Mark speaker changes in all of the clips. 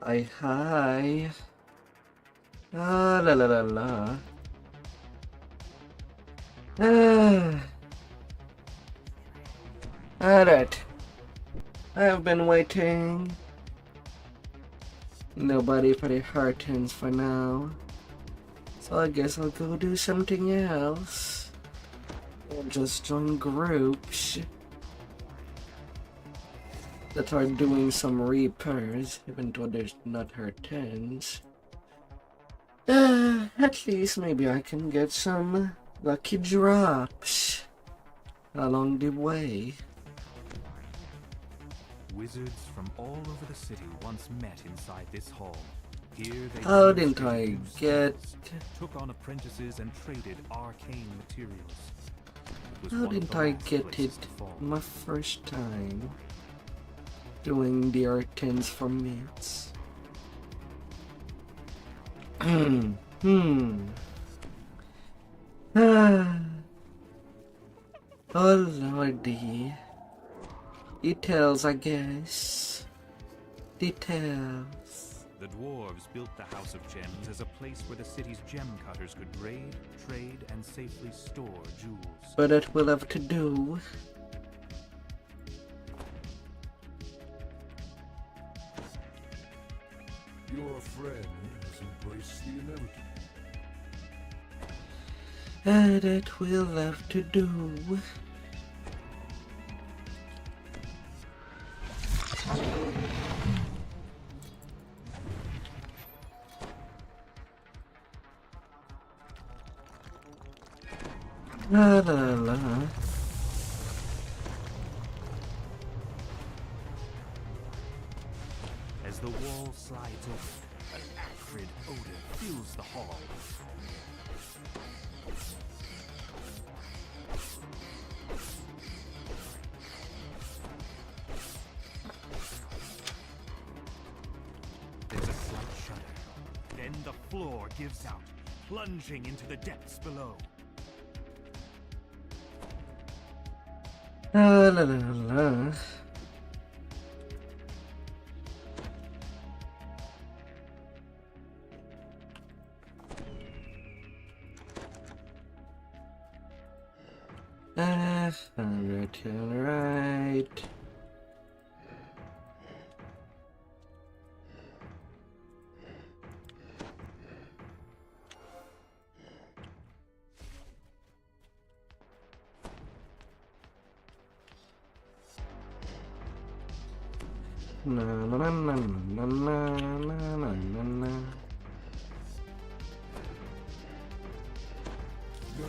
Speaker 1: Hi. Ah, la la la la. Ah. Alright. I've been waiting. Nobody for the Hartons for now. So I guess I'll go do something else. Or just join groups that are doing some repairs, even though there's not Hartons. At least maybe I can get some lucky drops along the way.
Speaker 2: Wizards from all over the city once met inside this hall. Here they
Speaker 1: How didn't I get...
Speaker 2: took on apprentices and traded arcane materials.
Speaker 1: How didn't I get it my first time doing the R10s for mates? Oh lordy. Details, I guess. Details.
Speaker 2: The dwarves built the House of Gems as a place where the city's gem cutters could raid, trade, and safely store jewels.
Speaker 1: But it will have to do.
Speaker 3: Your friend has embraced the inevitable.
Speaker 1: And it will have to do. La la la.
Speaker 2: As the wall slides open, an acrid odor fills the hall. There's a slight shudder. Then the floor gives out, plunging into the depths below.
Speaker 1: La la la la. Alright. Na na na na na na na na na.
Speaker 3: No.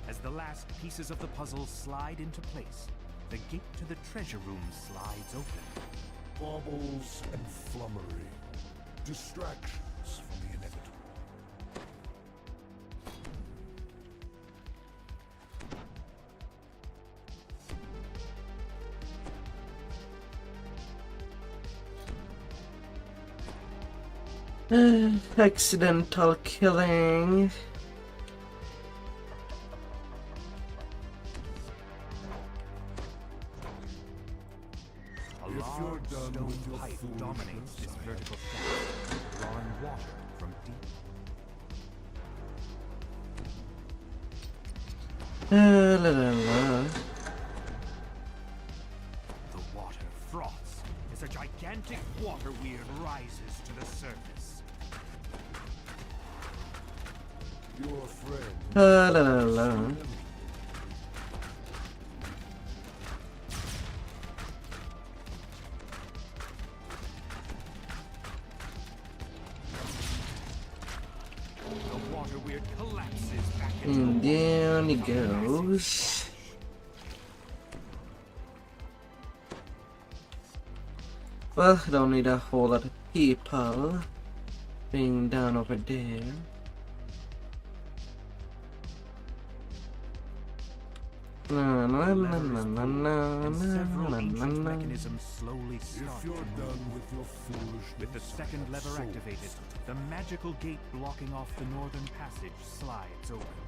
Speaker 2: As the last pieces of the puzzle slide into place, the gate to the treasure room slides open.
Speaker 3: Baubles and flummery. Distractions from the inevitable.
Speaker 1: Accidental killing.
Speaker 2: A large stone pipe dominates this vertical shaft, drawing water from deep.
Speaker 1: La la la.
Speaker 2: The water froths as a gigantic water weird rises to the surface.
Speaker 3: Your friend.
Speaker 1: La la la.
Speaker 2: The water weird collapses back
Speaker 1: And
Speaker 2: into
Speaker 1: down he goes. Well, I don't need a whole lot of people. being down over there. Na na na na na na
Speaker 2: And several
Speaker 1: na
Speaker 2: ancient
Speaker 1: na.
Speaker 2: mechanisms slowly
Speaker 3: If
Speaker 2: start
Speaker 3: you're
Speaker 2: to move.
Speaker 3: done with your foolishness,
Speaker 2: With the second lever
Speaker 3: so
Speaker 2: activated, the magical gate blocking off the northern passage slides open.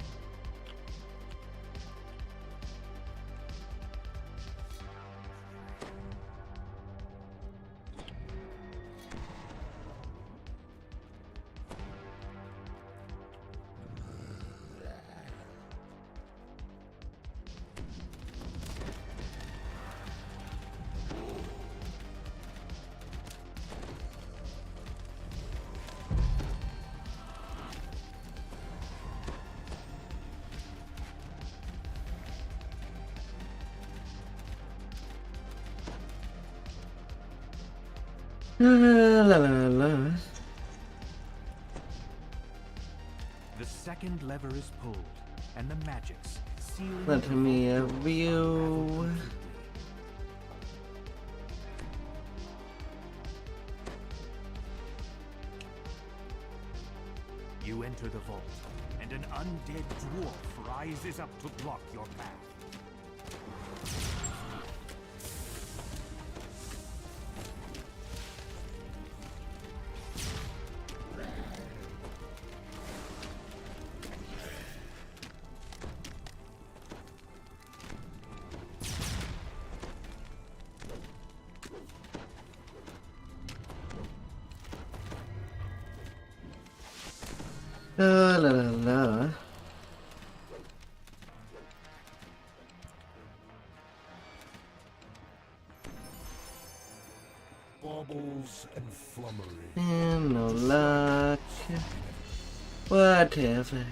Speaker 1: La la la la.
Speaker 2: The second lever is pulled, and the magics sealing
Speaker 1: Let
Speaker 2: the
Speaker 1: me
Speaker 2: vault door
Speaker 1: view.
Speaker 2: unravel completely. You enter the vault, and an undead dwarf rises up to block your path.
Speaker 1: La la la la.
Speaker 3: baubles and flummery.
Speaker 1: And no luck. Whatever.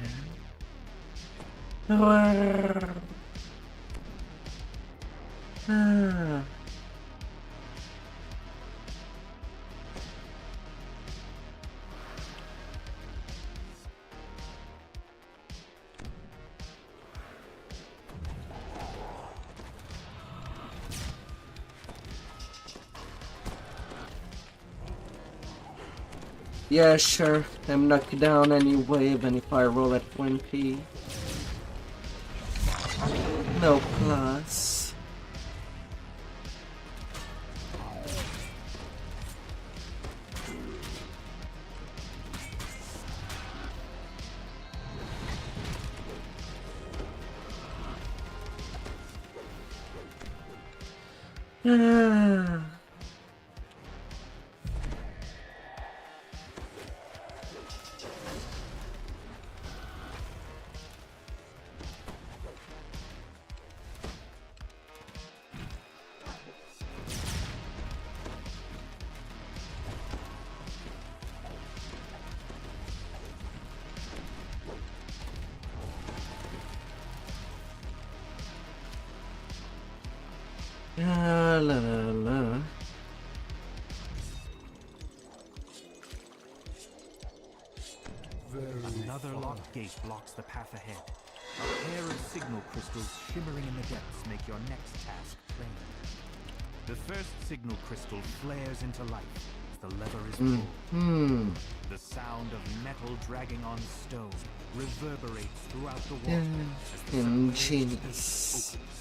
Speaker 1: Ah. Yeah, sure. I'm knocked down anyway, even if I roll at 20. No plus. Ah. La la la.
Speaker 2: Another locked gate blocks the path ahead. A pair of signal crystals shimmering in the depths make your next task plain. The first signal crystal flares into life as the lever is pulled. The sound of metal dragging on stone reverberates throughout the water as the
Speaker 1: Ingenious.
Speaker 2: opens.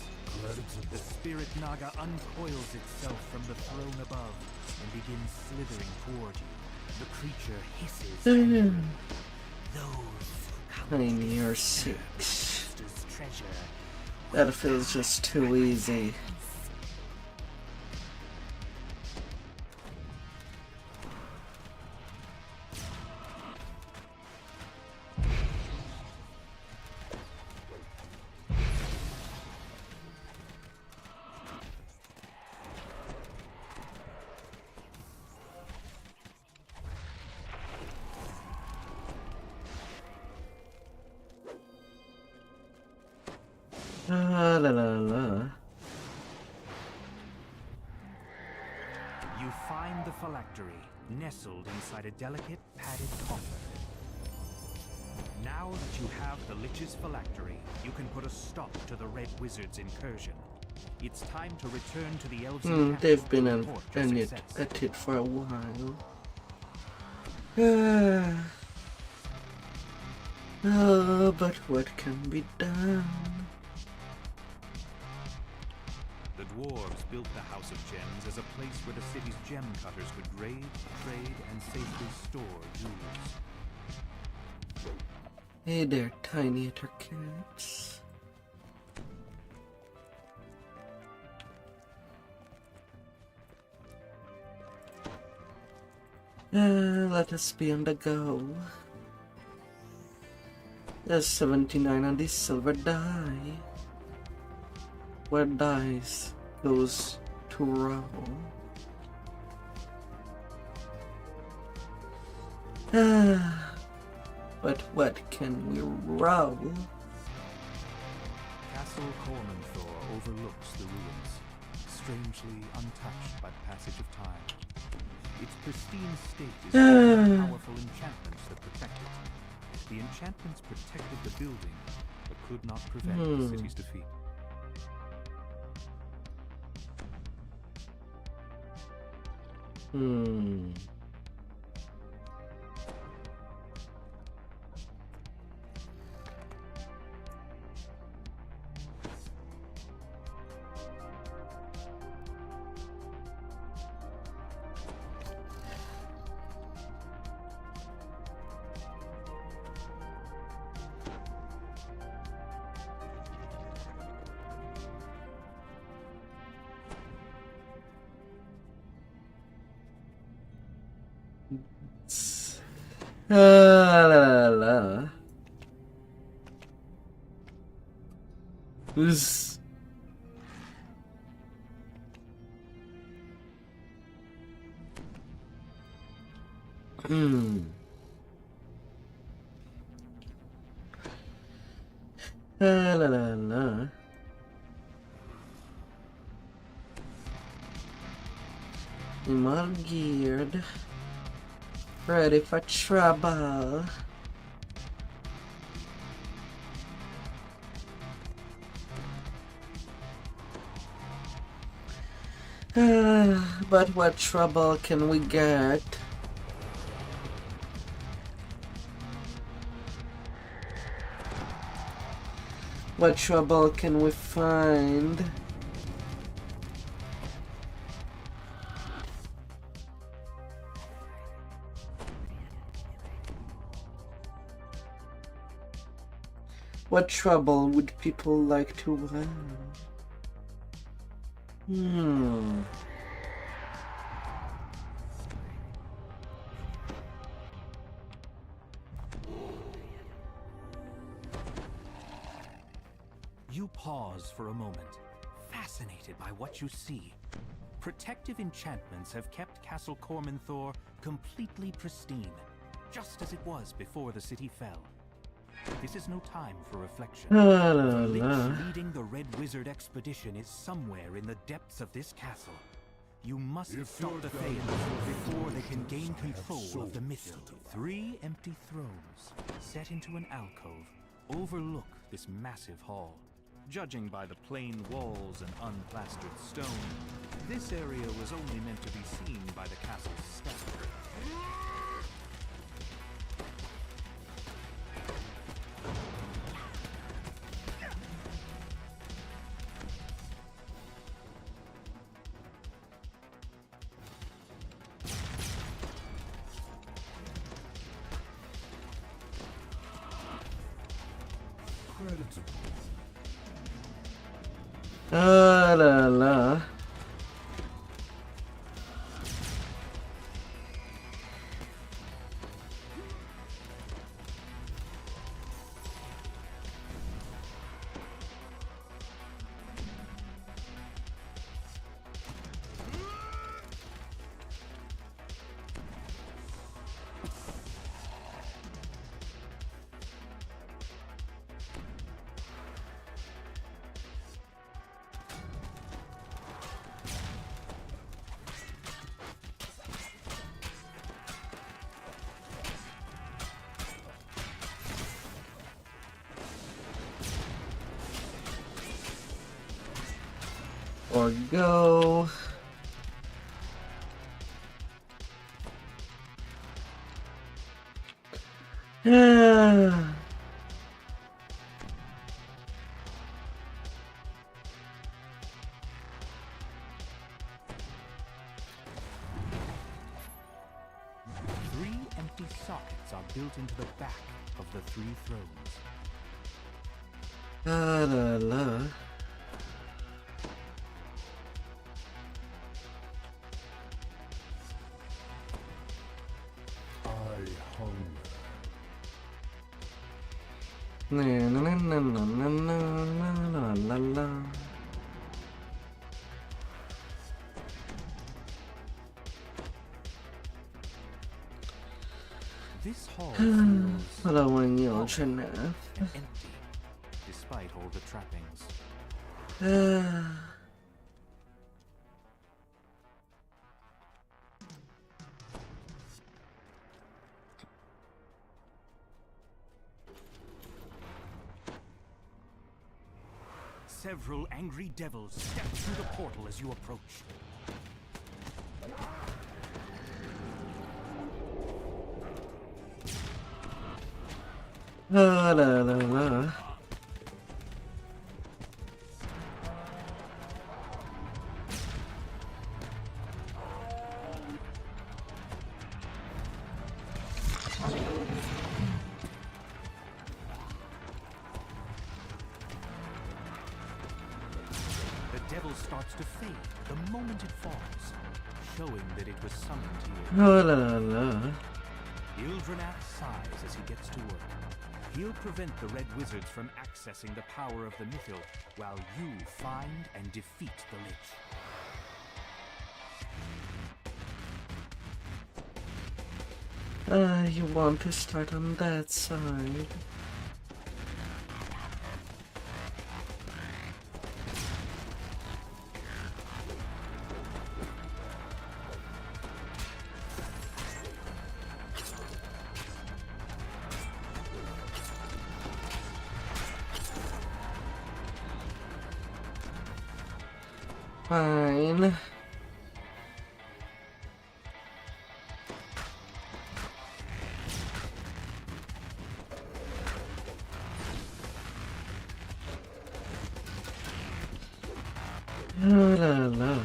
Speaker 2: The spirit naga uncoils itself from the throne above and begins slithering toward you. The creature hisses angrily. Those who come
Speaker 1: Tiny or
Speaker 2: to
Speaker 1: six.
Speaker 2: master's treasure
Speaker 1: That feels just too easy. La la la.
Speaker 2: You find the phylactery nestled inside a delicate padded coffer. Now that you have the Lich's phylactery, you can put a stop to the Red Wizard's incursion. It's time to return to the elves.
Speaker 1: They've been at it for a while. Oh, but what can be done?
Speaker 2: The dwarves built the House of Gems as a place where the city's gem cutters could raid, trade, and safely store jewels.
Speaker 1: Hey there, tiny cats. Let us be on the go. There's 79 on this silver die. Where dice goes to roll. But what can we roll?
Speaker 2: Castle Cormanthor overlooks the ruins, strangely untouched by the passage of time. Its pristine state is full of powerful enchantments that protect it. The enchantments protected the building, but could not prevent the city's defeat.
Speaker 1: La la la. Who's La la la la. I'm all geared. Ready for trouble. But what trouble can we get? What trouble can we find? What trouble would people like to have?
Speaker 2: You pause for a moment, fascinated by what you see. Protective enchantments have kept Castle Cormanthor completely pristine, just as it was before the city fell. This is no time for reflection. The Lich leading the Red Wizard expedition is somewhere in the depths of this castle. You must stop the Thanes before they can gain control of the Misty. 3 empty thrones, set into an alcove, overlook this massive hall. Judging by the plain walls and unplastered stone, this area was only meant to be seen by the castle's staff.
Speaker 1: La la. Or go. Ah.
Speaker 2: Three empty sockets are built into the back of the three thrones.
Speaker 1: La la la.
Speaker 3: I hunger.
Speaker 1: Na na na na na na na na la.
Speaker 2: This hall feels
Speaker 1: เราวันนี้เราชนะ
Speaker 2: and empty, despite all the trappings. Several angry devils step through the portal as you approach.
Speaker 1: La la la la.
Speaker 2: The devil starts to fade the moment it falls, showing that it was summoned here.
Speaker 1: La la la.
Speaker 2: Ildrenath sighs as he gets to work. He'll prevent the Red Wizards from accessing the power of the Mythil, while you find and defeat the Lich.
Speaker 1: You want to start on that side. Fine. La la la.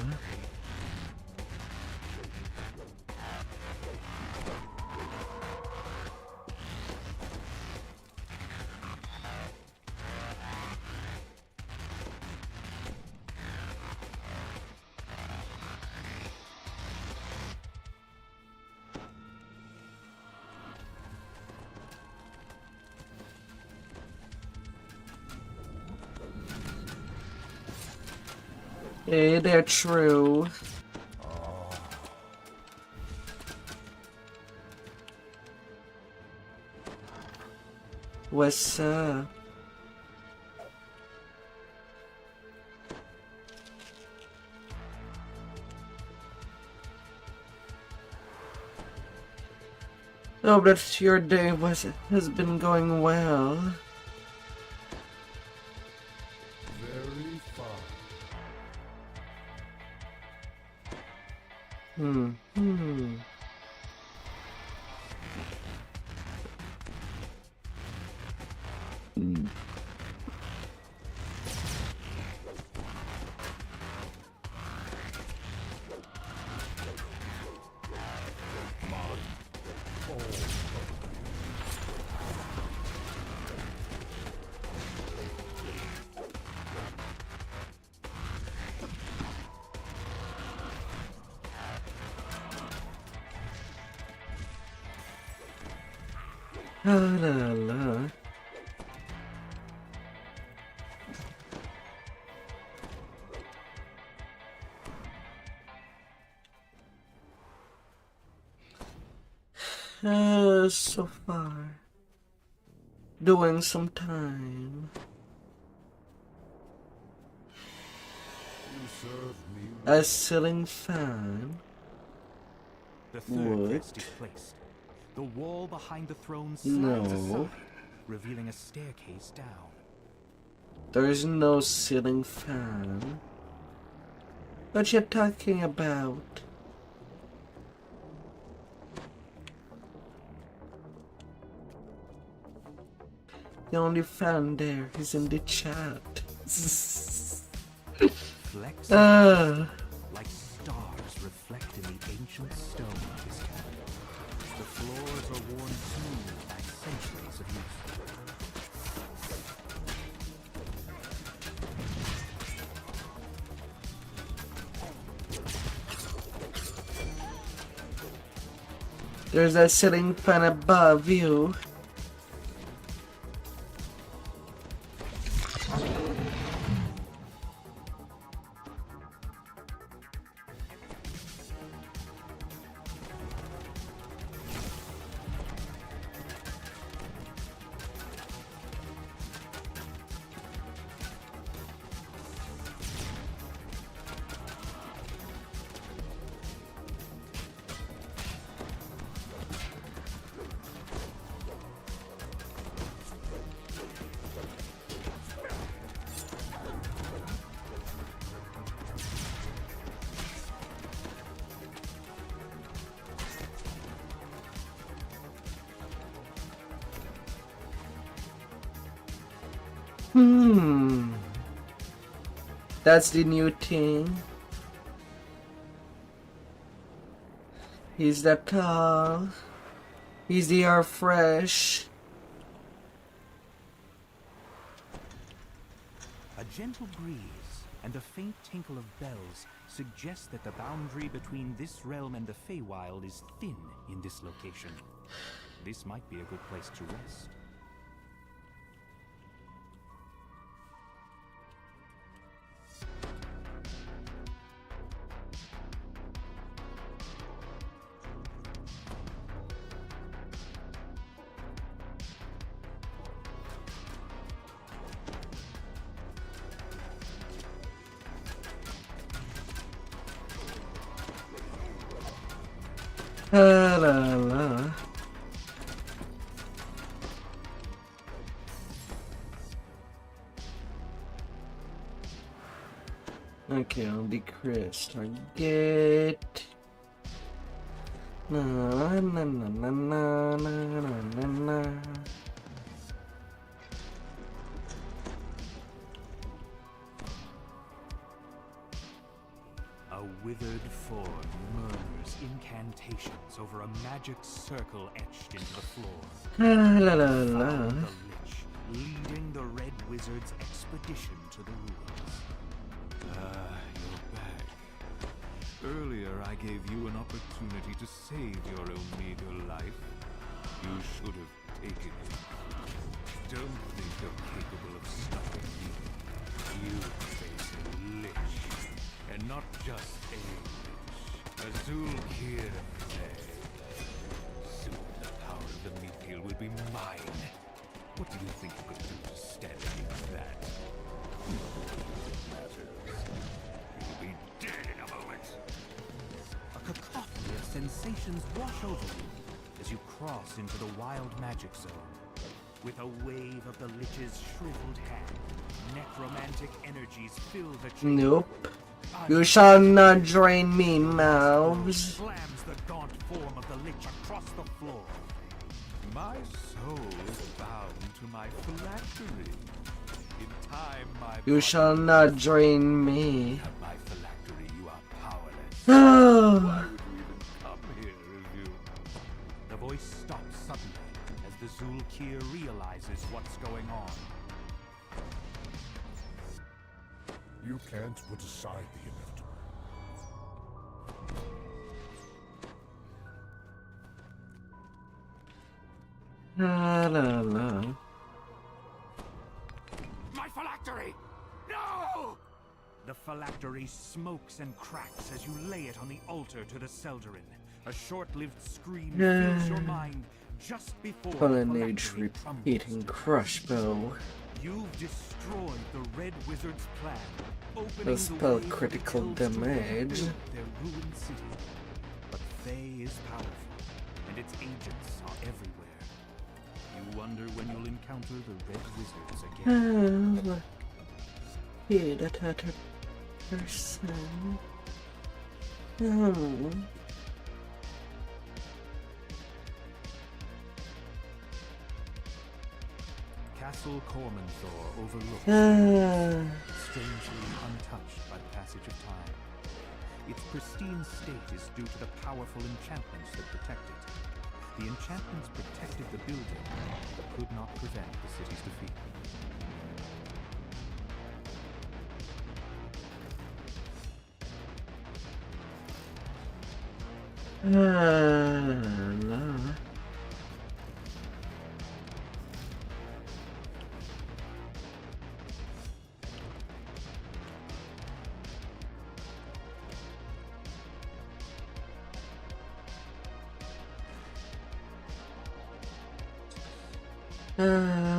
Speaker 1: Hey, they're true. What's up? Oh, but your day has been going well.
Speaker 3: Very fine.
Speaker 1: Hmm. La la la. So far. Doing some time.
Speaker 3: You serve me
Speaker 1: A ceiling fan.
Speaker 2: The third
Speaker 1: What?
Speaker 2: vest is placed. The wall behind the throne slides
Speaker 1: No.
Speaker 2: aside, revealing a staircase down.
Speaker 1: There's no ceiling fan. What you talking about? The only fan there is in the chat.
Speaker 2: Flecks like stars reflect in the ancient stone of this cabin. The floors are worn smooth by centuries of use.
Speaker 1: There's a ceiling fan above you. That's the new thing. He's that tall. He's the air fresh.
Speaker 2: A gentle breeze and a faint tinkle of bells suggest that the boundary between this realm and the Feywild is thin in this location. This might be a good place to rest.
Speaker 1: La la la. Okay, I'll decrease target. Na na na na na na na na.
Speaker 2: A withered form murmurs incantations over a magic circle etched into the floor.
Speaker 1: La la la.
Speaker 2: Found the Lich, leading the Red Wizard's expedition to the ruins.
Speaker 3: You're back. Earlier I gave you an opportunity to save your own meager life. You should have taken it. Don't think you're capable of stopping me. You face a Lich. And not just a Lich. A Zulkir. Soon the power of the Mithril will be mine. What do you think you could do to stand against that? You'll be dead in a moment.
Speaker 2: A cacophony of sensations wash over you as you cross into the wild magic zone. With a wave of the Lich's shriveled hand, necromantic energies fill the chamber.
Speaker 1: Nope. You shall not drain me, mouse.
Speaker 2: Slams the gaunt form of the Lich across the floor.
Speaker 3: My soul is bound to my phylactery. In time, my
Speaker 1: You
Speaker 3: body
Speaker 1: shall not drain me.
Speaker 3: have my phylactery, you are powerless.
Speaker 1: Oh.
Speaker 3: Why would you even come here if you...
Speaker 2: The voice stops suddenly as the Zulkir realizes what's going on.
Speaker 3: You can't put aside the inevitable.
Speaker 1: La la la.
Speaker 2: My phylactery! No! The phylactery smokes and cracks as you lay it on the altar to the Seldarin. A short-lived scream fills your mind just before
Speaker 1: Fallen
Speaker 2: the
Speaker 1: Age
Speaker 2: phylactery
Speaker 1: repeating crossbow.
Speaker 2: You've destroyed the Red Wizard's plan, opening
Speaker 1: Will
Speaker 2: the
Speaker 1: spell
Speaker 2: way for
Speaker 1: critical
Speaker 2: the Kells to
Speaker 1: damage.
Speaker 2: rebuild their ruined city. But Thay is powerful, and its agents are everywhere. You wonder when you'll encounter the Red Wizards again.
Speaker 1: Look. Here, that other person. Oh.
Speaker 2: Castle Cormanthor overlooks, strangely untouched by the passage of time. Its pristine state is due to the powerful enchantments that protect it. The enchantments protected the building, but could not prevent the city's defeat.
Speaker 1: No.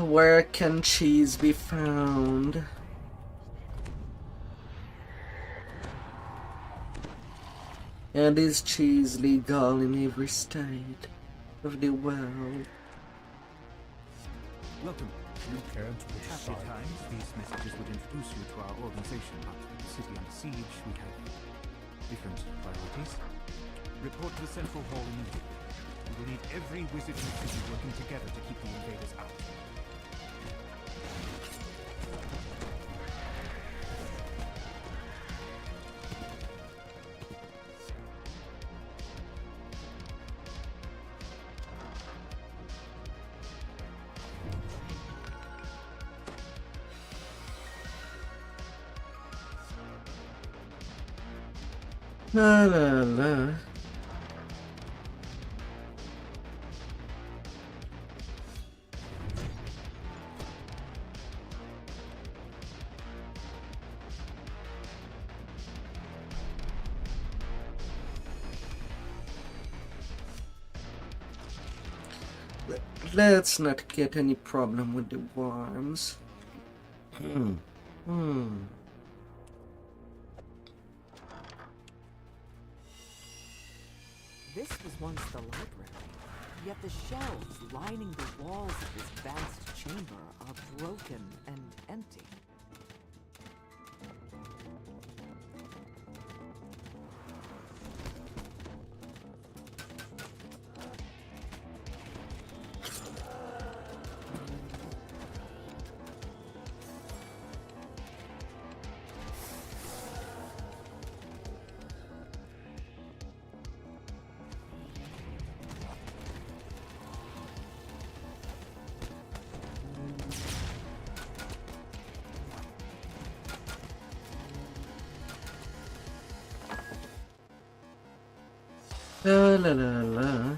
Speaker 1: Where can cheese be found? And is cheese legal in every state of the world?
Speaker 2: Welcome. You can't Happy times, these messages would introduce you to our organization, but with the city under siege, we have different priorities. Report to the central hall immediately. We will need every wizard in the city working together to keep the invaders out.
Speaker 1: La la la. Let's not get any problem with the worms.
Speaker 4: This was once the library, yet the shelves lining the walls of this vast chamber are broken and empty.
Speaker 1: La la la la.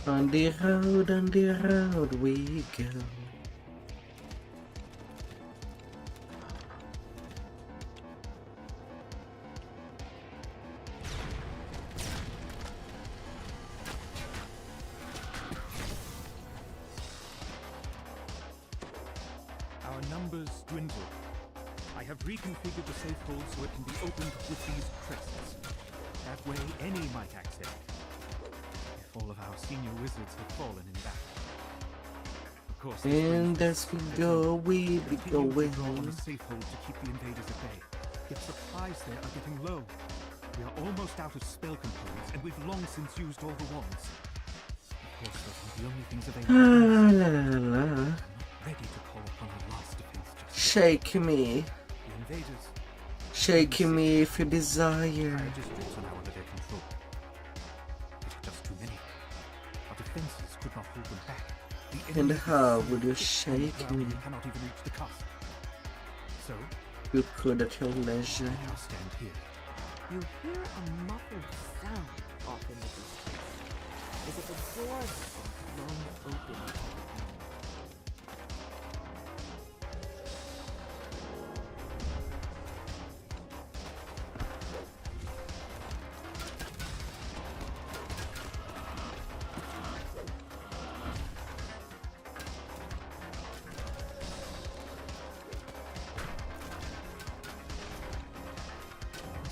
Speaker 1: On the road we go.
Speaker 2: Our numbers dwindle. I have reconfigured the safe hole so it can be opened with these crests. That way any might access it. If all of our senior wizards have fallen in battle. Of course,
Speaker 1: And as we go, we be going.
Speaker 2: on a safe hold to keep the invaders at bay. Yet supplies there are getting low. We are almost out of spell components, and we've long since used all the wands. Of course, those are the only things available.
Speaker 1: La la la.
Speaker 2: I'm not ready to call upon our last defense just
Speaker 1: Shake me.
Speaker 2: the invaders.
Speaker 1: Shake me if you desire.
Speaker 2: Our districts are now under their control. There are just too many. Our defenses could not hold them back. The
Speaker 1: And
Speaker 2: enemy
Speaker 1: how
Speaker 2: is
Speaker 1: would you
Speaker 2: so on the
Speaker 1: shake
Speaker 2: ground
Speaker 1: me?
Speaker 2: we cannot even reach the castle. So,
Speaker 1: You could at your leisure.
Speaker 2: I now stand here.
Speaker 4: You hear a muffled sound off in the distance, as if a door has been thrown open by the wind.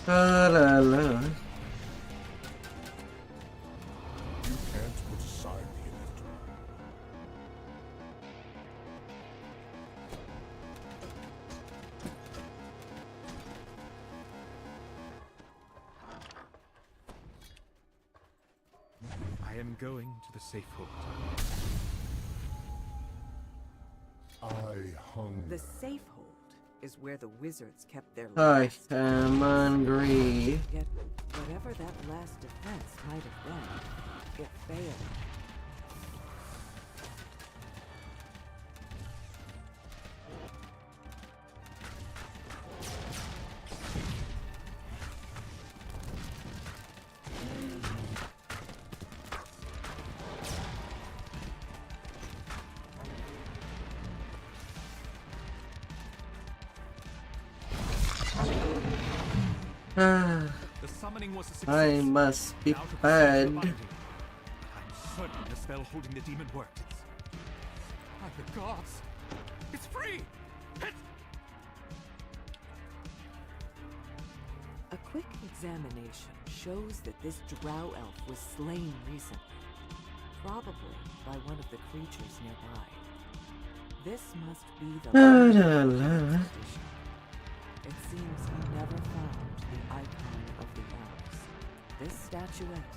Speaker 1: La la la.
Speaker 2: am going to the safe hold.
Speaker 4: The safe hold is where the wizards kept their
Speaker 1: I
Speaker 4: last.
Speaker 1: am hungry.
Speaker 4: Yet, whatever that last defense might have been, it failed.
Speaker 2: The summoning was a success.
Speaker 1: I must be
Speaker 2: Now to proceed
Speaker 1: bad.
Speaker 2: to binding. I'm certain the spell holding the demon worked. By the gods! It's free! Hit!
Speaker 4: A quick examination shows that this drow elf was slain recently, probably by one of the creatures nearby. This must be the
Speaker 1: La,
Speaker 4: last
Speaker 1: la, la.
Speaker 4: expedition. It seems he never found the icon of the elves. This statuette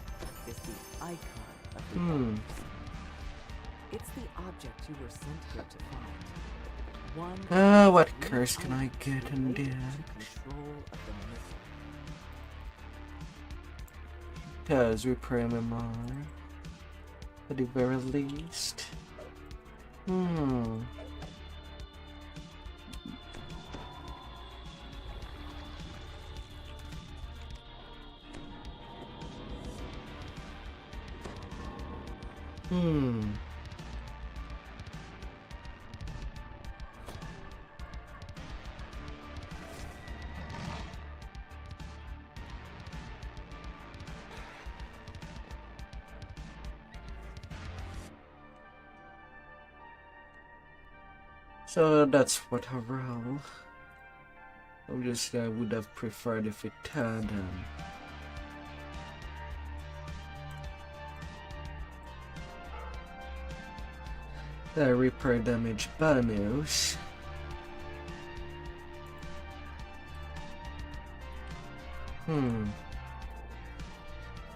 Speaker 4: is the icon of the elves. It's the object you were sent here to find. One
Speaker 1: What
Speaker 4: unique
Speaker 1: curse can I
Speaker 4: icon
Speaker 1: get in
Speaker 4: related
Speaker 1: there?
Speaker 4: to control of the missile.
Speaker 1: Does repair memory. At the very least. So that's what I roll. Obviously, I would have preferred if it had the repair damage bonus.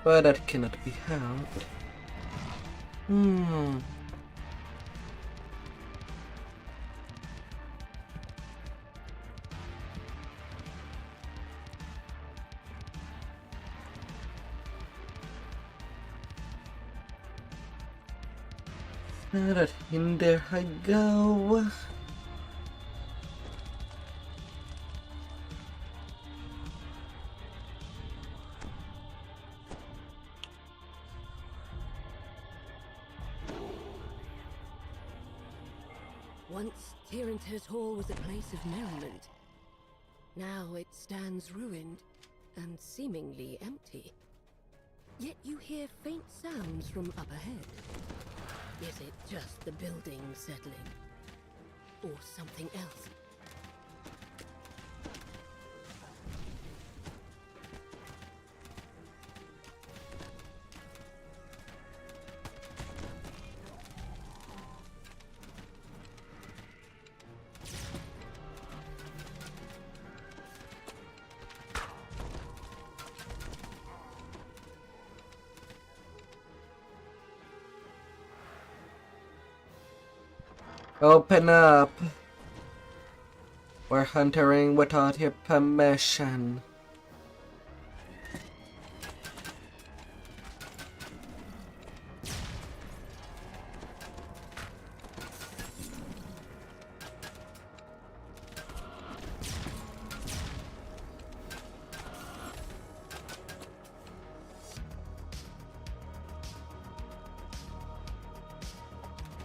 Speaker 1: But that cannot be helped. That in there I go.
Speaker 5: Once Tyranter's Hall was a place of merriment. Now it stands ruined and seemingly empty. Yet you hear faint sounds from up ahead. Is it just the building settling? Or something else?
Speaker 1: Open up. We're entering without your permission.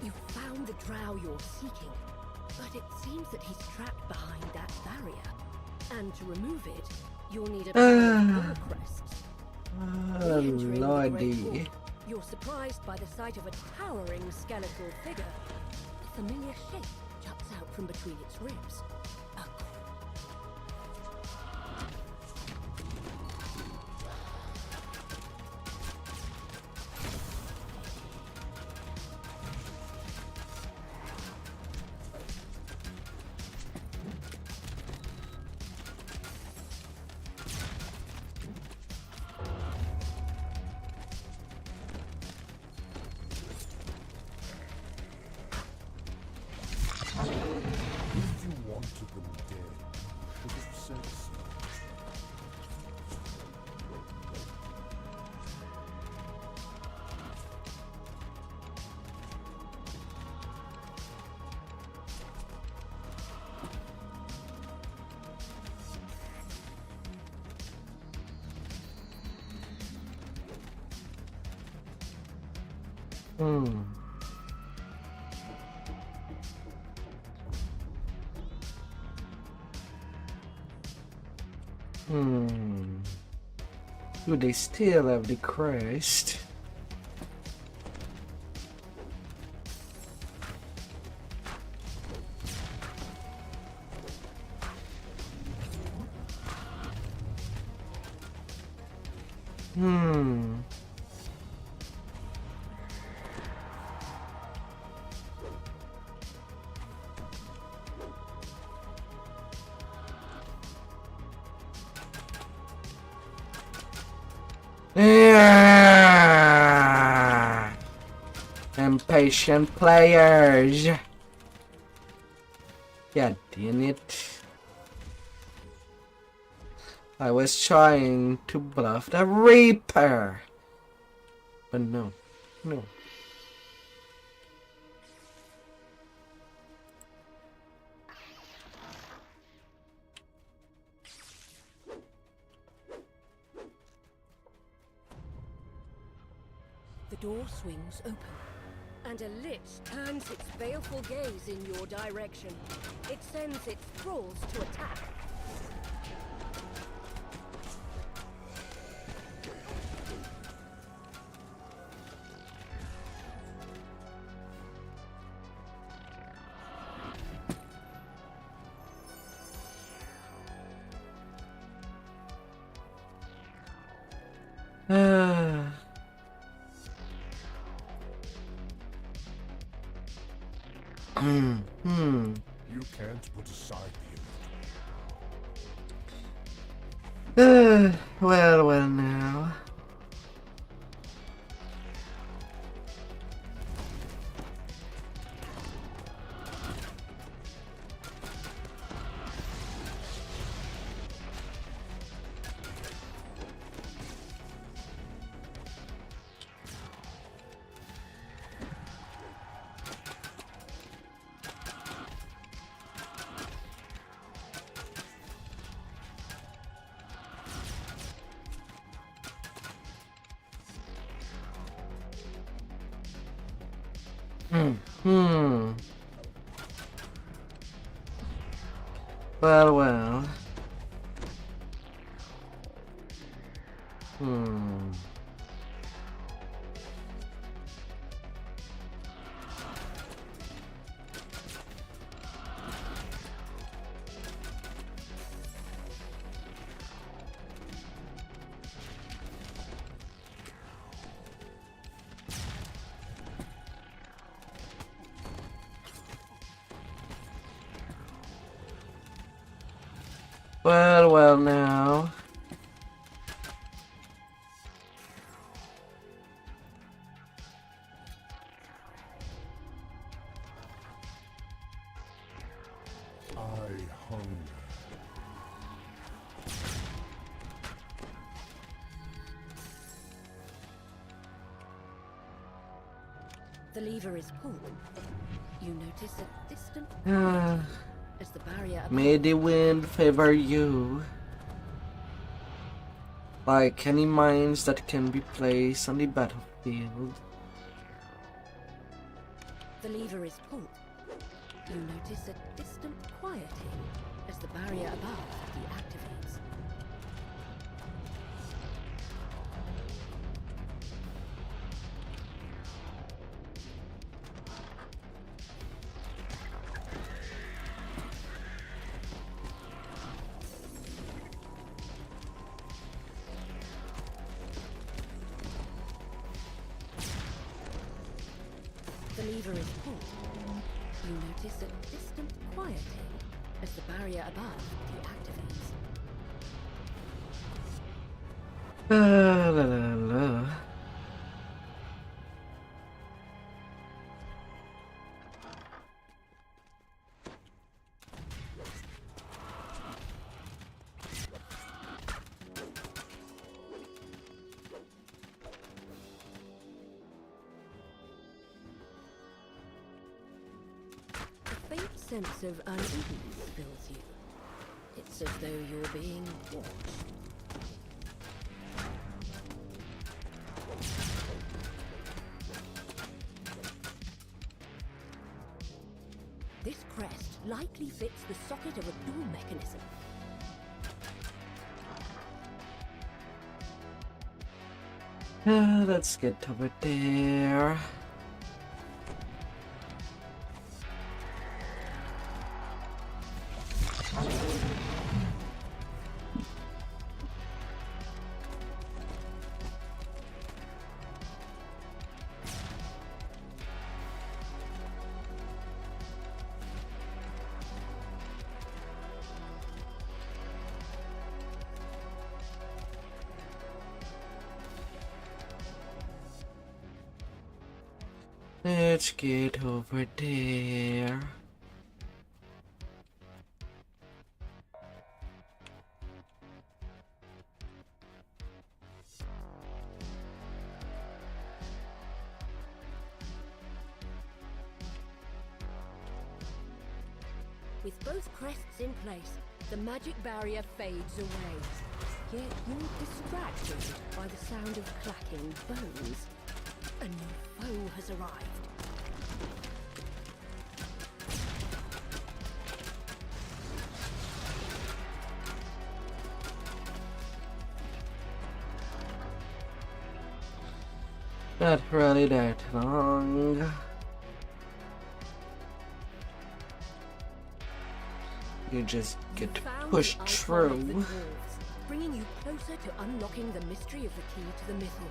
Speaker 5: You found the drow you're seeking, but it seems that he's trapped behind that barrier. And to remove it, you'll need a pair of war crests. Re-entering the Great
Speaker 1: Lordy.
Speaker 5: Hall, you're surprised by the sight of a towering skeletal figure. A familiar shape juts out from between its ribs. A
Speaker 1: Hmm. Do they still have the crest? Yeah. Impatient players. God damn it. I was trying to bluff the Reaper. But no. No.
Speaker 5: The door swings open, and a lich turns its baleful gaze in your direction. It sends its thralls to attack.
Speaker 6: You can't put aside the
Speaker 1: Well now. Well. Well now.
Speaker 6: I hunger.
Speaker 5: The lever is pulled. You notice a distant as the barrier above
Speaker 1: May the wind favor you. Like any mines that can be placed on the battlefield.
Speaker 5: the lever is pulled. You notice a distant quieting as the barrier above deactivates. The lever is pulled. You notice a distant quieting as the barrier above deactivates.
Speaker 1: La la la.
Speaker 5: A faint sense of uneasiness fills you. It's as though you're being watched. likely fits the socket of a door mechanism.
Speaker 1: Let's get over there. Let's get over there.
Speaker 5: With both crests in place, the magic barrier fades away. Yet you're distracted by the sound of clacking bones. A new foe has arrived.
Speaker 1: Not really that long. You just get
Speaker 5: Found
Speaker 1: pushed
Speaker 5: the icon of
Speaker 1: through.
Speaker 5: the dwarves, bringing you closer to unlocking the mystery of the key to the mythal.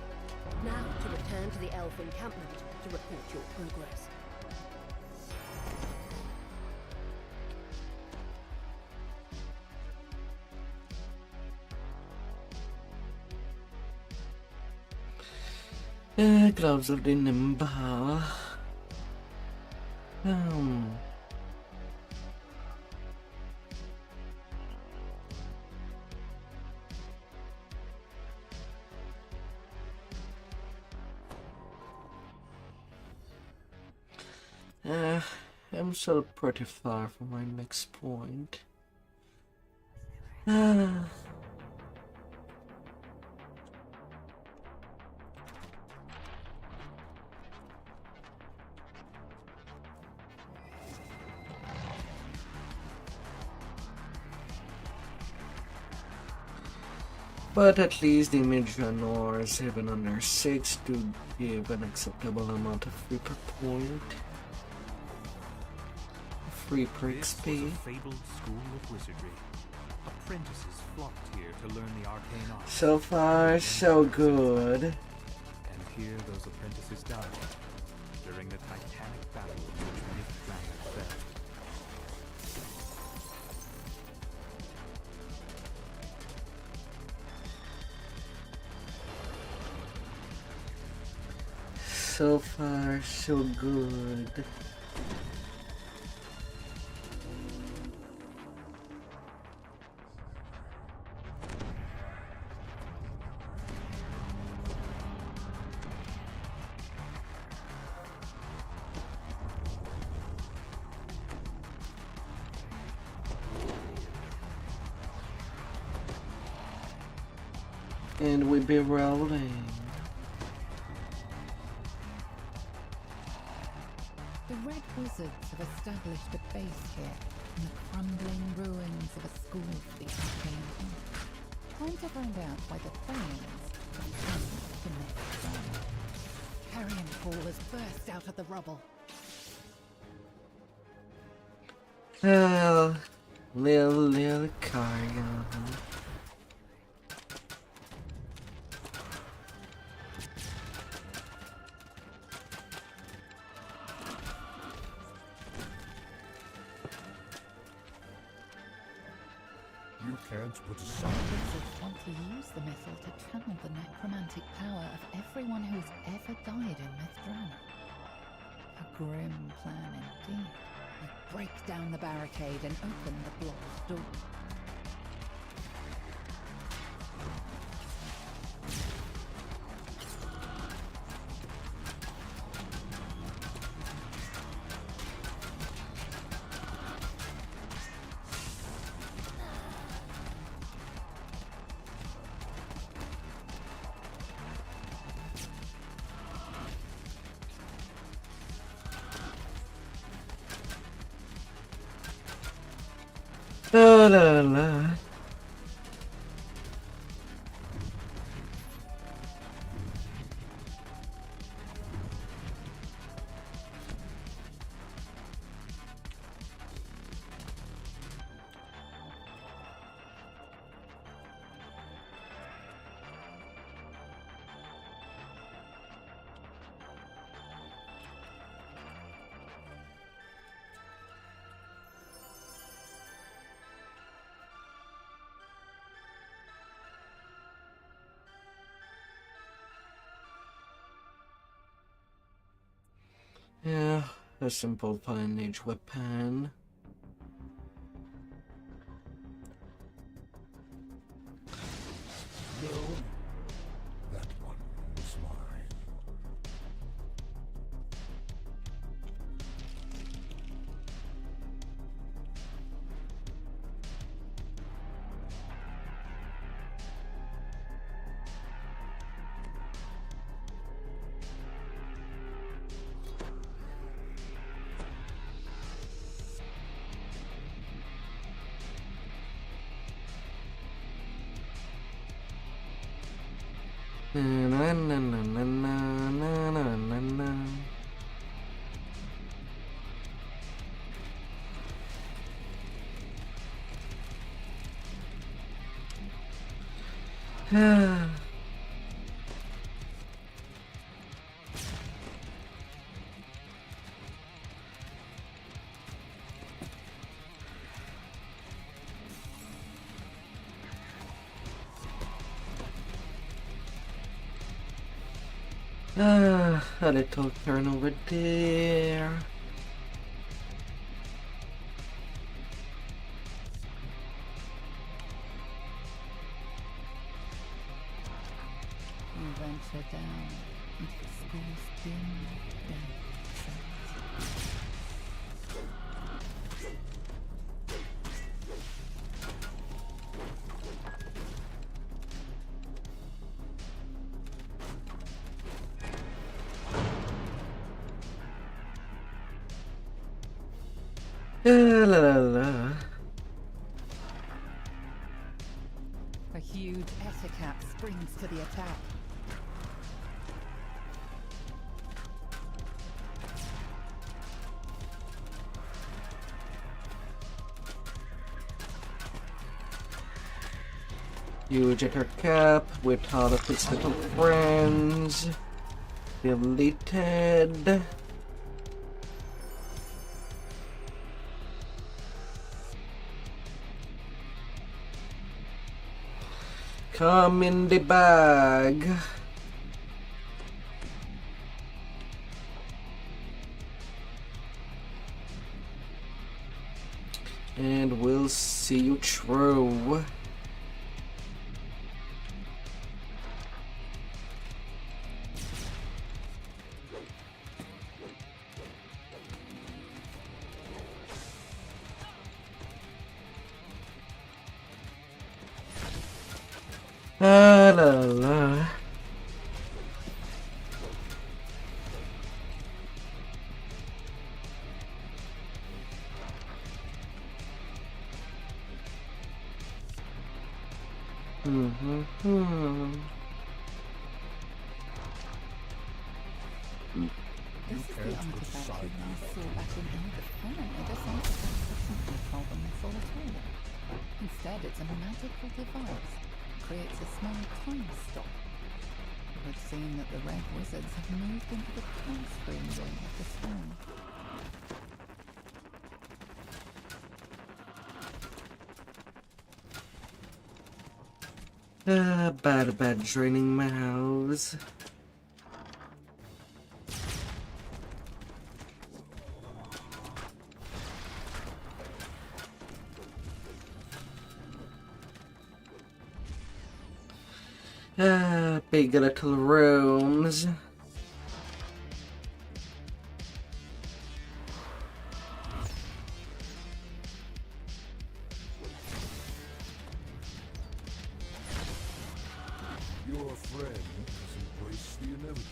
Speaker 5: Now to return to the elf encampment to report your progress.
Speaker 1: Gloves of the Nimba. I'm still pretty far from my next point. But at least the image honor 7 under 6 to give an acceptable amount of free per point. Free per
Speaker 2: This was
Speaker 1: XP.
Speaker 2: a fabled school of wizardry. Apprentices flocked here to learn the arcane arts.
Speaker 1: So far, so good.
Speaker 2: And here those apprentices died during the titanic battle in which Mythdrana fell.
Speaker 1: So far, so good. And we be rolling.
Speaker 7: The Red Wizards have established a base here in the crumbling ruins of a school for the arcane. Time to find out why the Thanes have come to Mythdrana. Carrion Hall has burst out of the rubble.
Speaker 1: Oh, little carrion.
Speaker 6: You can't put aside.
Speaker 7: Wizards want to use the missile to channel the necromantic power of everyone who's ever died in Mythdrana. A grim plan indeed. We break down the barricade and open the blocked door.
Speaker 1: La la la. Yeah, a simple pioneer weapon.
Speaker 6: No, that one was mine.
Speaker 1: Na na na na na na na na na. A little turn over there.
Speaker 7: You venture down into the school's dim, dark cells.
Speaker 1: La la la.
Speaker 7: A huge Eticat springs to the attack.
Speaker 1: Huge at her cap with all of its little friends. Deleted. Come in the bag. And we'll see you through. La la la.
Speaker 7: This is the artifact you last saw back in Elder. Apparently this artifact doesn't control the missile at all. Instead, it's a magical device. Creates a small time stop. It would seem that the Red Wizards have moved into the classroom wing of the storm.
Speaker 1: Bad draining mouths. Big little rooms.
Speaker 6: Your friend has embraced the inevitable.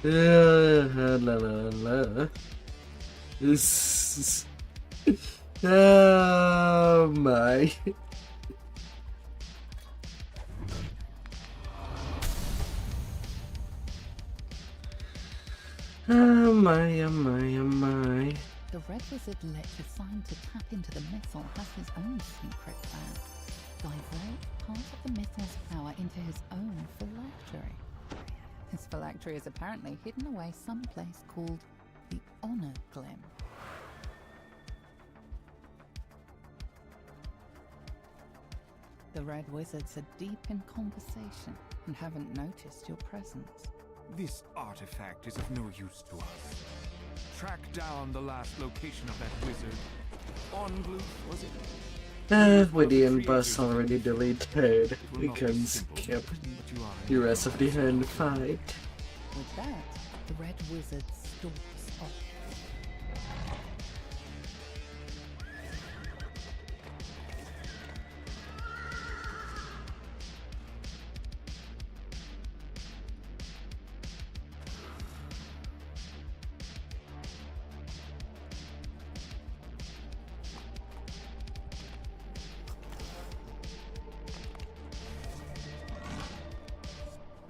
Speaker 1: La la la. This. Oh my. Oh my, oh my, oh my.
Speaker 7: The Red Wizard let you find to tap into the Mythal has his own secret plan. Divert part of the Mythal's power into his own phylactery. His phylactery is apparently hidden away someplace called the Honor Glim. The Red Wizards are deep in conversation and haven't noticed your presence.
Speaker 3: This artifact is of no use to us. Track down the last location of that wizard. Ongloof, was it?
Speaker 1: Whitty bus already deleted. We can skip the rest of the hand fight.
Speaker 7: With that, the Red Wizard stalks off.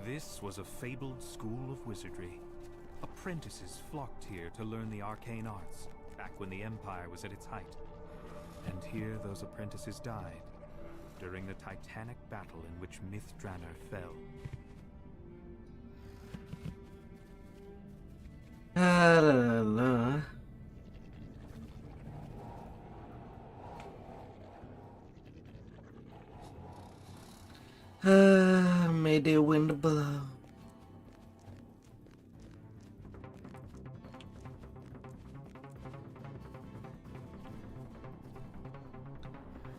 Speaker 2: This was a fabled school of wizardry. Apprentices flocked here to learn the arcane arts, back when the Empire was at its height. And here those apprentices died, during the titanic battle in which Mythdraenor fell.
Speaker 1: La la la. May the wind blow.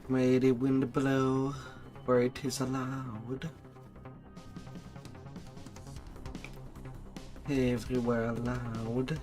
Speaker 1: May the wind blow where it is allowed. Everywhere allowed.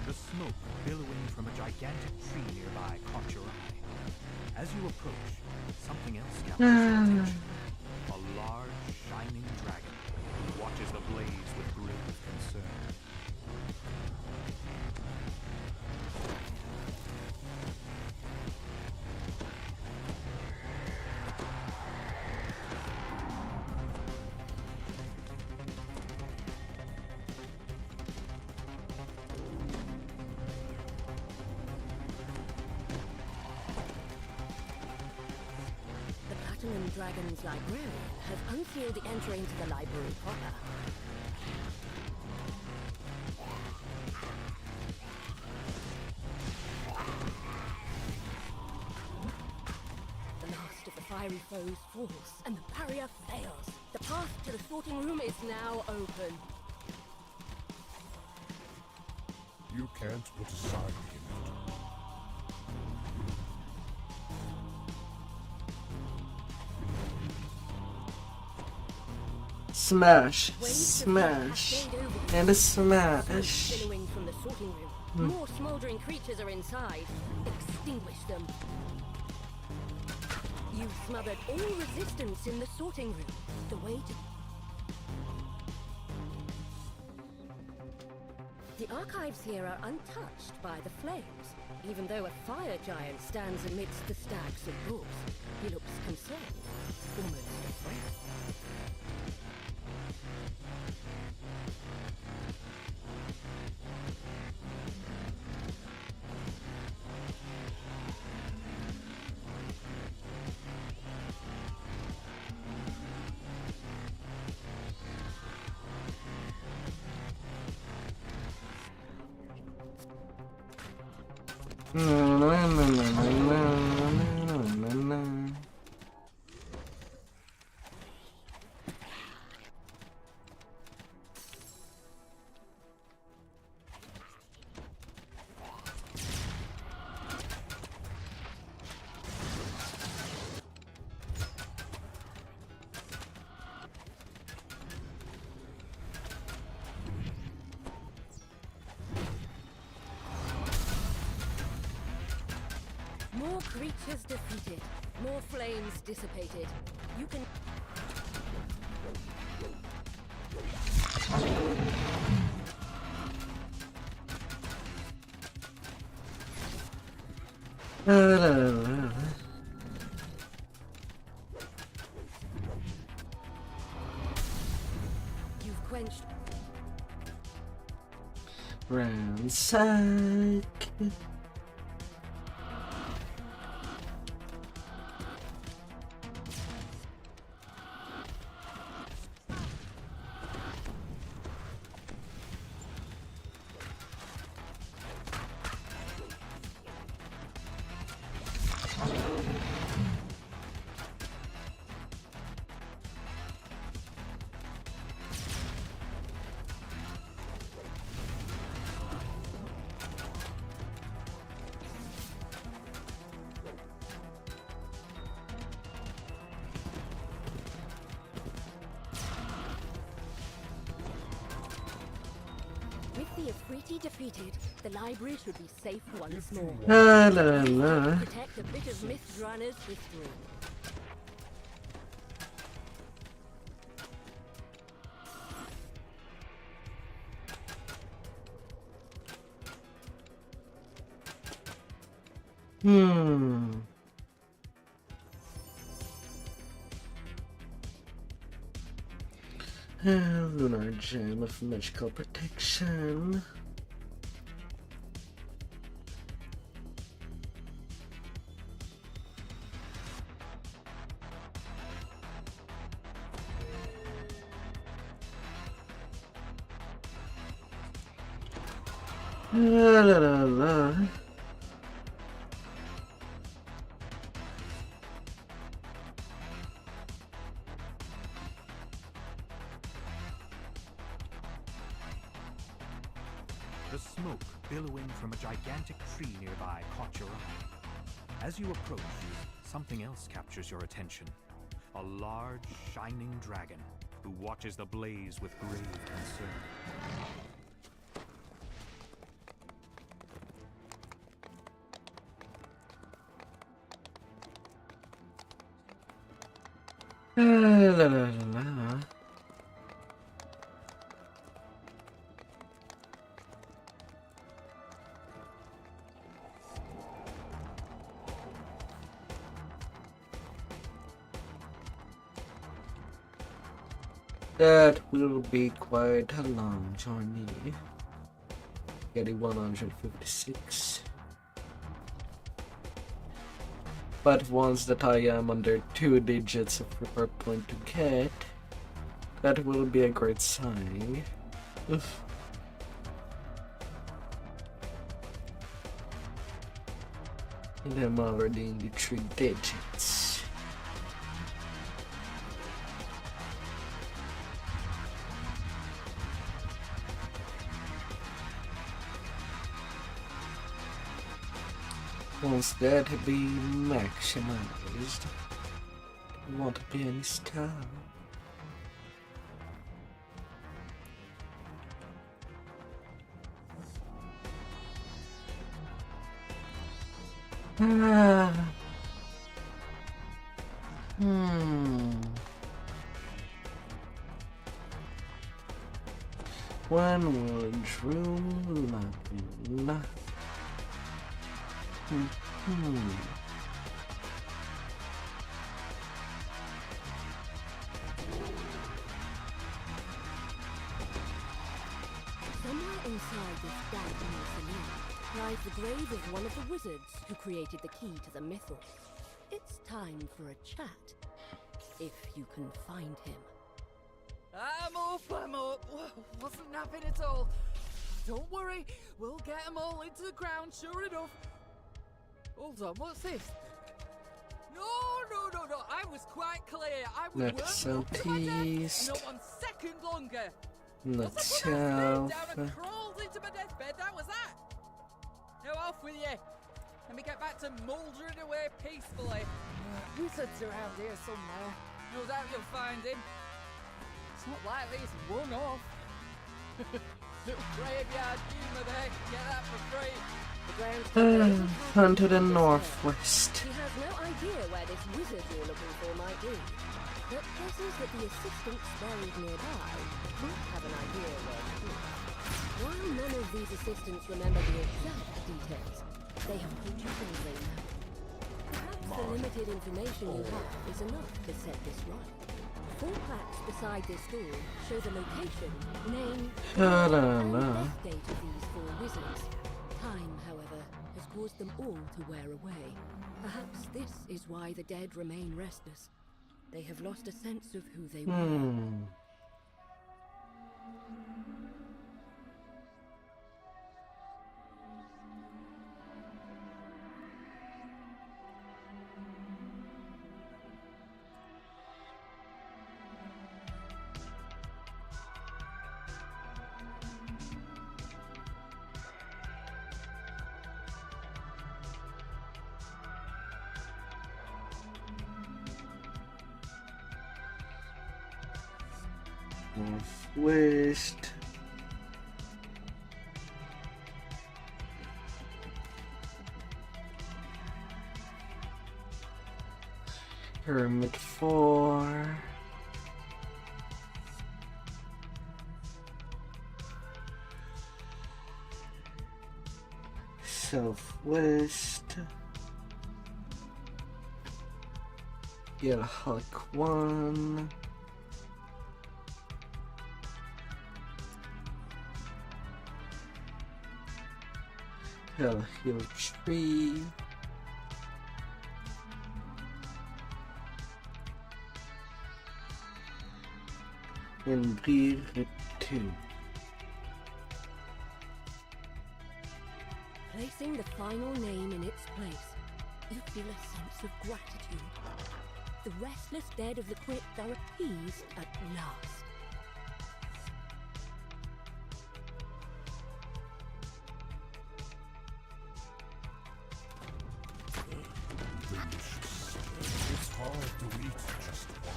Speaker 2: The smoke billowing from a gigantic tree nearby caught your eye. As you approach, something else captures your attention. A large, shining dragon who watches the blaze with grave concern.
Speaker 5: Platinum Dragon's librarian has unsealed the entry into the library proper. The last of the fiery foes falls, and the barrier fails. The path to the sorting room is now open.
Speaker 6: You can't put aside the inevitable.
Speaker 1: Smash,
Speaker 5: Waves of
Speaker 1: smash,
Speaker 5: heat cascade over
Speaker 1: and a smash.
Speaker 5: billowing from the sorting room. More smoldering creatures are inside. Extinguish them. You've smothered all resistance in the sorting room. The way to... The archives here are untouched by the flames, even though a fire giant stands amidst the stacks of books. He looks concerned, almost afraid. More creatures defeated. More flames dissipated. You can... You've quenched...
Speaker 1: Ransack.
Speaker 5: With the Afriti defeated, the library should be safe once more. Protect a bit of Mythdrana's history.
Speaker 1: Lunar Gem of Magical Protection. La la la la.
Speaker 2: The smoke billowing from a gigantic tree nearby caught your eye. As you approach, something else captures your attention. A large, shining dragon who watches the blaze with grave concern.
Speaker 1: La la la la. That will be quite a long journey. Getting 156. But once that I am under 2 digits of repair point to get, that will be a great sign. Oof. And I'm already in the 3 digits. Once that be maximized, there won't be any style. One large room, la.
Speaker 5: Somewhere inside this damp mausoleum lies the grave of one of the wizards who created the key to the mythos. It's time for a chat, if you can find him.
Speaker 8: I'm up. Wasn't napping at all. Don't worry, we'll get them all into the ground, sure enough. Hold on, what's this? No, I was quite clear. I would
Speaker 1: Not
Speaker 8: work
Speaker 1: so
Speaker 8: up to my death,
Speaker 1: pleased.
Speaker 8: not 1 second longer.
Speaker 1: Not
Speaker 8: Once I put that thing
Speaker 1: so.
Speaker 8: down and crawled into my deathbed, that was that. Now off with you. Let me get back to mouldering away peacefully. Wizard's around here somewhere. No doubt you'll find him. It's not likely it's one-off. Little graveyard humour there. Get that for free.
Speaker 1: On to the northwest.
Speaker 5: He has no idea where this wizard you're looking for might be, but guesses that the assistants buried nearby might have an idea where to be. While none of these assistants remember the exact details, they have put you things they know. Perhaps the limited information you have is enough to set this right. 4 plaques beside this door show the location, name, and death date of these 4 wizards. Time, however, has caused them all to wear away. Perhaps this is why the dead remain restless. They have lost a sense of who they were.
Speaker 1: Northwest. Pyramid 4. Southwest. Yellow Hulk 1. Hell Hill Tree. And Peril 2.
Speaker 5: Placing the final name in its place, you feel a sense of gratitude. The restless dead of the crypt are appeased at last.
Speaker 6: It's hard to eat just one.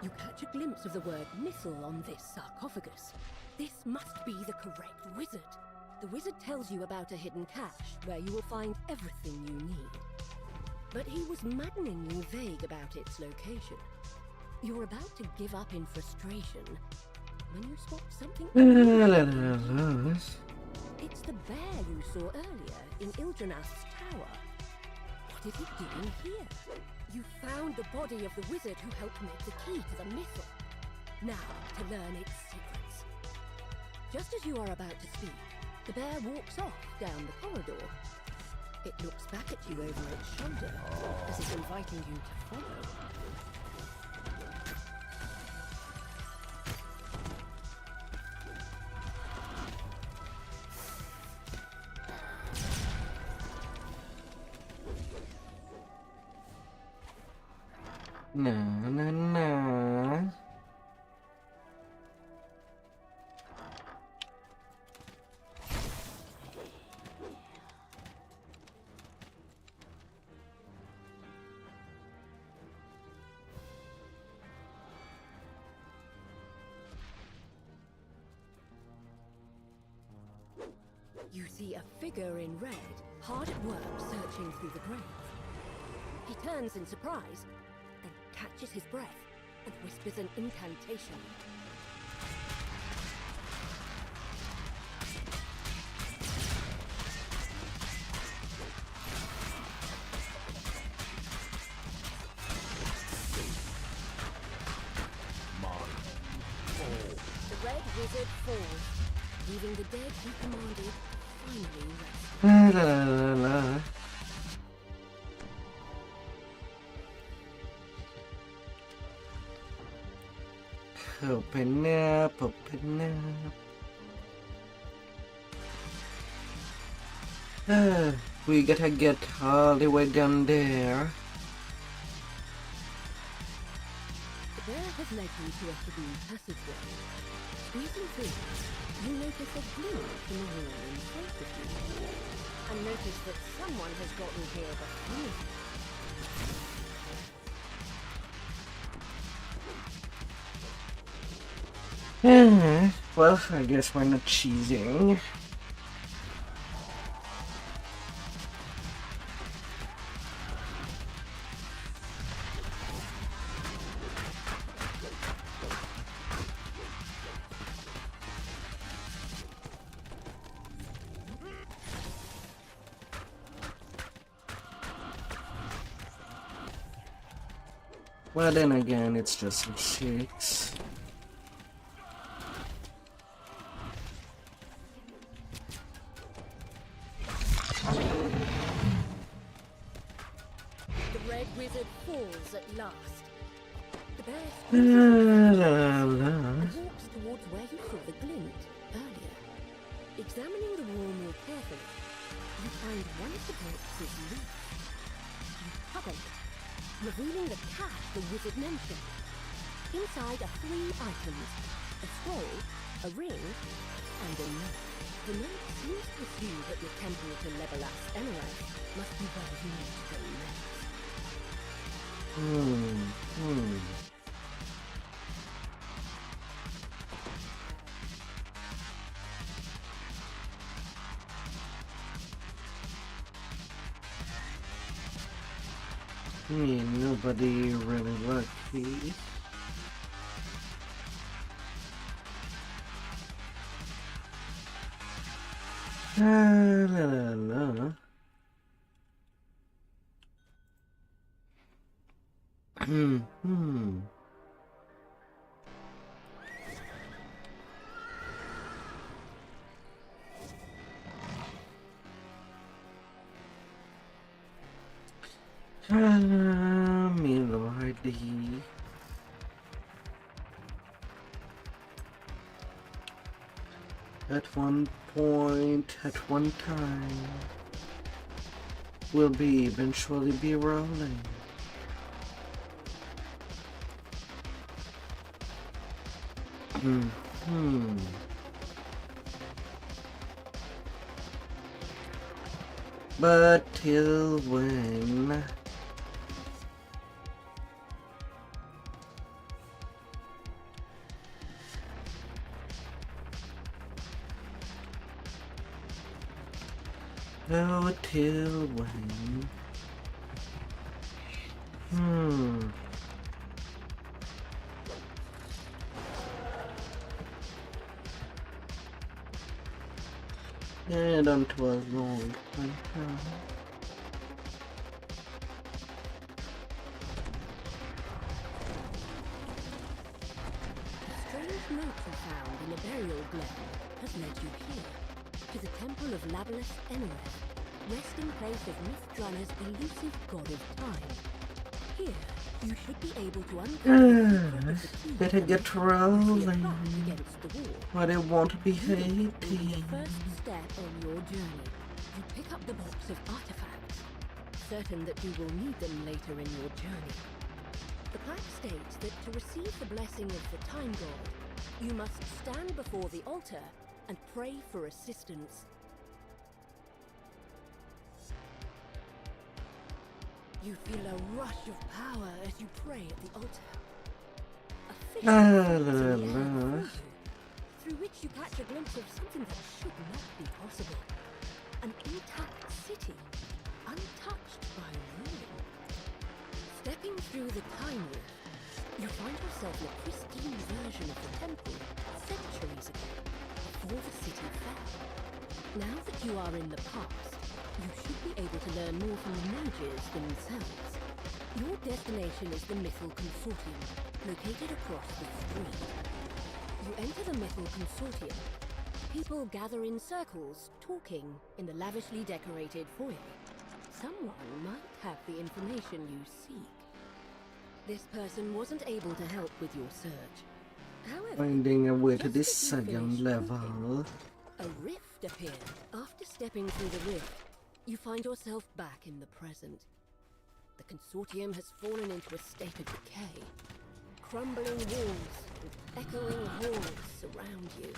Speaker 5: You catch a glimpse of the word missile on this sarcophagus. This must be the correct wizard. The wizard tells you about a hidden cache where you will find everything you need. But he was maddeningly vague about its location. You're about to give up in frustration when you spot something. It's the bear you saw earlier in Ildrenast's tower. What did it do in here? You found the body of the wizard who helped make the key to the missile. Now, to learn its secrets. Just as you are about to speak, the bear walks off down the corridor. It looks back at you over its shoulder, as if inviting you to follow.
Speaker 1: Na.
Speaker 5: You see a figure in red, hard at work searching through the grave. He turns in surprise, then catches his breath and whispers an incantation. The red wizard falls, leaving the dead he commanded finally resting.
Speaker 1: Open up, open up. We gotta get all the way down there.
Speaker 5: has led you to a hidden passageway. Squeezing through, you notice a glint in the wall in front of you, and notice that someone has gotten here before you.
Speaker 1: Well, I guess we're not cheating. Well, then again, it's just a 6.
Speaker 5: The Red Wizard falls at last. The bear walks towards where you saw the glint earlier. Examining the wall more carefully, you find one of the bricks is loose. You tug on it, revealing the cache the wizard mentioned. Inside are 3 items: a scroll, a ring, and a note. The note seems to assume that the temple to Legolas Emerald must be where you need to go next.
Speaker 1: Nobody really lucky. La la la. Me lordy. At one point, at one time, we'll eventually be rolling. But till when? Oh, till when? And unto a long time.
Speaker 5: Strange notes you found in a burial glen has led you here, to the temple of Legolas Emerald, resting place of Mythdrana's elusive god of time. Here, you should be able to uncover
Speaker 1: better get rolling.
Speaker 5: against the wall.
Speaker 1: But it won't be
Speaker 5: Will be
Speaker 1: hating.
Speaker 5: the first step on your journey. You pick up the box of artifacts, certain that you will need them later in your journey. The plaque states that to receive the blessing of the Time God, you must stand before the altar and pray for assistance. You feel a rush of power as you pray at the altar. A fish
Speaker 1: La,
Speaker 5: floats in
Speaker 1: la,
Speaker 5: the air
Speaker 1: la.
Speaker 5: before you, through which you catch a glimpse of something that should not be possible. An intact city, untouched by ruin. Stepping through the Time Rift, you find yourself in a pristine version of the temple centuries ago, before the city fell. Now that you are in the past, you should be able to learn more from the mages themselves. Your destination is the Mythal Consortium, located across the street. You enter the Mythal Consortium. People gather in circles, talking in the lavishly decorated foyer. Someone might have the information you seek. This person wasn't able to help with your search. However,
Speaker 1: Finding a way to
Speaker 5: just
Speaker 1: this
Speaker 5: as you
Speaker 1: second
Speaker 5: finished
Speaker 1: level.
Speaker 5: a rift appeared. After stepping through the rift, you find yourself back in the present. The consortium has fallen into a state of decay. crumbling walls and echoing halls surround you.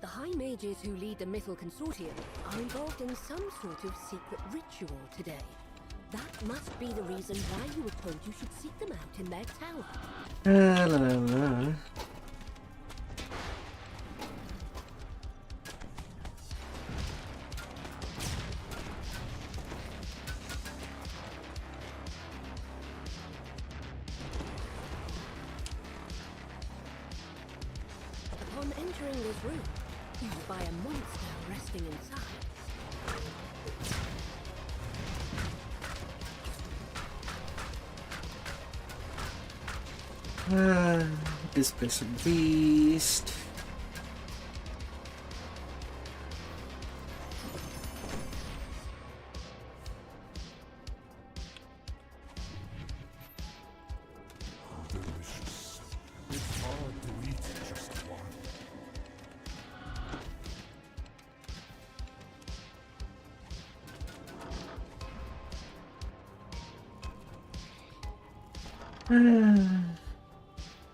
Speaker 5: The High Mages who lead the Mythal Consortium are involved in some sort of secret ritual today. That must be the reason why you were told you should seek them out in their tower.
Speaker 1: La la la.
Speaker 5: Upon entering this room, you spy a monster resting inside.
Speaker 1: Displace a beast.
Speaker 6: Delicious. It's hard to eat just one.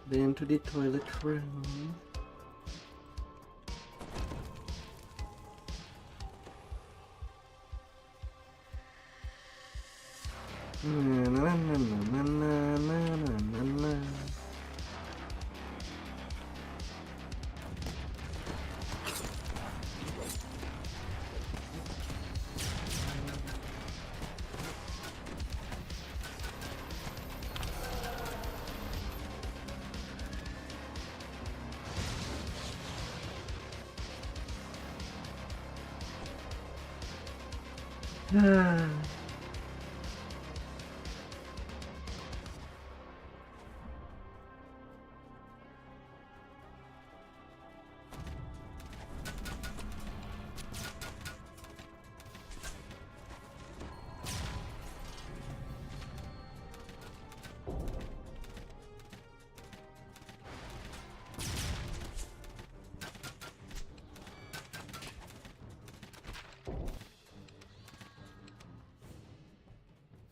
Speaker 1: Then to the toilet room. Na, na, na, na, na, na, na, na, na.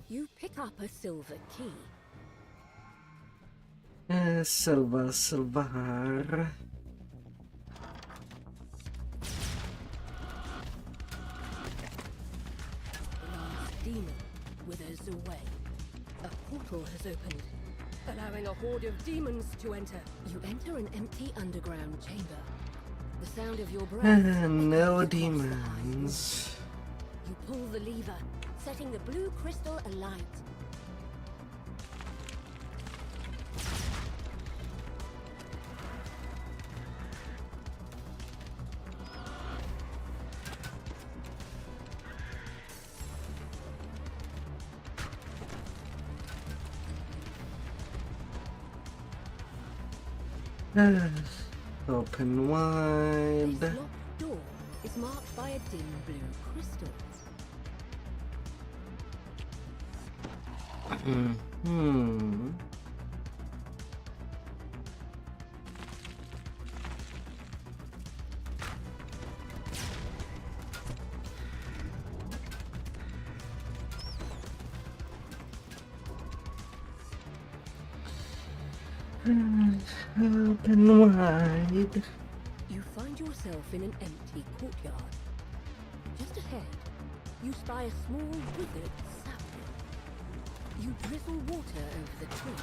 Speaker 5: You pick up a silver key.
Speaker 1: Salvar.
Speaker 5: The last demon withers away. A portal has opened, allowing a horde of demons to enter. You enter an empty underground chamber. The sound of your breath
Speaker 1: No
Speaker 5: echoes across the
Speaker 1: demons.
Speaker 5: hive. You pull the lever, setting the blue crystal alight.
Speaker 1: Open wide.
Speaker 5: This locked door is marked by a dim blue crystal.
Speaker 1: Open wide.
Speaker 5: You find yourself in an empty courtyard. Just ahead, you spy a small withered sapling. You drizzle water over the tree.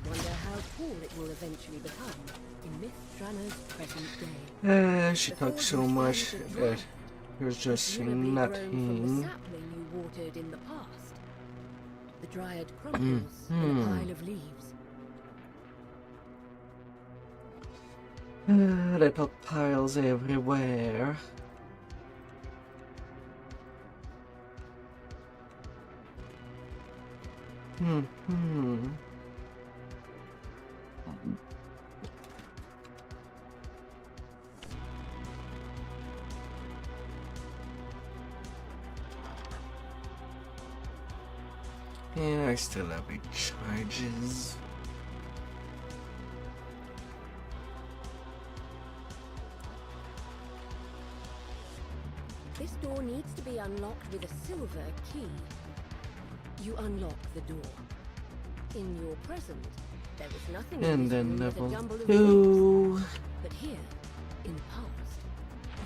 Speaker 5: You wonder how tall it will eventually become in Miss Stranner's present day.
Speaker 1: She talks so much that there's just
Speaker 5: Presumably grown from the
Speaker 1: nothing.
Speaker 5: sapling you watered in the past. The dryad crumbles in a pile of leaves.
Speaker 1: Little piles everywhere. Yeah, I still have 8 charges.
Speaker 5: This door needs to be unlocked with a silver key. You unlock the door. In your present, there is nothing in
Speaker 1: And
Speaker 5: this
Speaker 1: then
Speaker 5: room but a
Speaker 1: level
Speaker 5: jumble of
Speaker 1: 2.
Speaker 5: bricks. But here, in the past,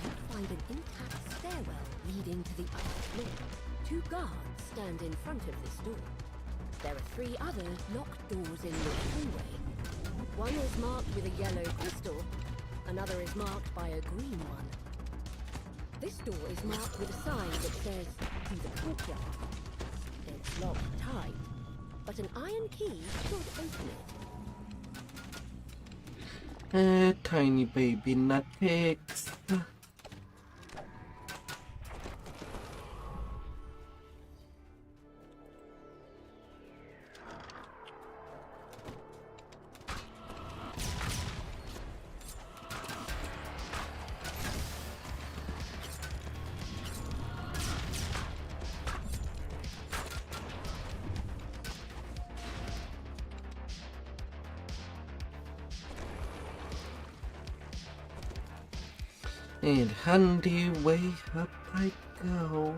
Speaker 5: you find an intact stairwell leading to the upper floor. 2 guards stand in front of this door. There are 3 other locked doors in this hallway. One is marked with a yellow crystal, another is marked by a green one. This door is marked with a sign that says, "To the courtyard." It's locked tight, but an iron key should open it.
Speaker 1: Tiny baby nutcakes. And handy way up I go.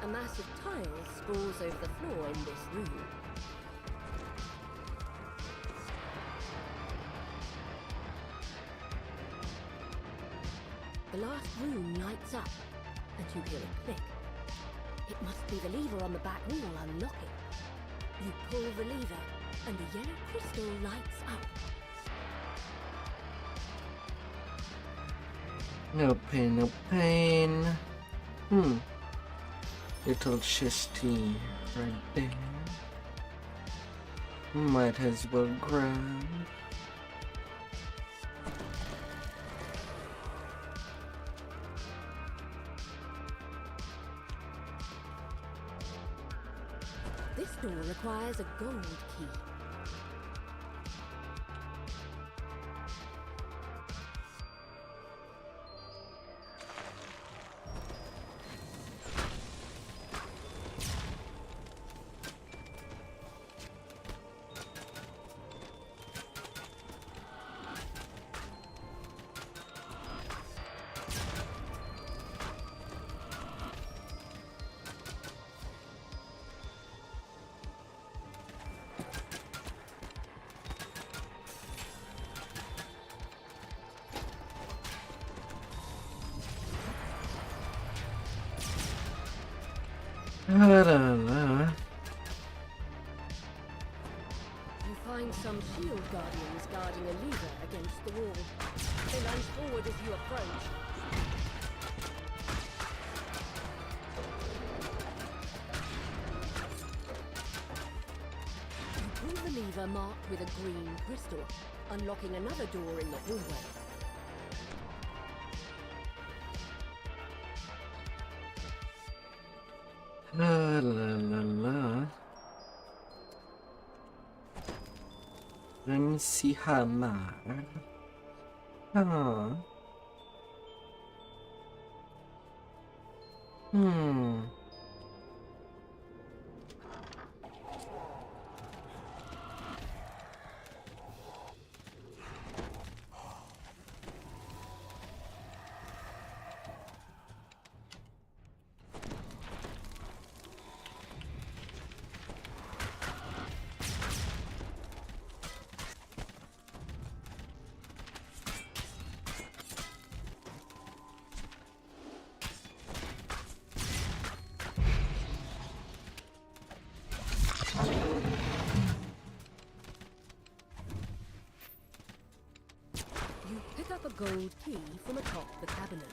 Speaker 5: A mass of tiles sprawls over the floor in this room. The last room lights up, and you hear a click. It must be the lever on the back wall unlocking. You pull the lever, and the yellow crystal lights up.
Speaker 1: No pain, no pain. Little chesty right there. Might as well grab.
Speaker 5: This door requires a gold key.
Speaker 1: La la la.
Speaker 5: You find some shield guardians guarding a lever against the wall. They lunge forward as you approach. You pull the lever marked with a green crystal, unlocking another door in the hallway.
Speaker 1: La la la la. Let me see her mark.
Speaker 5: You pick up a gold key from atop the cabinet.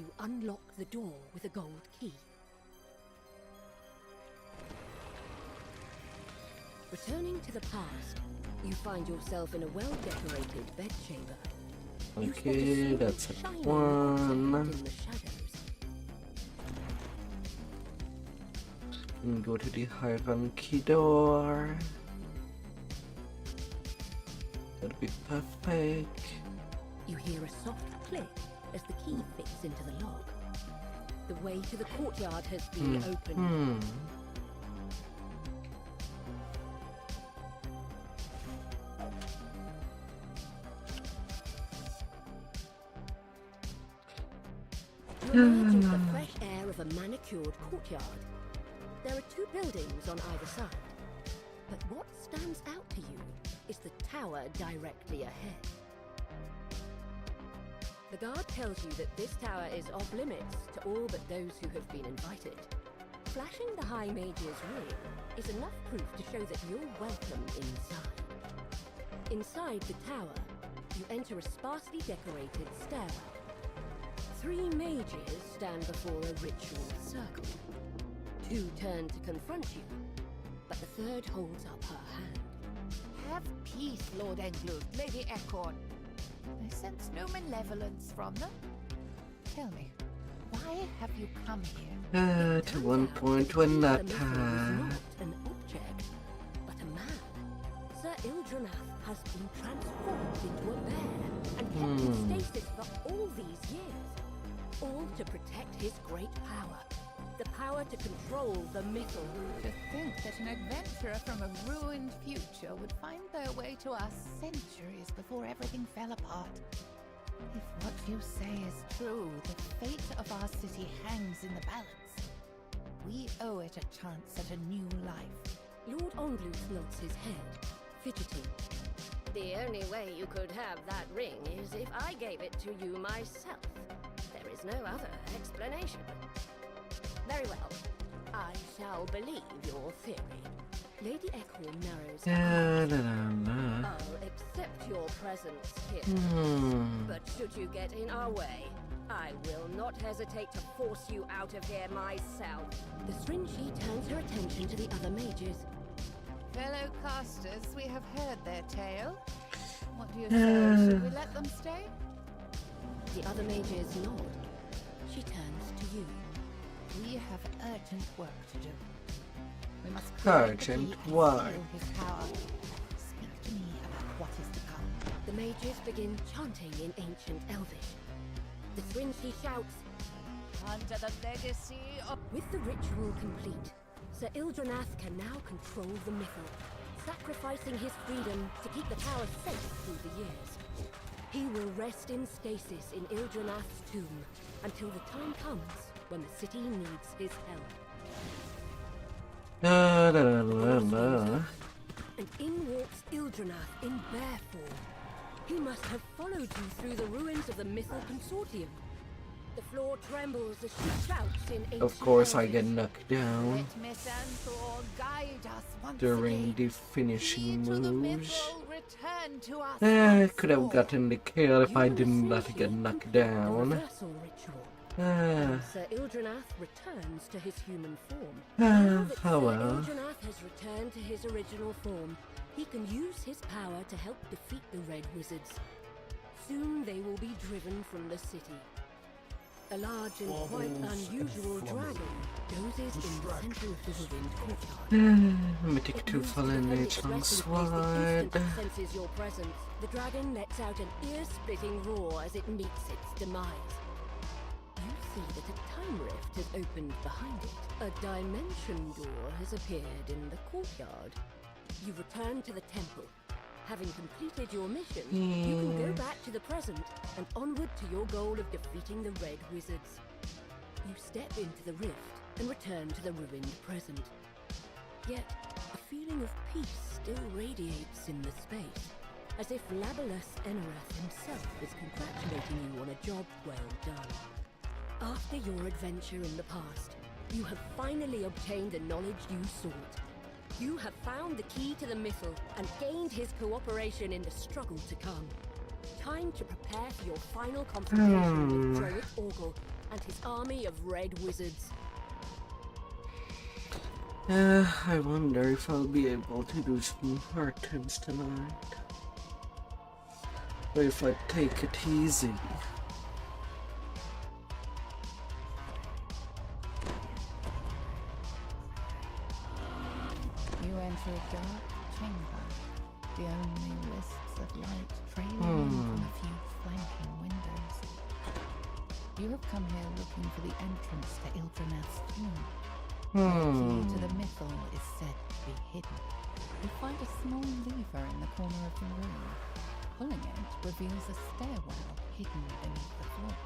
Speaker 5: you unlock the door with a gold key. Returning to the past, you find yourself in a well-decorated bedchamber. You spot a
Speaker 1: Okay,
Speaker 5: small
Speaker 1: that's a
Speaker 5: shining
Speaker 1: one.
Speaker 5: object in the shadows.
Speaker 1: And go to the hierarchy door. That'll be perfect.
Speaker 5: You hear a soft click as the key fits into the lock. The way to the courtyard has been opened. You emerge into the fresh air of a manicured courtyard. There are two buildings on either side, but what stands out to you is the tower directly ahead. The guard tells you that this tower is off limits to all but those who have been invited. Flashing the High Mage's ring is enough proof to show that you're welcome inside. Inside the tower, you enter a sparsely decorated stairwell. 3 mages stand before a ritual circle. 2 turn to confront you, but the third holds up her hand.
Speaker 7: Have peace, Lord Englund, Lady Ecorn. I sense no malevolence from them. Tell me, why have you come here?
Speaker 1: To one point to another.
Speaker 5: The mytho is not an object, but a man. Sir Ildranath has been transformed into a bear and kept in stasis for all these years. All to protect his great power. The power to control the mytho.
Speaker 7: To think that an adventurer from a ruined future would find their way to us centuries before everything fell apart. If what you say is true, the fate of our city hangs in the balance. We owe it a chance at a new life.
Speaker 5: Lord Onglooth nods his head, fidgeting. The only way you could have that ring is if I gave it to you myself. There is no other explanation. Very well. I shall believe your theory. Lady Ecorn narrows her eyes. I'll accept your presence here. But should you get in our way, I will not hesitate to force you out of here myself. The Stringy turns her attention to the other mages.
Speaker 7: Fellow casters, we have heard their tale. What do you say? Should we let them stay?
Speaker 5: The other mages nod. She turns to you.
Speaker 7: We have urgent work to do. We must
Speaker 1: Urgent work.
Speaker 7: his power. Speak to me about what is to come.
Speaker 5: The mages begin chanting in ancient Elvish. The Stringy shouts,
Speaker 7: Under the legacy of...
Speaker 5: with the ritual complete, Sir Ildranath can now control the mytho, sacrificing his freedom to keep the tower safe through the years. He will rest in stasis in Ildranath's tomb until the time comes when the city needs his help. And in walks Ildranath in bear form. He must have followed you through the ruins of the Mythal Consortium. The floor trembles as she shouts in ancient
Speaker 1: Of course, I
Speaker 5: Elvish.
Speaker 1: get knocked down
Speaker 7: Let Miss Anthor guide us once
Speaker 1: during
Speaker 7: again.
Speaker 1: the finishing
Speaker 7: Lead to the
Speaker 1: moves.
Speaker 7: mythal, return to us
Speaker 1: I
Speaker 7: once
Speaker 1: could have
Speaker 7: more.
Speaker 1: gotten the kill if
Speaker 5: You
Speaker 1: I
Speaker 5: will
Speaker 1: didn't let it
Speaker 5: essentially
Speaker 1: get knocked
Speaker 5: complete the
Speaker 1: down.
Speaker 5: reversal ritual. Sir Ildranath returns to his human form. Now that
Speaker 1: Oh
Speaker 5: Sir
Speaker 1: well.
Speaker 5: Ildranath has returned to his original form, he can use his power to help defeat the Red Wizards. Soon they will be driven from the city. A large and quite unusual dragon dozes in the center of the ruined courtyard.
Speaker 1: Mythic
Speaker 5: It
Speaker 1: 2
Speaker 5: moves to
Speaker 1: fallen
Speaker 5: defend
Speaker 1: age
Speaker 5: its
Speaker 1: long
Speaker 5: resting place the
Speaker 1: sword.
Speaker 5: instant it senses your presence. The dragon lets out an ear-splitting roar as it meets its demise. You see that a time rift has opened behind it. A dimension door has appeared in the courtyard. You return to the temple. Having completed your mission, you can go back to the present and onward to your goal of defeating the Red Wizards. You step into the rift and return to the ruined present. Yet, a feeling of peace still radiates in the space, as if Labalus Enerath himself is congratulating you on a job well done. After your adventure in the past, you have finally obtained the knowledge you sought. You have found the key to the mythal and gained his cooperation in the struggle to come. Time to prepare for your final confrontation with Droic Orgel and his army of red wizards.
Speaker 1: I wonder if I'll be able to do some hard turns tonight. Or if I take it easy.
Speaker 7: You enter a dark chamber, the only wisps of light trailing in from a few flanking windows. You have come here looking for the entrance to Ildreneth's tomb. The key to the mythal is said to be hidden. You find a small lever in the corner of the room. Pulling it reveals a stairwell hidden beneath the floor.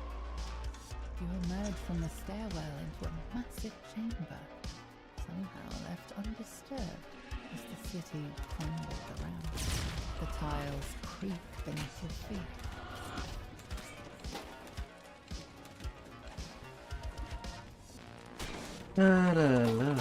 Speaker 7: You emerge from the stairwell into a massive chamber, somehow left undisturbed as the city crumbled around. The tiles creak beneath your feet.
Speaker 1: La la la.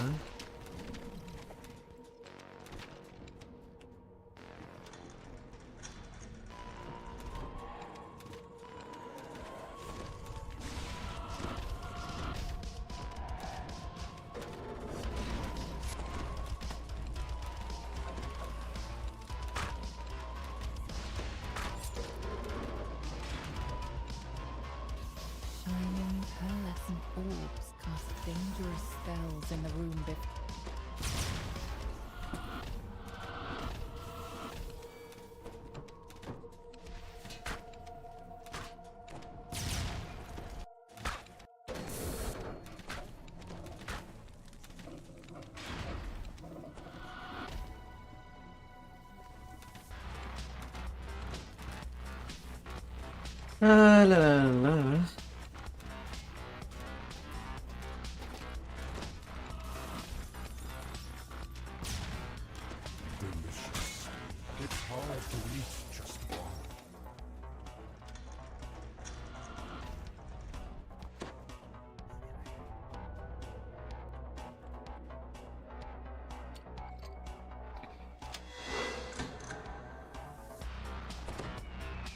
Speaker 7: Shining pearlescent orbs cast dangerous spells in the room before.
Speaker 1: La la la.
Speaker 6: Delicious. It's hard to eat just one.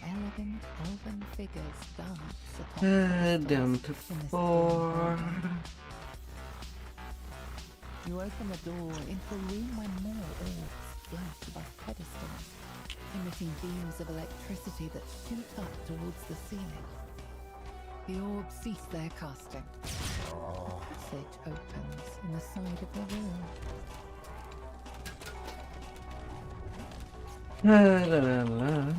Speaker 7: Elegant elven figures dance atop
Speaker 1: Down to
Speaker 7: crystals in this
Speaker 1: 4.
Speaker 7: room. You open the door into a room where more orbs float above pedestals, emitting beams of electricity that shoot up towards the ceiling. The orbs cease their casting. A passage opens in the side of the room.
Speaker 1: La la la.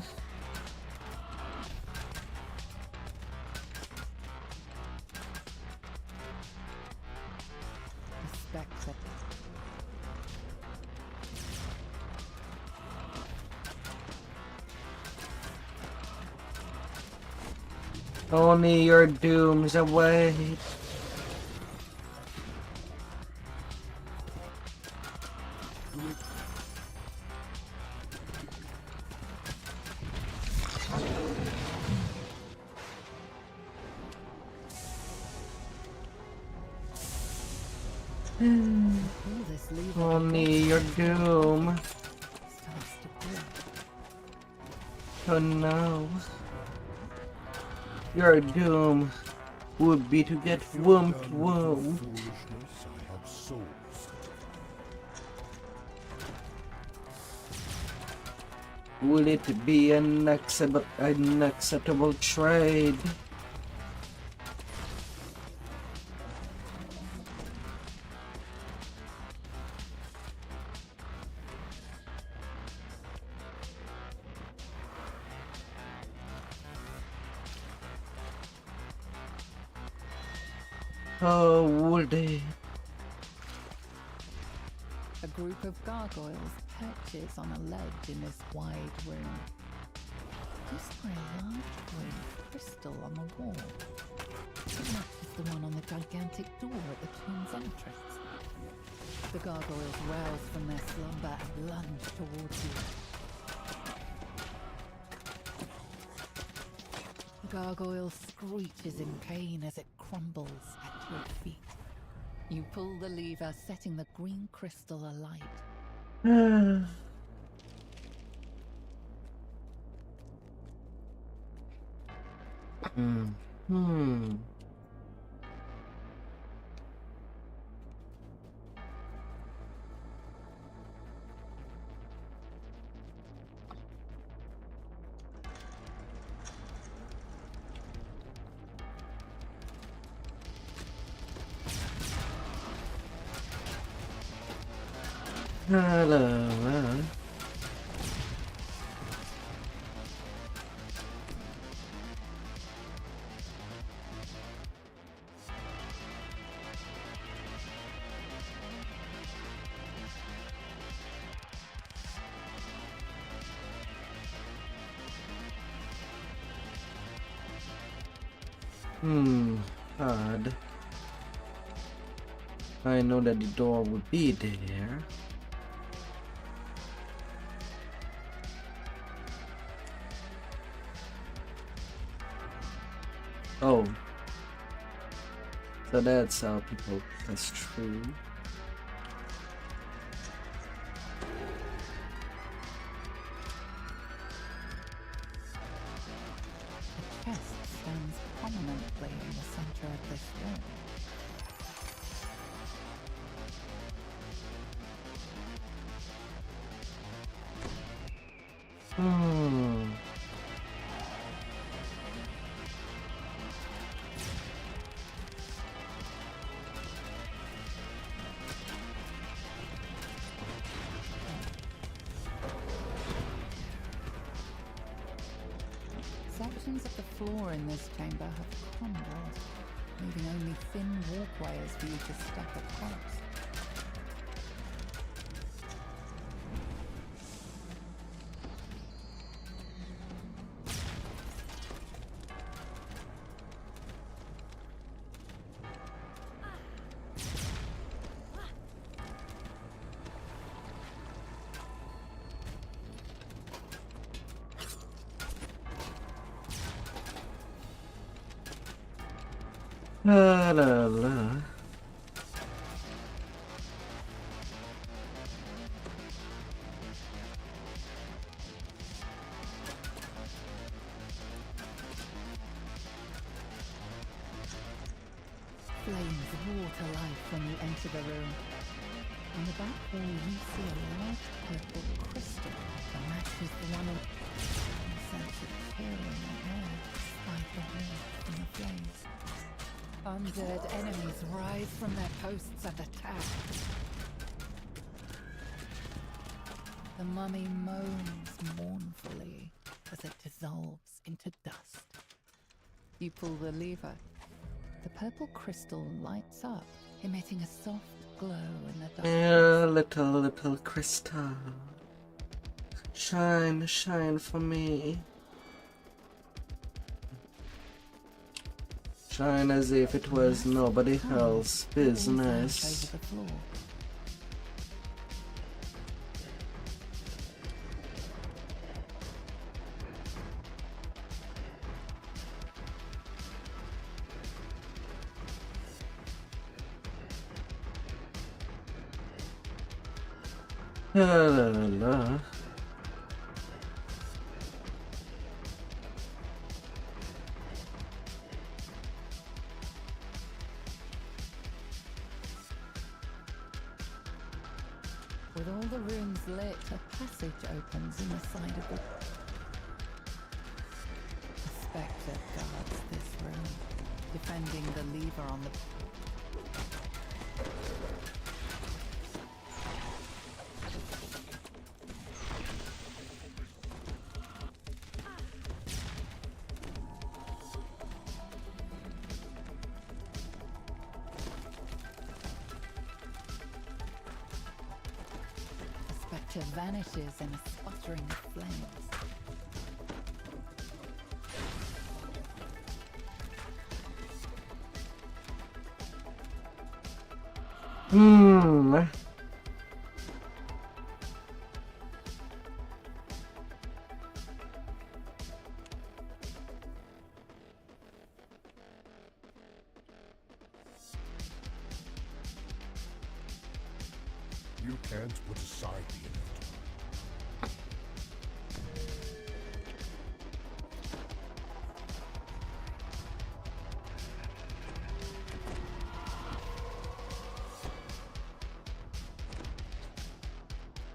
Speaker 7: A spectre.
Speaker 1: Only your dooms await.
Speaker 7: All this lever
Speaker 1: Only your doom.
Speaker 7: starts to grow.
Speaker 1: Oh no. Your doom would be to get whomped womb.
Speaker 6: Foolishness, I have souls.
Speaker 1: Will it be an acceptable trade? Oh, would it?
Speaker 7: A group of gargoyles perches on a ledge in this wide room. You spy a large green crystal on the wall. It matches the one on the gigantic door at the tomb's entrance. The gargoyles rouse from their slumber and lunge towards you. The gargoyle screeches in pain as it crumbles at your feet. You pull the lever, setting the green crystal alight.
Speaker 1: La la la. Odd. I know that the door would be there. Oh. So that's how people... That's true.
Speaker 7: The chest stands prominently in the center of this room. Sections of the floor in this chamber have crumbled, leaving only thin walkways for you to step across.
Speaker 1: La la la.
Speaker 7: Flames roar to life when you enter the room. On the back wall you see a large purple crystal that matches the one in... You sense it clearing the air despite the warmth from the flames. Undead enemies rise from their posts and attack. The mummy moans mournfully as it dissolves into dust. You pull the lever. The purple crystal lights up, emitting a soft glow in the darkness.
Speaker 1: Little crystal. Shine, shine for me. Shine as if it was nobody else's business.
Speaker 7: Over the floor.
Speaker 1: La la la.
Speaker 7: With all the rooms lit, a passage opens in the side of the... A spectre guards this room, defending the lever on the... vanishes in a sputtering of flames.
Speaker 6: You can't put aside the inevitable.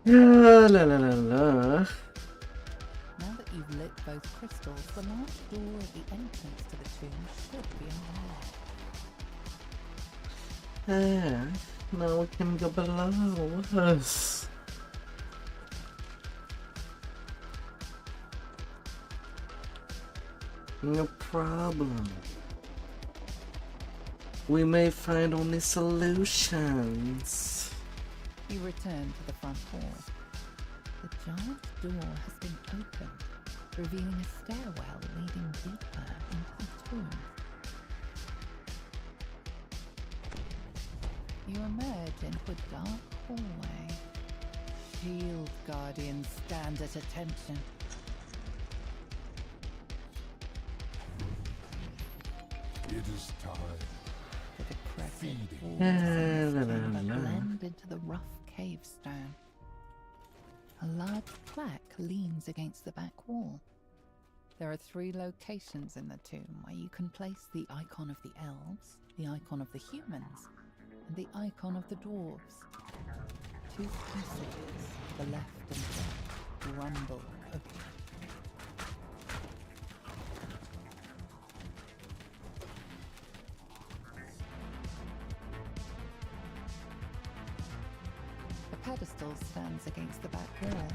Speaker 1: La la la la la.
Speaker 7: Now that you've lit both crystals, the large door at the entrance to the tomb should be unlocked.
Speaker 1: Now we can go below us. No problem. We may find only solutions.
Speaker 7: You return to the front hall. The giant door has been opened, revealing a stairwell leading deeper into the tomb. You emerge into a dark hallway. Shield guardians stand at attention.
Speaker 6: It is time.
Speaker 7: The decrepit walls
Speaker 1: La,
Speaker 7: of
Speaker 1: la,
Speaker 7: the
Speaker 1: la,
Speaker 7: chamber
Speaker 1: la.
Speaker 7: blend into the rough cave stone. A large plaque leans against the back wall. There are 3 locations in the tomb where you can place the icon of the elves, the icon of the humans, and the icon of the dwarves. 2 passages, the left and right, rumble open. A pedestal stands against the back wall.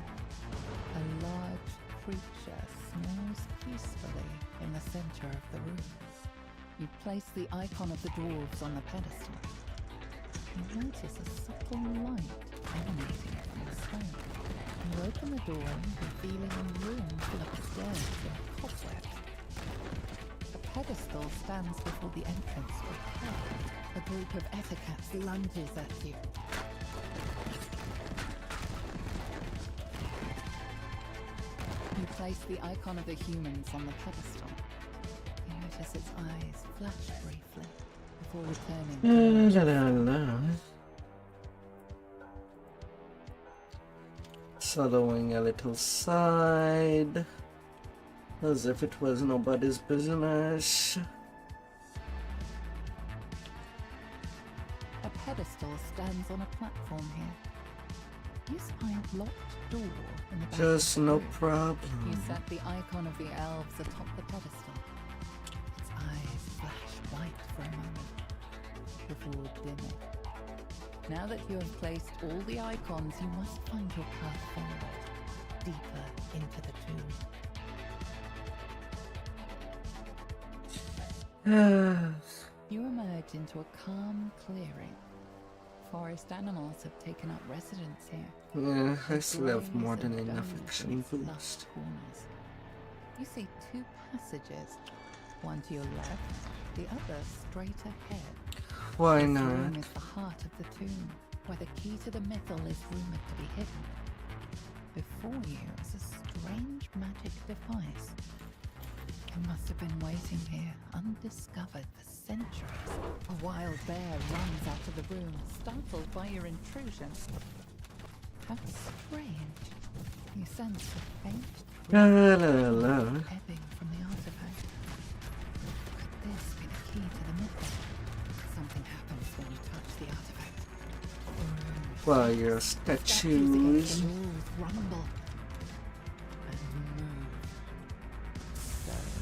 Speaker 7: A large creature snores peacefully in the center of the room. You place the icon of the dwarves on the pedestal. You notice a subtle light emanating from the stone. You open the door, revealing a room full of dirt and cobwebs. A pedestal stands before the entrance with Peril. A group of ethicats lunges at you. You place the icon of the humans on the pedestal. You notice its eyes flash briefly before returning to the
Speaker 1: La, la, la. Following a little side, as if it was nobody's business.
Speaker 7: A pedestal stands on a platform here. You spy a locked door in the back
Speaker 1: Just
Speaker 7: of the
Speaker 1: no
Speaker 7: room. You
Speaker 1: problem.
Speaker 7: set the icon of the elves atop the pedestal. Its eyes flash white for a moment, before dimming. Now that you have placed all the icons, you must find your path forward, deeper into the tomb. You emerge into a calm clearing. Forest animals have taken up residence here.
Speaker 1: Yeah, I
Speaker 7: The
Speaker 1: still have
Speaker 7: graves
Speaker 1: more than
Speaker 7: are
Speaker 1: enough
Speaker 7: domed
Speaker 1: action
Speaker 7: in its lush
Speaker 1: boost.
Speaker 7: corners. You see 2 passages, one to your left, the other straight ahead.
Speaker 1: Why
Speaker 7: This
Speaker 1: not?
Speaker 7: room is the heart of the tomb, where the key to the mythal is rumored to be hidden. Before you is a strange magic device. It must have been waiting here, undiscovered for centuries. A wild bear runs out of the room, startled by your intrusion. How strange. You sense a faint
Speaker 1: La, la, la.
Speaker 7: ebbing from the artifact. Could this be the key to the mythal? Something happens when you touch the artifact.
Speaker 1: Fire
Speaker 7: Statues against
Speaker 1: statues.
Speaker 7: the walls rumble and move. Stone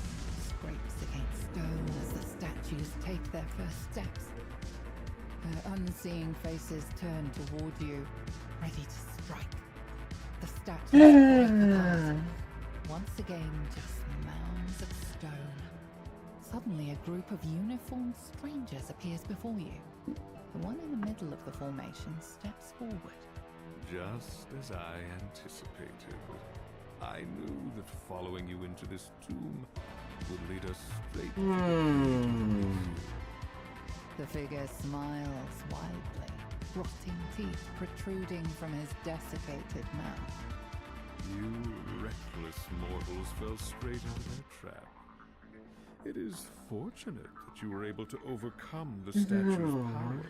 Speaker 7: scrapes against stone as the statues take their first steps. Their unseeing faces turn toward you, ready to strike. The statues break apart. Once again, just mounds of stone. Suddenly, a group of uniformed strangers appears before you. The one in the middle of the formation steps forward.
Speaker 3: Just as I anticipated. I knew that following you into this tomb would lead us straight to
Speaker 7: The figure smiles widely, rotting teeth protruding from his desiccated mouth.
Speaker 3: You reckless mortals fell straight into their trap. It is fortunate that you were able to overcome the statue's power.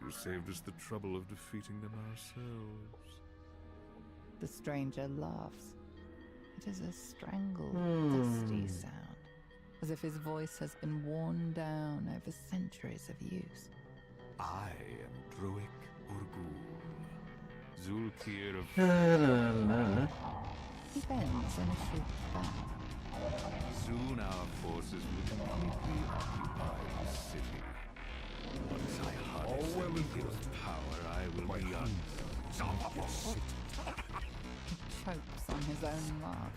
Speaker 3: You saved us the trouble of defeating them ourselves.
Speaker 7: The stranger laughs. It is a strangled, dusty sound, as if his voice has been worn down over centuries of use.
Speaker 3: I am Druik Urgul, Zulkir of...
Speaker 1: La, la, la.
Speaker 7: He bends in a short bow.
Speaker 3: Soon our forces will completely occupy the city. Once I harness Zulkir's power, I will be
Speaker 7: He chokes on his own laugh.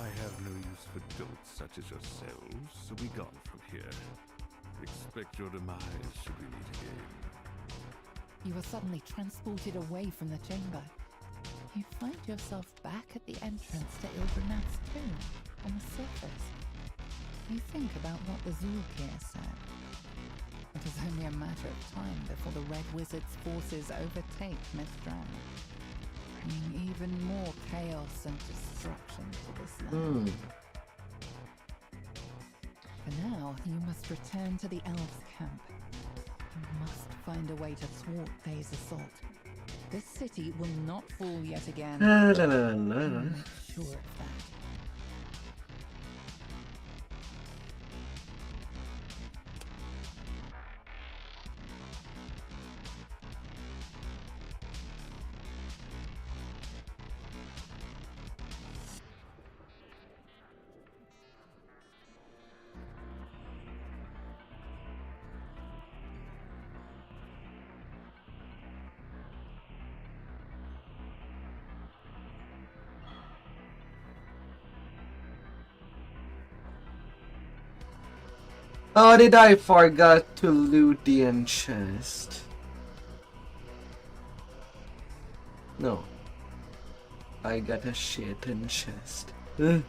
Speaker 3: I have no use for dolts such as yourselves, so be gone from here. Expect your demise should we meet again.
Speaker 7: You are suddenly transported away from the chamber. You find yourself back at the entrance to Ildranath's tomb on the surface. You think about what the Zulkir said. It is only a matter of time before the Red Wizard's forces overtake Mithran, bringing even more chaos and destruction to this land. For now, you must return to the Elves' camp. You must find a way to thwart Thay's assault. This city will not fall yet again. I'm sure of that.
Speaker 1: Oh, did I forgot to loot the end chest? No. I got a shit in chest. I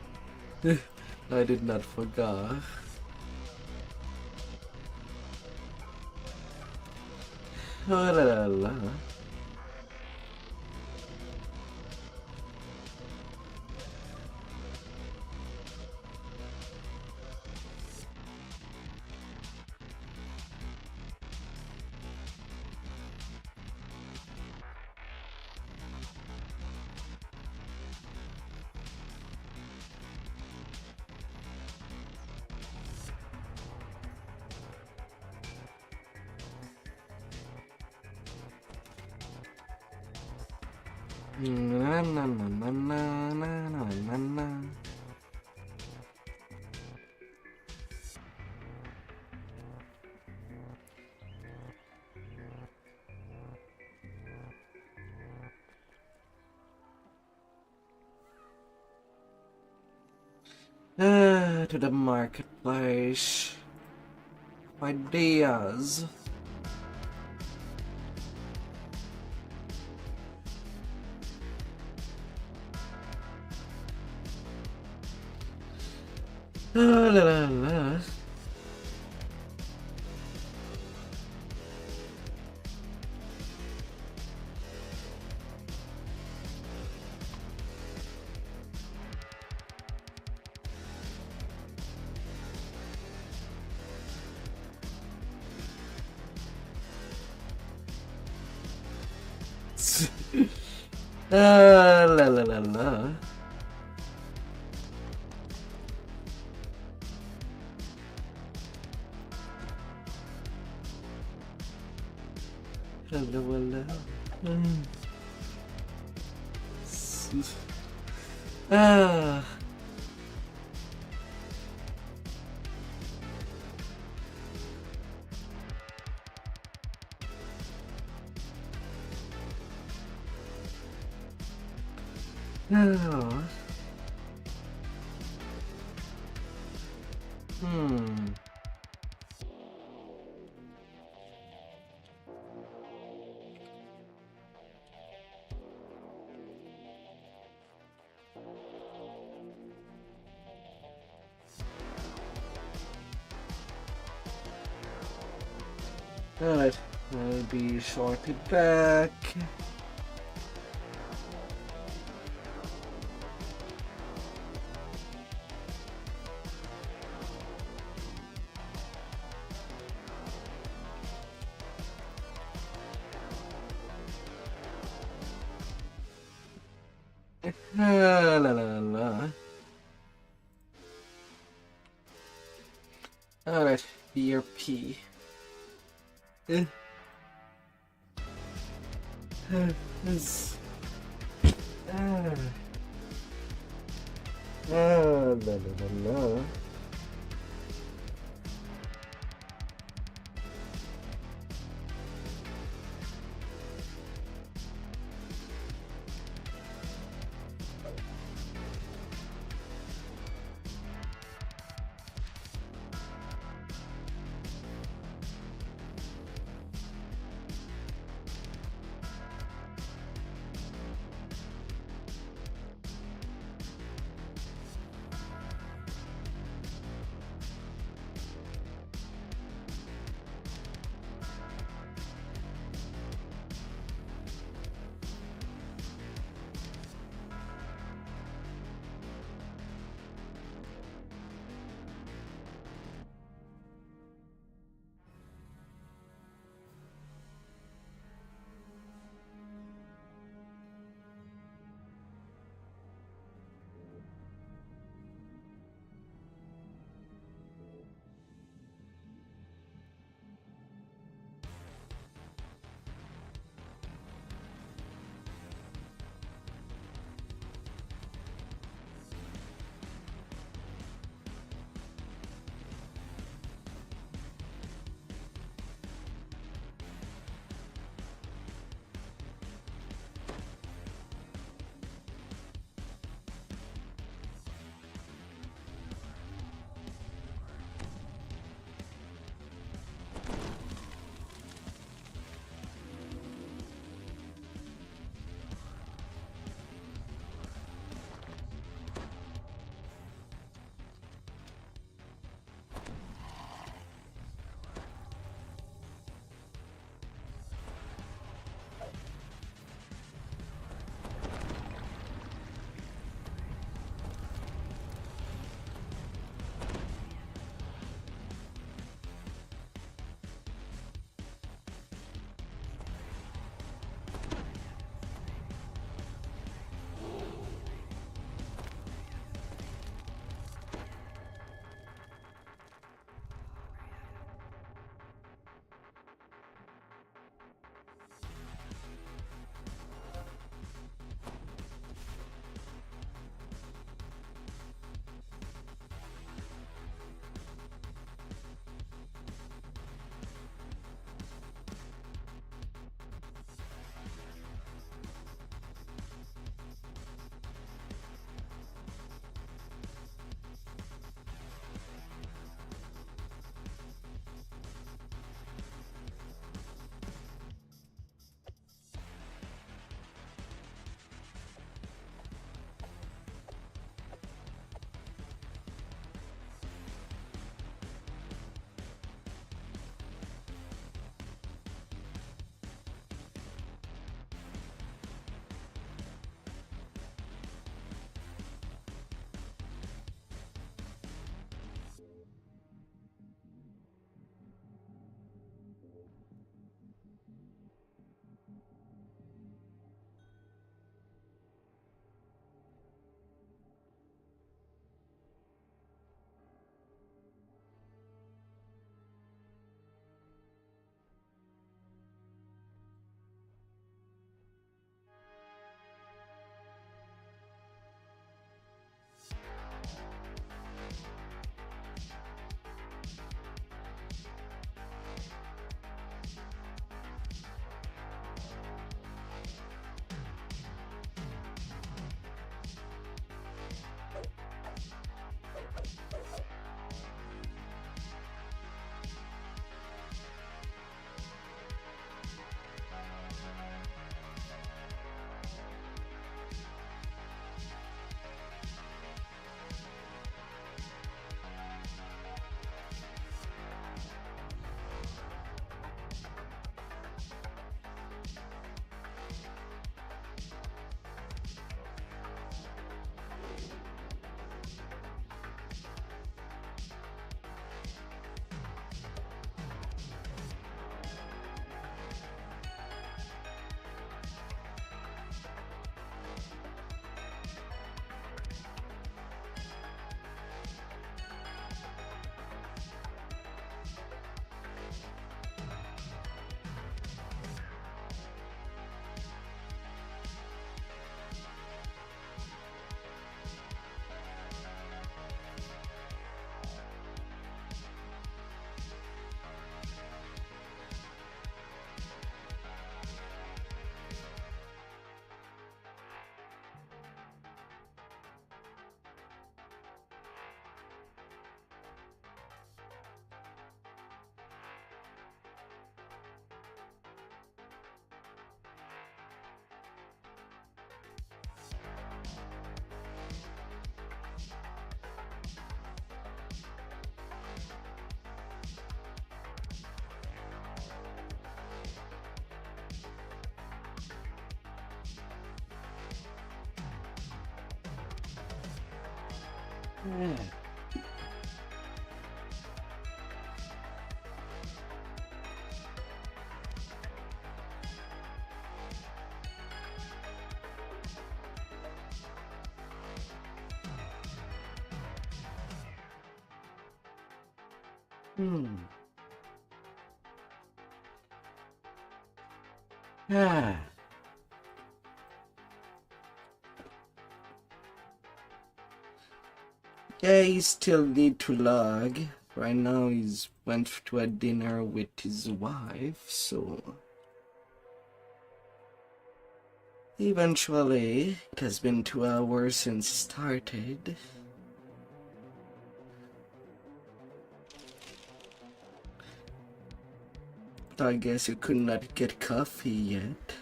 Speaker 1: did not forget. Oh la la la. Na na na na na na na na na. To the marketplace. Ideas. La la la. La la la la. Hello, hello. Ah. Oh. Alright, I'll be sorted back. La la la la. Alright, BRP. This. La la la la. Ah. Yeah, he still need to log. Right now he's went to a dinner with his wife, so eventually it has been 2 hours since started. But I guess you could not get coffee yet.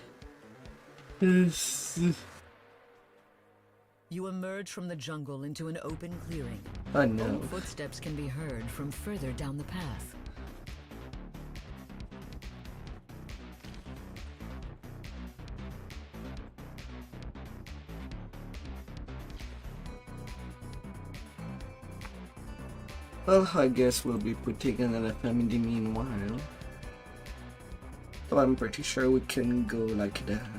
Speaker 4: You emerge from the jungle into an open clearing.
Speaker 1: Oh no.
Speaker 4: Footsteps can be heard from further down the path.
Speaker 1: Well, I guess we'll be putting another LFM in the meanwhile. But I'm pretty sure we can go like that.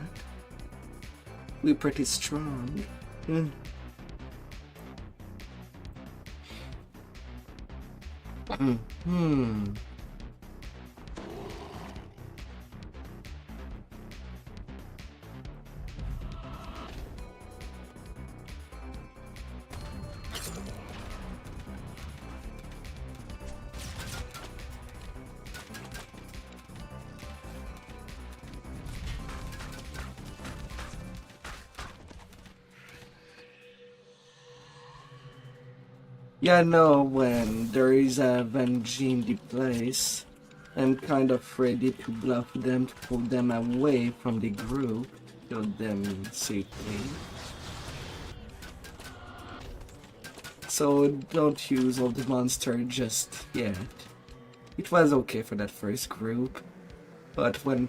Speaker 1: We're pretty strong. Yeah, no, when there is a Venji in the place, I'm kind of ready to bluff them to pull them away from the group, kill them safely. So don't use all the monster just yet. It was okay for that first group, but when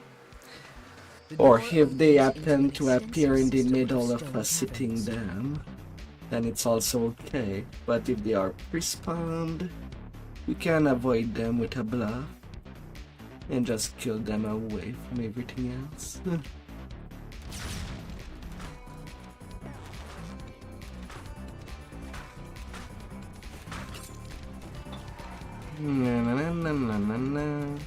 Speaker 1: or if they happen to appear in the middle of us sitting down, then it's also okay. But if they are respawned, we can avoid them with a bluff and just kill them away from everything else. Na na na na na na.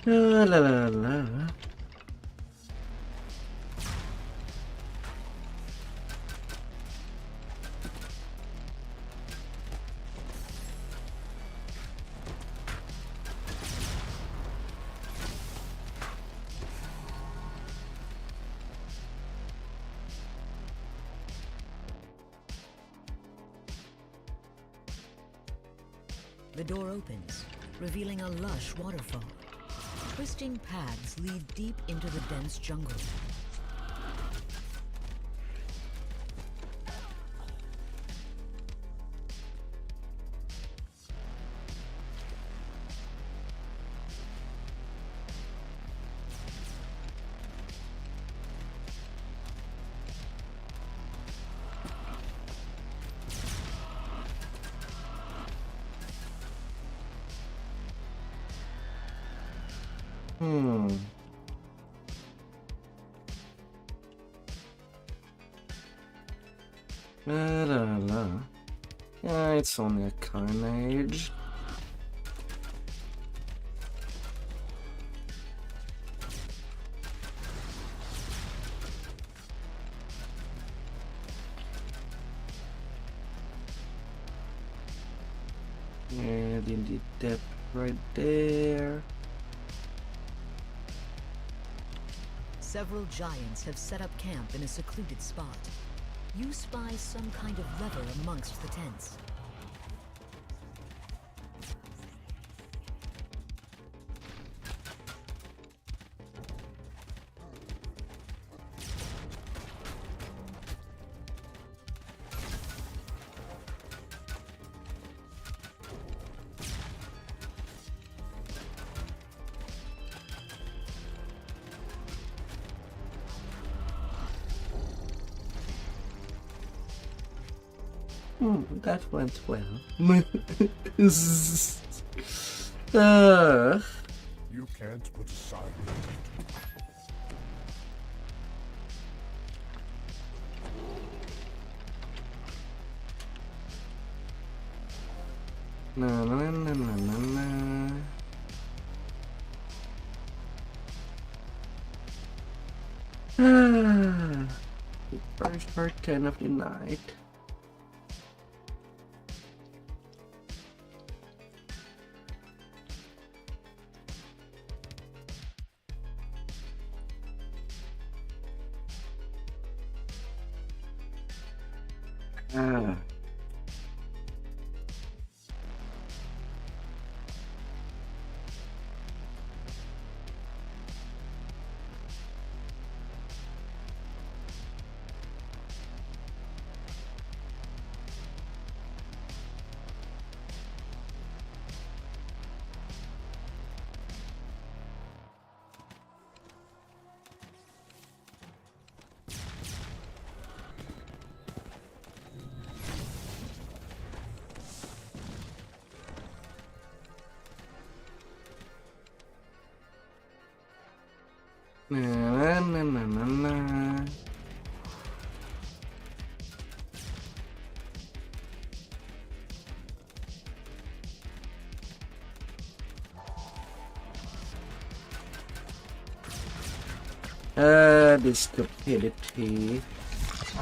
Speaker 1: La la la la.
Speaker 4: The door opens, revealing a lush waterfall. Twisting paths lead deep into the dense jungle. La la la. Yeah, it's only a carnage. And in the depth right there. Several giants have set up camp in a secluded spot. You spy some kind of lever amongst the tents.
Speaker 1: That went well. uh,
Speaker 6: You can't put aside.
Speaker 1: na na na na na na. The first part 10 of the night. Ah. Na na na na na. The stupidity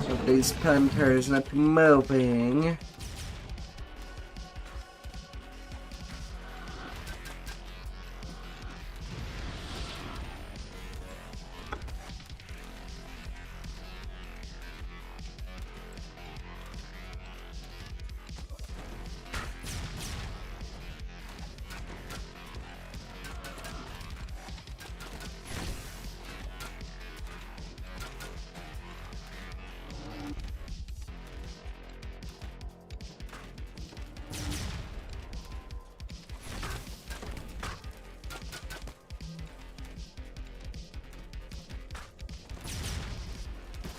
Speaker 1: of these panthers not moving.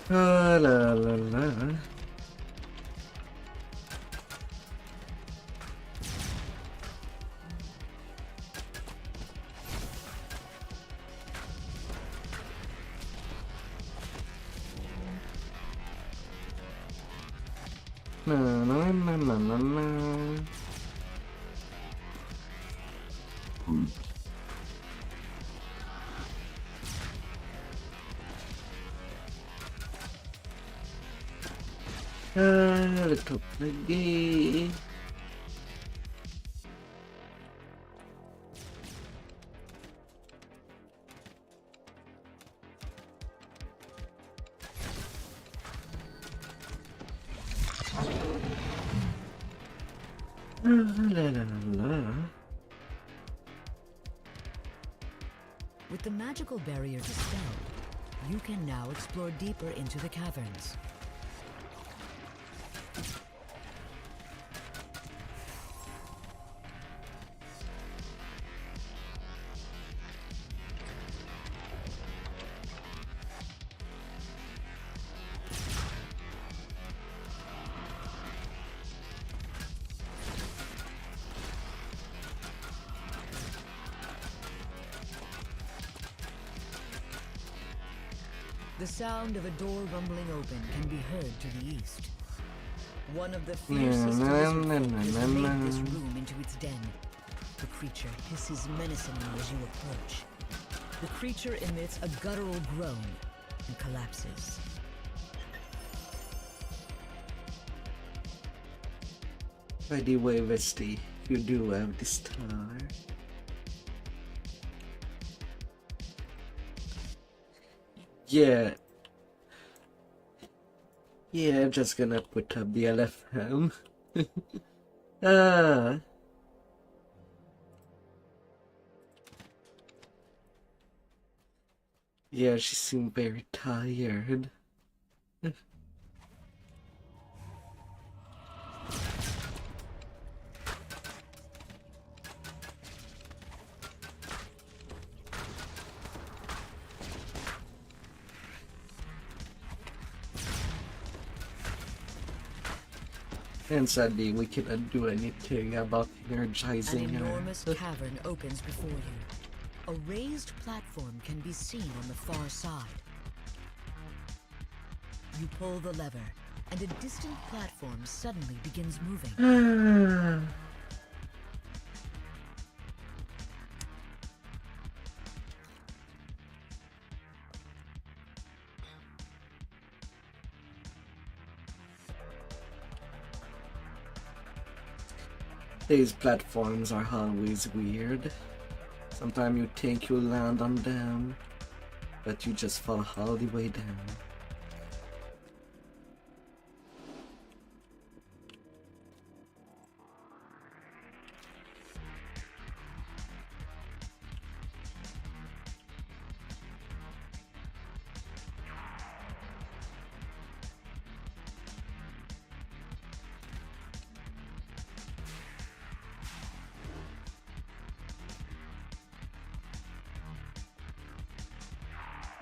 Speaker 1: La la la. Na na na na na na. Tutup lagi. La la la.
Speaker 9: With the magical barrier dispelled, you can now explore deeper into the caverns. The sound of a door rumbling open can be heard to the east. One of the fiercest lizard folk has made this room into its den. The creature hisses menacingly as you approach. The creature emits a guttural groan and collapses.
Speaker 1: By the way, Vesti, you do have the star. Yeah. Yeah, I'm just gonna put up the LFM. Ah. Yeah, she seemed very tired. And sadly, we cannot do anything about
Speaker 9: An
Speaker 1: energizing her.
Speaker 9: enormous cavern opens before you. A raised platform can be seen on the far side. You pull the lever, and a distant platform suddenly begins moving.
Speaker 1: These platforms are always weird. Sometimes you think you land on them, but you just fall all the way down.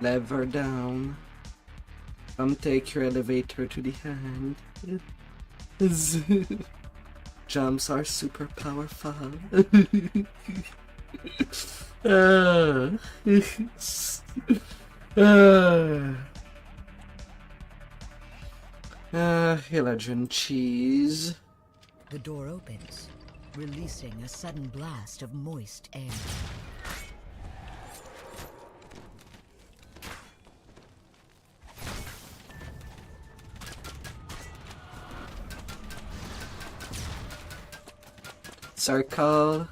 Speaker 1: Lever down. Come take your elevator to the hand. Jumps are super powerful. Hillogen cheese.
Speaker 9: The door opens, releasing a sudden blast of moist air.
Speaker 1: Circle.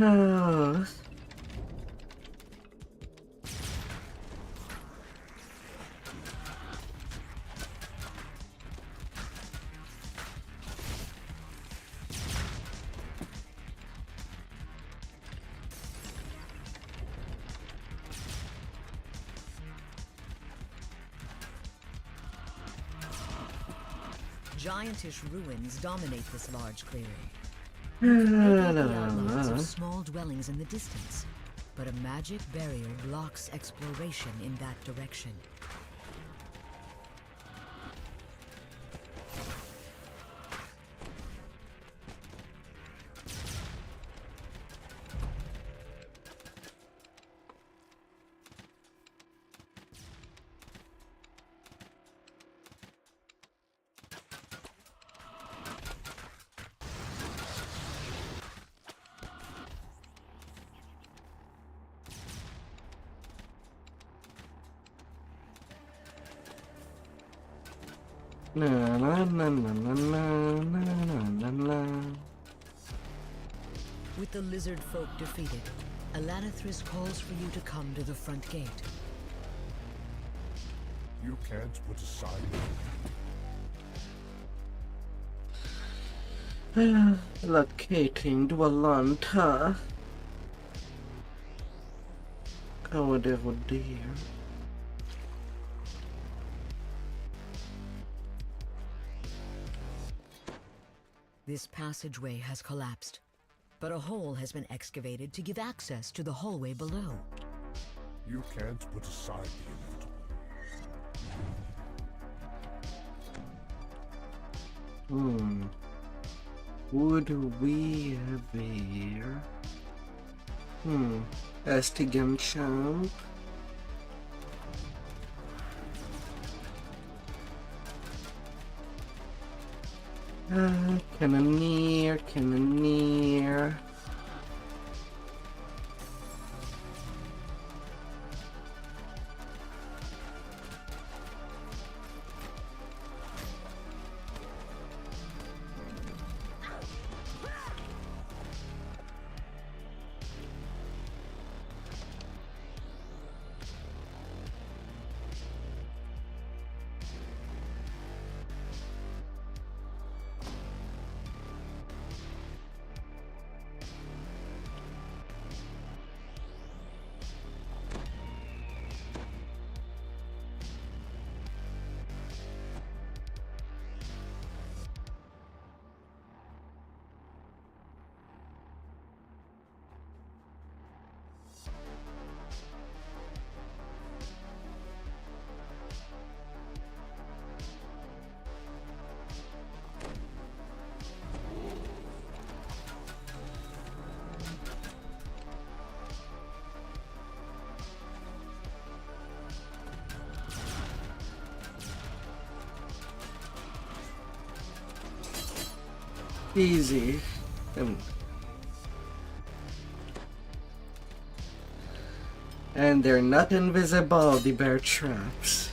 Speaker 1: Oh.
Speaker 9: Giantish ruins dominate this large clearing. There are lots of
Speaker 1: La
Speaker 9: small dwellings in the distance, but a magic barrier blocks exploration in that direction.
Speaker 1: Na na na na na na na na na.
Speaker 9: With the lizard folk defeated, Alanithris calls for you to come to the front gate.
Speaker 6: You can't put aside
Speaker 1: Locating Dwalanta. Oh dear.
Speaker 9: This passageway has collapsed, but a hole has been excavated to give access to the hallway below.
Speaker 6: You can't put aside the inevitable.
Speaker 1: Who do we have here? Estigam Champ. Cannoneer. Easy. And they're not invisible, the bear traps.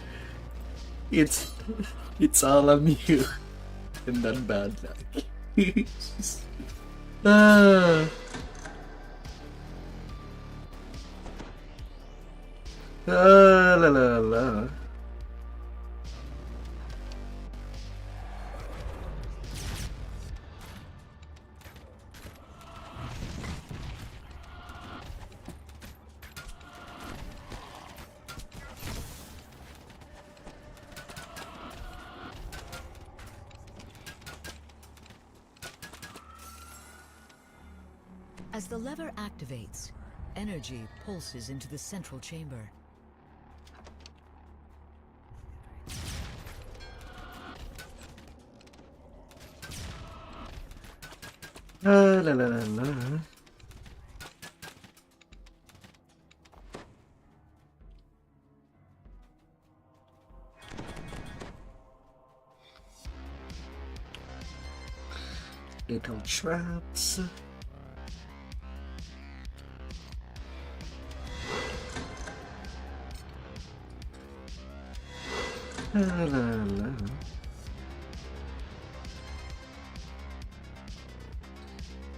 Speaker 1: It's all on you. And not bad luck. Ah. Ah, la la la.
Speaker 9: As the lever activates, energy pulses into the central chamber.
Speaker 1: Ah, la la la la. Little traps. La la la.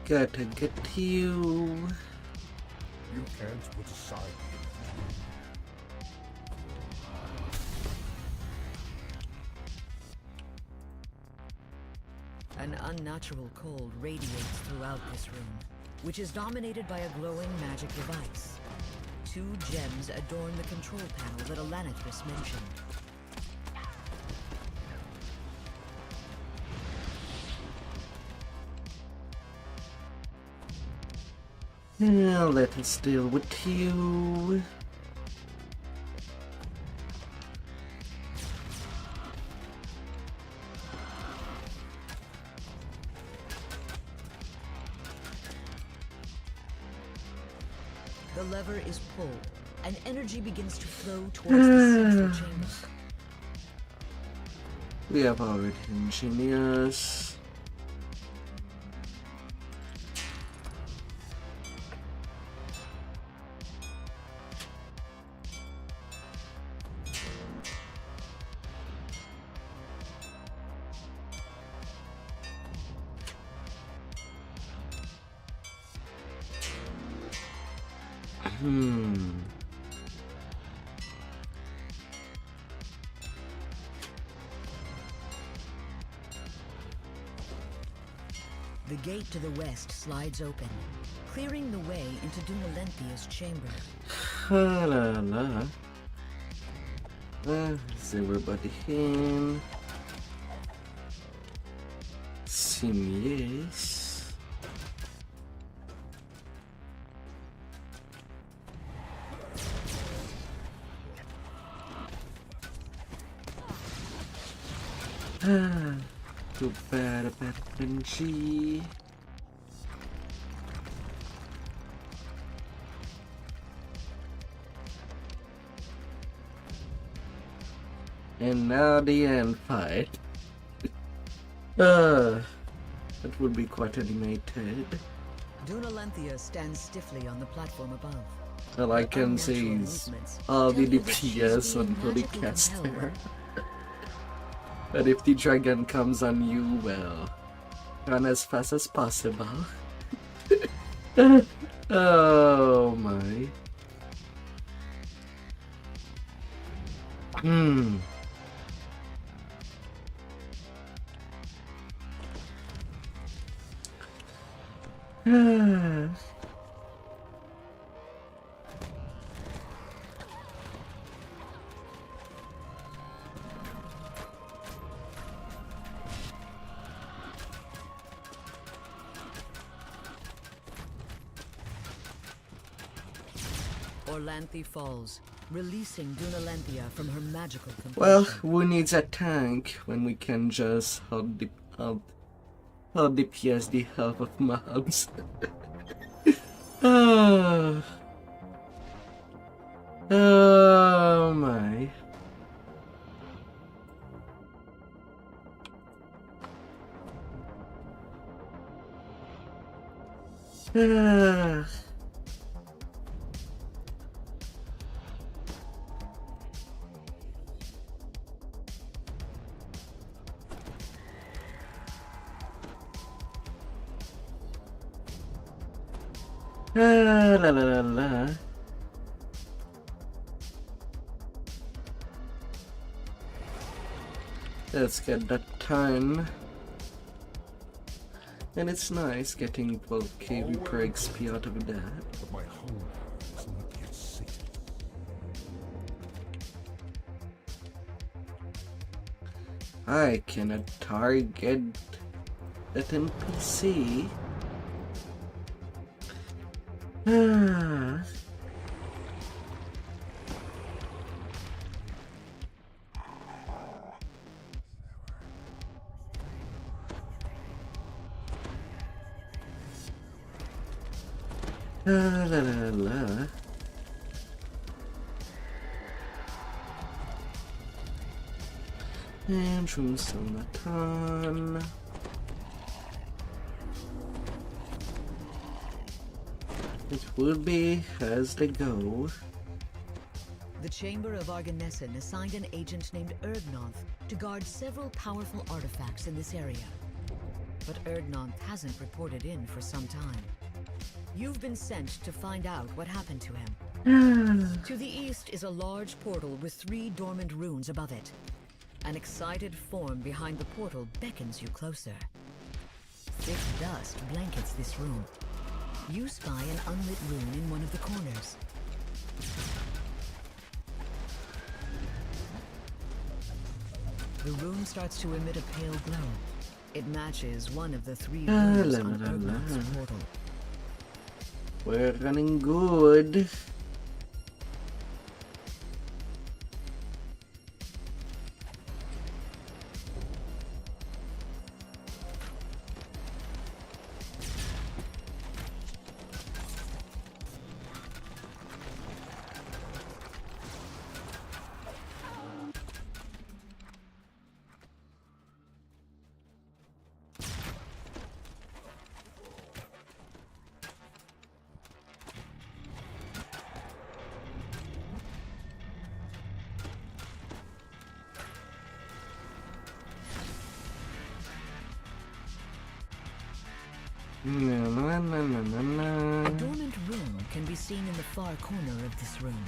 Speaker 1: Gotta get you.
Speaker 6: You can't put aside
Speaker 9: An unnatural cold radiates throughout this room, which is dominated by a glowing magic device. 2 gems adorn the control panel that Alanithris mentioned.
Speaker 1: Now let us deal with you.
Speaker 9: The lever is pulled, and energy begins to flow towards the central chamber.
Speaker 1: We have our engineers.
Speaker 9: The gate to the west slides open, clearing the way into Dunalenthia's chamber.
Speaker 1: La la la. Is everybody in? Sim, yes. Too bad about Benji. And now the end fight. That would be quite animated.
Speaker 9: Dunalenthia stands stiffly on the platform above.
Speaker 1: All I can say is all the DPS until the caster. But if the dragon comes on you, well, run as fast as possible. Oh my.
Speaker 9: Orlanthi falls, releasing Dunalenthia from her magical compulsion.
Speaker 1: Well, who needs a tank when we can just hold DPS the help of mobs? Oh my. Ah. La la la la. Let's get that done. And it's nice getting 12k per XP out of that.
Speaker 6: But my hunger is not yet sated.
Speaker 1: I cannot target that NPC. Ah. La la la la. And from Sonatan. It will be as they go.
Speaker 9: The Chamber of Arganessen assigned an agent named Erdnoth to guard several powerful artifacts in this area. But Erdnoth hasn't reported in for some time. You've been sent to find out what happened to him. To the east is a large portal with 3 dormant runes above it. An excited form behind the portal beckons you closer. Thick dust blankets this room. You spy an unlit rune in one of the corners. The rune starts to emit a pale glow. It matches one of the 3 runes on Erdnoth's portal.
Speaker 1: We're running good.
Speaker 9: A dormant rune can be seen in the far corner of this room.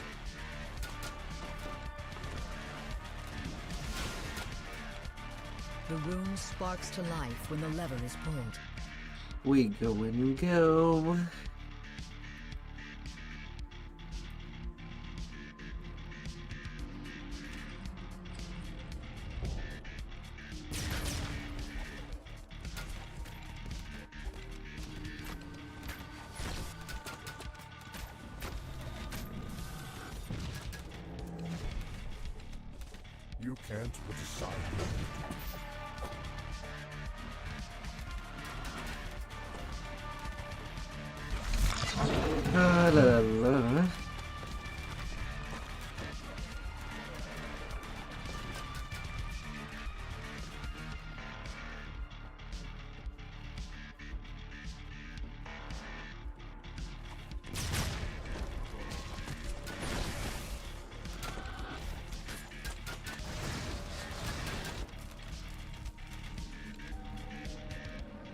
Speaker 9: The rune sparks to life when the lever is pulled.
Speaker 1: We go and go.
Speaker 6: You can't put aside
Speaker 1: La la la.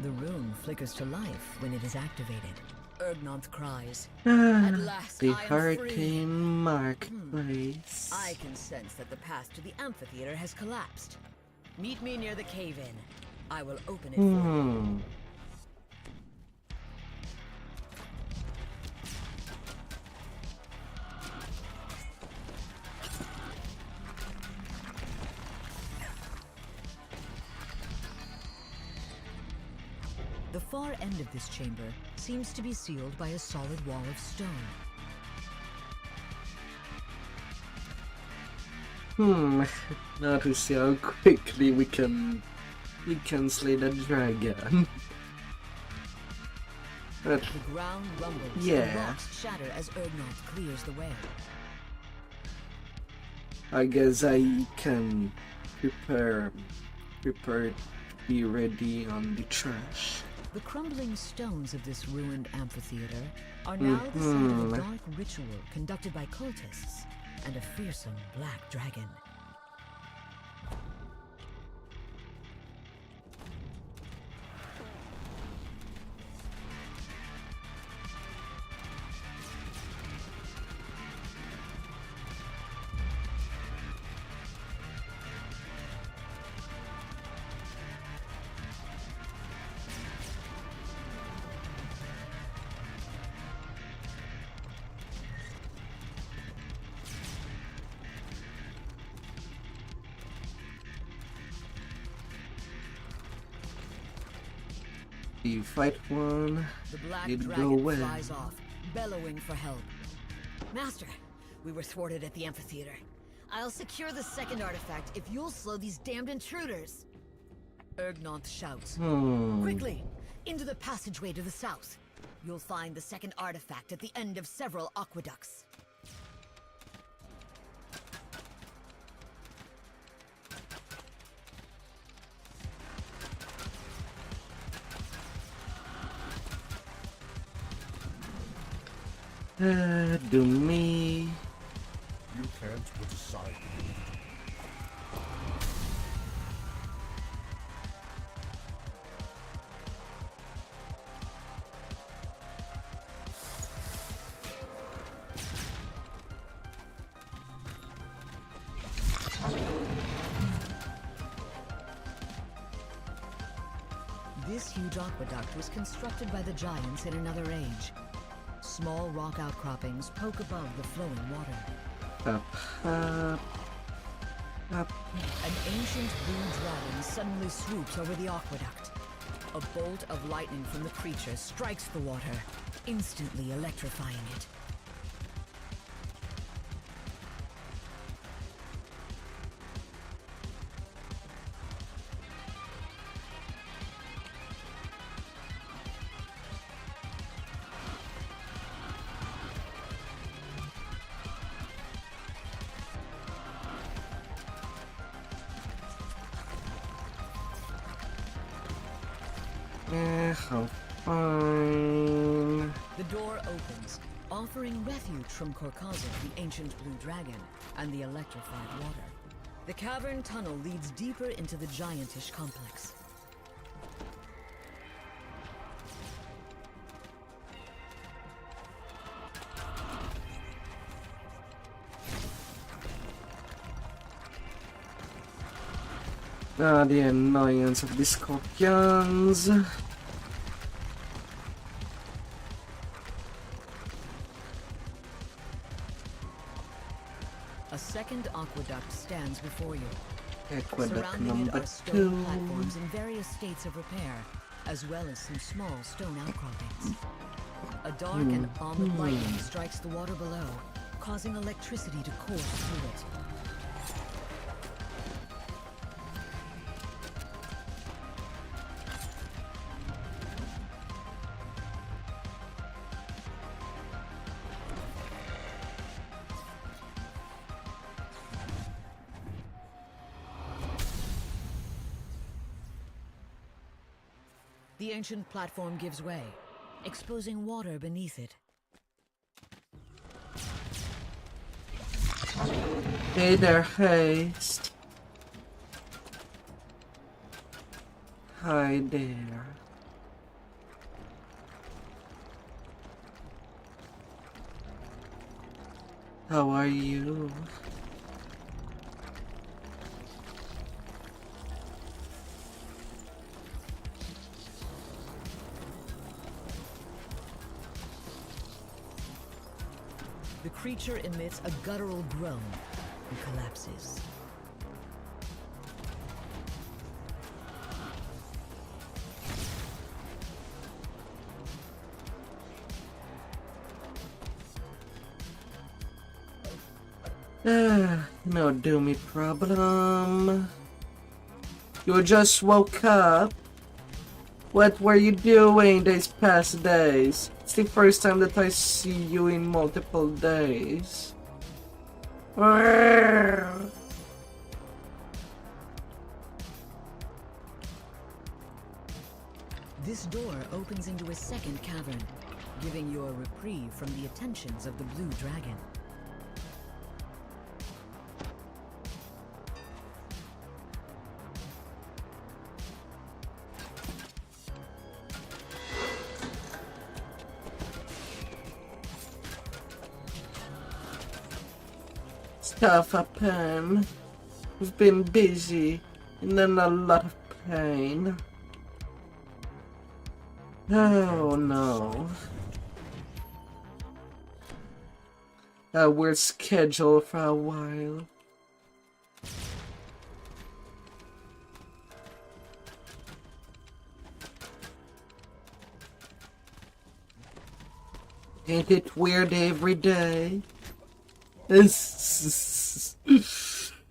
Speaker 9: The rune flickers to life when it is activated. Erdnoth cries.
Speaker 4: At last
Speaker 1: The
Speaker 4: I am free.
Speaker 1: Hurricane Marketplace.
Speaker 4: I can sense that the path to the amphitheater has collapsed. Meet me near the cave-in. I will open it for you.
Speaker 9: The far end of this chamber seems to be sealed by a solid wall of stone.
Speaker 1: Now to see how quickly we can slay the dragon. But
Speaker 9: The ground rumbles
Speaker 1: Yeah.
Speaker 9: and rocks shatter as Erdnoth clears the way.
Speaker 1: I guess I can prepare to be ready on the trash.
Speaker 9: The crumbling stones of this ruined amphitheater are now the site of a dark ritual conducted by cultists and a fearsome black dragon.
Speaker 1: You fight one,
Speaker 9: The black
Speaker 1: you'd go
Speaker 9: dragon
Speaker 1: well.
Speaker 9: flies off, bellowing for help. Master, we were thwarted at the amphitheater. I'll secure the second artifact if you'll slow these damned intruders. Ergnonth shouts. Quickly, into the passageway to the south. You'll find the second artifact at the end of several aqueducts.
Speaker 1: Do me.
Speaker 6: You can't put aside me.
Speaker 9: This huge aqueduct was constructed by the giants in another age. Small rock outcroppings poke above the flowing water.
Speaker 1: Up.
Speaker 9: An ancient blue dragon suddenly swoops over the aqueduct. A bolt of lightning from the creature strikes the water, instantly electrifying it.
Speaker 1: How fine.
Speaker 9: The door opens, offering refuge from Korkaza, the ancient blue dragon, and the electrified water. The cavern tunnel leads deeper into the giantish complex.
Speaker 1: Ah, the annoyance of the scorpions.
Speaker 9: A second aqueduct stands before you.
Speaker 1: Aqueduct
Speaker 9: Surrounding it
Speaker 1: number
Speaker 9: are stone
Speaker 1: 2.
Speaker 9: platforms in various states of repair, as well as some small stone outcroppings. A dark and almond lightning strikes the water below, causing electricity to course through it. The ancient platform gives way, exposing water beneath it.
Speaker 1: Hey there, Haste. Hi there. How are you?
Speaker 9: The creature emits a guttural groan and collapses.
Speaker 1: No doomy problem. You just woke up? What were you doing these past days? It's the first time that I see you in multiple days.
Speaker 9: This This door opens into a second cavern, giving you a reprieve from the attentions of the blue dragon.
Speaker 1: Stuff a pen. We've been busy and in a lot of pain. Oh no. We're scheduled for a while. Ain't it weird every day?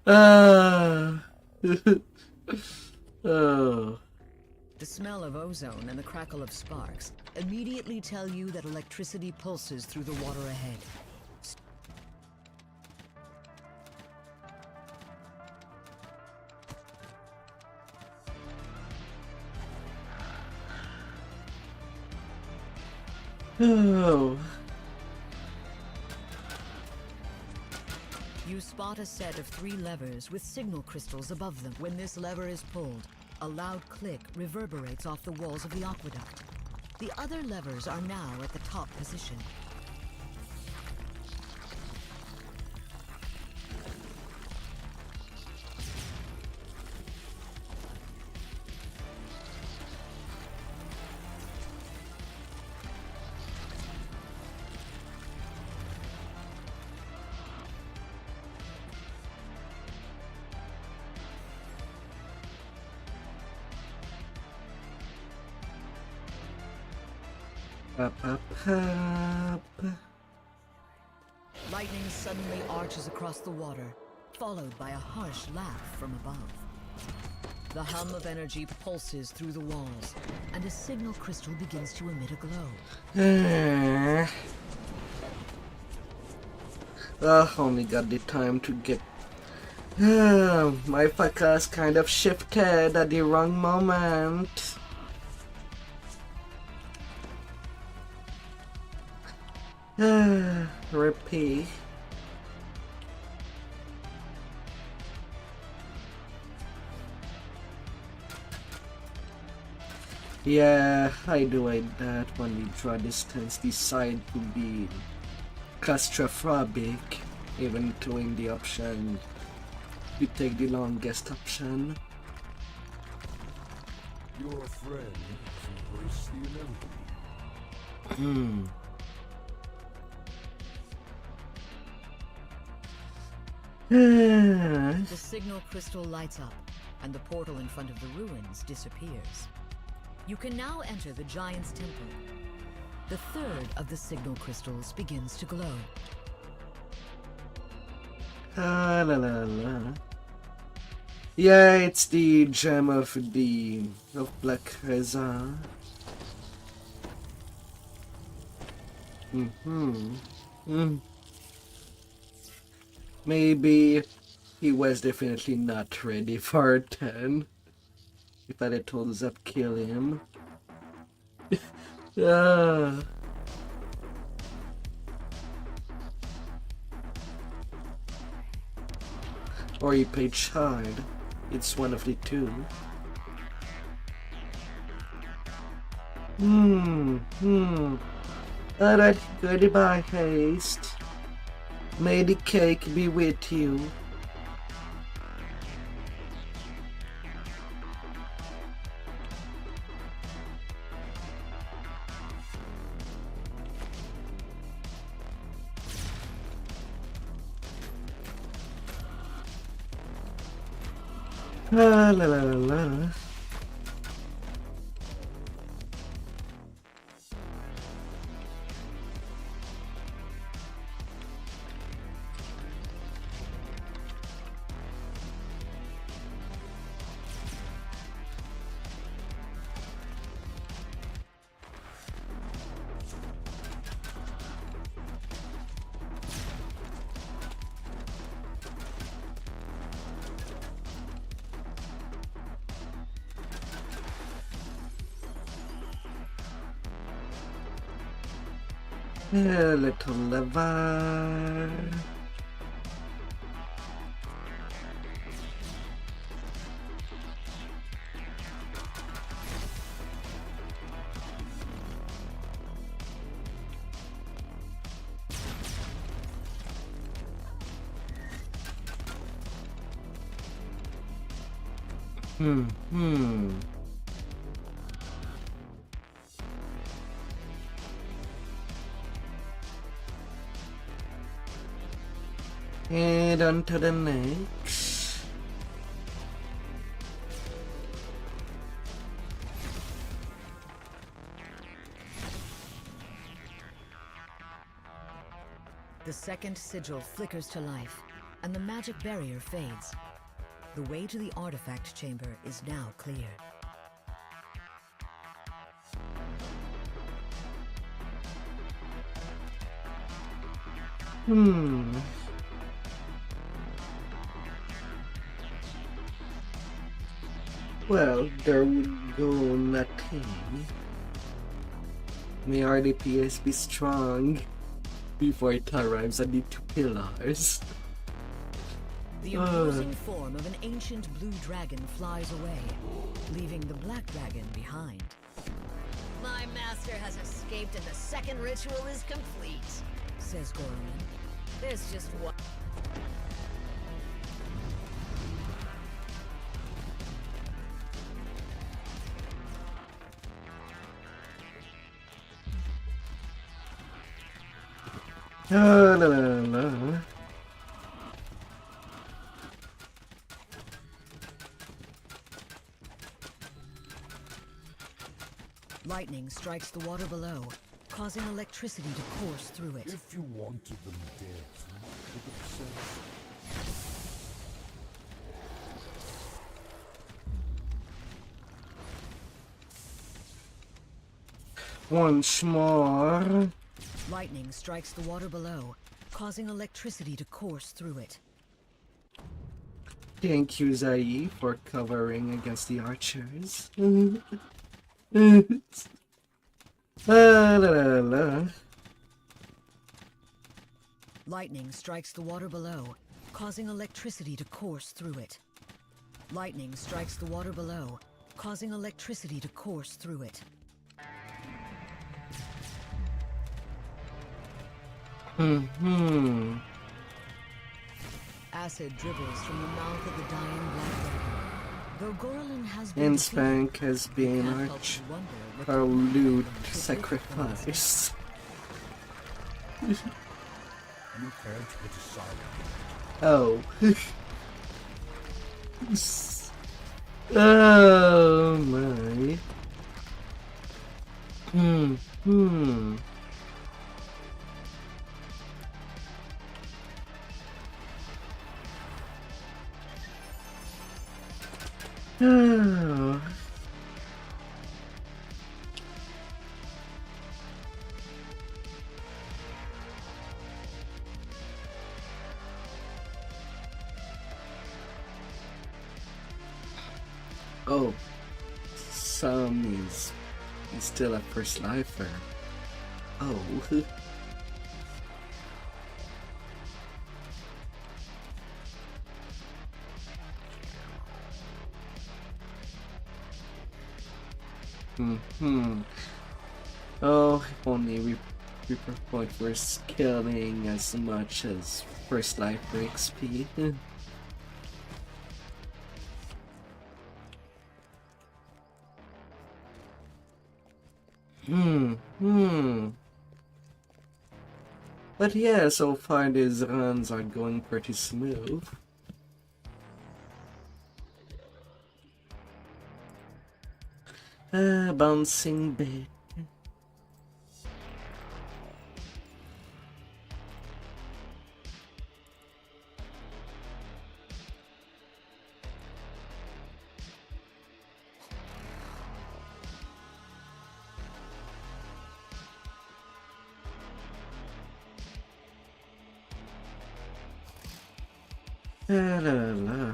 Speaker 1: Oh.
Speaker 9: The smell of ozone and the crackle of sparks immediately tell you that electricity pulses through the water ahead.
Speaker 1: Oh.
Speaker 9: You spot a set of 3 levers with signal crystals above them. When this lever is pulled, a loud click reverberates off the walls of the aqueduct. The other levers are now at the top position. Lightning suddenly arches across the water, followed by a harsh laugh from above. The hum of energy pulses through the walls, and a signal crystal begins to emit a glow.
Speaker 1: Only got the time to get... my focus kind of shifted at the wrong moment. Repeat. Yeah, I do like that when we draw distance decide to be claustrophobic, even doing the option you take the longest option.
Speaker 6: Your friend embrace the inevitable.
Speaker 9: The signal crystal lights up, and the portal in front of the ruins disappears. You can now enter the Giant's Temple. The third of the signal crystals begins to glow.
Speaker 1: La la la. Yeah, it's the gem of Black Reza. Maybe he was definitely not ready for 10. If I had told Zap kill him. Or he played Sharn. It's one of the two. Alright, goodbye, Haste. May the cake be with you. La la la la. A little lever. And on to the next.
Speaker 9: The second sigil flickers to life, and the magic barrier fades. The way to the artifact chamber is now clear.
Speaker 1: Well, there would go nothing. May our DPS be strong before it arrives at the 2 pillars.
Speaker 9: The imposing form of an ancient blue dragon flies away, leaving the black dragon behind.
Speaker 10: My master has escaped and the second ritual is complete,
Speaker 9: says Gorman.
Speaker 10: There's just one.
Speaker 1: La la la.
Speaker 9: Lightning strikes the water below, causing electricity to course through it.
Speaker 6: If you wanted them dead, you could have said
Speaker 1: Once more.
Speaker 9: Lightning strikes the water below, causing electricity to course through it.
Speaker 1: Thank you, Zai, for covering against the archers. La la la.
Speaker 9: Lightning strikes the water below, causing electricity to course through it. Lightning strikes the water below, causing electricity to course through it. Acid dribbles from the mouth of the dying black dragon. Though Gorlin has been
Speaker 1: And Spank has been our lewd sacrifice.
Speaker 6: you can't decide.
Speaker 1: Oh. Oh my. Oh. Oh, Sam is still a first lifer. Oh. Oh, if only Reaper Point were scaling as much as first lifer XP. But yeah, so far these runs are going pretty smooth. Bouncing bit. La la la.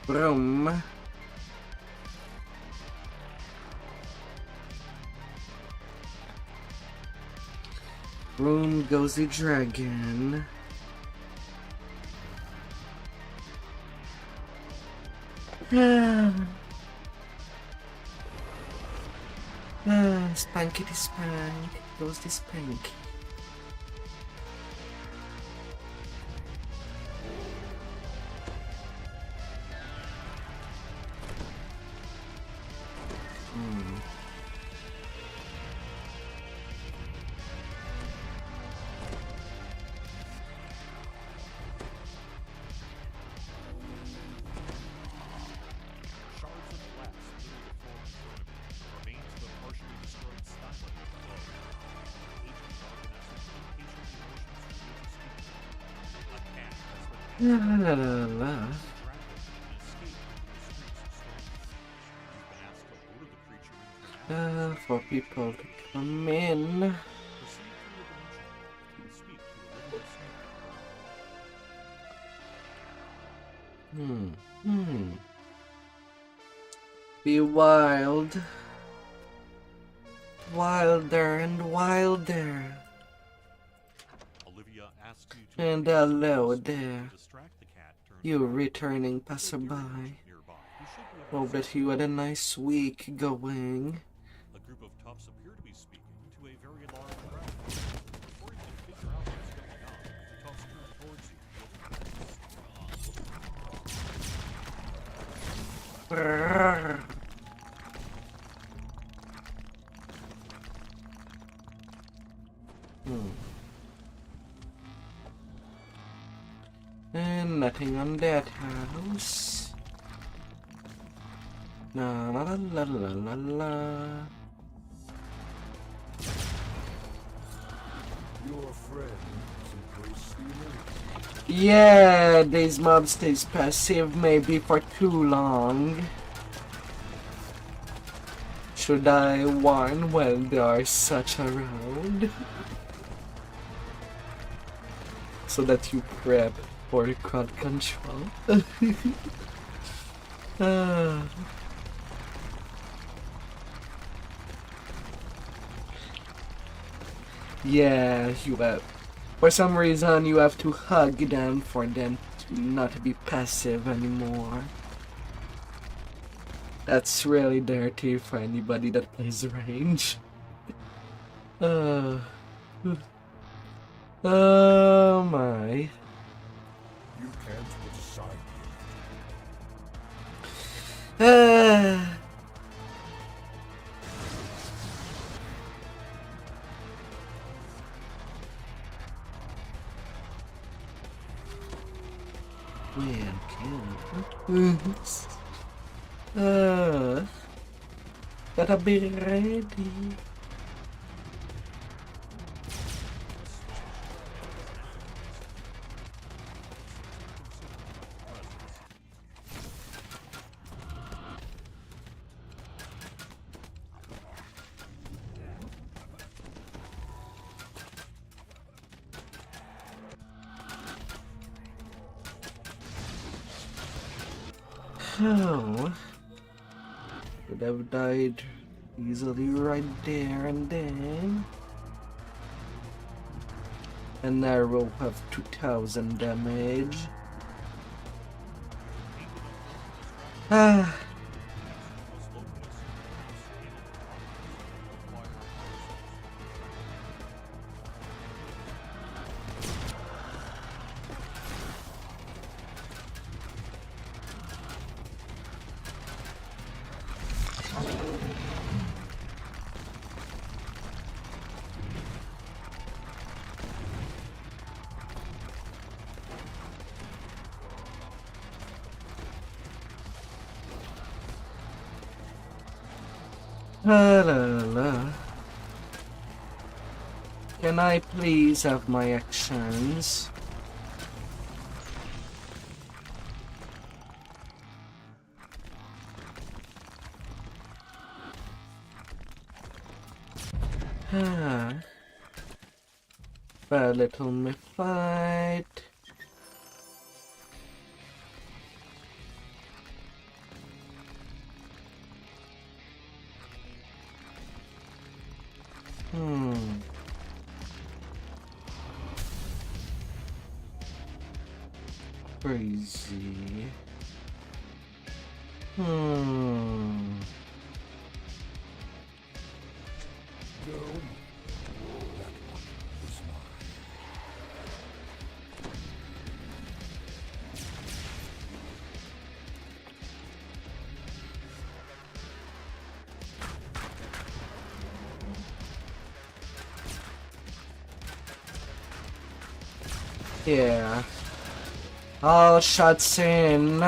Speaker 1: Vroom. Vroom goes the dragon. Spankity spank. Goes the spank.
Speaker 6: Shards of glass litter the floor in front of you. Remains of a partially destroyed skylight below. Agent dark essence with patient emotions revealed to speak. A cat has been
Speaker 1: La la la la.
Speaker 6: distracted and escaped into the streets of Stormfront. You've been asked to lure the creature into an alley.
Speaker 1: For people to come in.
Speaker 6: Proceed through the dimension and speak to a living snake.
Speaker 1: Be wild. Wilder and wilder.
Speaker 6: Olivia asks you to
Speaker 1: And
Speaker 6: release the
Speaker 1: hello
Speaker 6: ghost
Speaker 1: there.
Speaker 6: to distract the cat turned
Speaker 1: You
Speaker 6: around.
Speaker 1: returning
Speaker 6: If you're
Speaker 1: passerby.
Speaker 6: nearby, you should be able
Speaker 1: Hope
Speaker 6: to
Speaker 1: that
Speaker 6: see
Speaker 1: you had a nice week going.
Speaker 6: a group of toughs appear to be speaking to a very large crowd. Before you can figure out what's going on, the toughs turn towards you.
Speaker 1: Brrr. And nothing on that house. La la la la la la.
Speaker 6: Your friend embrace the image.
Speaker 1: Yeah, these mobs stays passive maybe for too long. Should I warn when there are such around? So that you prep for crowd control. Yeah, you have. For some reason, you have to hug them for them to not be passive anymore. That's really dirty for anybody that plays range. Oh my.
Speaker 6: You can't put aside
Speaker 1: Man, can't. Gotta be ready. Oh, could have died easily right there and then. An arrow have 2000 damage. Ah. La la la. Can I please have my actions? Ah. But let me fight. Hmm. Crazy. Hmm. Yeah. All shots in.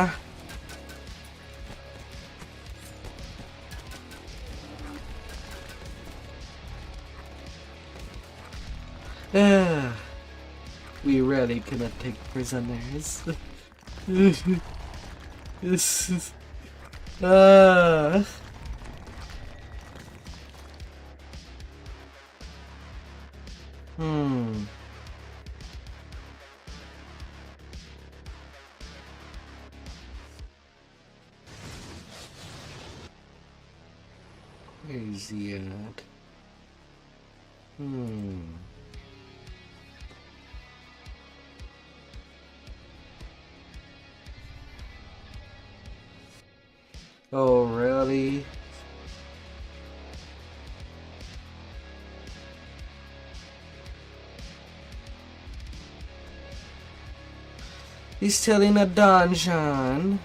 Speaker 1: We really cannot take prisoners. This is... Hmm. Crazy ad. Hmm. Oh, really? He's still in a dungeon.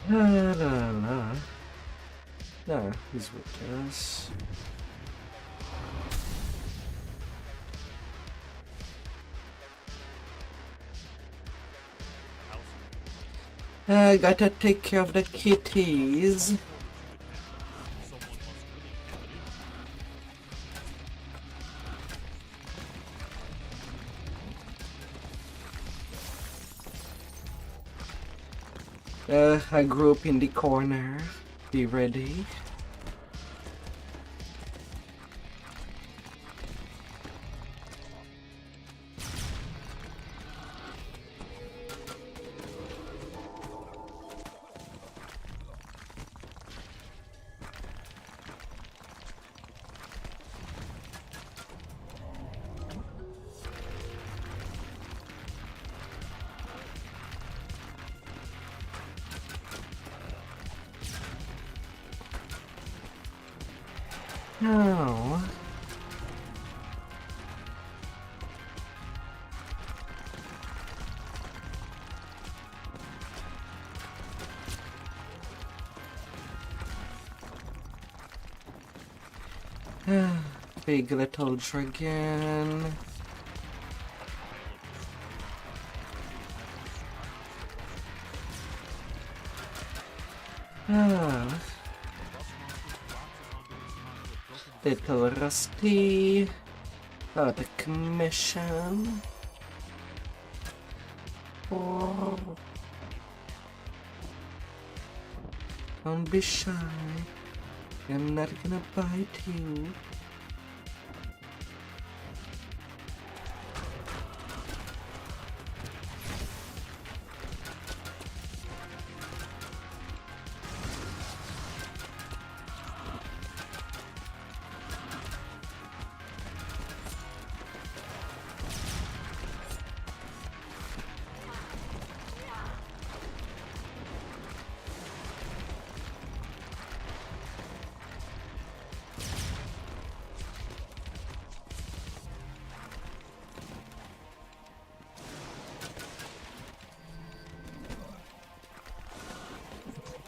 Speaker 1: La la la. No, he's with us. I gotta take care of the kitties. I grew up in the corner. Be ready. No. Big little dragon. Little rusty. Out of commission. Oh. Don't be shy. I'm not gonna bite you.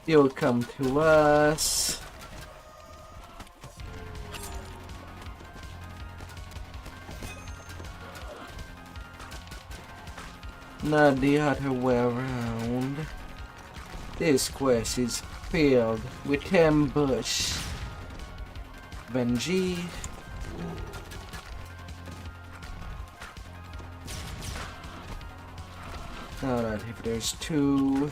Speaker 1: You'll come to us. Not the other way around. This quest is filled with ambush. Benji. Alright, if there's two.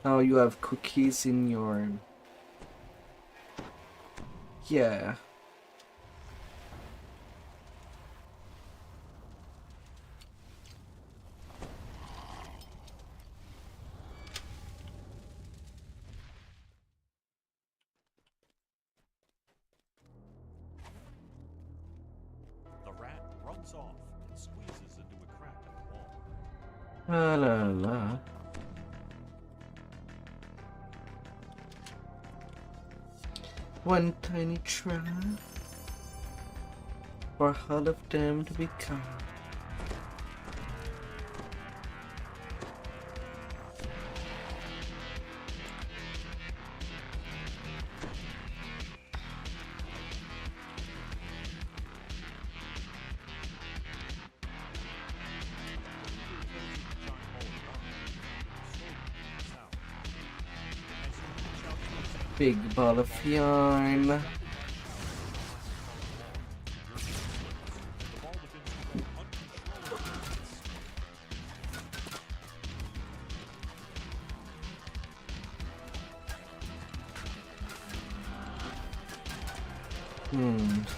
Speaker 1: Now you have cookies in your... Yeah.
Speaker 6: The rat runs off and squeezes into a crack in the wall.
Speaker 1: La la la. One tiny try for all of them to become. Big ball of yarn.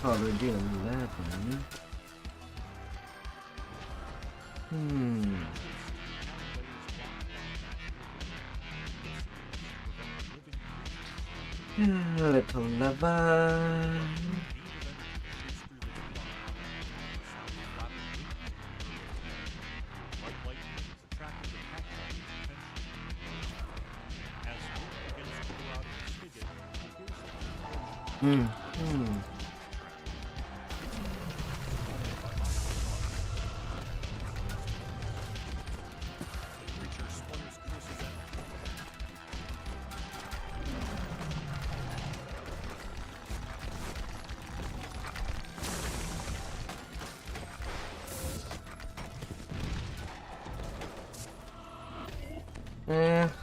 Speaker 1: Already 11. A little lava.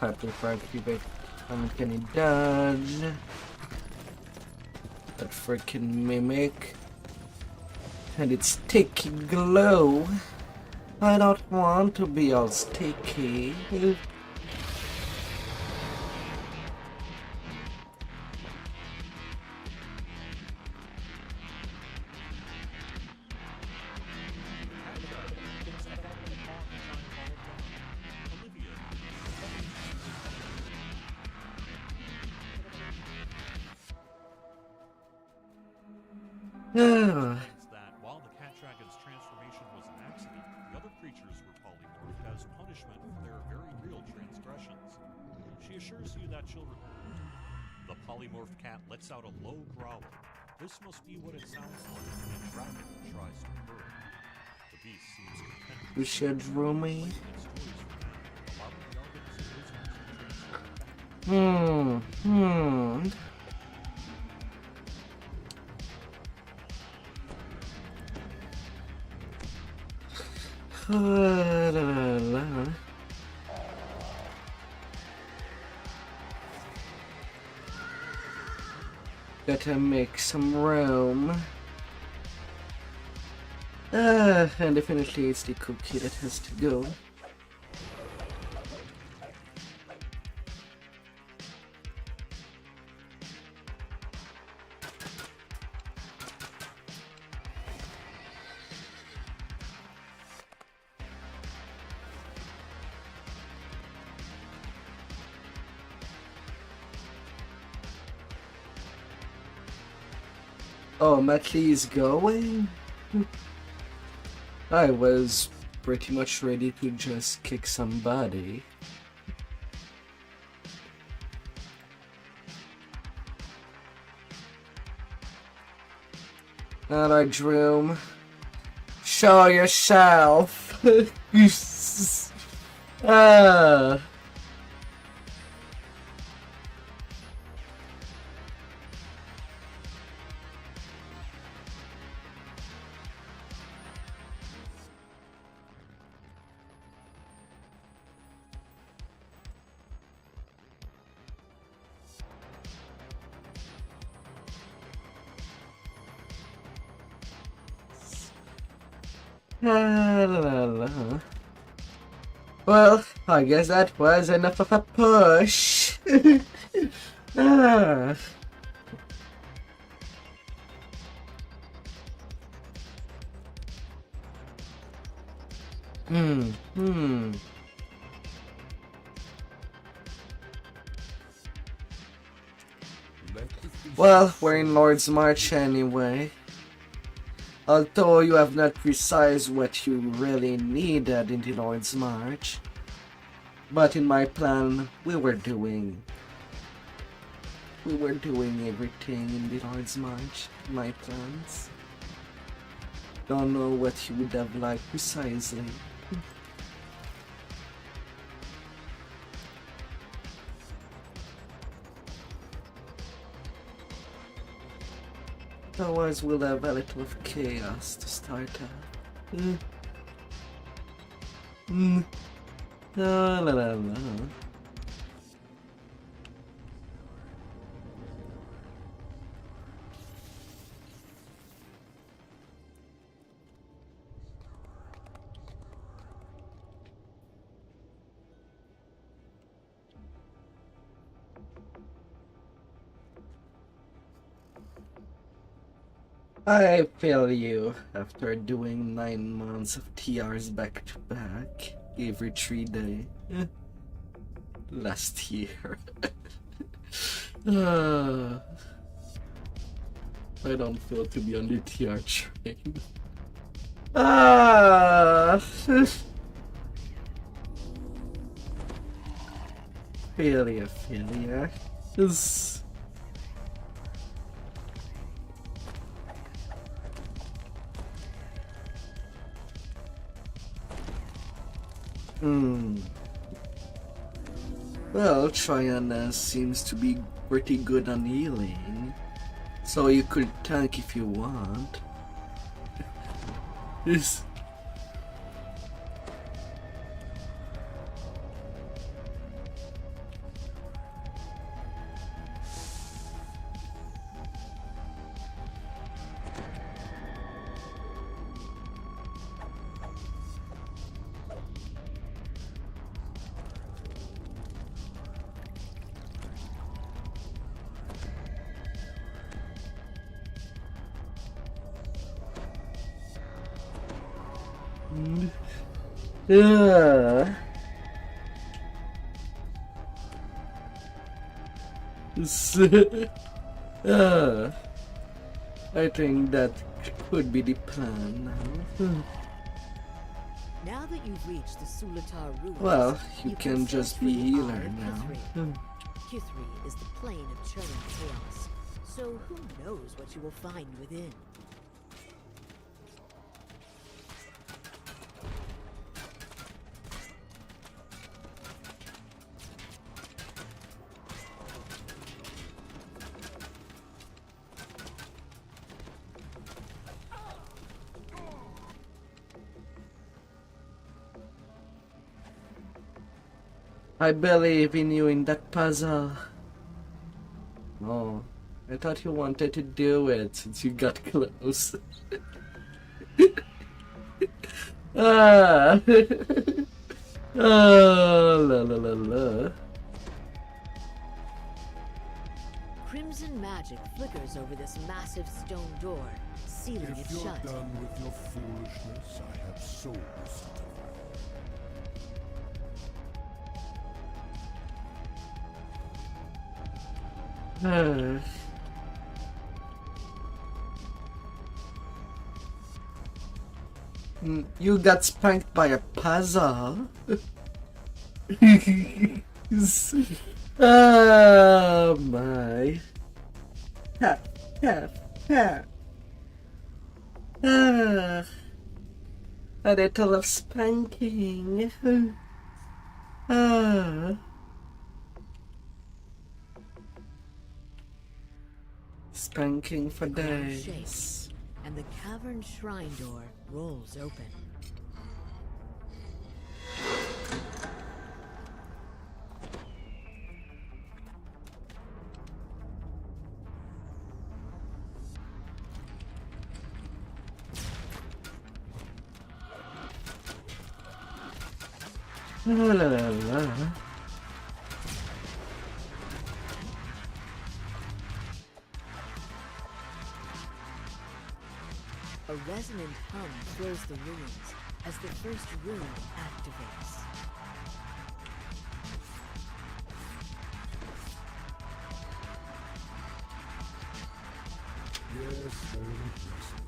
Speaker 1: Happy for keep I'm getting done. That freaking mimic. And it's sticky glow. I don't want to be all sticky.
Speaker 6: That while the cat dragon's transformation was an accident, the other creatures were polymorphed as punishment for their very real transgressions. She assures you that she'll The polymorphed cat lets out a low growl. This must be what it sounds like when a dragon tries to purr. The beast seems content.
Speaker 1: You should roommate. Gotta make some room. And definitely it's the cookie that has to go. Oh, Matley is going? I was pretty much ready to just kick somebody. Alright, Droom. Show yourself! Ah. Well, I guess that was enough of a push. ah. Hmm. Well, we're in Lordsmarch anyway. Although you have not precised what you really needed in the Lordsmarch. But in my plan, we were doing everything in the Lordsmarch. My plans. Don't know what you would have liked precisely. Otherwise, we'll have a little of chaos to start out. La la la la. I feel you. After doing 9 months of TRs back to back, every 3 days. Last year. I don't feel to be on the TR train. Failure. Well, Triana seems to be pretty good on healing, so you could tank if you want. Yes. Yeah. I think that could be the plan now.
Speaker 9: Now that you've reached the Sulatar ruins,
Speaker 1: Well, you can
Speaker 9: sail
Speaker 1: just
Speaker 9: through
Speaker 1: be
Speaker 9: the
Speaker 1: healer
Speaker 9: Eye of
Speaker 1: now.
Speaker 9: Kithri. Kithri is the plane of churning chaos, so who knows what you will find within?
Speaker 1: I believe in you in that puzzle. Oh, I thought you wanted to do it since you got close. Ah. Oh, la la la la.
Speaker 9: Crimson magic flickers over this massive stone door, sealing it
Speaker 6: If you're
Speaker 9: shut.
Speaker 6: done with your foolishness, I have sold the city.
Speaker 1: You got spanked by a puzzle? Oh my. Ha, ha, ha. Ah, a little of spanking. Ah. Spanking for
Speaker 9: The ground
Speaker 1: days.
Speaker 9: shakes, and the cavern shrine door rolls open.
Speaker 1: La, la, la, la.
Speaker 9: A resonant hum fills the ruins as the first rune activates.
Speaker 3: Yes, very impressive.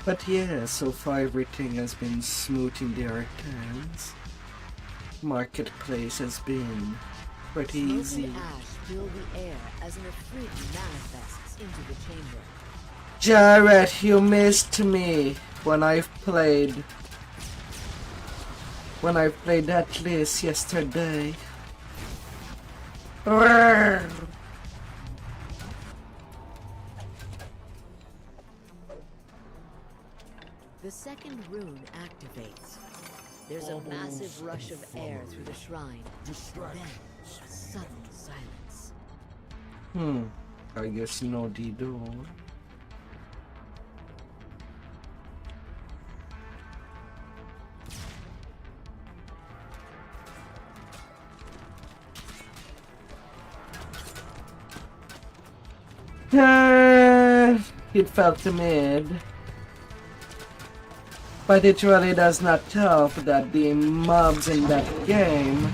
Speaker 1: But yeah, so far everything has been smooth in their hands. Marketplace has been pretty
Speaker 9: Smoke
Speaker 1: easy.
Speaker 9: and ash fill the air as an Ifrit manifests into the chamber.
Speaker 1: Jared, you missed me when I played that list yesterday. Roar.
Speaker 9: The second rune activates. There's a massive rush of air through the shrine. Then, a sudden silence.
Speaker 1: I guess no Dido. It felt mid. But it really does not help that the mobs in that game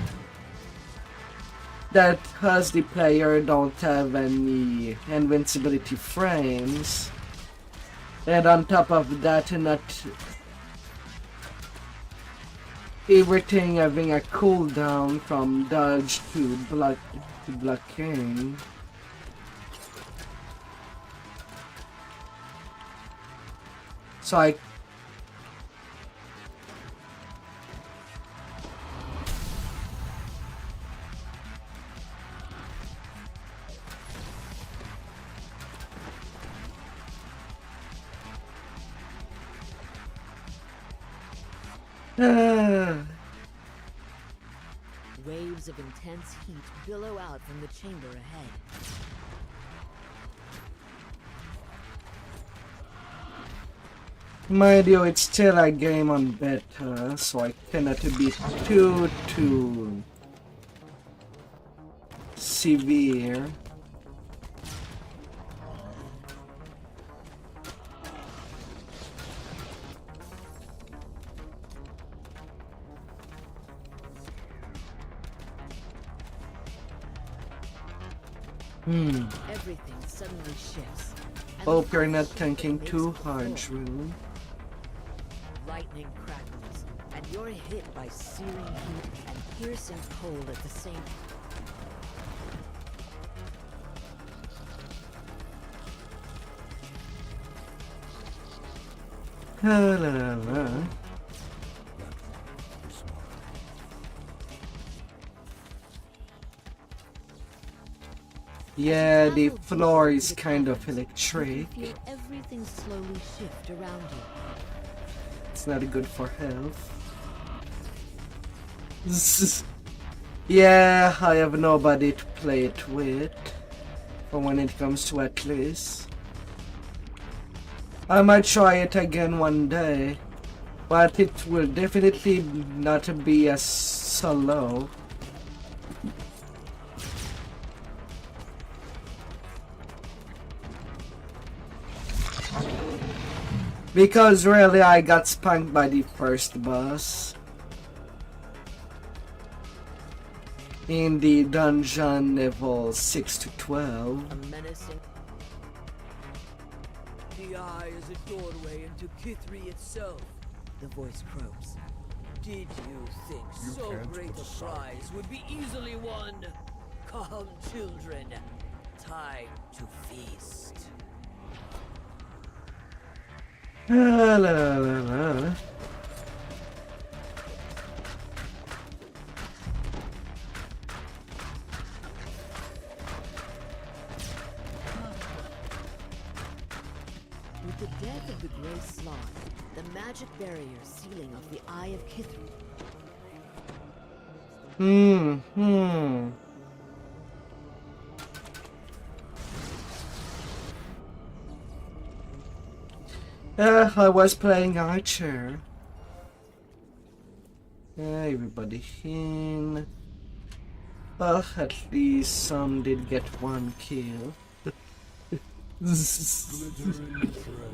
Speaker 1: that has the player don't have any invincibility frames, and on top of that not everything having a cooldown from dodge to blocking. So I
Speaker 9: Waves of intense heat billow out from the chamber ahead.
Speaker 1: Mind you, it's still a game on beta, so I cannot be too severe.
Speaker 9: Everything suddenly shifts. and
Speaker 1: Hope
Speaker 9: the
Speaker 1: you're not
Speaker 9: flash
Speaker 1: thinking
Speaker 9: makes
Speaker 1: too
Speaker 9: a
Speaker 1: hard,
Speaker 9: fall.
Speaker 1: Drew.
Speaker 9: Lightning crackles, and you're hit by searing heat and piercing cold at the same time.
Speaker 1: La, la, la. Yeah, the floor is kind of electric.
Speaker 9: You feel everything slowly shift around you.
Speaker 1: It's not good for health. Yeah, I have nobody to play it with. For when it comes to Atlas. I might try it again one day. But it will definitely not be as solo. Because really I got spanked by the first boss in the dungeon level 6 to 12.
Speaker 9: A menacing.
Speaker 8: The eye is a doorway into Kithri itself.
Speaker 9: The voice croaks.
Speaker 8: Did you think so
Speaker 3: can't
Speaker 8: great a
Speaker 3: decide.
Speaker 8: prize would be easily won? Come, children. Time to feast.
Speaker 1: La, la, la, la.
Speaker 9: With the death of the Grey Sloth, the magic barrier sealing off the Eye of Kithri
Speaker 1: Hmm. I was playing Archer. Everybody in. Well, at least some did get one kill.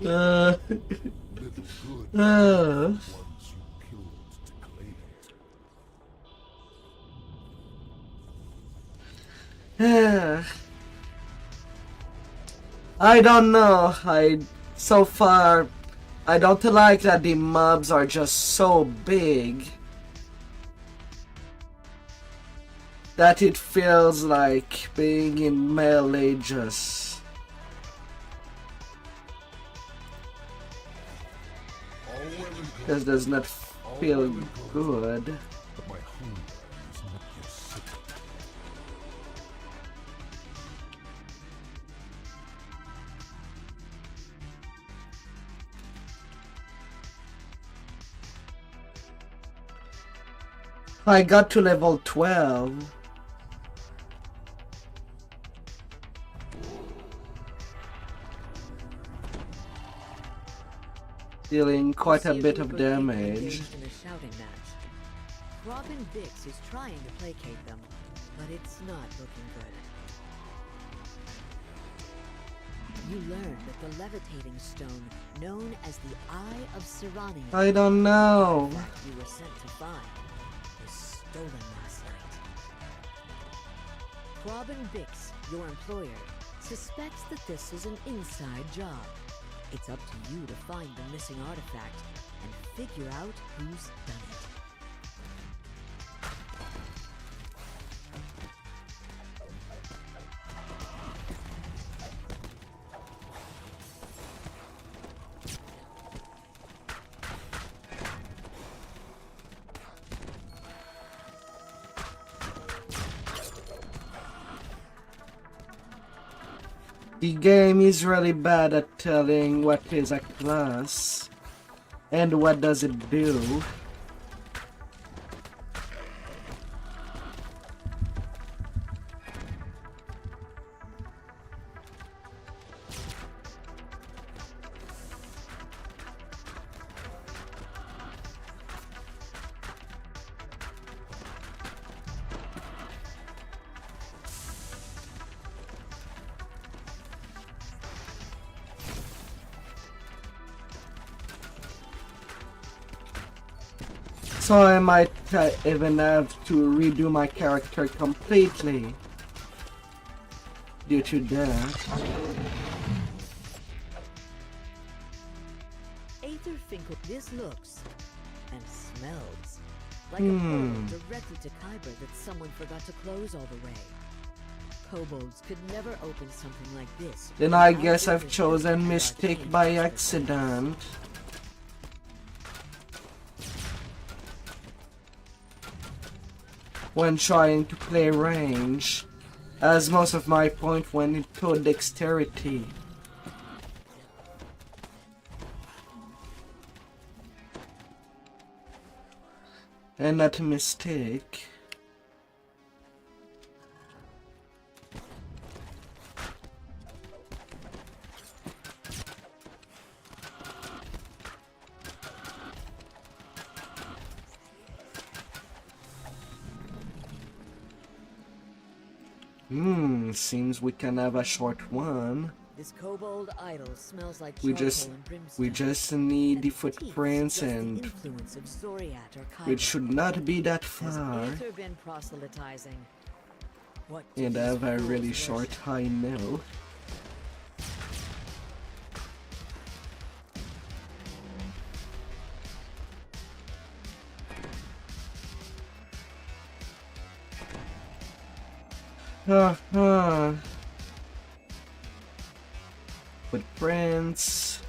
Speaker 1: uh, uh. I don't know. So far I don't like that the mobs are just so big that it feels like being in melee just does not feel good. I got to level 12. Dealing quite a bit of damage.
Speaker 4: In a shouting match. Robin Bix is trying to placate them, but it's not looking good. You learn that the levitating stone, known as the Eye of Sirani,
Speaker 1: I don't know.
Speaker 4: you were sent to find, was stolen last night. Robin Bix, your employer, suspects that this is an inside job. It's up to you to find the missing artifact and figure out who's done it.
Speaker 1: The game is really bad at telling what is a class and what does it do. So I might even have to redo my character completely due to that.
Speaker 4: Aether Finkel, this looks and smells like a portal directly to Kyber that someone forgot to close all the way. Kobolds could never open something like this.
Speaker 1: Then I guess I've chosen mistake by accident. When trying to play range, as most of my point went into dexterity. And not a mistake. Seems we can have a short one.
Speaker 4: This kobold idol smells like
Speaker 1: We
Speaker 4: charcoal
Speaker 1: just
Speaker 4: and brimstone.
Speaker 1: need the
Speaker 4: And petite
Speaker 1: footprints,
Speaker 4: suggests the
Speaker 1: and
Speaker 4: influence of Zoriat or
Speaker 1: it
Speaker 4: Kyber.
Speaker 1: should not be that
Speaker 4: Has
Speaker 1: far.
Speaker 4: Aether been proselytizing? What
Speaker 1: And
Speaker 4: do
Speaker 1: I
Speaker 4: these
Speaker 1: have a
Speaker 4: fools
Speaker 1: really
Speaker 4: worship?
Speaker 1: short high now. Footprints.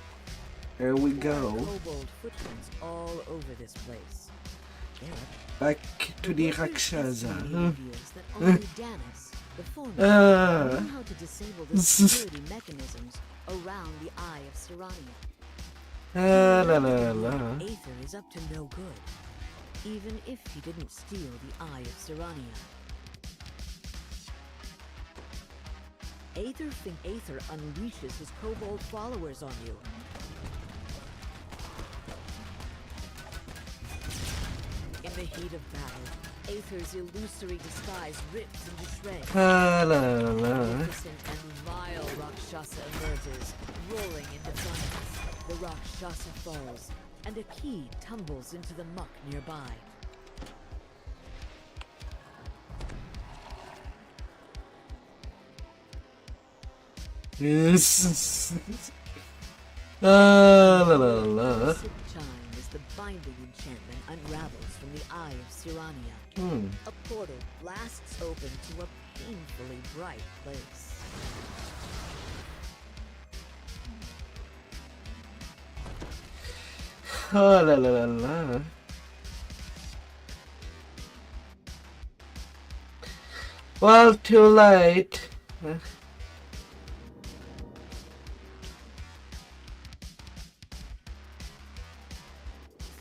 Speaker 1: There we go.
Speaker 4: Kobold footprints all over this place.
Speaker 1: Back to the
Speaker 4: wizard's
Speaker 1: Rakshasa.
Speaker 4: destiny reveals that only Danis, the foreman, know how to disable the security mechanisms around the Eye of Sirani.
Speaker 1: La la la.
Speaker 4: Aether is up to no good.
Speaker 9: even if he didn't steal the Eye of Sirania. Aether unleashes his kobold followers on you. In the heat of battle, Aether's illusory disguise rips into shreds.
Speaker 1: La la la.
Speaker 9: Magnificent and vile Rakshasa emerges, roaring in defiance. The Rakshasa falls, and a key tumbles into the muck nearby.
Speaker 1: Yes. La la la.
Speaker 9: The chime as the binding enchantment unravels from the Eye of Sirania. A portal blasts open to a painfully bright place.
Speaker 1: La la la la. Well, too late.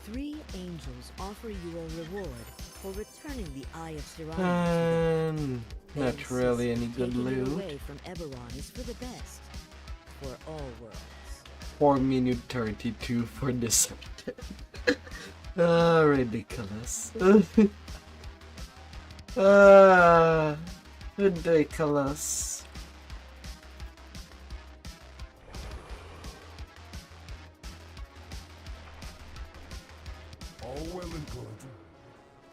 Speaker 9: 3 angels offer you a reward for returning the Eye of Sirania.
Speaker 1: Not really any good
Speaker 9: taking it
Speaker 1: loot.
Speaker 9: away from Eberron is for the best, for all worlds.
Speaker 1: 4 minute 32 for this. Ah, ridiculous. Ridiculous.
Speaker 6: All well and good,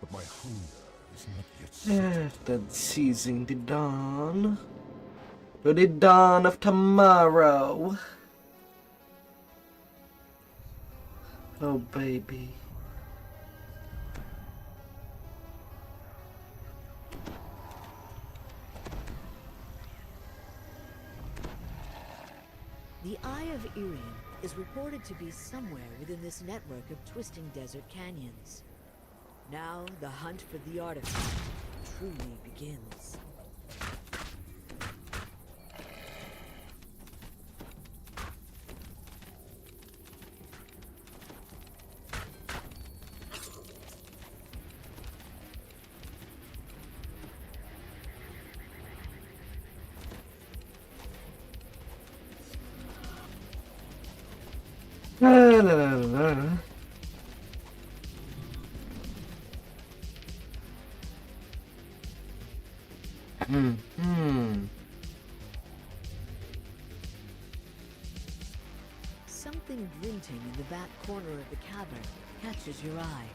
Speaker 6: but my hunger is not yet sated.
Speaker 1: That's seizing the dawn. To the dawn of tomorrow. Oh, baby.
Speaker 9: The Eye of Irian is reported to be somewhere within this network of twisting desert canyons. Now the hunt for the artifact truly begins.
Speaker 1: La la la la.
Speaker 9: Something glinting in the back corner of the cavern catches your eye.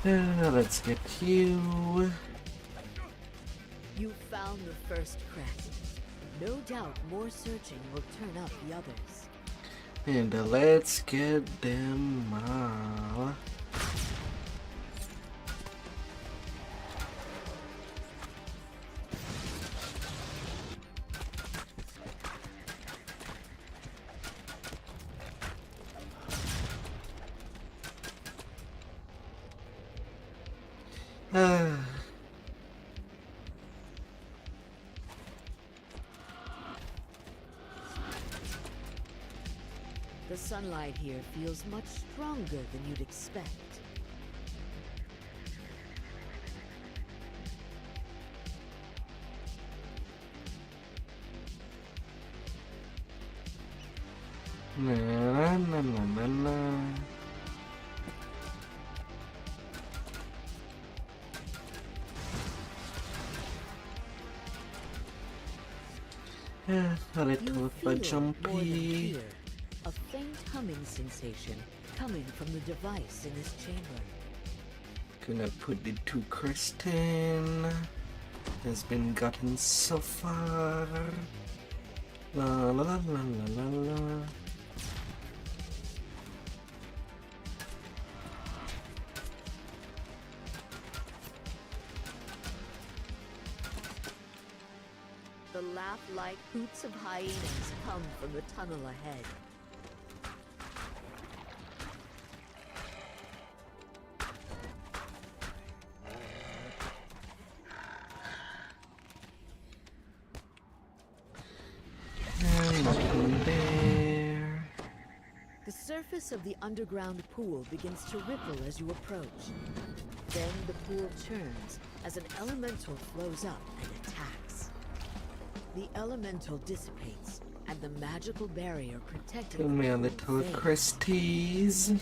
Speaker 1: Let's get you.
Speaker 9: You found the first crest. No doubt more searching will turn up the others.
Speaker 1: And let's get them all.
Speaker 9: The sunlight here feels much stronger than you'd expect.
Speaker 1: Na, na, na, na, na. A little
Speaker 9: You
Speaker 1: bit
Speaker 9: feel more than
Speaker 1: jumpy.
Speaker 9: fear, a faint humming sensation coming from the device in this chamber.
Speaker 1: Gonna put the 2 crest in. Has been gotten so far. La la la la la la la.
Speaker 9: The laugh-like hoots of hyenas come from the tunnel ahead. The surface of the underground pool begins to ripple as you approach. Then the pool churns as an elemental flows up and attacks. The elemental dissipates, and the magical barrier protecting
Speaker 1: Give me a
Speaker 9: the pool
Speaker 1: little
Speaker 9: fades.
Speaker 1: Christies.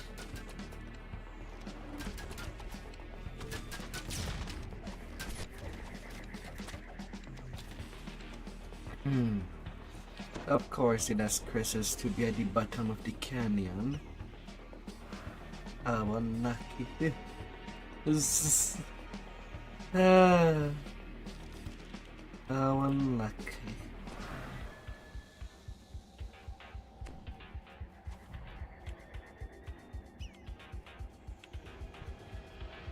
Speaker 1: Of course, it has Chris's to be at the bottom of the canyon. How unlucky. How unlucky.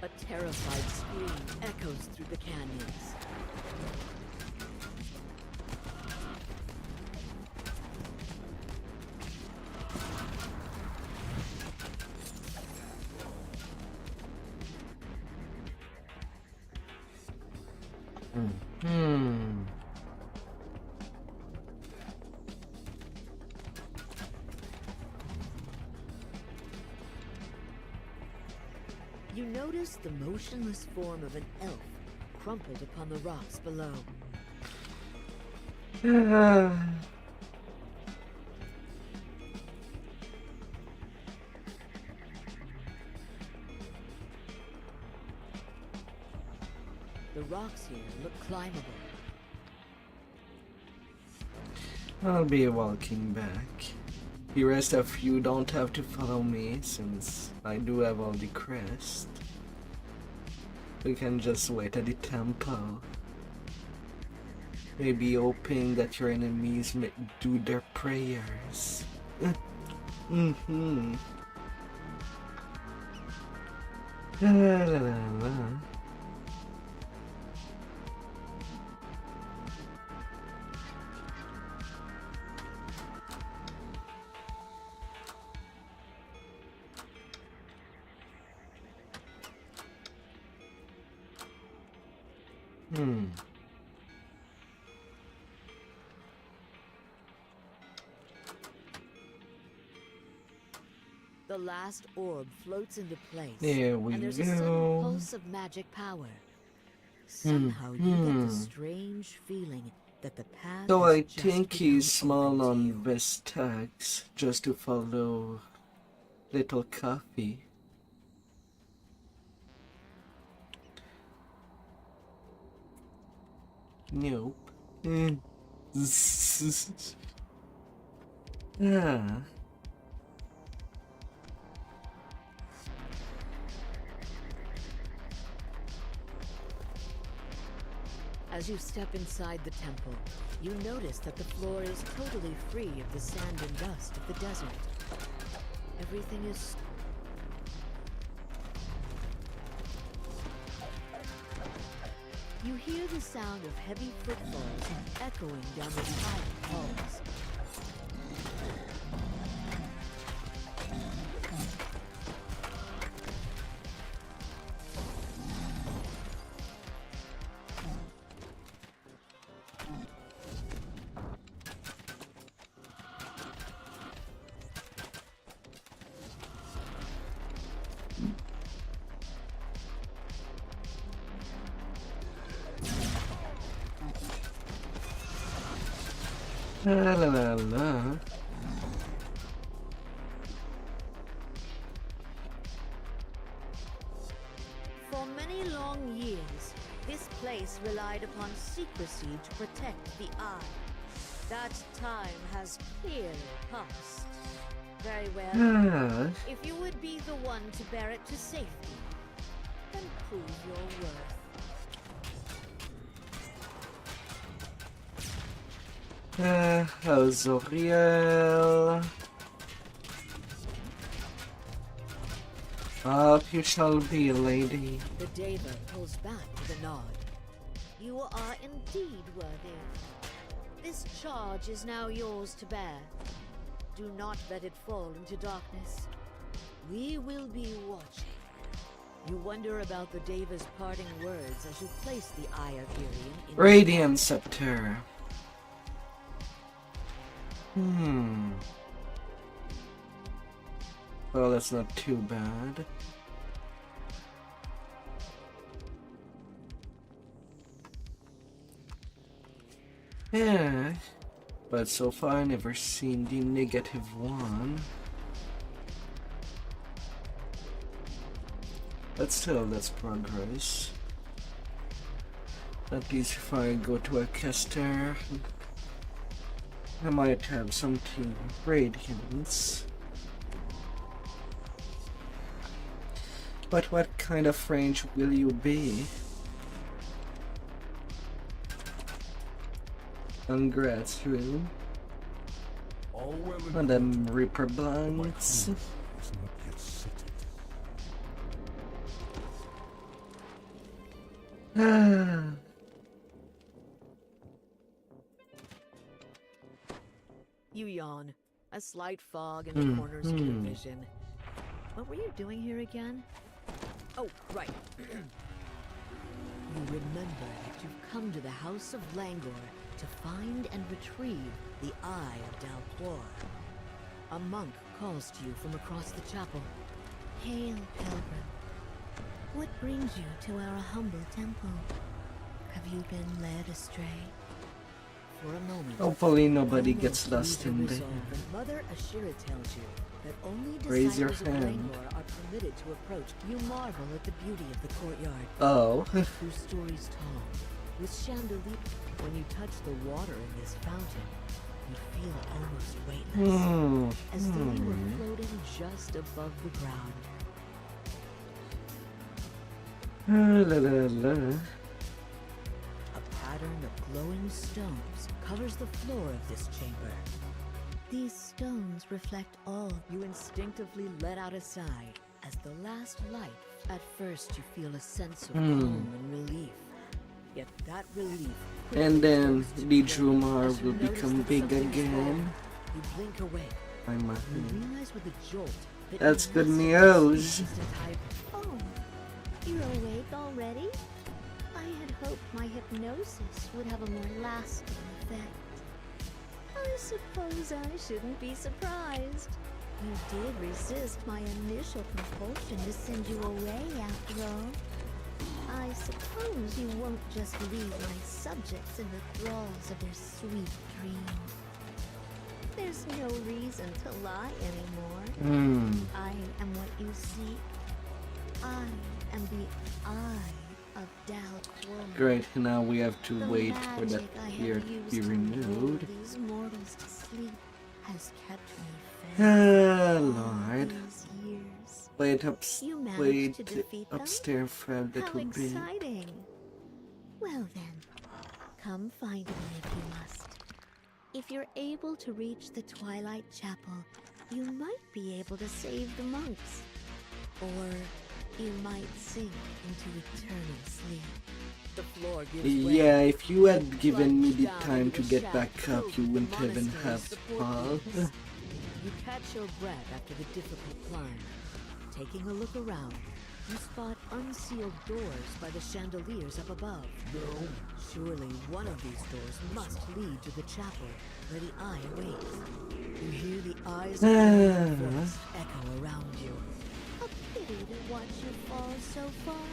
Speaker 9: A terrified scream echoes through the canyons. You notice the motionless form of an elf crumpled upon the rocks below. The rocks here look climbable.
Speaker 1: I'll be walking back. The rest of you don't have to follow me since I do have all the crest. We can just wait at the temple. Maybe hoping that your enemies may do their prayers. La, la, la, la.
Speaker 9: The last orb floats into place.
Speaker 1: There we
Speaker 9: and there's a sudden
Speaker 1: go.
Speaker 9: pulse of magic power. Somehow you get the strange feeling that the path
Speaker 1: So
Speaker 9: has
Speaker 1: I
Speaker 9: just
Speaker 1: think
Speaker 9: become
Speaker 1: he's small
Speaker 9: open to
Speaker 1: on
Speaker 9: you.
Speaker 1: this tags just to follow Little Coffee. Nope. Ah.
Speaker 9: As you step inside the temple, you notice that the floor is totally free of the sand and dust of the desert. Everything is... You hear the sound of heavy footfalls echoing down the silent halls.
Speaker 1: La la la la.
Speaker 9: For many long years, this place relied upon secrecy to protect the eye. That time has clearly passed. Very well.
Speaker 1: Ah.
Speaker 9: If you would be the one to bear it to safety, then prove your worth.
Speaker 1: Azoriel. Up you shall be, lady.
Speaker 9: The Deva pulls back with a nod. You are indeed worthy. This charge is now yours to bear. Do not let it fall into darkness. We will be watching. You wonder about the Deva's parting words as you place the Eye of Irian in
Speaker 1: Radiant Scepter. Well, that's not too bad. Yeah, but so far I never seen the -1. But still, that's progress. At least if I go to a caster, I might have something radiance. But what kind of range will you be? Congrats, through.
Speaker 6: All well and
Speaker 1: And them Reaper
Speaker 6: my
Speaker 1: Blanks.
Speaker 6: crew is not yet settled.
Speaker 9: You yawn. A slight fog in the corners of your vision. What were you doing here again? Oh, right. You remember that you've come to the House of Langor to find and retrieve the Eye of Dalquor. A monk calls to you from across the chapel.
Speaker 11: Hail, pilgrim. What brings you to our humble temple? Have you been led astray?
Speaker 9: For a moment,
Speaker 1: Hopefully nobody
Speaker 9: almost
Speaker 1: gets lost
Speaker 9: lose
Speaker 1: in
Speaker 9: your
Speaker 1: there.
Speaker 9: resolve, and Mother Ashira tells you that only
Speaker 1: Raise your
Speaker 9: disciples of
Speaker 1: hand.
Speaker 9: Langor are permitted to approach. You marvel at the beauty of the courtyard.
Speaker 1: Oh.
Speaker 9: Whose stories tall, with chandelier. When you touch the water in this fountain, you feel almost weightless, as though you were floating just above the ground.
Speaker 1: La, la, la.
Speaker 9: A pattern of glowing stones covers the floor of this chamber.
Speaker 11: These stones reflect all.
Speaker 9: You instinctively let out a sigh as the last light. At first, you feel a sense of calm and relief. Yet that relief.
Speaker 1: And then the Drumar
Speaker 9: As you
Speaker 1: will
Speaker 9: notice
Speaker 1: become
Speaker 9: that
Speaker 1: big
Speaker 9: something is wrong,
Speaker 1: again.
Speaker 9: You blink away.
Speaker 1: I'm
Speaker 9: You realize with a jolt that
Speaker 1: That's
Speaker 9: you
Speaker 1: good
Speaker 9: must
Speaker 1: news.
Speaker 9: have just a type.
Speaker 11: Oh, you're awake already? I had hoped my hypnosis would have a more lasting effect. I suppose I shouldn't be surprised. You did resist my initial compulsion to send you away after all. I suppose you won't just leave my subjects in the thralls of their sweet dreams. There's no reason to lie anymore. I am what you seek. I am the Eye of Dalquor.
Speaker 1: Great, now we have to
Speaker 11: The
Speaker 1: wait for that
Speaker 11: magic I
Speaker 1: here
Speaker 11: have
Speaker 1: to
Speaker 11: used
Speaker 1: be
Speaker 11: lull
Speaker 1: renewed.
Speaker 11: these mortals to sleep has kept me
Speaker 1: Ah,
Speaker 11: fed all
Speaker 1: Lord.
Speaker 11: these years.
Speaker 1: Wait,
Speaker 11: You managed
Speaker 1: wait
Speaker 11: to defeat them?
Speaker 1: upstairs for a
Speaker 11: How
Speaker 1: little bit.
Speaker 11: exciting! Well then, come find me if you must. If you're able to reach the Twilight Chapel, you might be able to save the monks. Or you might sink into eternal sleep.
Speaker 9: The floor gives way.
Speaker 1: Yeah, if you had given me the
Speaker 9: Plunge
Speaker 1: time
Speaker 9: down
Speaker 1: to
Speaker 9: into
Speaker 1: get
Speaker 9: the
Speaker 1: back
Speaker 9: shaft
Speaker 1: up, you
Speaker 9: filled
Speaker 1: wouldn't
Speaker 9: with
Speaker 1: even
Speaker 9: monasteries
Speaker 1: have
Speaker 9: support
Speaker 1: fall.
Speaker 9: peace. You catch your breath after the difficult climb. Taking a look around, you spot unsealed doors by the chandeliers up above. Surely one of these doors must lead to the chapel, where the Eye awaits. You hear the Eye's clear voice echo around you.
Speaker 11: A pity to watch you fall so far.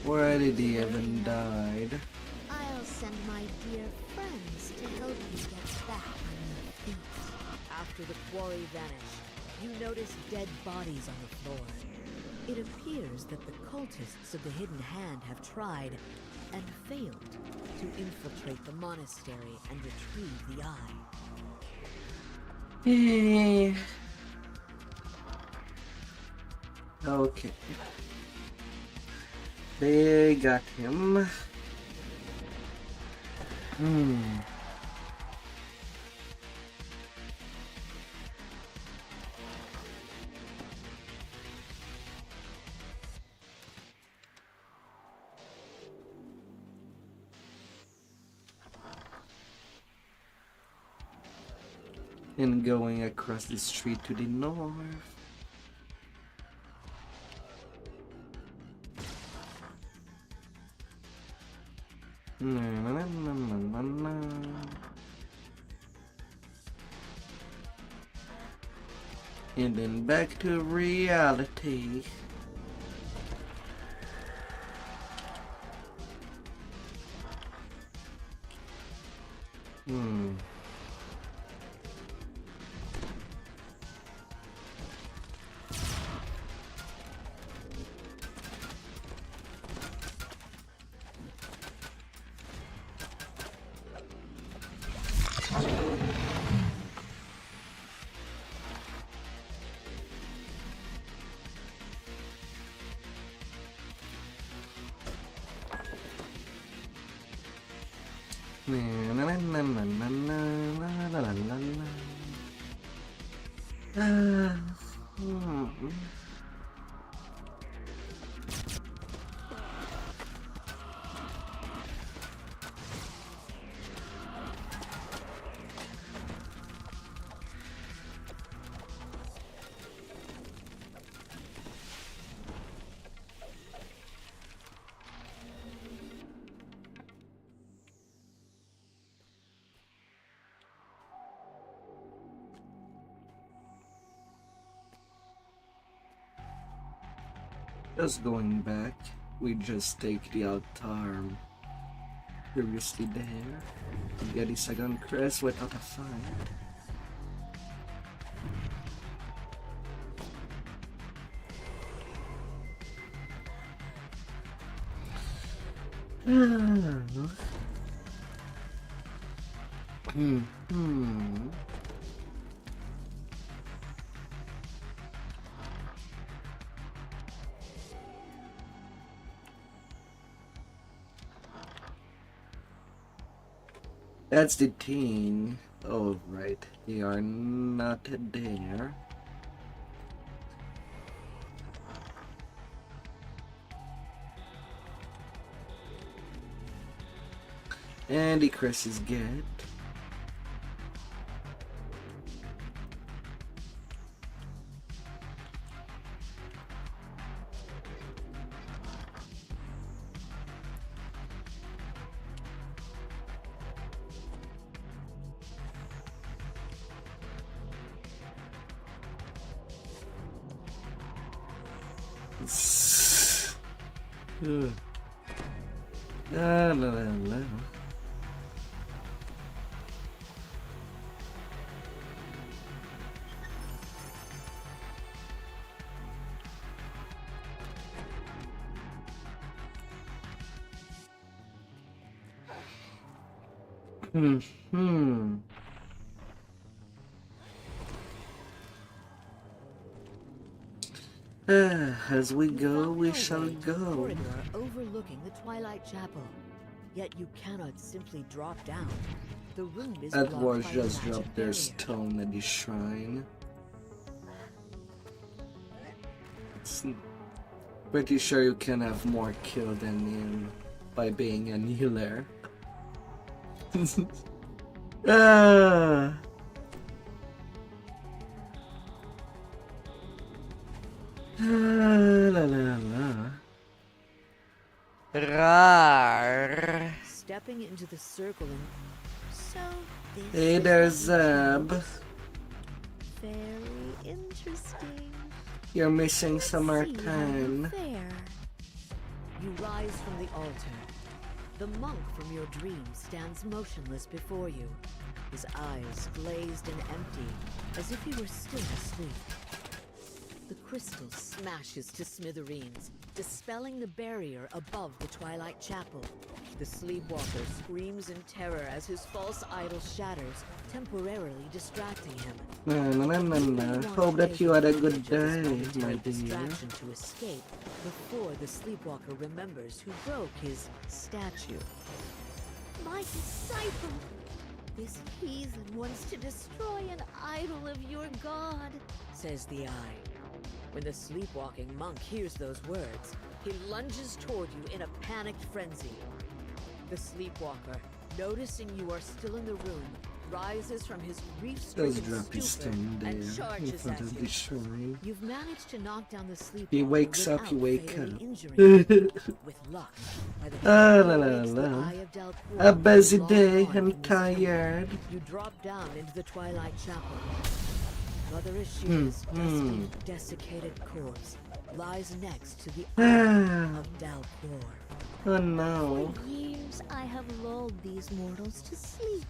Speaker 1: Where did he even died?
Speaker 11: I'll send my dear friends to help you get back on your feet.
Speaker 9: After the quarry vanish, you notice dead bodies on the floor. It appears that the cultists of the Hidden Hand have tried and failed to infiltrate the monastery and retrieve the Eye.
Speaker 1: Okay. They got him. And going across the street to the north. Na, na, na, na, na, na. And then back to reality. Just going back, we just take the altar previously there to get the second crest without a fight. That's the thing. Oh, right. They are not there. And the crest is good. La la la la. As we go, we shall go.
Speaker 9: Corridor overlooking the Twilight Chapel. Yet you cannot simply drop down. The room is
Speaker 1: That
Speaker 9: blocked
Speaker 1: was
Speaker 9: by a
Speaker 1: just
Speaker 9: magic
Speaker 1: dropped their
Speaker 9: barrier.
Speaker 1: stone at the shrine. Pretty sure you can have more kill than him by being a healer. Ah. La la la. Rar.
Speaker 9: Stepping into the circle and so this
Speaker 1: Hey
Speaker 9: is
Speaker 1: there,
Speaker 9: what you
Speaker 1: Zeb.
Speaker 9: chose?
Speaker 11: Very interesting.
Speaker 1: You're missing some more
Speaker 11: See how
Speaker 1: time.
Speaker 11: fair.
Speaker 9: You rise from the altar. The monk from your dream stands motionless before you, his eyes glazed and empty, as if he were still asleep. The crystal smashes to smithereens, dispelling the barrier above the Twilight Chapel. The sleepwalker screams in terror as his false idol shatters, temporarily distracting him.
Speaker 1: Hope that you had a good day, my dear.
Speaker 9: Distraction to escape before the sleepwalker remembers who broke his statue.
Speaker 11: My disciple! This heathen wants to destroy an idol of your god.
Speaker 9: Says the eye. When the sleepwalking monk hears those words, he lunges toward you in a panicked frenzy. The sleepwalker, noticing you are still in the room, rises from his
Speaker 1: Just
Speaker 9: grief-stricken
Speaker 1: drop his
Speaker 9: stupor
Speaker 1: stone there
Speaker 9: and
Speaker 1: in
Speaker 9: charges
Speaker 1: front
Speaker 9: at
Speaker 1: of
Speaker 9: you.
Speaker 1: the shrine.
Speaker 9: You've managed to knock down the sleepwalker
Speaker 1: He wakes up,
Speaker 9: without
Speaker 1: you wake
Speaker 9: fatally
Speaker 1: up.
Speaker 9: injuring him. With luck, by the
Speaker 1: Ah,
Speaker 9: time
Speaker 1: la,
Speaker 9: he
Speaker 1: la,
Speaker 9: wakes the
Speaker 1: la.
Speaker 9: Eye of Delcourt
Speaker 1: A busy
Speaker 9: long
Speaker 1: day,
Speaker 9: gone
Speaker 1: I'm
Speaker 9: from his tomb,
Speaker 1: tired.
Speaker 9: You drop down into the Twilight Chapel. Mother Ishia's dusty, desiccated corpse lies next to the eye of Dalcor.
Speaker 1: Oh no.
Speaker 11: For years I have lulled these mortals to sleep.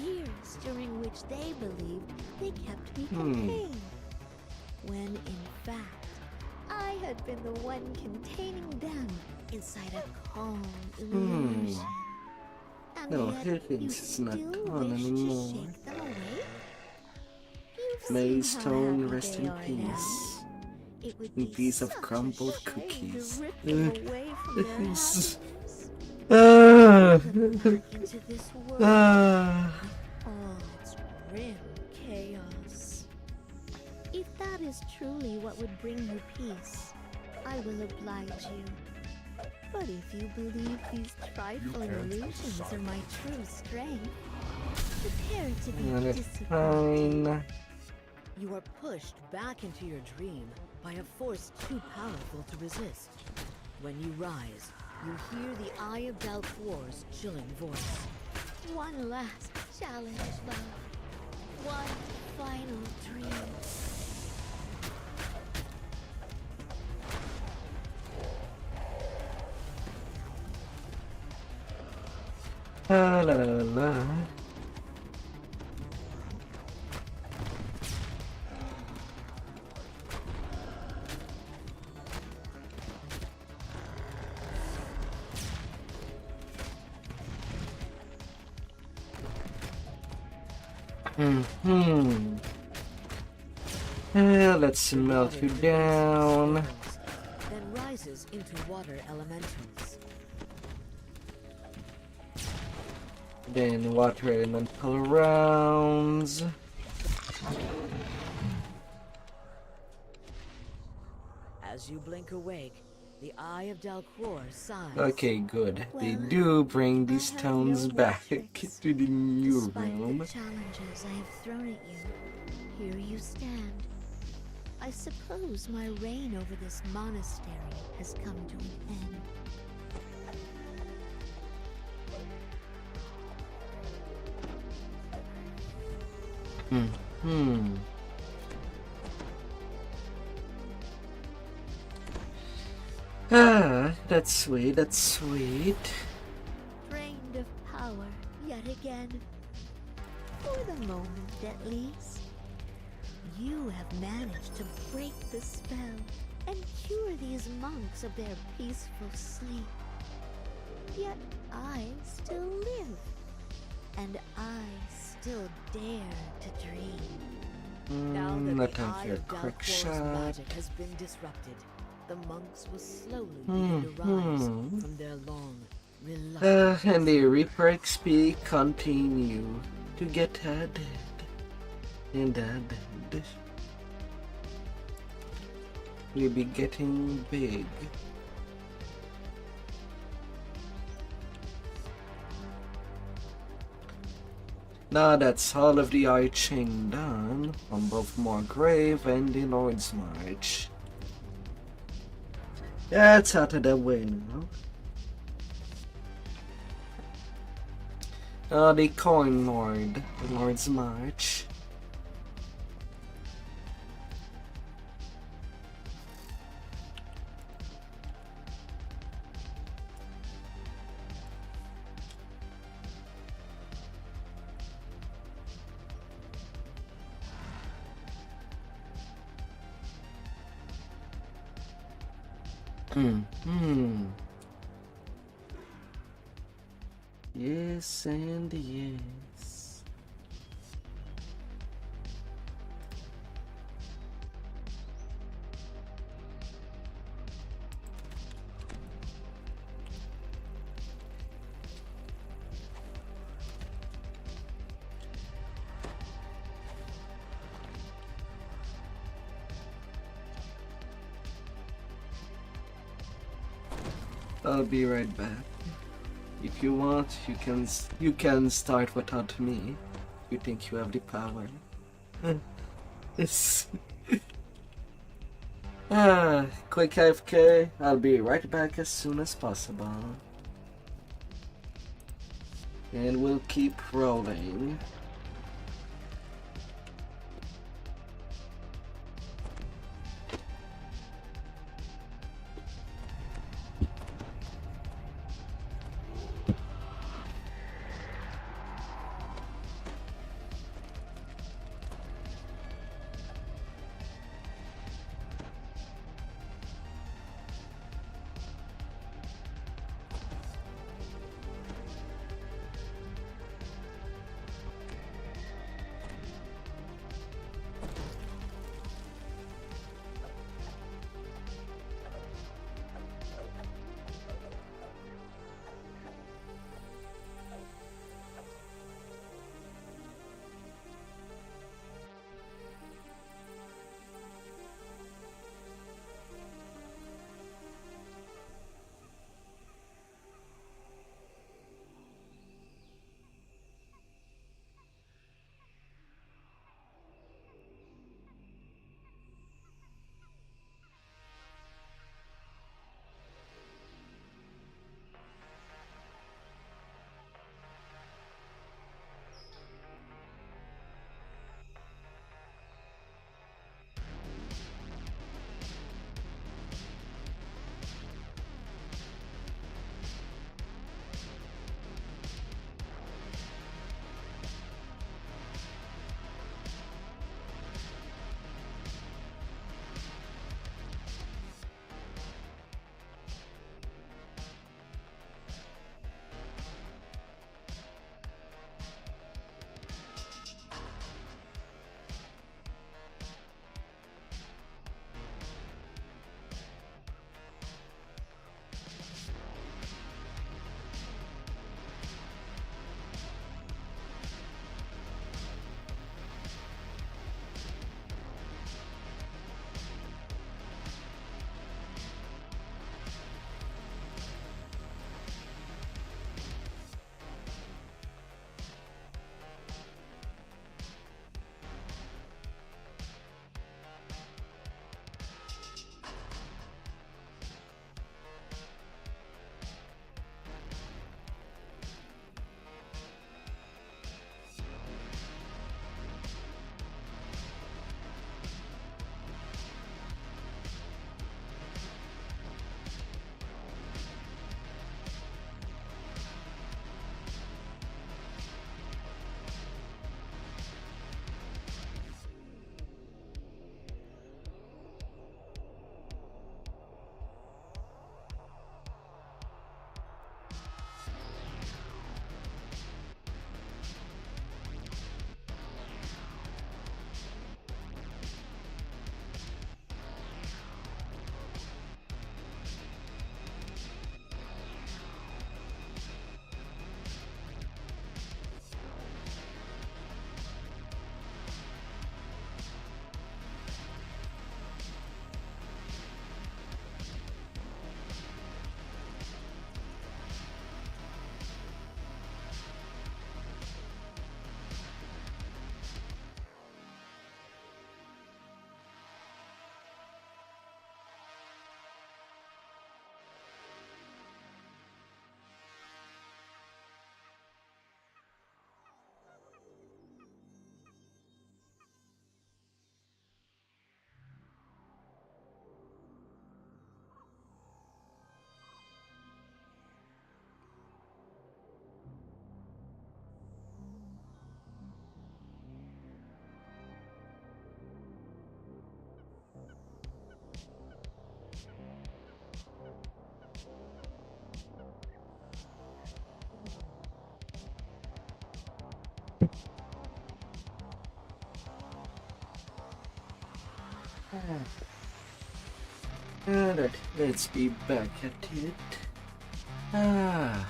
Speaker 11: Years during which they believed they kept me contained. When in fact, I had been the one containing them inside a calm illusion. And
Speaker 1: No,
Speaker 11: yet
Speaker 1: he
Speaker 11: you
Speaker 1: thinks it's not
Speaker 11: still
Speaker 1: calm
Speaker 11: wish
Speaker 1: anymore.
Speaker 11: to shake them away? You've seen
Speaker 1: Maystone,
Speaker 11: how
Speaker 1: rest
Speaker 11: happy
Speaker 1: in
Speaker 11: they are now.
Speaker 1: peace.
Speaker 11: It would
Speaker 1: In
Speaker 11: be
Speaker 1: piece of
Speaker 11: such a
Speaker 1: crumbled
Speaker 11: shame
Speaker 1: cookies.
Speaker 11: to rip them away from their happiness.
Speaker 1: Ah.
Speaker 11: Put them back into this world.
Speaker 1: Ah.
Speaker 11: All its grim chaos. If that is truly what would bring you peace, I will oblige you. But if you believe these trifling illusions are my true strength, prepare to be
Speaker 1: That's
Speaker 11: disappointed.
Speaker 1: fine.
Speaker 9: You are pushed back into your dream by a force too powerful to resist. When you rise, you hear the Eye of Dalfor's chilling voice.
Speaker 11: One last challenge, love. One final dream.
Speaker 1: La la la la. Let's melt you down.
Speaker 9: Then rises into water elementals.
Speaker 1: Then water elemental rounds.
Speaker 9: As you blink awake, the Eye of Dalcor sighs.
Speaker 1: Okay, good. They
Speaker 11: Well,
Speaker 1: do bring these
Speaker 11: I have
Speaker 1: stones
Speaker 11: no
Speaker 1: back
Speaker 11: metrics.
Speaker 1: to the new
Speaker 11: Despite
Speaker 1: realm.
Speaker 11: the challenges I have thrown at you, here you stand. I suppose my reign over this monastery has come to an end. Ah, that's sweet, that's sweet. Drained of power yet again. For the moment, at least. You have managed to break the spell and cure these monks of their peaceful sleep. Yet I still live, and I still dare to dream.
Speaker 9: Now that
Speaker 1: Not
Speaker 9: the
Speaker 1: time
Speaker 9: Eye
Speaker 1: for a
Speaker 9: of
Speaker 1: quick
Speaker 9: Dalcor's
Speaker 1: shot.
Speaker 9: magic has been disrupted, the monks will slowly begin to rise from their long, reluctant
Speaker 1: And the Reaper XP continue to get added and added. We'll be getting big. Now that's all of the arching done on both Morgrave and the Lordsmarch. Yeah, it's out of the way now. The Coin Lord, the Lordsmarch. Yes and yes. I'll be right back. If you want, you can start without me. You think you have the power? It's quick AFK. I'll be right back as soon as possible, and we'll keep rolling. Alright, let's be back at it. Ah.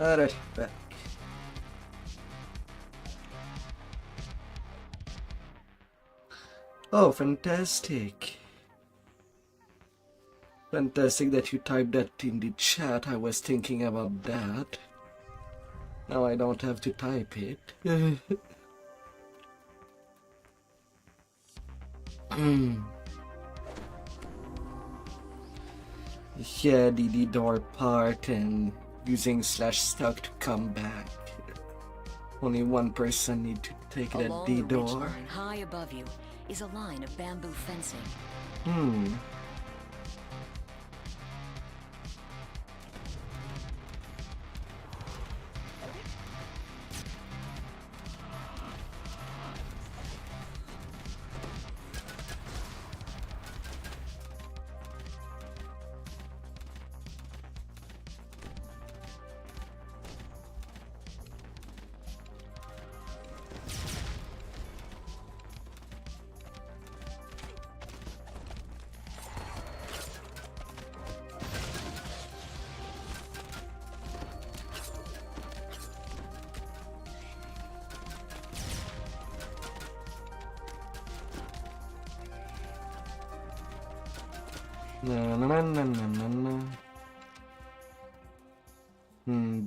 Speaker 1: Alright, back. Oh, fantastic. Fantastic that you typed that in the chat. I was thinking about that. Now I don't have to type it. Yeah, the door part and using /stuck to come back. Only one person need to take that
Speaker 10: Along
Speaker 1: D
Speaker 10: the
Speaker 1: door.
Speaker 10: ridgeline high above you is a line of bamboo fencing.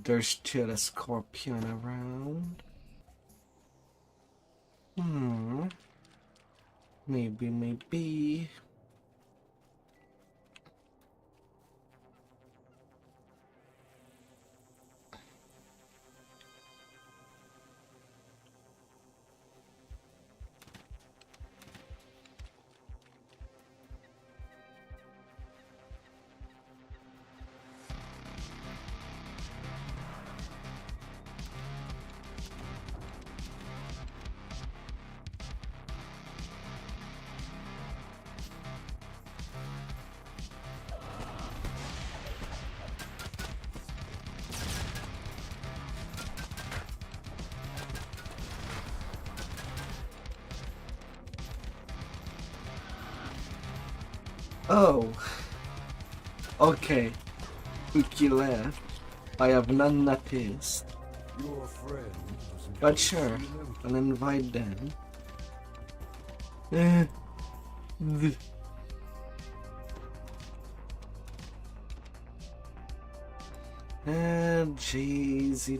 Speaker 10: There's still a scorpion around. Maybe. Oh. Okay. Wiki left. I have none noticed.
Speaker 3: Your friend.
Speaker 1: But sure, I'll invite them. JZ.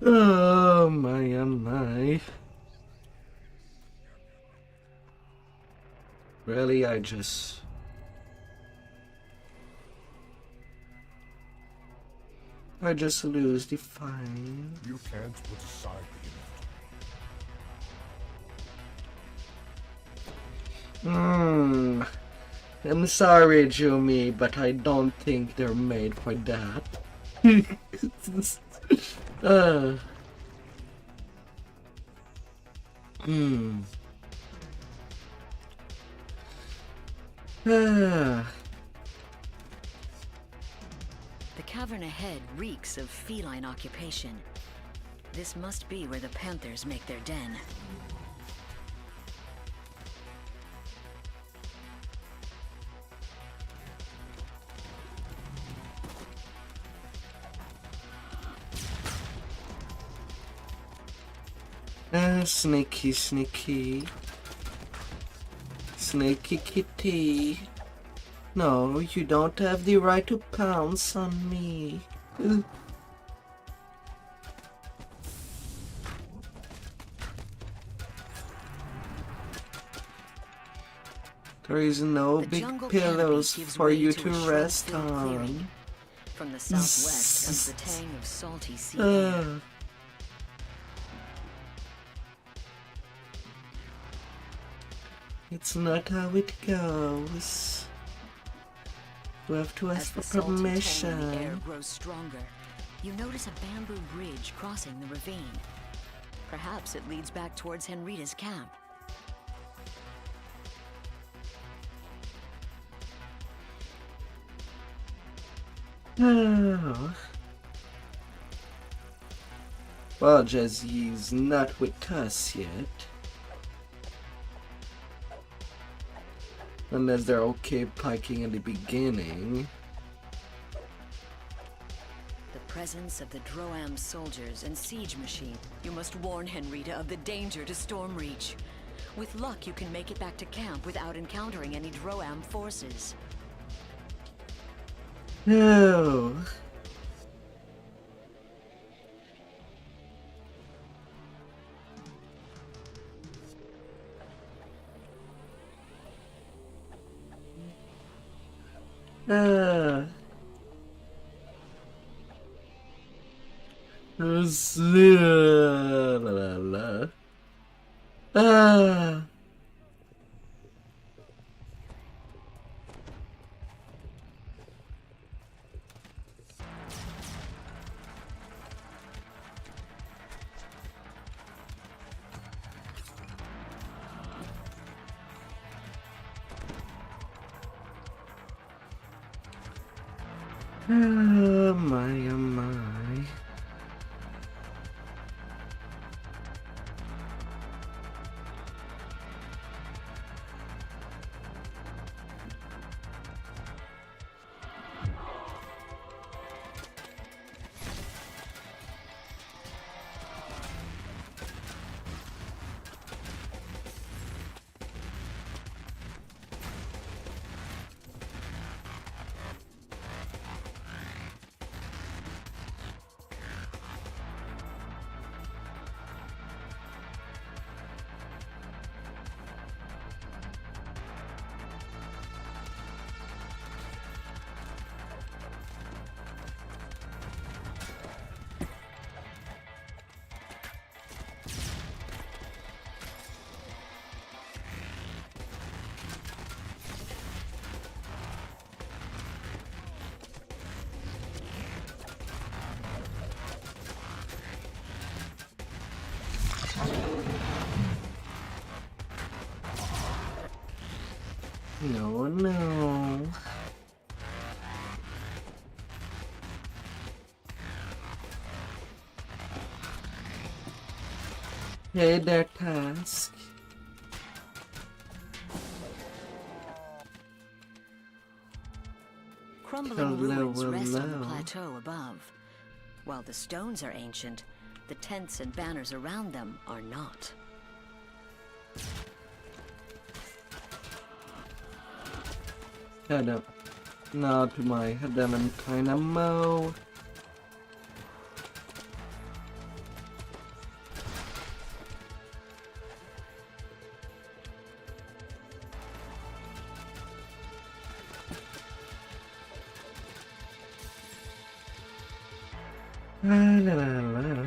Speaker 1: Oh my. Really, I just lose the fight.
Speaker 6: You can't put aside the
Speaker 1: I'm sorry, Jumi, but I don't think they're made for that.
Speaker 10: The cavern ahead reeks of feline occupation. This must be where the panthers make their den.
Speaker 1: Sneaky. Sneaky kitty. No, you don't have the right to pounce on me. There is no big pillows for you to rest on.
Speaker 10: From the southwest comes the tang of salty sea air.
Speaker 1: It's not how it goes. You have to
Speaker 10: As
Speaker 1: ask
Speaker 10: the
Speaker 1: for
Speaker 10: salt and tang in the air
Speaker 1: permission.
Speaker 10: grows stronger, you notice a bamboo bridge crossing the ravine. Perhaps it leads back towards Henrita's camp.
Speaker 1: Oh. Well, Jazzy's not with us yet. Unless they're okay piking in the beginning.
Speaker 10: The presence of the Droam soldiers and siege machine. You must warn Henrita of the danger to Stormreach. With luck, you can make it back to camp without encountering any Droam forces.
Speaker 1: No. Ah. La la la. Ah. Oh my, oh my. No, no. Hey there, Task.
Speaker 10: Crumbling
Speaker 1: Hello,
Speaker 10: ruins rest on the
Speaker 1: hello.
Speaker 10: plateau above. While the stones are ancient, the tents and banners around them are not.
Speaker 1: Head up. Now to my adamant kind of mo. La la la la.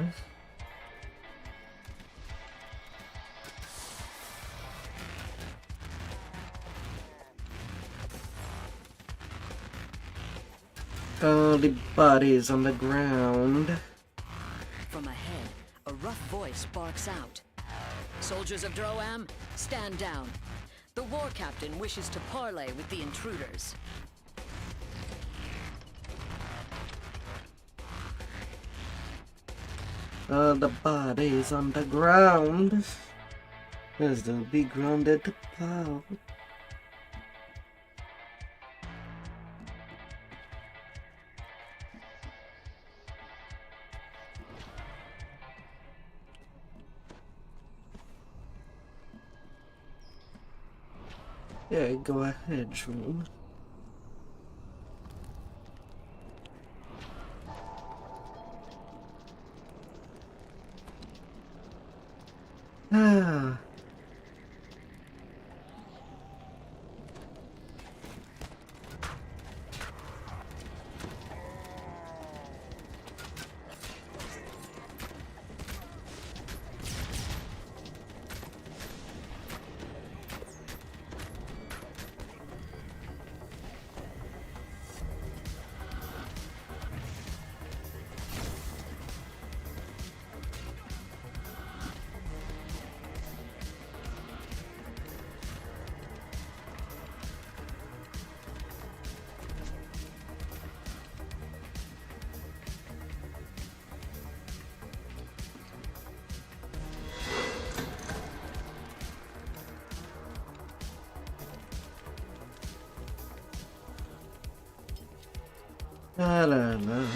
Speaker 1: Oh, the bodies on the ground.
Speaker 10: From ahead, a rough voice barks out. Soldiers of Droam, stand down. The war captain wishes to parley with the intruders.
Speaker 1: The bodies on the ground. As they'll be grounded to power. Yeah, go ahead, Drew. Ah. I don't know.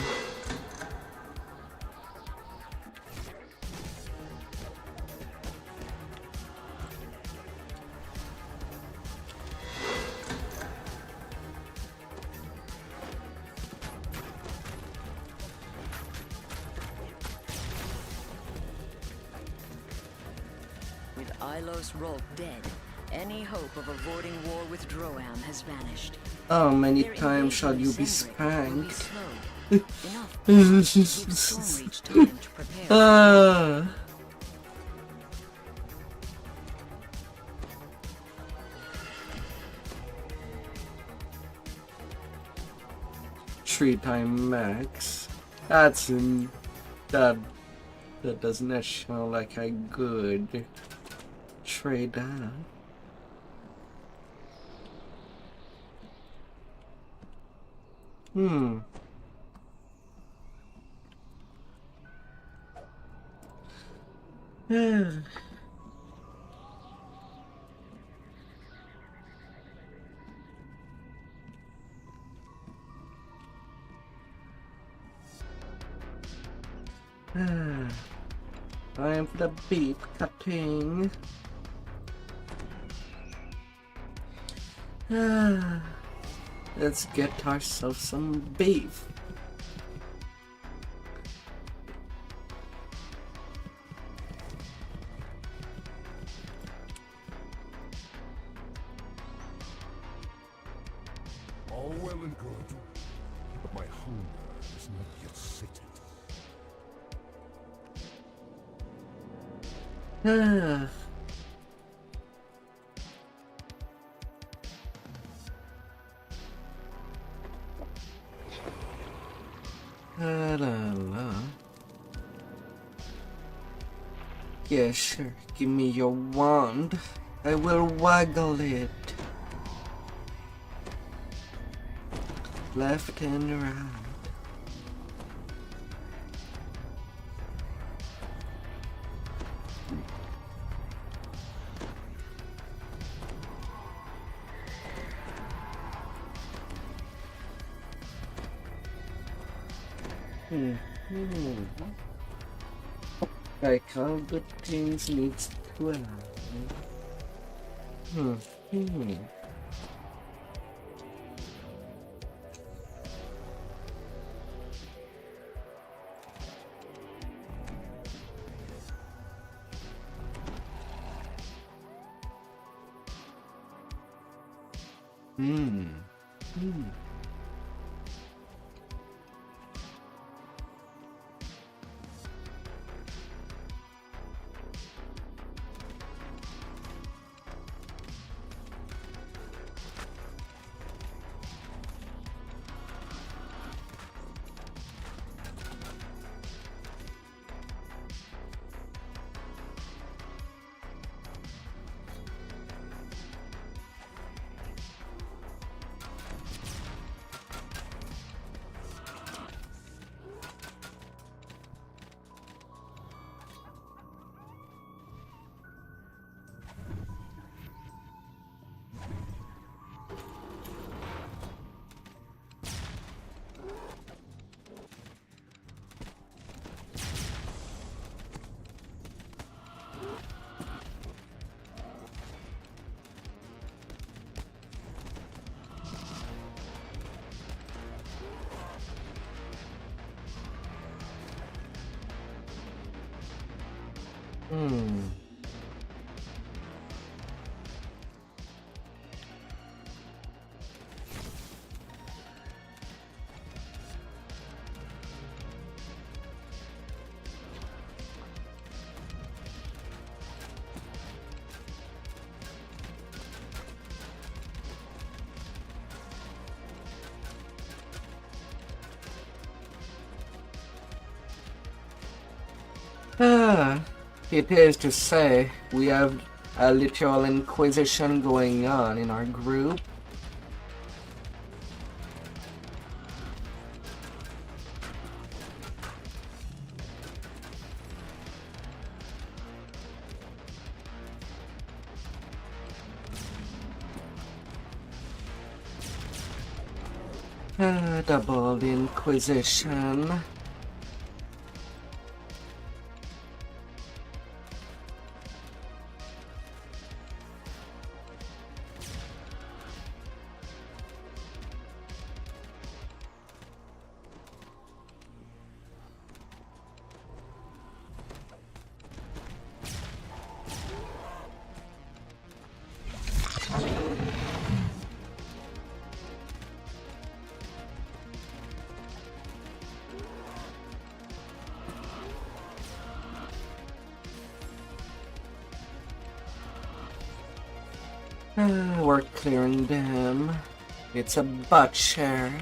Speaker 10: With Ilos Rolk dead, any hope of avoiding war with Droam has vanished.
Speaker 1: How many
Speaker 10: Their
Speaker 1: times shall
Speaker 10: invasion
Speaker 1: you
Speaker 10: of
Speaker 1: be
Speaker 10: Sandrick will be
Speaker 1: spanked?
Speaker 10: slowed. Enough to give Stormreach time to prepare.
Speaker 1: Ah. Three time max. That's in that does not sound like a good trade off. Hmm. Time for the beef cutting. Let's get ourselves some beef.
Speaker 6: All well and good, but my hunger is not yet sated.
Speaker 1: Yeah, sure. Give me your wand. I will waggle it. Left and right. Like how good things needs to happen. It is to say, we have a literal inquisition going on in our group. Double Inquisition. We're clearing them. It's a butcher.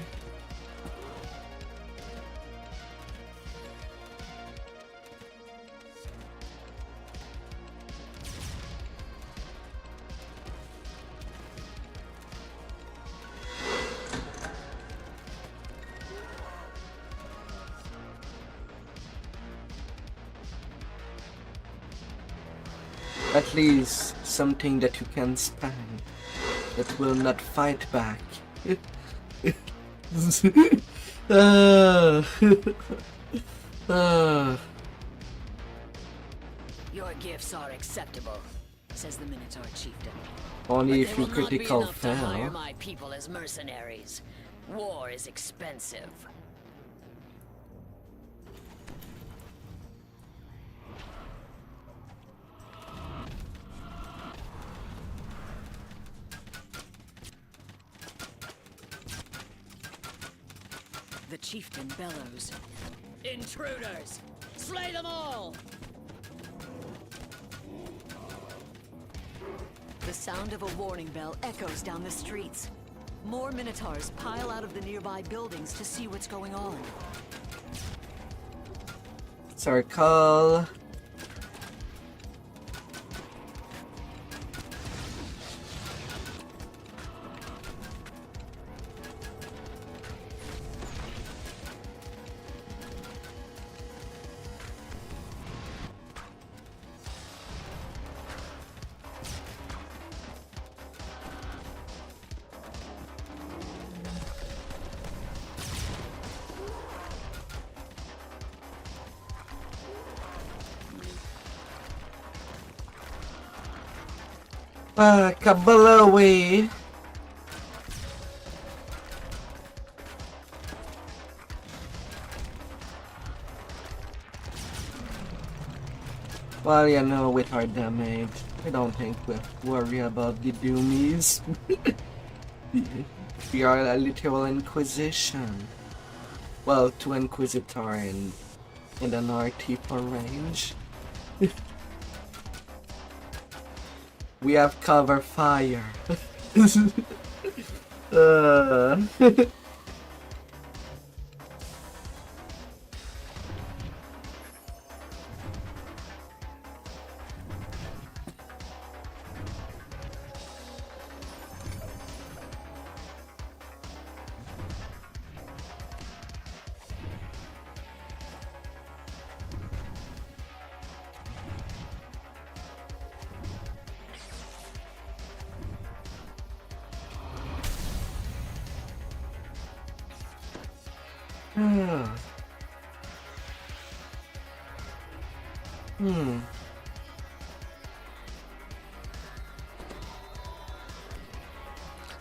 Speaker 1: At least something that you can spam that will not fight back.
Speaker 10: Your gifts are acceptable, says the Minotaur chieftain.
Speaker 1: Only
Speaker 10: But
Speaker 1: if
Speaker 10: they
Speaker 1: you
Speaker 10: will not be
Speaker 1: critical
Speaker 10: enough to hire
Speaker 1: fail.
Speaker 10: my people as mercenaries. War is expensive. The chieftain bellows. Intruders! Slay them all! The sound of a warning bell echoes down the streets. More Minotaurs pile out of the nearby buildings to see what's going on.
Speaker 1: Circle. Kabalawi. Well, you know, with our damage, I don't think we worry about the doomies. We are a literal Inquisition. Well, 2 Inquisitor and an RT for range. We have cover fire.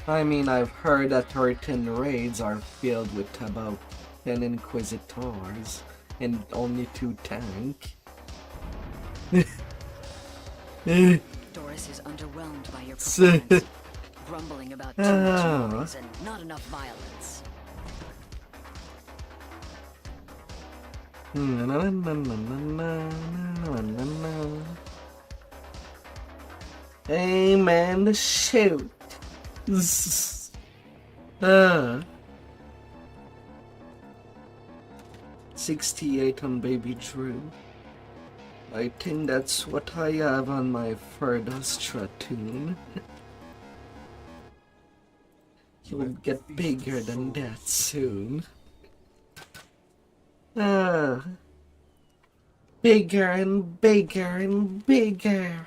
Speaker 1: I mean, I've heard that certain raids are filled with about 10 Inquisitors and only 2 tank.
Speaker 10: Doris is underwhelmed by your performance, grumbling about too much noise and not enough violence.
Speaker 1: Hey man, shoot. 68 on Baby Drew. I think that's what I have on my third Stratoon. He will get bigger than that soon. Bigger and bigger and bigger.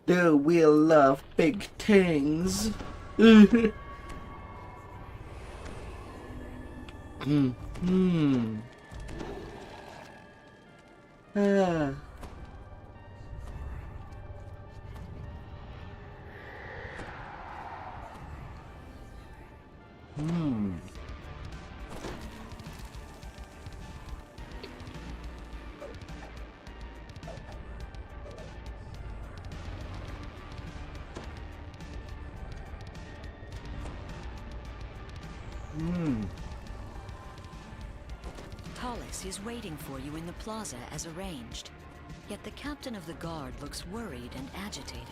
Speaker 1: The wheel love big things. Ah.
Speaker 10: Tallis is waiting for you in the plaza as arranged. Yet the captain of the guard looks worried and agitated.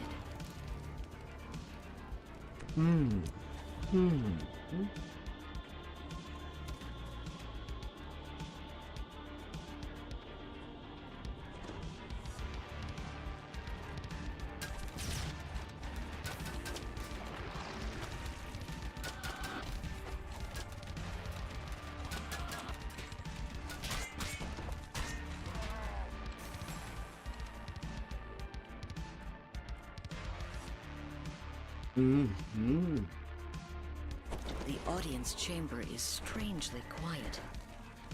Speaker 10: The audience chamber is strangely quiet.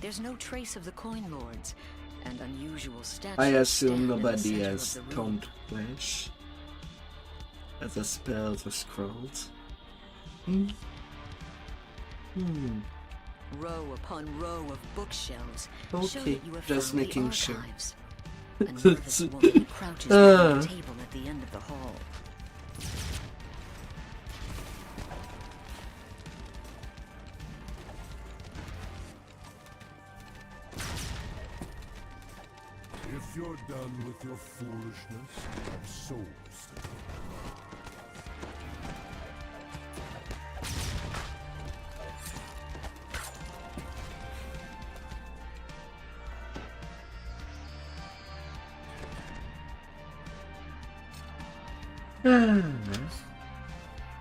Speaker 10: There's no trace of the coin lords, and unusual statues.
Speaker 1: I assume
Speaker 10: stand in the
Speaker 1: nobody
Speaker 10: center
Speaker 1: has
Speaker 10: of the room.
Speaker 1: toned flesh as a spells or scrolls.
Speaker 10: Row upon row of bookshelves show
Speaker 1: Okay,
Speaker 10: that you have
Speaker 1: just
Speaker 10: found
Speaker 1: making
Speaker 10: the
Speaker 1: sure.
Speaker 10: archives. A nervous woman crouches behind a table at the end of the hall.
Speaker 12: If you're done with your foolishness, I'm souls.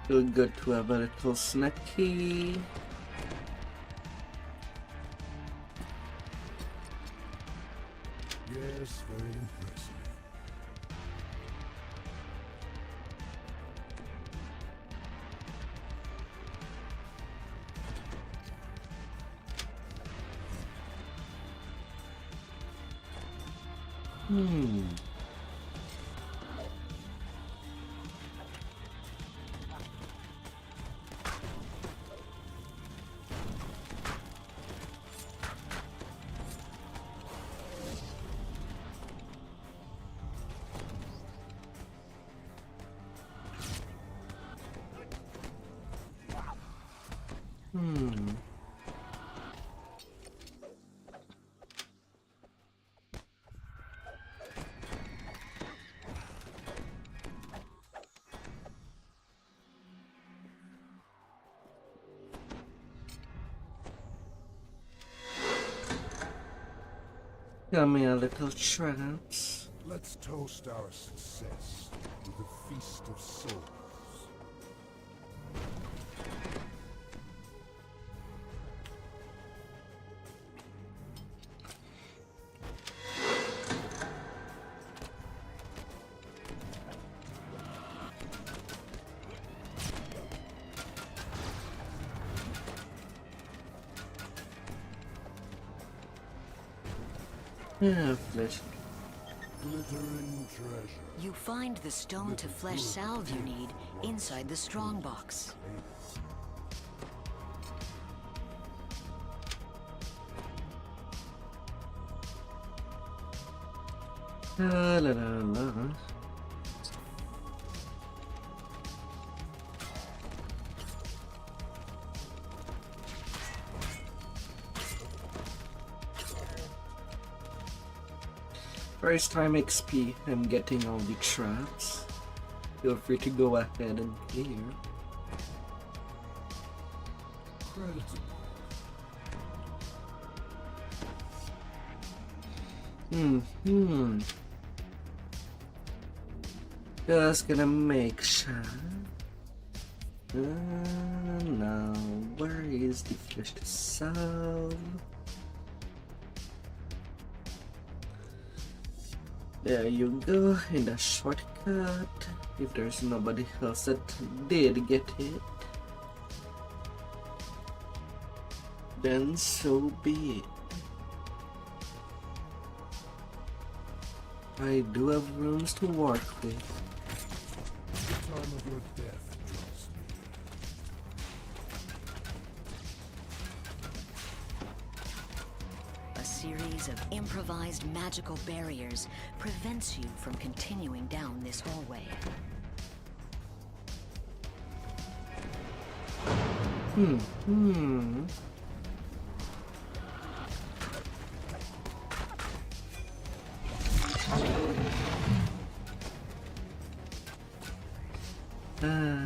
Speaker 1: Feel good to have a little snacky.
Speaker 12: Yes, very impressive.
Speaker 1: Got me a little traps.
Speaker 12: Let's toast our success with a feast of souls.
Speaker 1: Yeah, flesh.
Speaker 12: Glittering treasure.
Speaker 10: You find the stone to flesh salve you need inside the strongbox.
Speaker 1: La la la la. First time XP, I'm getting all the traps. Feel free to go ahead and clear. Just gonna make sure. Now, where is the flesh to salve? There you go, in the shortcut. If there's nobody else that did get it. Then so be it. I do have rooms to work with.
Speaker 12: The time of your death draws near.
Speaker 10: A series of improvised magical barriers prevents you from continuing down this hallway.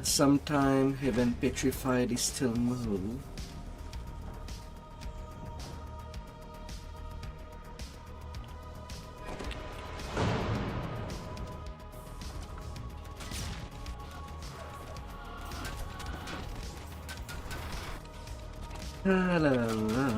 Speaker 1: Sometime Heaven Petrified is still move. La la la.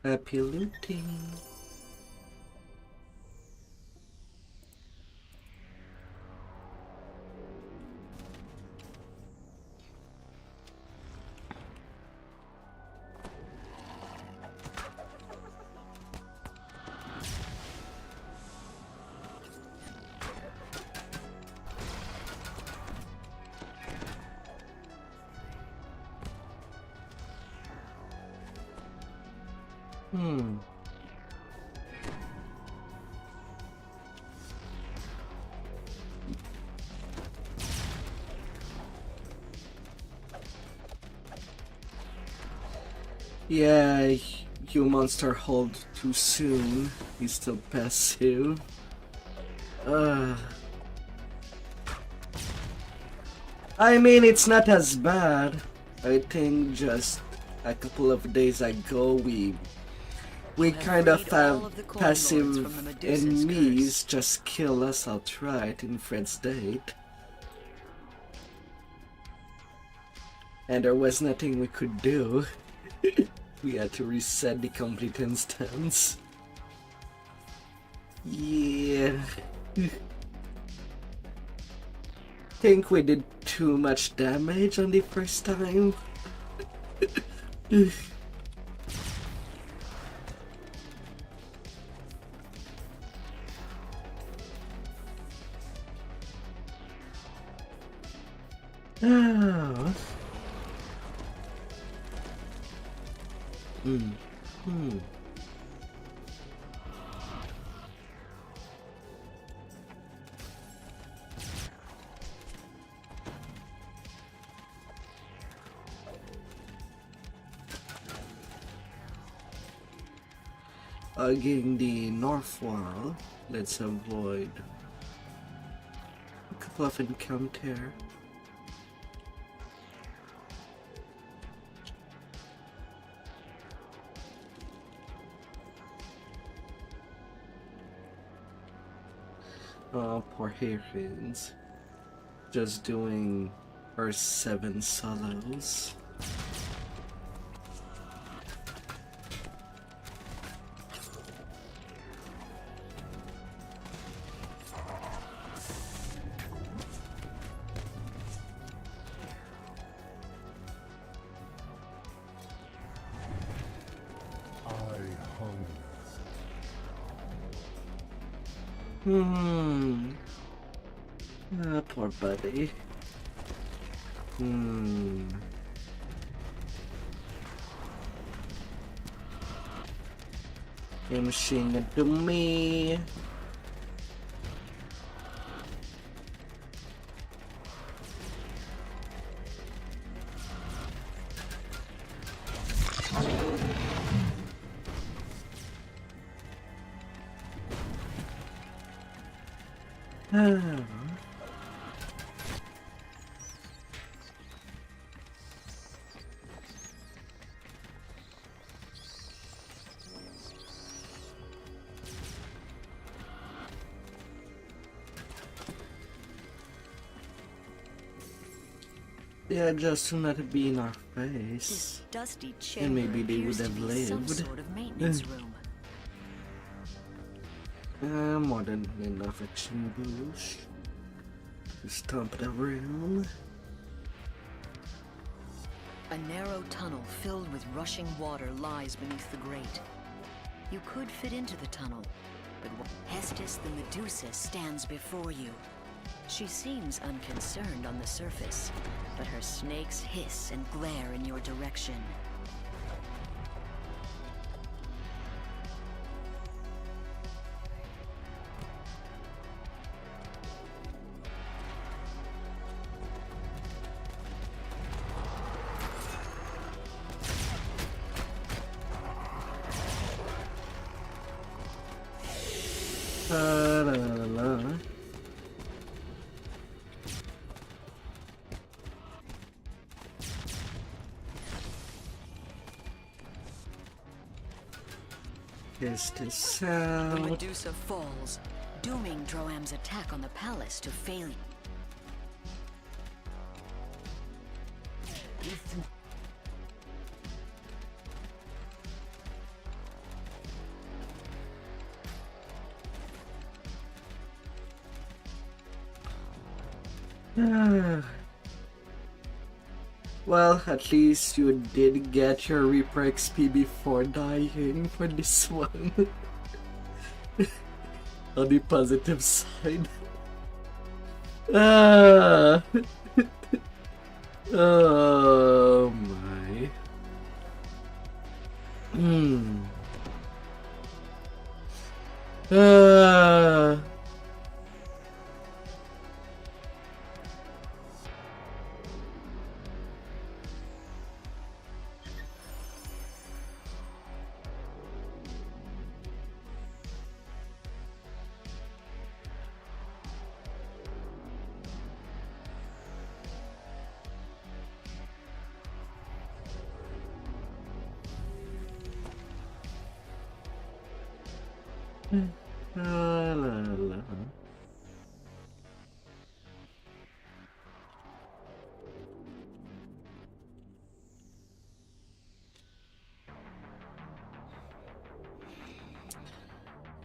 Speaker 1: Happy looting. Yeah, you monster hold too soon. He's still passive. I mean, it's not as bad. I think just a couple of days ago we kind of have passive enemies just kill us outright in Fred's date. And there was nothing we could do. We had to reset the complete instance. Yeah. Think we did too much damage on the first time. Oh. Again, the north wall. Let's avoid a couple of encounters. Oh, poor Havens. Just doing her 7 solos. Poor buddy. A machine to me. Yeah, just to not be in our
Speaker 10: This
Speaker 1: face.
Speaker 10: dusty
Speaker 1: And
Speaker 10: chamber
Speaker 1: maybe they
Speaker 10: appears
Speaker 1: would
Speaker 10: to
Speaker 1: have
Speaker 10: be some
Speaker 1: lived.
Speaker 10: sort of maintenance room.
Speaker 1: More than enough extinguish. To stomp it around.
Speaker 10: A narrow tunnel filled with rushing water lies beneath the grate. You could fit into the tunnel, but Hestis the Medusa stands before you. She seems unconcerned on the surface, but her snakes hiss and glare in your direction.
Speaker 1: La, la, la. Is this
Speaker 10: The
Speaker 1: out?
Speaker 10: Medusa falls, dooming Droam's attack on the palace to failure.
Speaker 1: Well, at least you did get your Reaper XP before dying for this one. On the positive side. Ah. Oh my. Ah. La, la, la.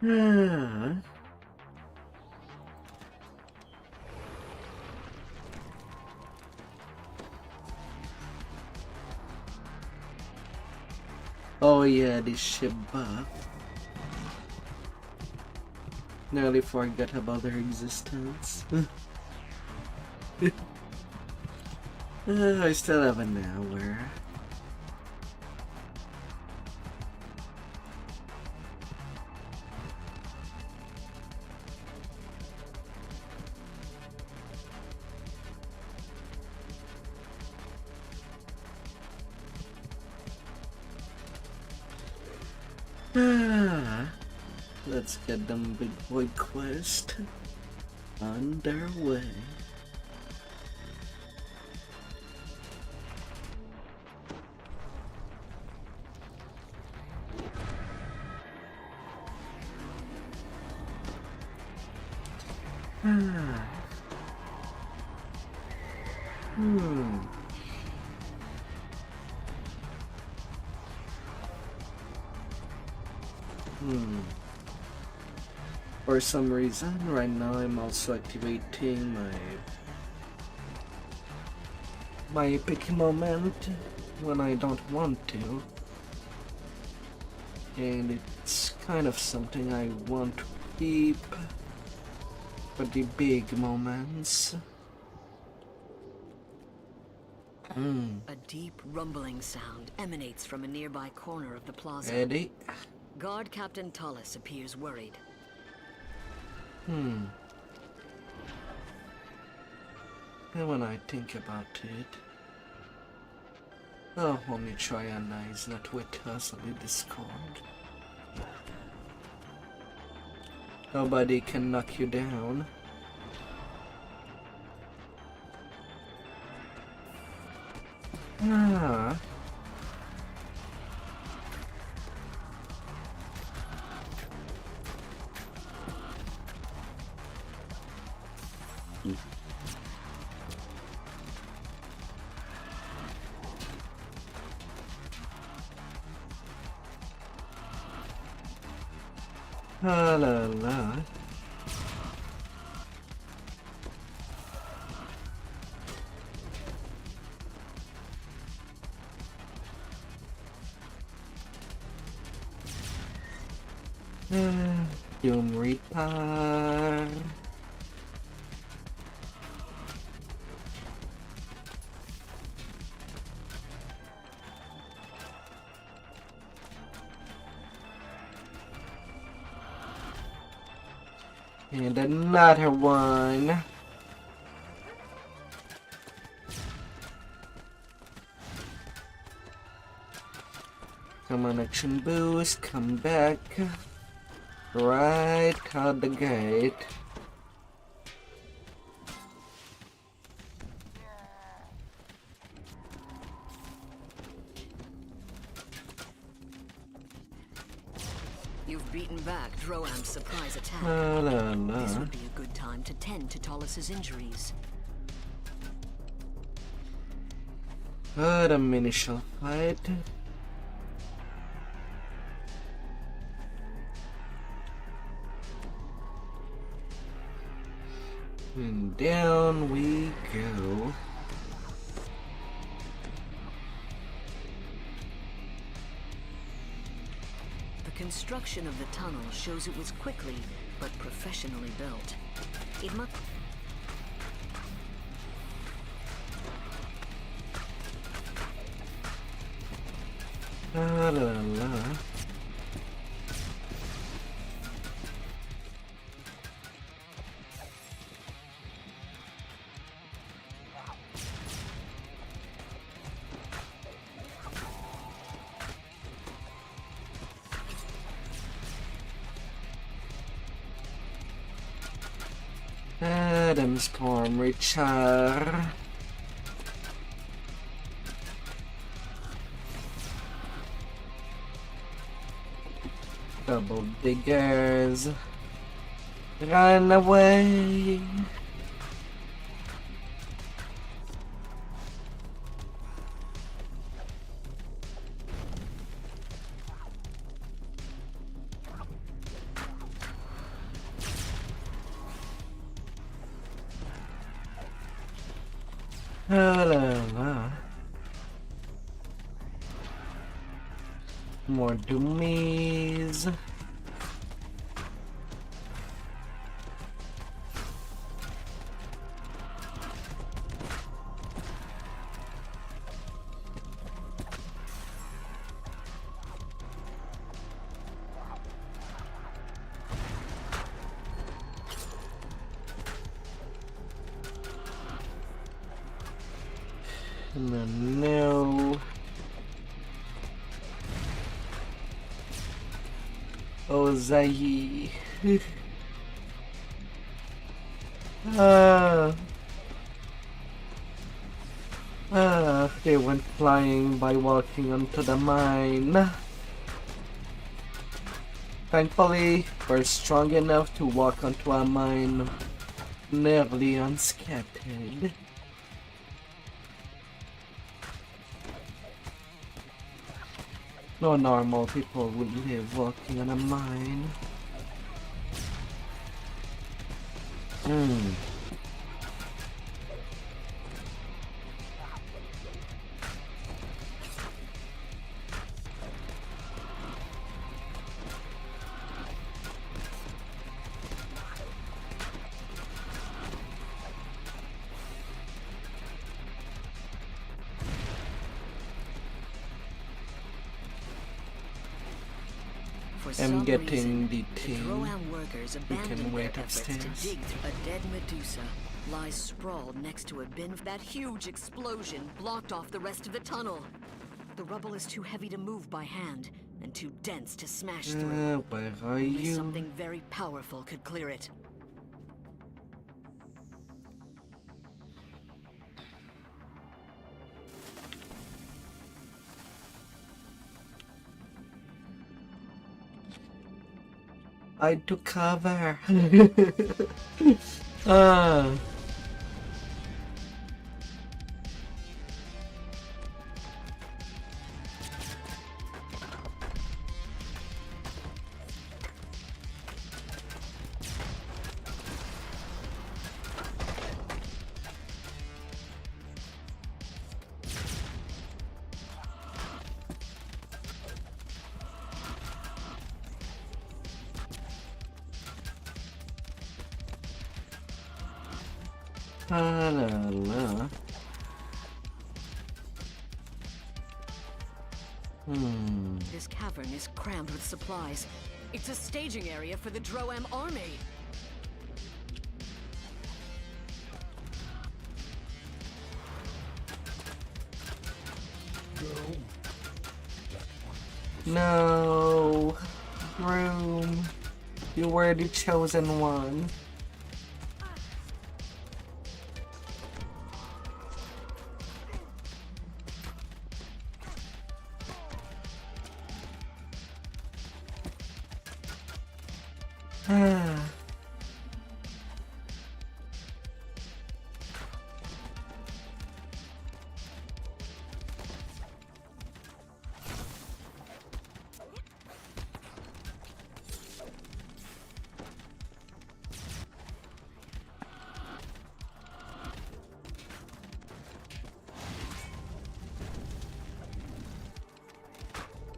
Speaker 1: Ah. Oh yeah, this ship buff. Nearly forgot about their existence. I still have an hour. Let's get them big boy quest on their way. For some reason, right now I'm also activating my epic moment when I don't want to. And it's kind of something I want to keep for the big moments.
Speaker 10: A deep rumbling sound emanates from a nearby corner of the plaza.
Speaker 1: Ready?
Speaker 10: Guard Captain Tullis appears worried.
Speaker 1: And when I think about it, oh, only Triana is not with us on the Discord. Nobody can knock you down. Ah. La la la. Doom Reaper. And another one. Come on, action boost, come back. Right out the gate.
Speaker 10: You've beaten back Droam's surprise attack.
Speaker 1: La la la.
Speaker 10: This would be a good time to tend to Tollis's injuries.
Speaker 1: What a mini shell fight. And down we go.
Speaker 10: The construction of the tunnel shows it was quickly but professionally built. It must.
Speaker 1: La la la. Adam Storm Richard. Double diggers. Run away. La la la. More doomies. No. Oh, Zai. They went flying by walking onto the mine. Thankfully, we're strong enough to walk onto a mine nearly unscathed. No normal people would live walking on a mine. I'm getting the team.
Speaker 10: Droam workers
Speaker 1: We
Speaker 10: abandoned
Speaker 1: can
Speaker 10: their
Speaker 1: wait
Speaker 10: efforts to
Speaker 1: upstairs.
Speaker 10: dig through a dead Medusa lies sprawled next to a bin. That huge explosion blocked off the rest of the tunnel. The rubble is too heavy to move by hand and too dense to smash through.
Speaker 1: Where are
Speaker 10: Only
Speaker 1: you?
Speaker 10: something very powerful could clear it.
Speaker 1: I took cover. Ah. La la.
Speaker 10: This cavern is crammed with supplies. It's a staging area for the Droam army.
Speaker 1: No. Room. You were the chosen one.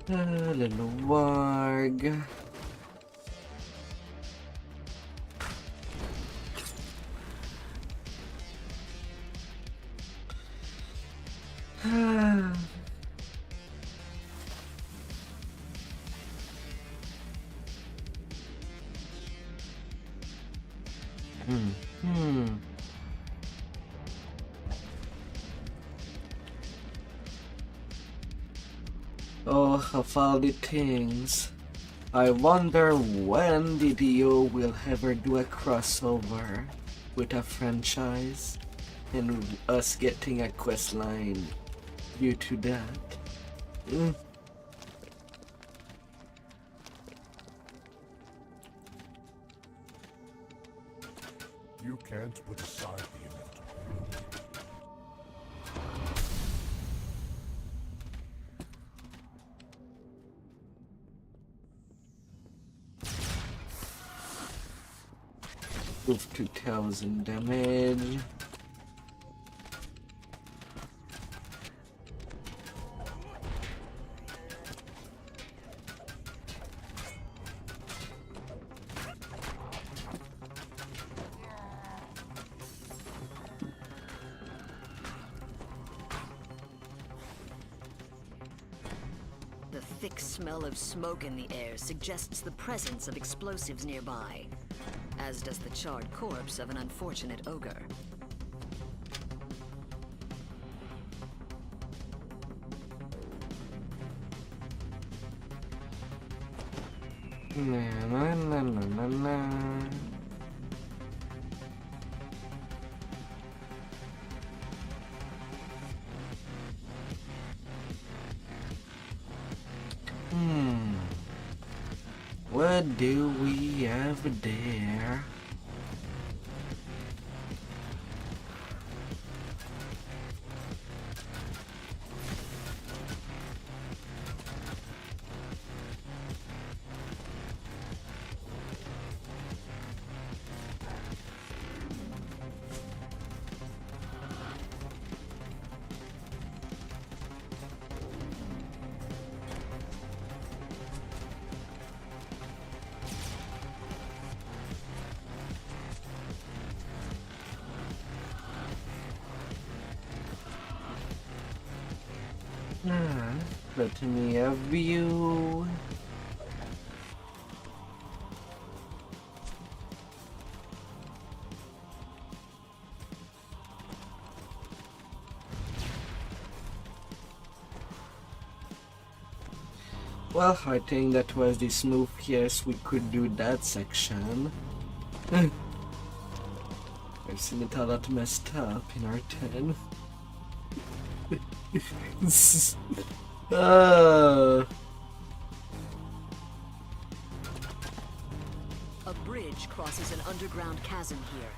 Speaker 1: Little warg. Oh, of all the things. I wonder when the DO will ever do a crossover with a franchise and us getting a quest line due to that.
Speaker 12: You can't put aside the inevitable.
Speaker 1: Move 2000 damage.
Speaker 10: The thick smell of smoke in the air suggests the presence of explosives nearby, as does the charred corpse of an unfortunate ogre.
Speaker 1: Na na na na na. What do we have there? Let me have you. Well, I think that was the smoothest we could do that section. I've seen it a lot messed up in R10.
Speaker 10: A bridge crosses an underground chasm here.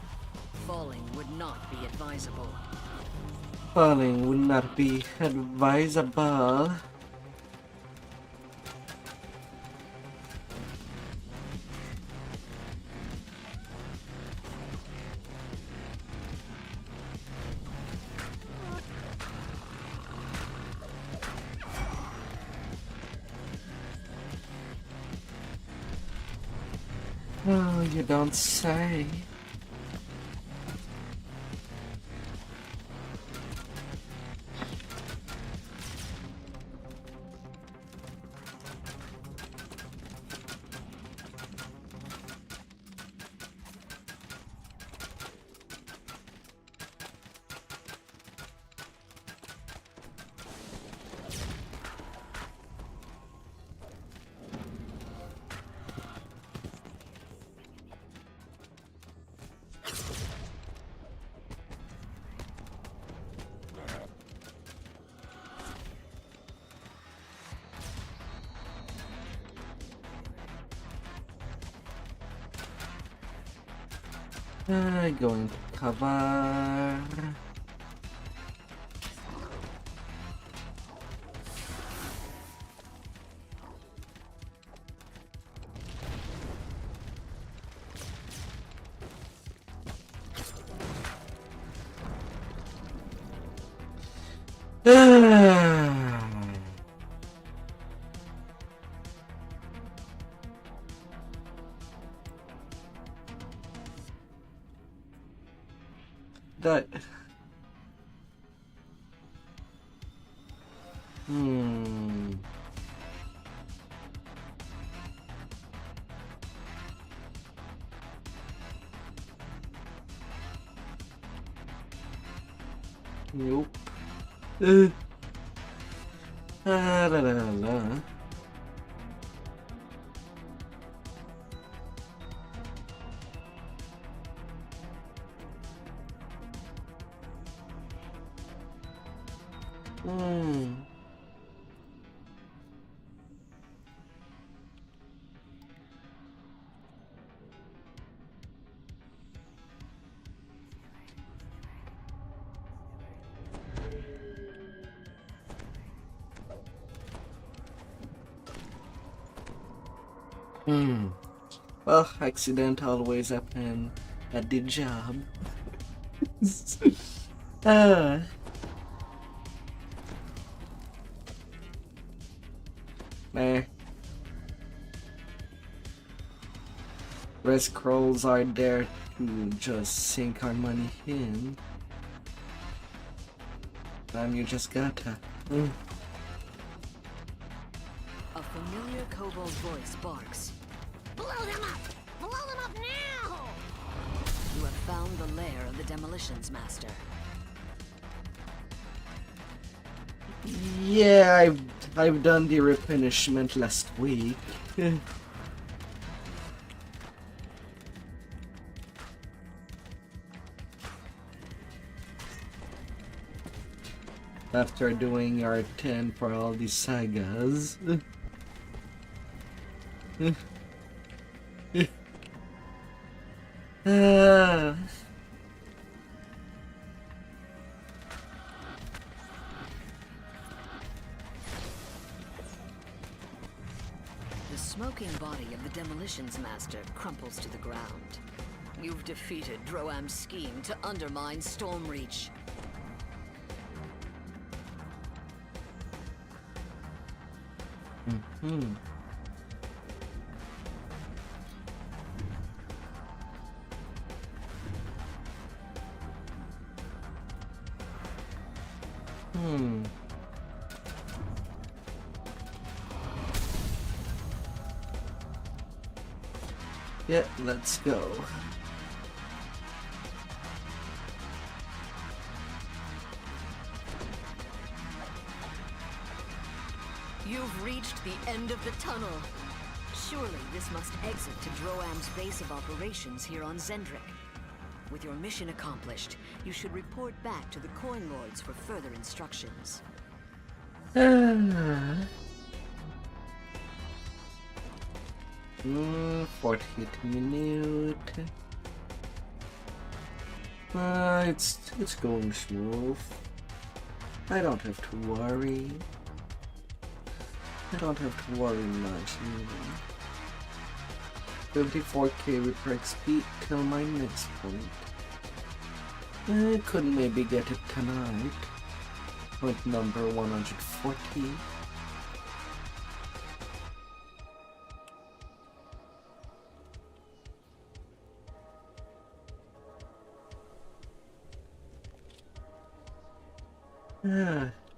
Speaker 10: Falling would not be advisable.
Speaker 1: Falling would not be advisable. Oh, you don't say. Going to cover. That. Nope. La la la. Well, accident always happen at the job. Meh. Red scrolls are there to just sink our money in. You just gotta.
Speaker 10: A familiar kobold voice barks.
Speaker 5: Blow them up! Blow them up now!
Speaker 10: You have found the lair of the Demolitions Master.
Speaker 1: Yeah, I've done the replenishment last week. After doing our 10 for all these sagas.
Speaker 10: The smoking body of the Demolitions Master crumples to the ground. You've defeated Droam's scheme to undermine Stormreach.
Speaker 1: Yeah, let's go.
Speaker 10: You've reached the end of the tunnel. Surely this must exit to Droam's base of operations here on Zendrik. With your mission accomplished, you should report back to the Coin Lords for further instructions.
Speaker 1: 48 minutes. It's going smooth. I don't have to worry. I don't have to worry much either. 54k repair XP till my next point. I could maybe get it tonight. Point number 140.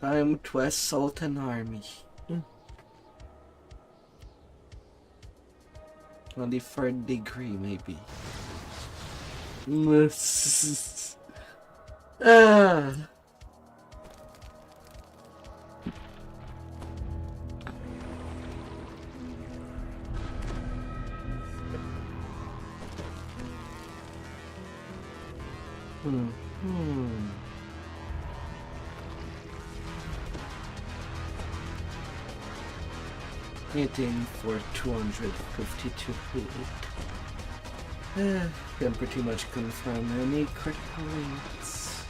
Speaker 1: Time to assault an army. On the 3rd degree, maybe. Hitting for 252 feet. Can pretty much confirm any critical hits.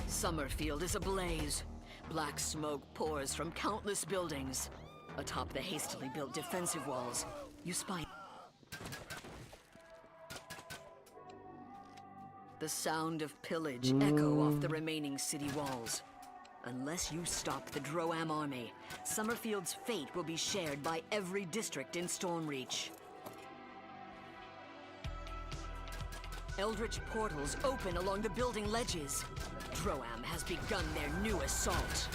Speaker 10: Summerfield is ablaze. Black smoke pours from countless buildings. Atop the hastily built defensive walls, you spy. The sound of pillage echo off the remaining city walls. Unless you stop the Droam army, Summerfield's fate will be shared by every district in Stormreach. Eldritch portals open along the building ledges. Droam has begun their new assault.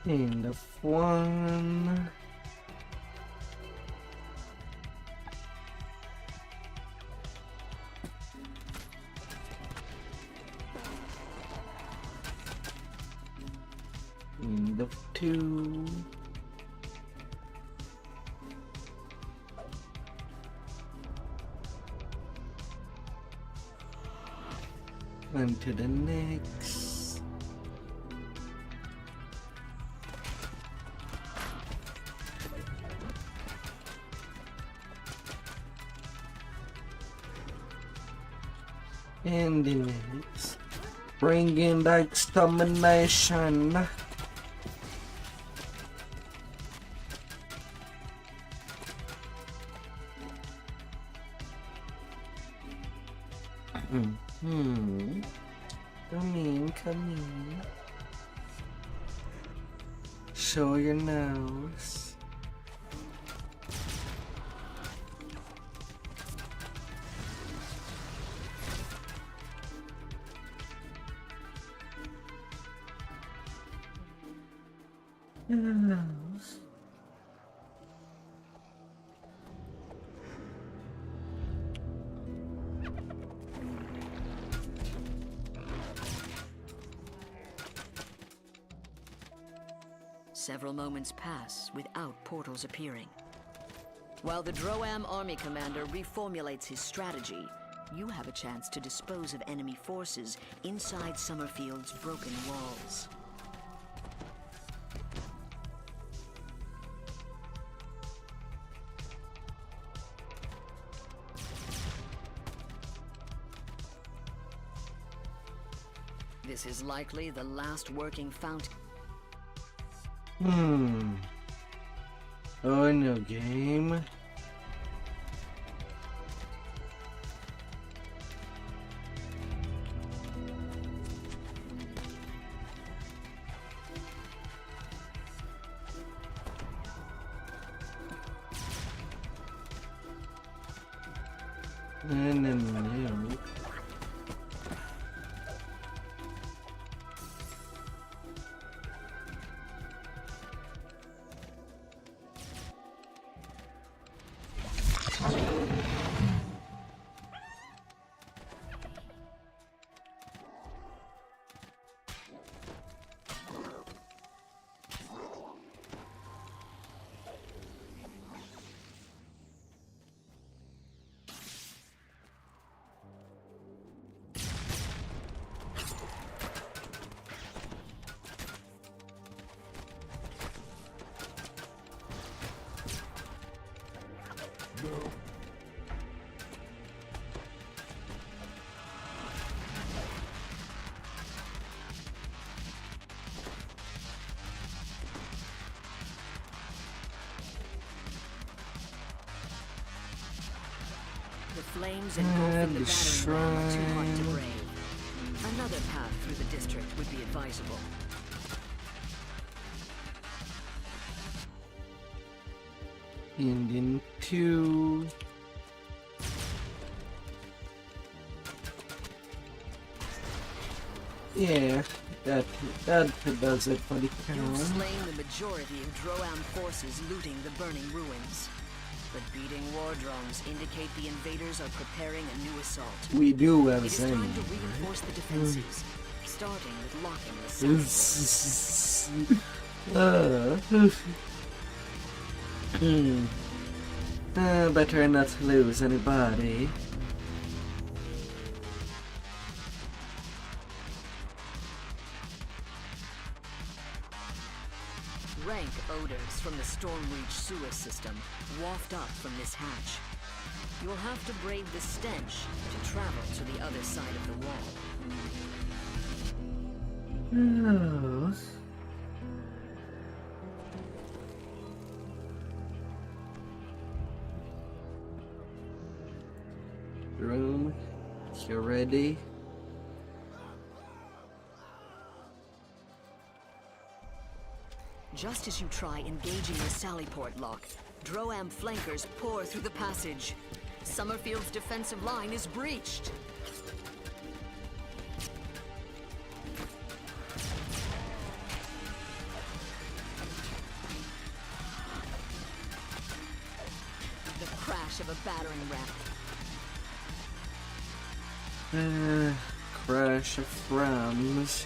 Speaker 1: End of one. End of two. On to the next. And the next. Bringing the extermination. Come in. Show your nose.
Speaker 10: Several moments pass without portals appearing. While the Droam army commander reformulates his strategy, you have a chance to dispose of enemy forces inside Summerfield's broken walls. This is likely the last working fountain.
Speaker 1: Oh, no game. No.
Speaker 10: The flames engulfing the battering ram are too hot to brave. Another path through the district would be advisable.
Speaker 1: And into yeah, that does it for the
Speaker 10: You've
Speaker 1: count.
Speaker 10: slain the majority of Droam forces looting the burning ruins. But beating war drums indicate the invaders are preparing a new assault.
Speaker 1: We do have
Speaker 10: It is time to reinforce the defenses, starting with locking the south.
Speaker 1: Better not lose anybody.
Speaker 10: Rank odors from the Stormreach sewer system waft up from this hatch. You'll have to brave the stench to travel to the other side of the wall.
Speaker 1: Oh. Room, you ready?
Speaker 10: Just as you try engaging the Sallyport lock, Droam flankers pour through the passage. Summerfield's defensive line is breached. The crash of a battering ram.
Speaker 1: Crash of rams.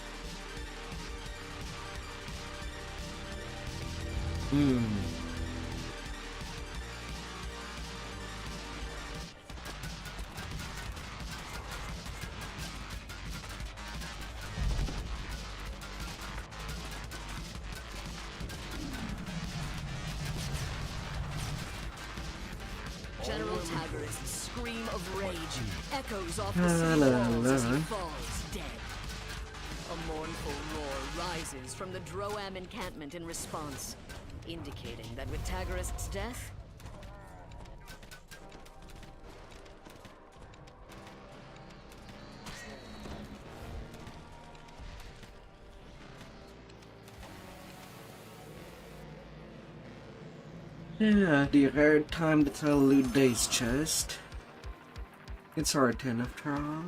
Speaker 10: General Taggart's scream of rage echoes off the city walls as he falls dead. A mournful roar rises from the Droam encampment in response, indicating that with Taggart's death,
Speaker 1: yeah, the rare time to tell loot Day's chest. It's our turn after all.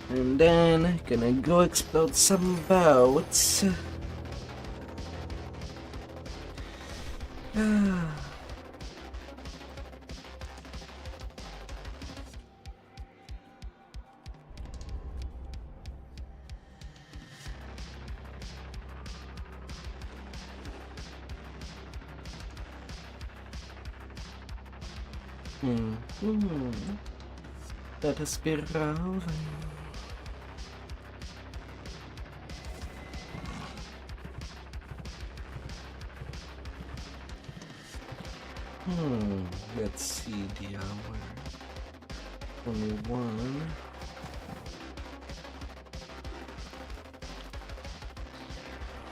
Speaker 1: And then gonna go explode some boats. Let us be rolling. Let's see the hour. Only one.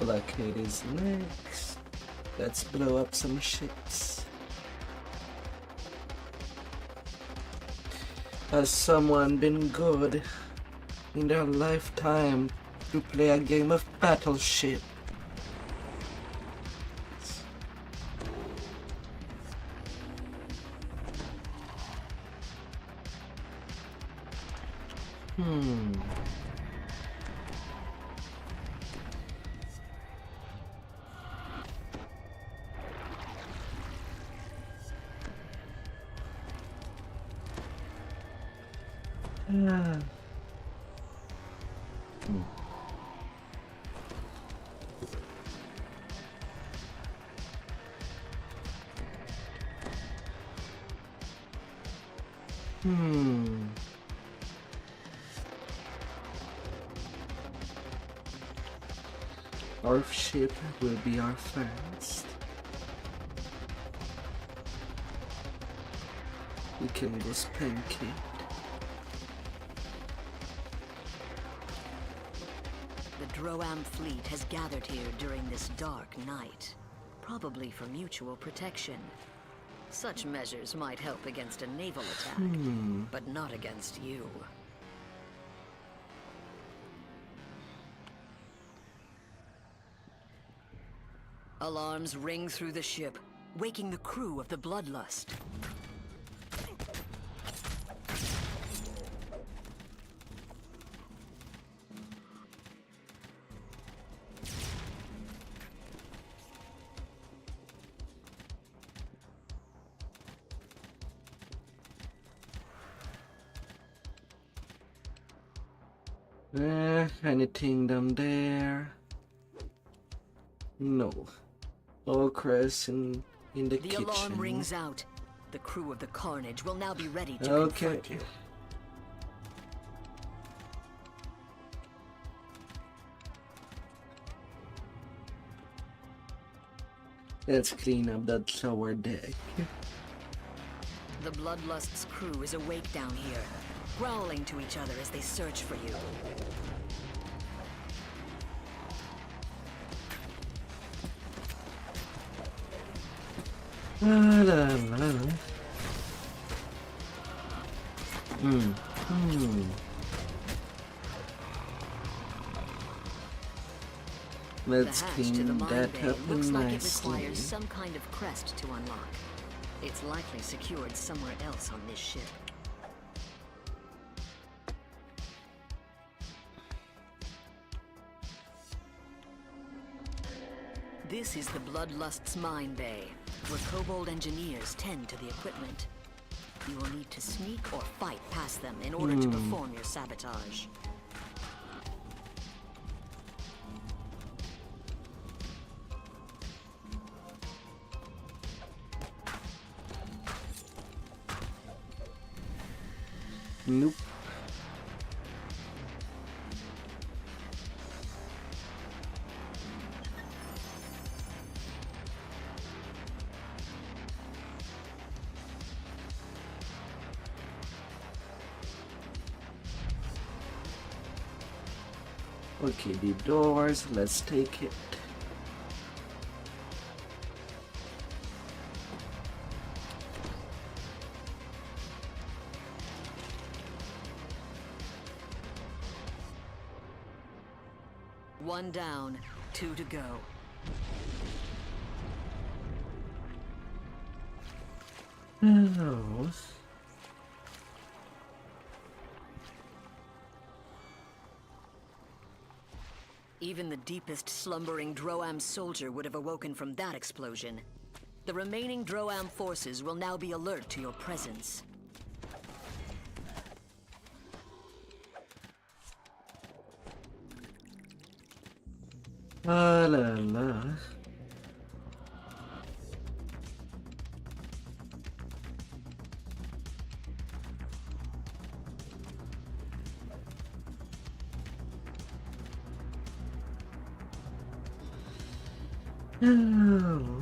Speaker 1: Blockade is next. Let's blow up some ships. Has someone been good in their lifetime to play a game of Battleship? Our ship will be our first. We can go spank it.
Speaker 10: the Droam fleet has gathered here during this dark night, probably for mutual protection. Such measures might help against a naval attack, but not against you. Alarms ring through the ship, waking the crew of the Bloodlust.
Speaker 1: Anything down there? No. All crest in the kitchen.
Speaker 10: The alarm rings out. The crew of the Carnage will now be ready to
Speaker 1: Okay.
Speaker 10: confront you.
Speaker 1: Let's clean up that tower deck.
Speaker 10: The Bloodlust's crew is awake down here, growling to each other as they search for you.
Speaker 1: Let's
Speaker 10: The hatch to the
Speaker 1: clean
Speaker 10: mine
Speaker 1: that
Speaker 10: bay
Speaker 1: up
Speaker 10: looks like it
Speaker 1: nicely.
Speaker 10: requires some kind of crest to unlock. It's likely secured somewhere else on this ship. This is the Bloodlust's mine bay, where kobold engineers tend to the equipment. You will need to sneak or fight past them in order to perform your sabotage.
Speaker 1: Nope. Okay, the doors, let's take it.
Speaker 10: One down, 2 to go.
Speaker 1: Oh.
Speaker 10: Even the deepest slumbering Droam soldier would have awoken from that explosion. The remaining Droam forces will now be alert to your presence.
Speaker 1: Ah la la. Oh.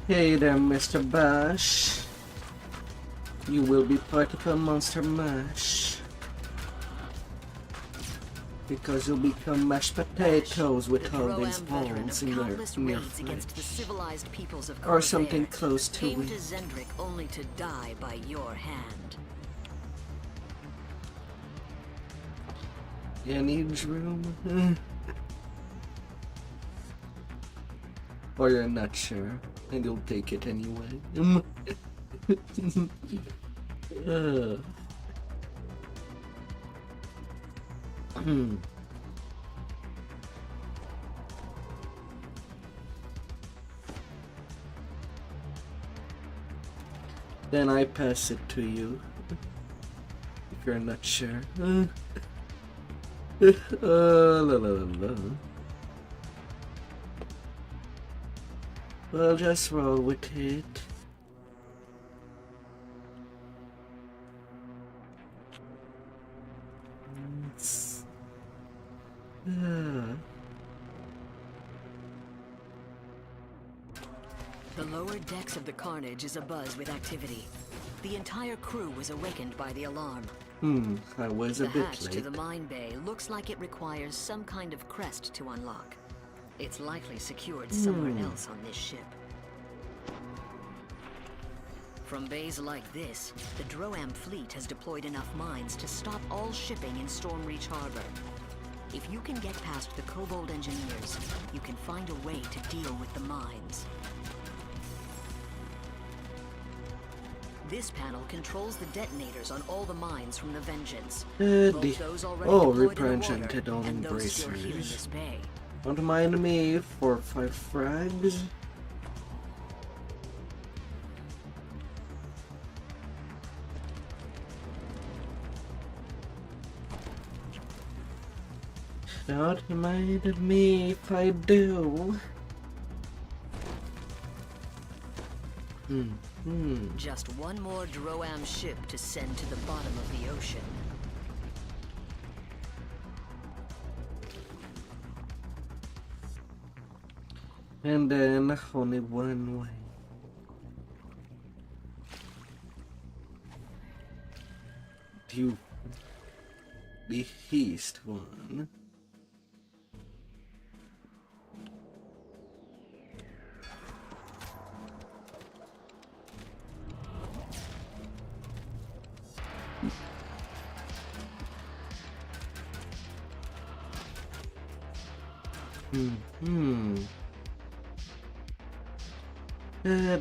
Speaker 1: Hey there, Mr. Bash. You will be part of a monster mash. Because you'll become mashed potatoes with all these balls in your
Speaker 10: Against the civilized peoples of
Speaker 1: or something
Speaker 10: Corsair,
Speaker 1: close to
Speaker 10: came
Speaker 1: it.
Speaker 10: to Zendrick only to die by your hand.
Speaker 1: Any room? Or you're not sure, and you'll take it anyway. Then I pass it to you. If you're not sure. La, la, la, la. Well, just roll with it.
Speaker 10: The lower decks of the Carnage is abuzz with activity. The entire crew was awakened by the alarm.
Speaker 1: I was
Speaker 10: The
Speaker 1: a bit
Speaker 10: hatch to
Speaker 1: late.
Speaker 10: the mine bay looks like it requires some kind of crest to unlock. It's likely secured somewhere else on this ship. From bays like this, the Droam fleet has deployed enough mines to stop all shipping in Stormreach Harbor. If you can get past the Kobold engineers, you can find a way to deal with the mines. This panel controls the detonators on all the mines from the Vengeance. Both those already deployed in the
Speaker 1: represented
Speaker 10: water,
Speaker 1: all
Speaker 10: and those still here in
Speaker 1: embracers.
Speaker 10: this bay.
Speaker 1: Don't mind me for 5 frags. Don't mind me if I do.
Speaker 10: Just one more Droam ship to send to the bottom of the ocean.
Speaker 1: And then only one way. The east one.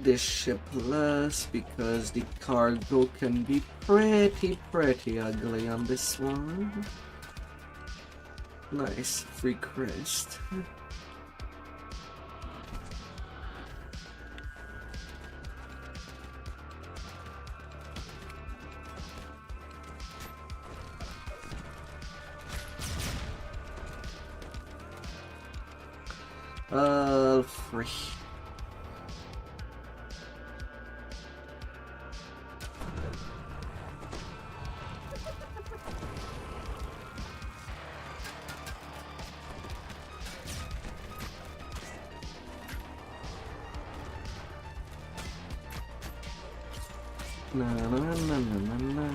Speaker 1: This ship less because the cargo can be pretty ugly on this one. Nice free crest. Free. Na na na na na na.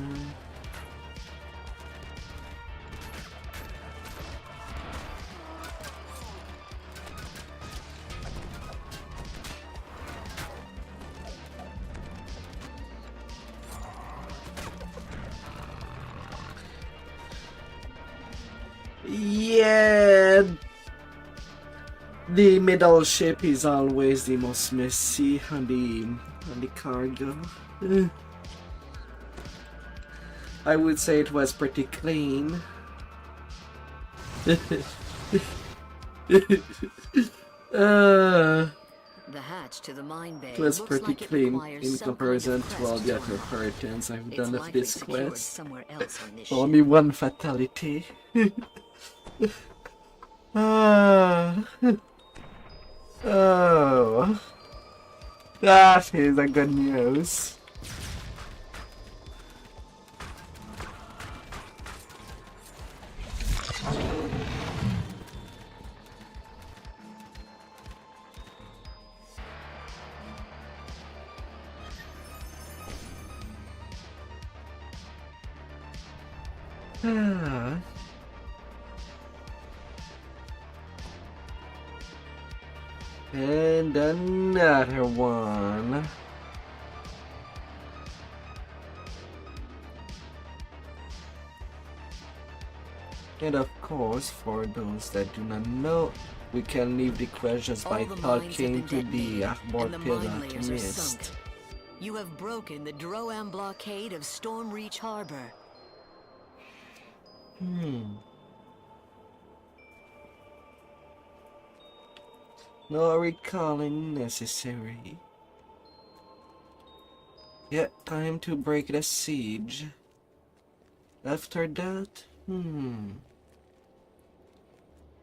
Speaker 1: Yeah, the middle ship is always the most messy on the cargo. I would say it was pretty clean.
Speaker 10: The hatch to the mine bay
Speaker 1: It was
Speaker 10: looks
Speaker 1: pretty
Speaker 10: like it
Speaker 1: clean
Speaker 10: requires
Speaker 1: in
Speaker 10: some kind
Speaker 1: comparison
Speaker 10: of
Speaker 1: to all the
Speaker 10: crest to
Speaker 1: other
Speaker 10: unlock.
Speaker 1: hurricanes I've
Speaker 10: It's
Speaker 1: done of
Speaker 10: likely
Speaker 1: this
Speaker 10: secured
Speaker 1: quest.
Speaker 10: somewhere else on this ship.
Speaker 1: Only one fatality. Oh, that is a good news. And another one. And of course, for those that do not know, we can leave the questions by
Speaker 10: All the mines have
Speaker 1: talking
Speaker 10: been
Speaker 1: to the
Speaker 10: detonated,
Speaker 1: Arbor
Speaker 10: and the mine
Speaker 1: Pillar
Speaker 10: layers are sunk.
Speaker 1: Mist.
Speaker 10: You have broken the Droam blockade of Stormreach Harbor.
Speaker 1: No recalling necessary. Yet time to break the siege. After that,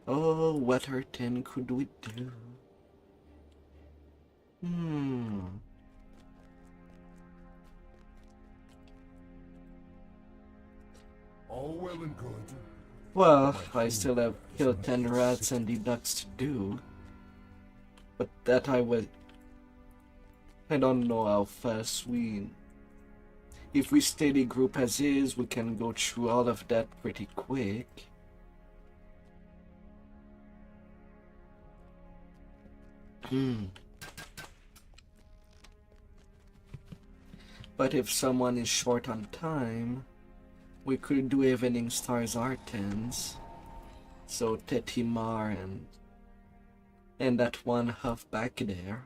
Speaker 1: oh, what then could we do?
Speaker 12: All well and good.
Speaker 1: Well, I still have killed 10 rats and the ducks to do. But that I don't know how fast if we stay the group as is, we can go through all of that pretty quick. But if someone is short on time, we could do Evening Stars Artens. So Tetimar and that one half back there.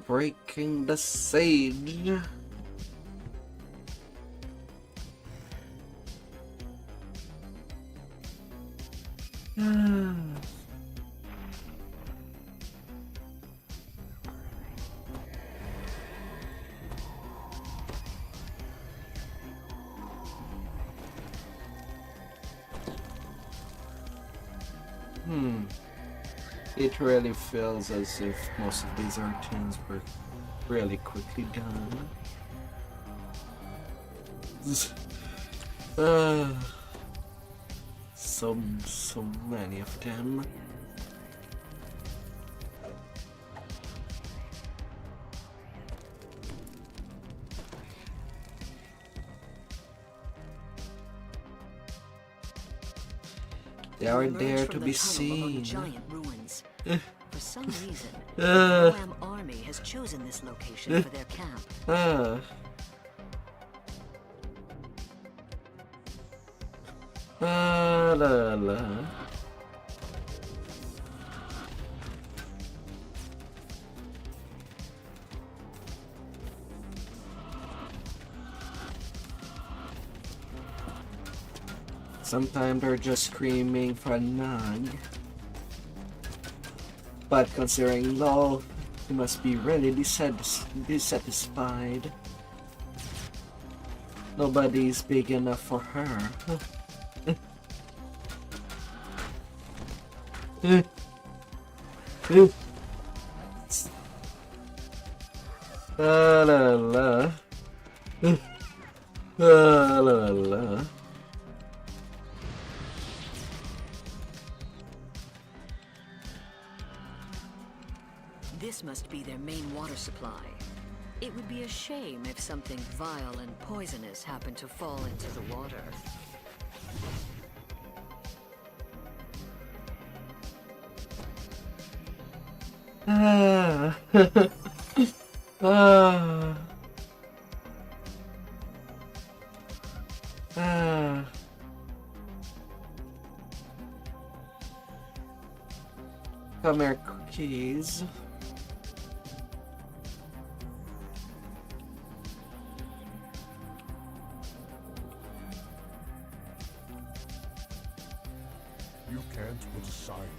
Speaker 1: Breaking the siege. It really feels as if most of these routines were really quickly done. So many of them. They are there to be seen.
Speaker 10: Giant ruins. For some reason, the Ram army has chosen this location for their camp.
Speaker 1: La la. Sometimes they're just screaming for a nug. But considering low, he must be really dissatisfied. Nobody's big enough for her. La la la. La la la.
Speaker 10: This must be their main water supply. It would be a shame if something vile and poisonous happened to fall into the water.
Speaker 1: Come here, cookies.
Speaker 12: You can't put aside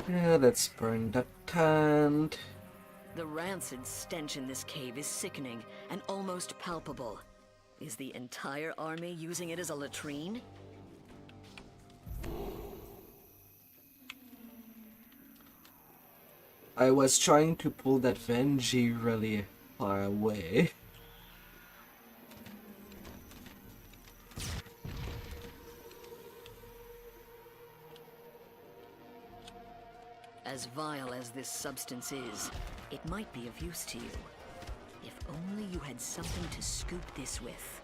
Speaker 1: Yeah, let's burn the tent.
Speaker 10: The rancid stench in this cave is sickening and almost palpable. Is the entire army using it as a latrine?
Speaker 1: I was trying to pull that Venji really far away.
Speaker 10: As vile as this substance is, it might be of use to you. If only you had something to scoop this with.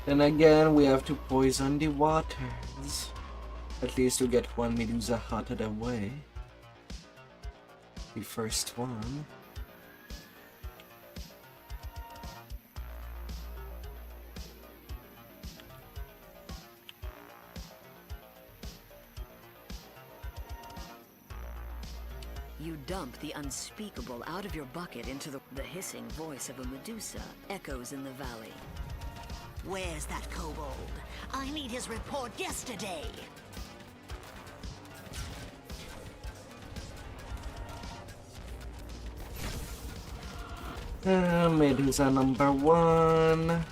Speaker 1: And again, we have to poison the waters. At least to get one Medusa out of the way. The first one.
Speaker 10: You dump the unspeakable out of your bucket into the hissing voice of a Medusa echoes in the valley.
Speaker 9: Where's that kobold? I need his report yesterday.
Speaker 1: Medusa number 1.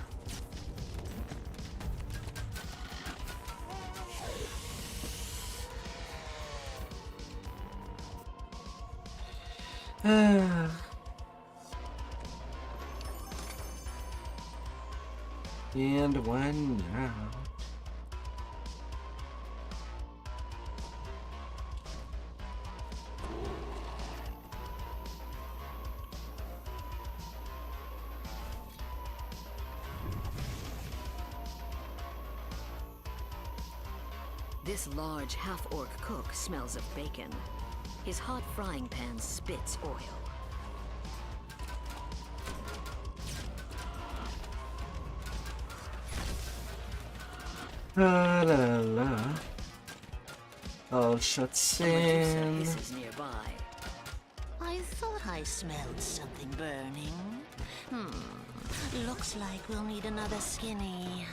Speaker 1: And one now.
Speaker 10: This large half-orc cook smells of bacon. His hot frying pan spits oil.
Speaker 1: La la la. All shots in.
Speaker 10: This is nearby.
Speaker 13: I thought I smelled something burning. Looks like we'll need another skinny.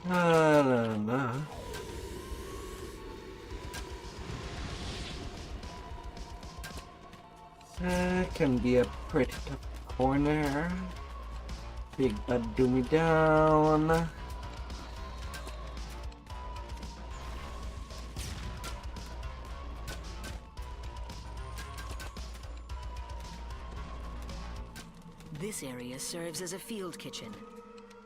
Speaker 1: La la la. That can be a pretty tough corner. Big bad do me down.
Speaker 10: This area serves as a field kitchen.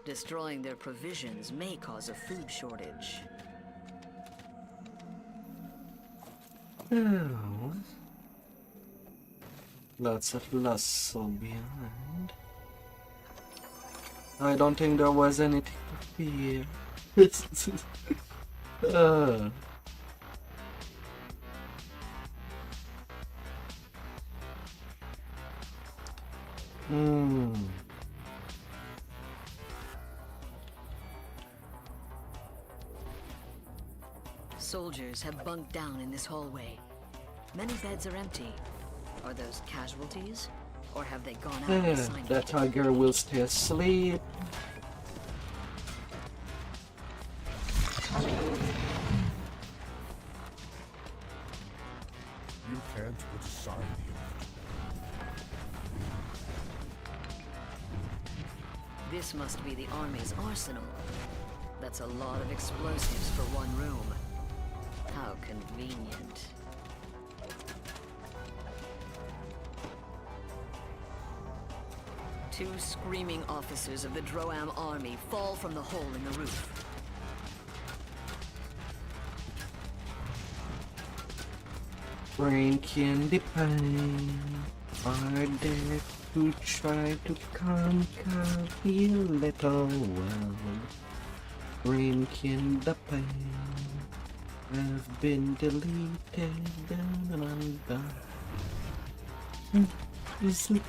Speaker 10: Destroying their provisions may cause a food shortage.
Speaker 1: Oh. Lots of muscle behind. I don't think there was anything to fear.
Speaker 10: Soldiers have bunked down in this hallway. Many beds are empty. Are those casualties? Or have they gone out of assignment?
Speaker 1: That tiger will stay asleep.
Speaker 12: You can't put aside the
Speaker 10: This must be the army's arsenal. That's a lot of explosives for one room. How convenient. Two screaming officers of the Droam army fall from the hole in the roof.
Speaker 1: Breaking the pain. Are there to try to conquer the little world? Breaking the pain. Have been deleted. Is it?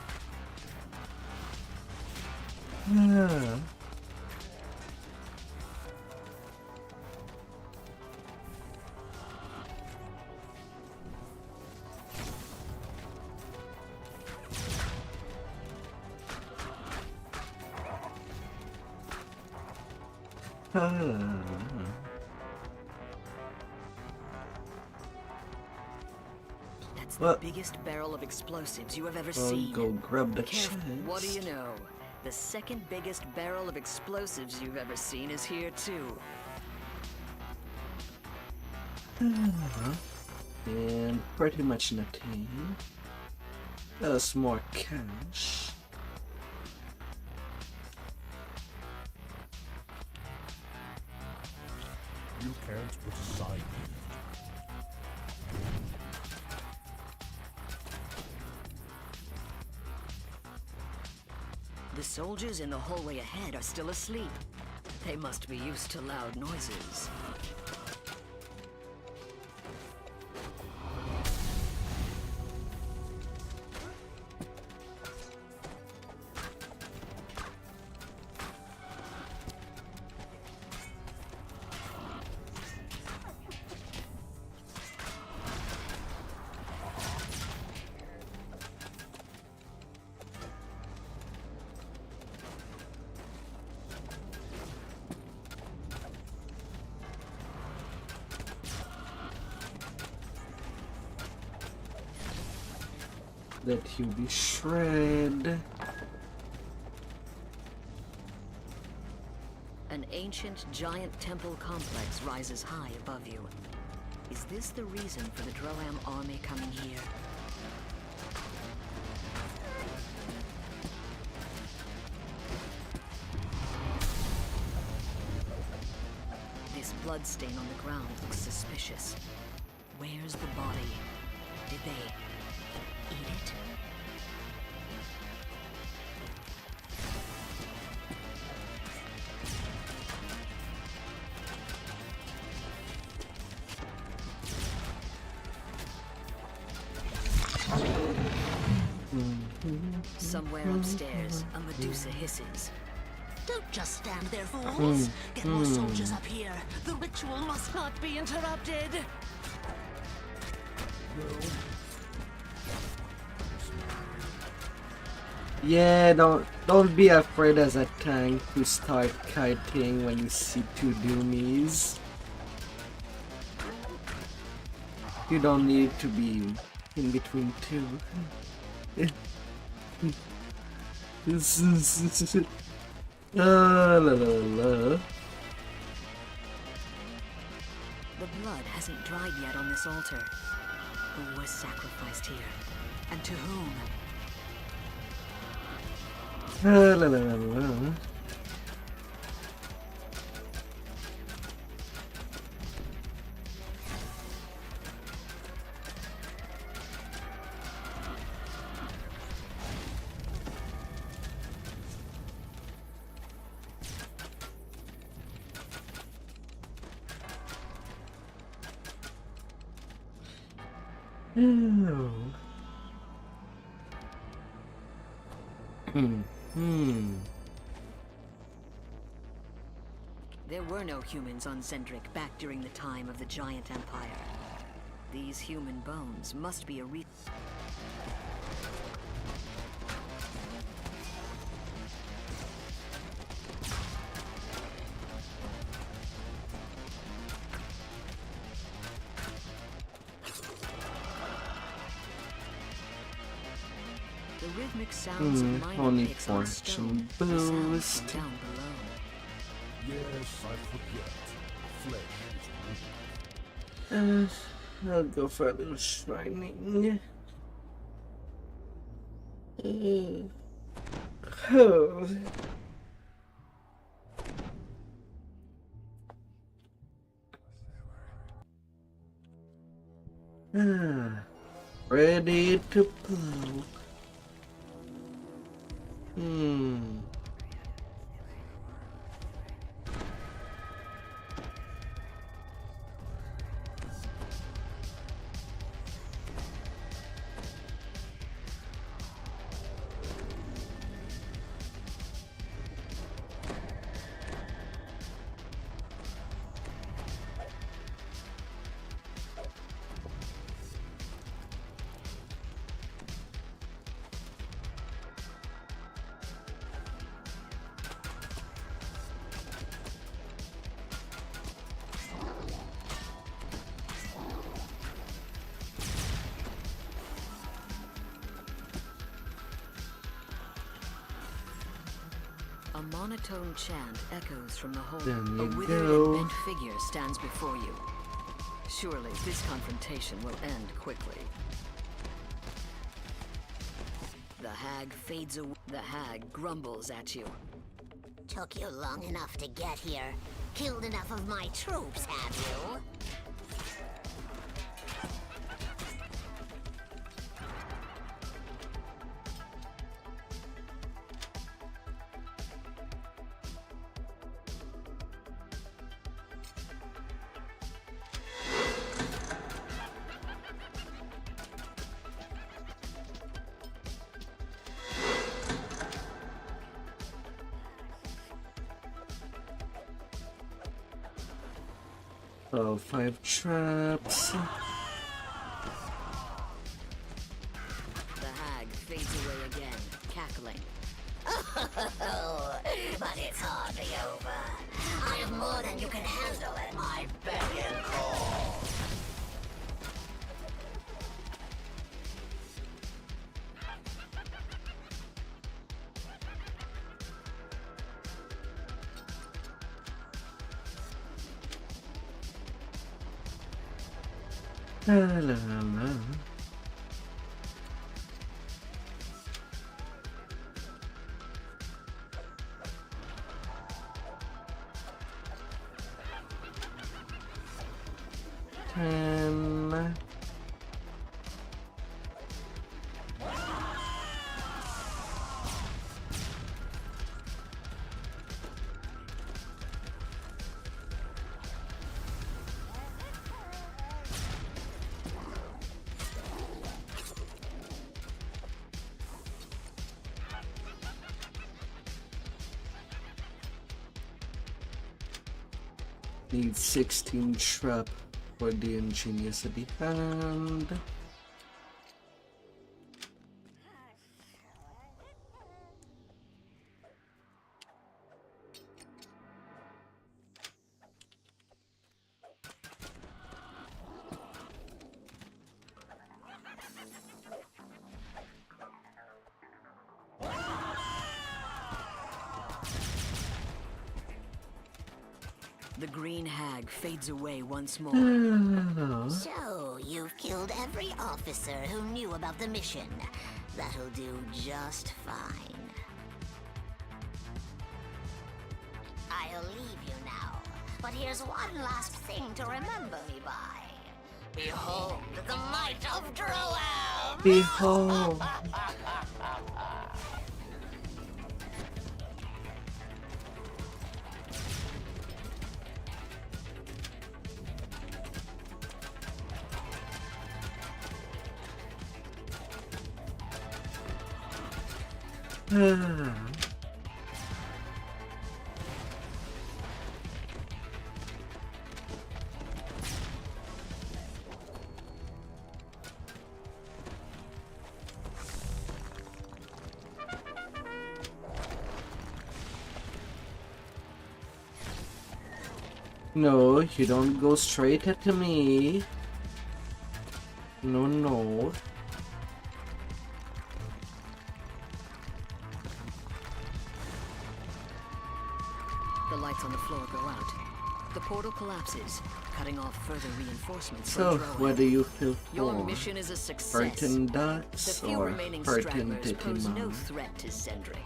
Speaker 10: That's the biggest barrel of explosives you have ever seen.
Speaker 1: Go grab the
Speaker 10: Careful,
Speaker 1: chest.
Speaker 10: what do you know? The second biggest barrel of explosives you've ever seen is here too.
Speaker 1: And pretty much nothing. That's more cash.
Speaker 12: You can't put aside
Speaker 10: The soldiers in the hallway ahead are still asleep. They must be used to loud noises.
Speaker 1: Let you be shred.
Speaker 10: An ancient giant temple complex rises high above you. Is this the reason for the Droam army coming here? This bloodstain on the ground looks suspicious. Where's the body? Did they eat it? Somewhere upstairs, a Medusa hisses.
Speaker 13: Don't just stand there, fools. Get more soldiers up here. The ritual must not be interrupted.
Speaker 1: Yeah, don't be afraid as a tank to start kiting when you see two doomies. You don't need to be in between two. La, la, la.
Speaker 10: The blood hasn't dried yet on this altar. Who was sacrificed here? And to whom?
Speaker 1: La, la, la, la.
Speaker 10: There were no humans on Zendrik back during the time of the Giant Empire. These human bones must be a The rhythmic sounds of minor
Speaker 1: only
Speaker 10: picks on
Speaker 1: fortune
Speaker 10: stone. The sounds
Speaker 1: boost.
Speaker 10: from down below.
Speaker 12: Yes, I forget. Flesh is weak.
Speaker 1: I'll go for a little shrining. Oh. Ready to plow.
Speaker 10: A monotone chant echoes from the hole.
Speaker 1: There
Speaker 10: A
Speaker 1: you
Speaker 10: withered
Speaker 1: go.
Speaker 10: and bent figure stands before you. Surely this confrontation will end quickly. The hag fades away. The hag grumbles at you.
Speaker 13: Took you long enough to get here. Killed enough of my troops, have you?
Speaker 1: Oh, 5 traps.
Speaker 10: The hag fades away again, cackling.
Speaker 13: But it's hardly over. I have more than you can handle at my beck and call.
Speaker 1: La, la, la. Need 16 trap for the ingenious at the hand.
Speaker 10: The green hag fades away once more.
Speaker 13: So, you've killed every officer who knew about the mission. That'll do just fine. I'll leave you now, but here's one last thing to remember me by. Behold the might of Droam!
Speaker 1: Behold. No, you don't go straight at me. No, no.
Speaker 10: The lights on the floor go out. The portal collapses, cutting off further reinforcements.
Speaker 1: So,
Speaker 10: from Droam.
Speaker 1: what do you feel for?
Speaker 10: Your mission is a success.
Speaker 1: Hurting
Speaker 10: The
Speaker 1: ducks
Speaker 10: few
Speaker 1: or
Speaker 10: remaining
Speaker 1: hurting
Speaker 10: stragglers pose no
Speaker 1: Titima?
Speaker 10: threat to Cendric.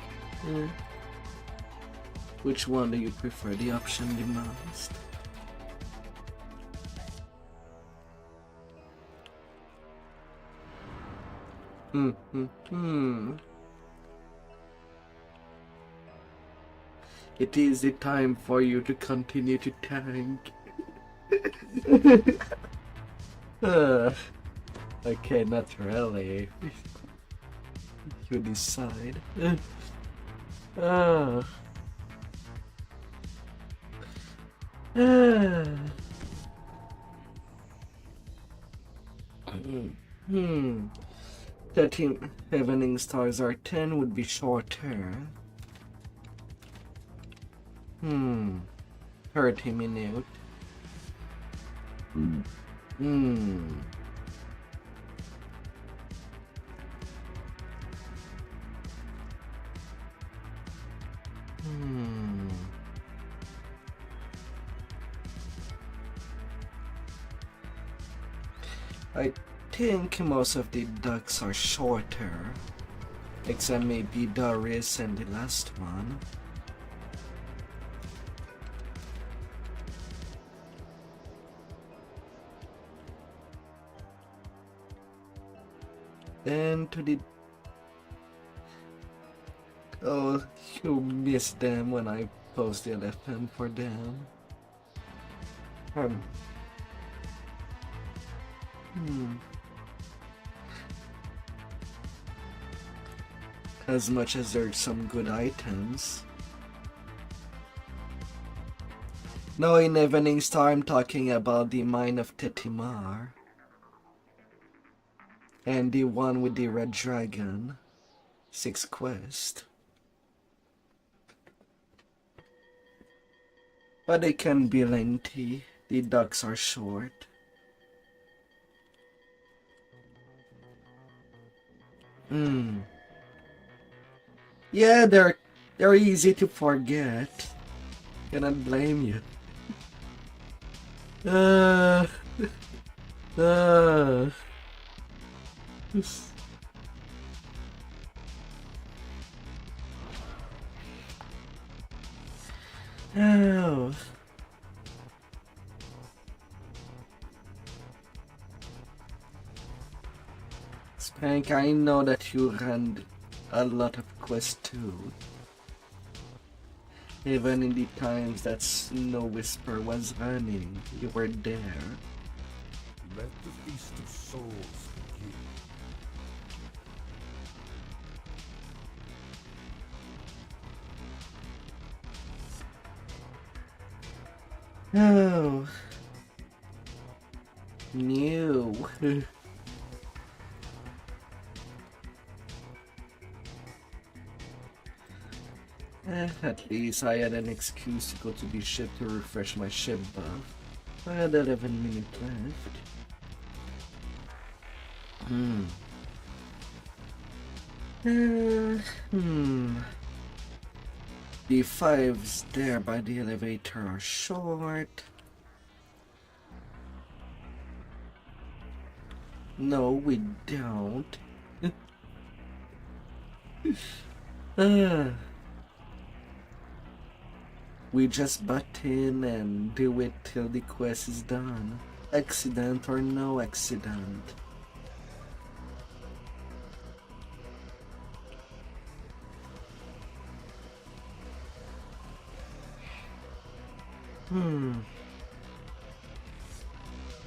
Speaker 1: Which one do you prefer? The option the most? It is the time for you to continue to tank. Okay, not really. You decide. Hmm. 13 evening stars or 10 would be shorter. 30 minutes. I think most of the ducks are shorter, except maybe Darius and the last one. Then to the... Oh, you missed them when I posted the FM for them. As much as there's some good items. No, in Evening Star I'm talking about the Mine of Tetimar. And the one with the red dragon. 6th quest. But they can be lengthy. The ducks are short. Yeah, they're easy to forget. Cannot blame you. Uh, oh. Spank, I know that you ran a lot of quests too. Even in the times that Snow Whisper was running, you were there.
Speaker 12: Let the Feast of Souls begin.
Speaker 1: Oh. New. At least I had an excuse to go to the ship to refresh my ship buff. I had 11 minutes left. The fives there by the elevator are short. No, we don't. We just butt in and do it till the quest is done. Accident or no accident.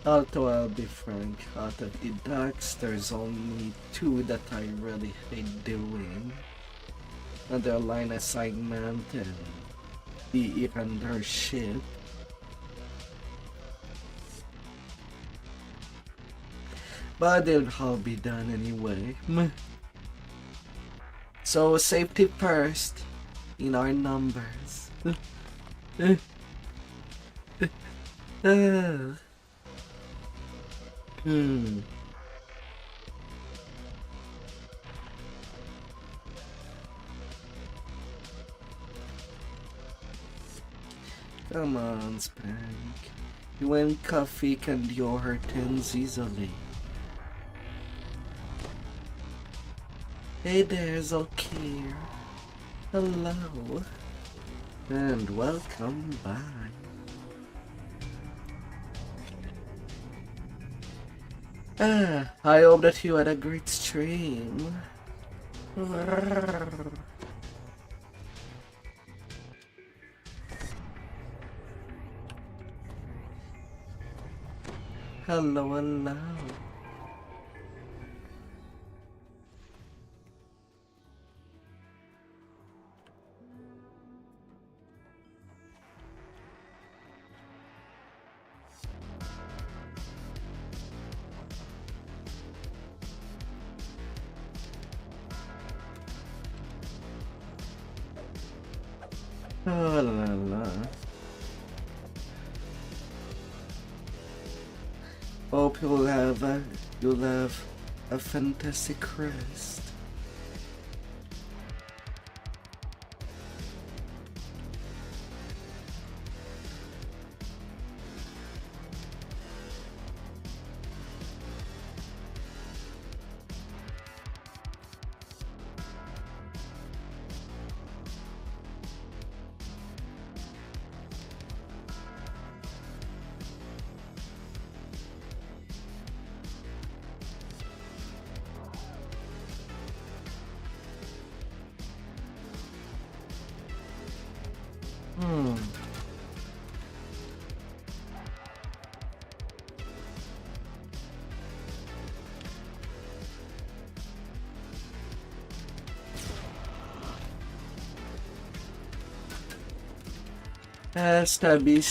Speaker 1: Although I'll be frank, out of the ducks, there's only two that I really hate doing. Another line assignment and the Irander ship. But they'll all be done anyway. So safety first in our numbers. Come on, Spank. You and Coffee can endure her tens easily. Hey there, Zolkir. Hello. And welcome back. I hope that you had a great stream. Hello, hello. Oh la la. Hope you'll have a fantastic rest.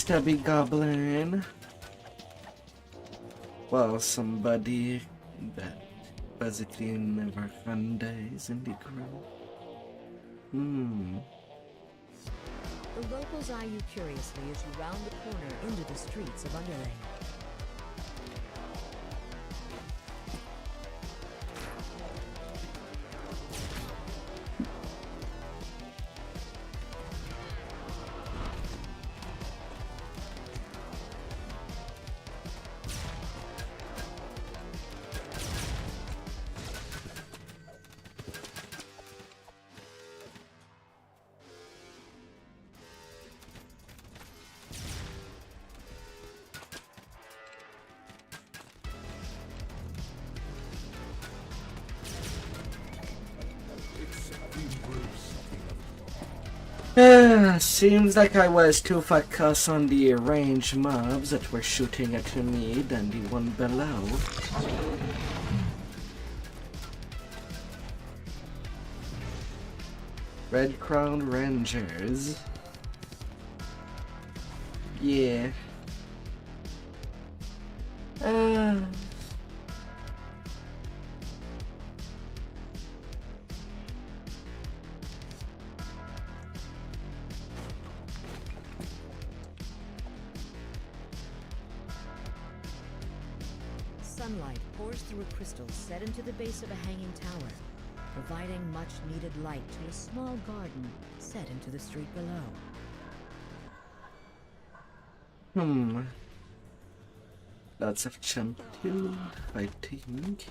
Speaker 1: Stabby goblin. Well, somebody that basically never fun days in the group.
Speaker 9: The locals eye you curiously as you round the corner into the streets of Underlane.
Speaker 1: Seems like I was too focused on the ranged mobs that were shooting at me than the one below. Red Crown Rangers. Yeah.
Speaker 9: Sunlight pours through a crystal set into the base of a hanging tower, providing much-needed light to a small garden set into the street below.
Speaker 1: Lots of champion, I think.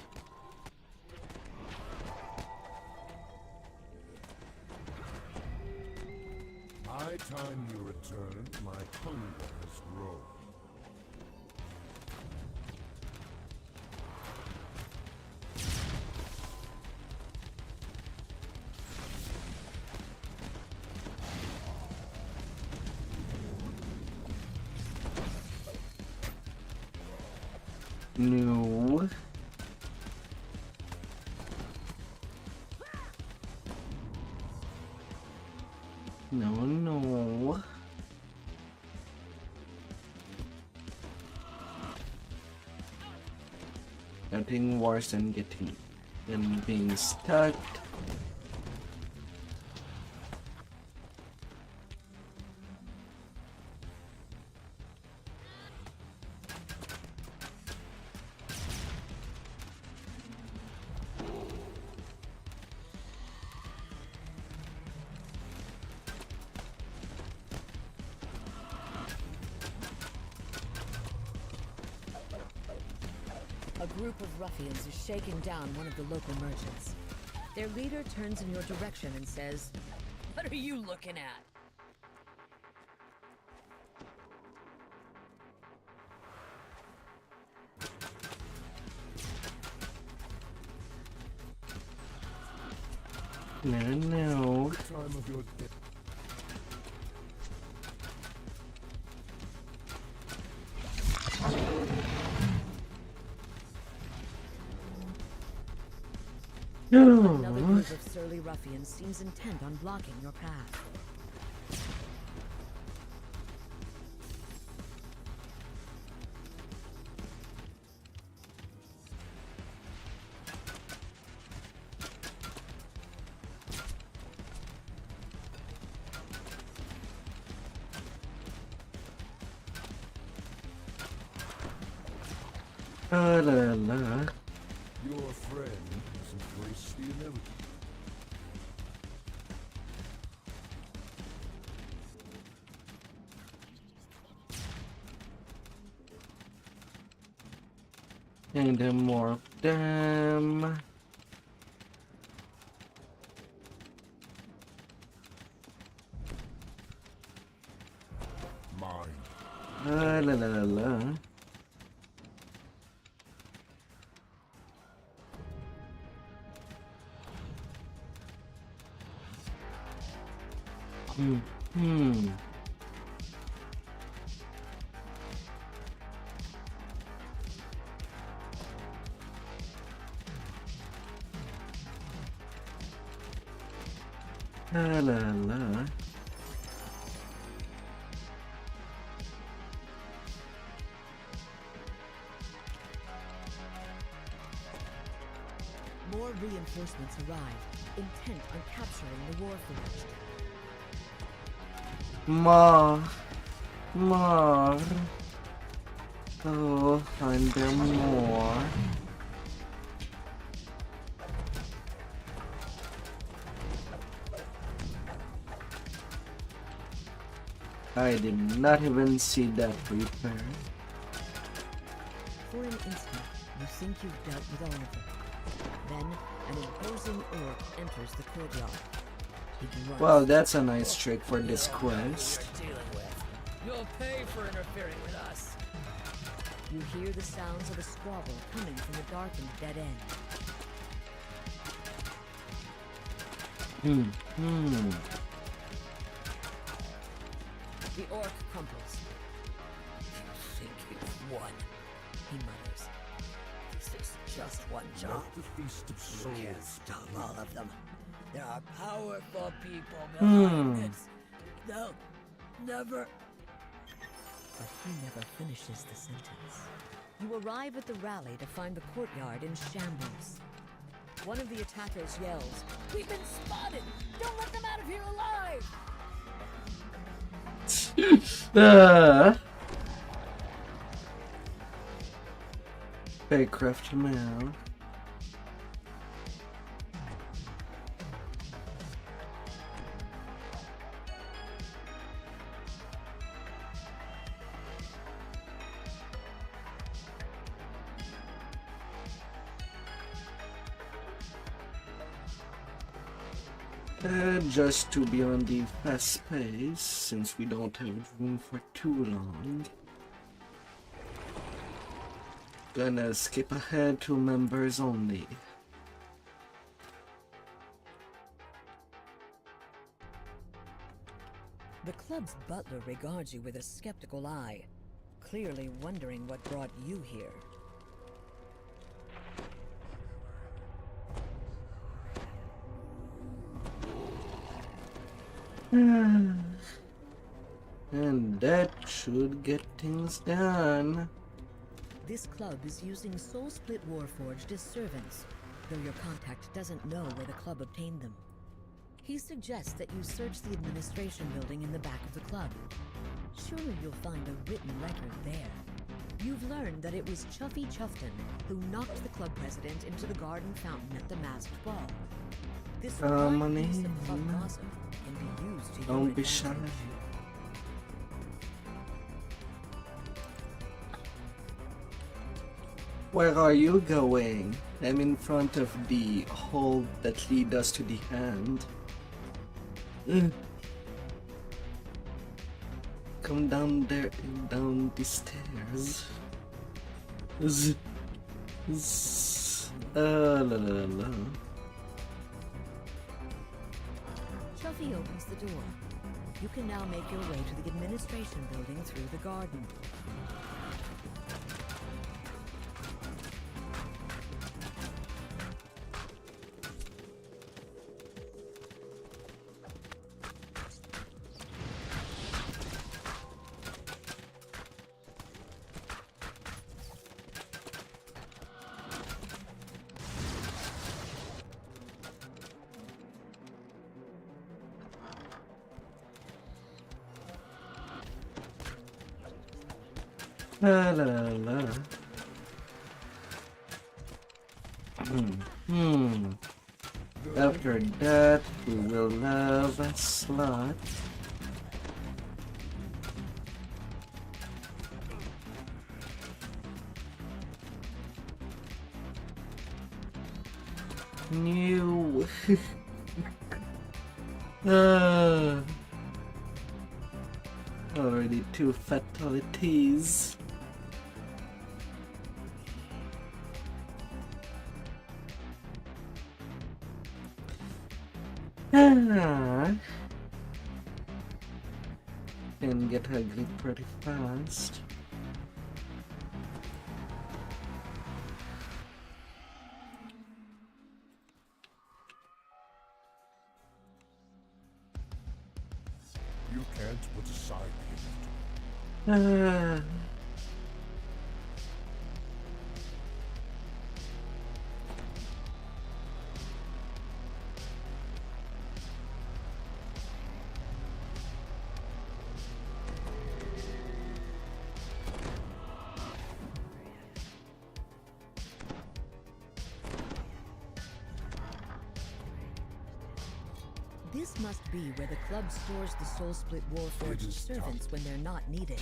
Speaker 12: By time you return, my hunger has grown.
Speaker 1: No. No. Nothing worse than being stuck.
Speaker 9: A group of ruffians is shaking down one of the local merchants. Their leader turns in your direction and says, "What are you looking at?"
Speaker 1: No.
Speaker 12: Time of your day.
Speaker 9: Another group of surly ruffians seems intent on blocking your path.
Speaker 1: La la la.
Speaker 12: Your friend has embraced the inevitable.
Speaker 1: And then more of them.
Speaker 12: Mine.
Speaker 1: La la la la. La la la.
Speaker 9: More reinforcements arrive, intent on capturing the Warforged.
Speaker 1: More. Oh, find them more. I did not even see that repair.
Speaker 9: For an instant, you think you've dealt with all of them. Then, an imposing orc enters the courtyard. He grunts.
Speaker 1: Well, that's a nice trick for this quest.
Speaker 8: You'll pay for interfering with us.
Speaker 9: You hear the sounds of a squabble coming from the darkened dead end. The orc crumples. You think you've won, he mutters. This is just one job.
Speaker 12: Let the feast of
Speaker 9: You
Speaker 12: souls.
Speaker 9: can't stop all of them. There are powerful people behind this. They'll never... But he never finishes the sentence. You arrive at the rally to find the courtyard in shambles. One of the attackers yells, "We've been spotted! Don't let them out of here alive!"
Speaker 1: Very crafty man. Just to be on the fast pace, since we don't have room for too long. Gonna skip ahead to members only.
Speaker 9: The club's butler regards you with a skeptical eye, clearly wondering what brought you here.
Speaker 1: And that should get things done.
Speaker 9: This club is using Soul Split Warforged as servants, though your contact doesn't know where the club obtained them. He suggests that you search the administration building in the back of the club. Surely you'll find a written record there. You've learned that it was Chuffy Chuffton who knocked the club president into the garden fountain at the masked ball. This
Speaker 1: money.
Speaker 9: piece of club gossip can be used to your
Speaker 1: Don't be shy.
Speaker 9: advantage.
Speaker 1: Where are you going? I'm in front of the hole that leads us to the hand. Come down there and down the stairs. La la la.
Speaker 9: Chuffy opens the door. You can now make your way to the administration building through the garden.
Speaker 1: La la la. After that, we will have a slot. New. Already 2 fatalities. Can get ugly pretty fast.
Speaker 12: You can't put aside the image.
Speaker 9: This must be where the club stores the Soul Split Warforged servants when they're not needed.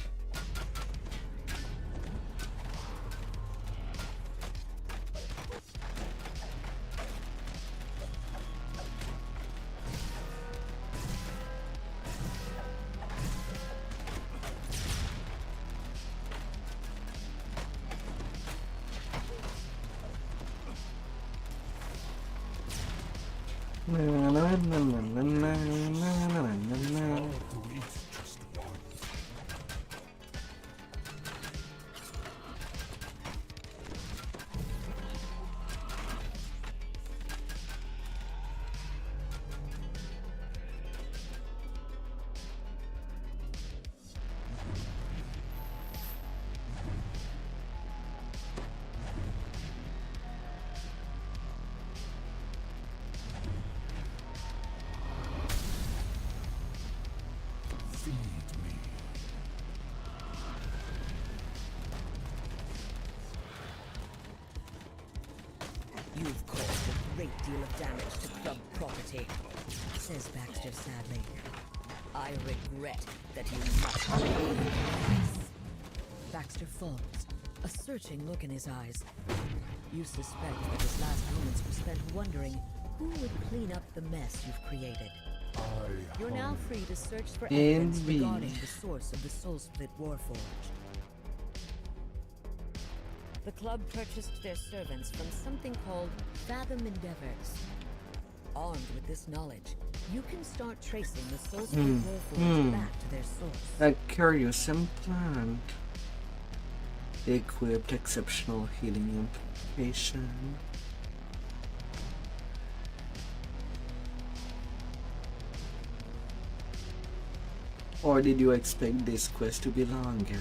Speaker 12: Feed me.
Speaker 9: You've caused a great deal of damage to club property, says Baxter sadly. I regret that you must pay the price. Baxter falls, a searching look in his eyes. You suspect that his last moments were spent wondering who would clean up the mess you've created. You're now free to search for evidence regarding the source of the Soul Split Warforged. The club purchased their servants from something called Fathom Endeavors. Armed with this knowledge, you can start tracing the Soul Split Warforged back to their source.
Speaker 1: A curious implant. Equipped exceptional healing implication. Or did you expect this quest to be longer?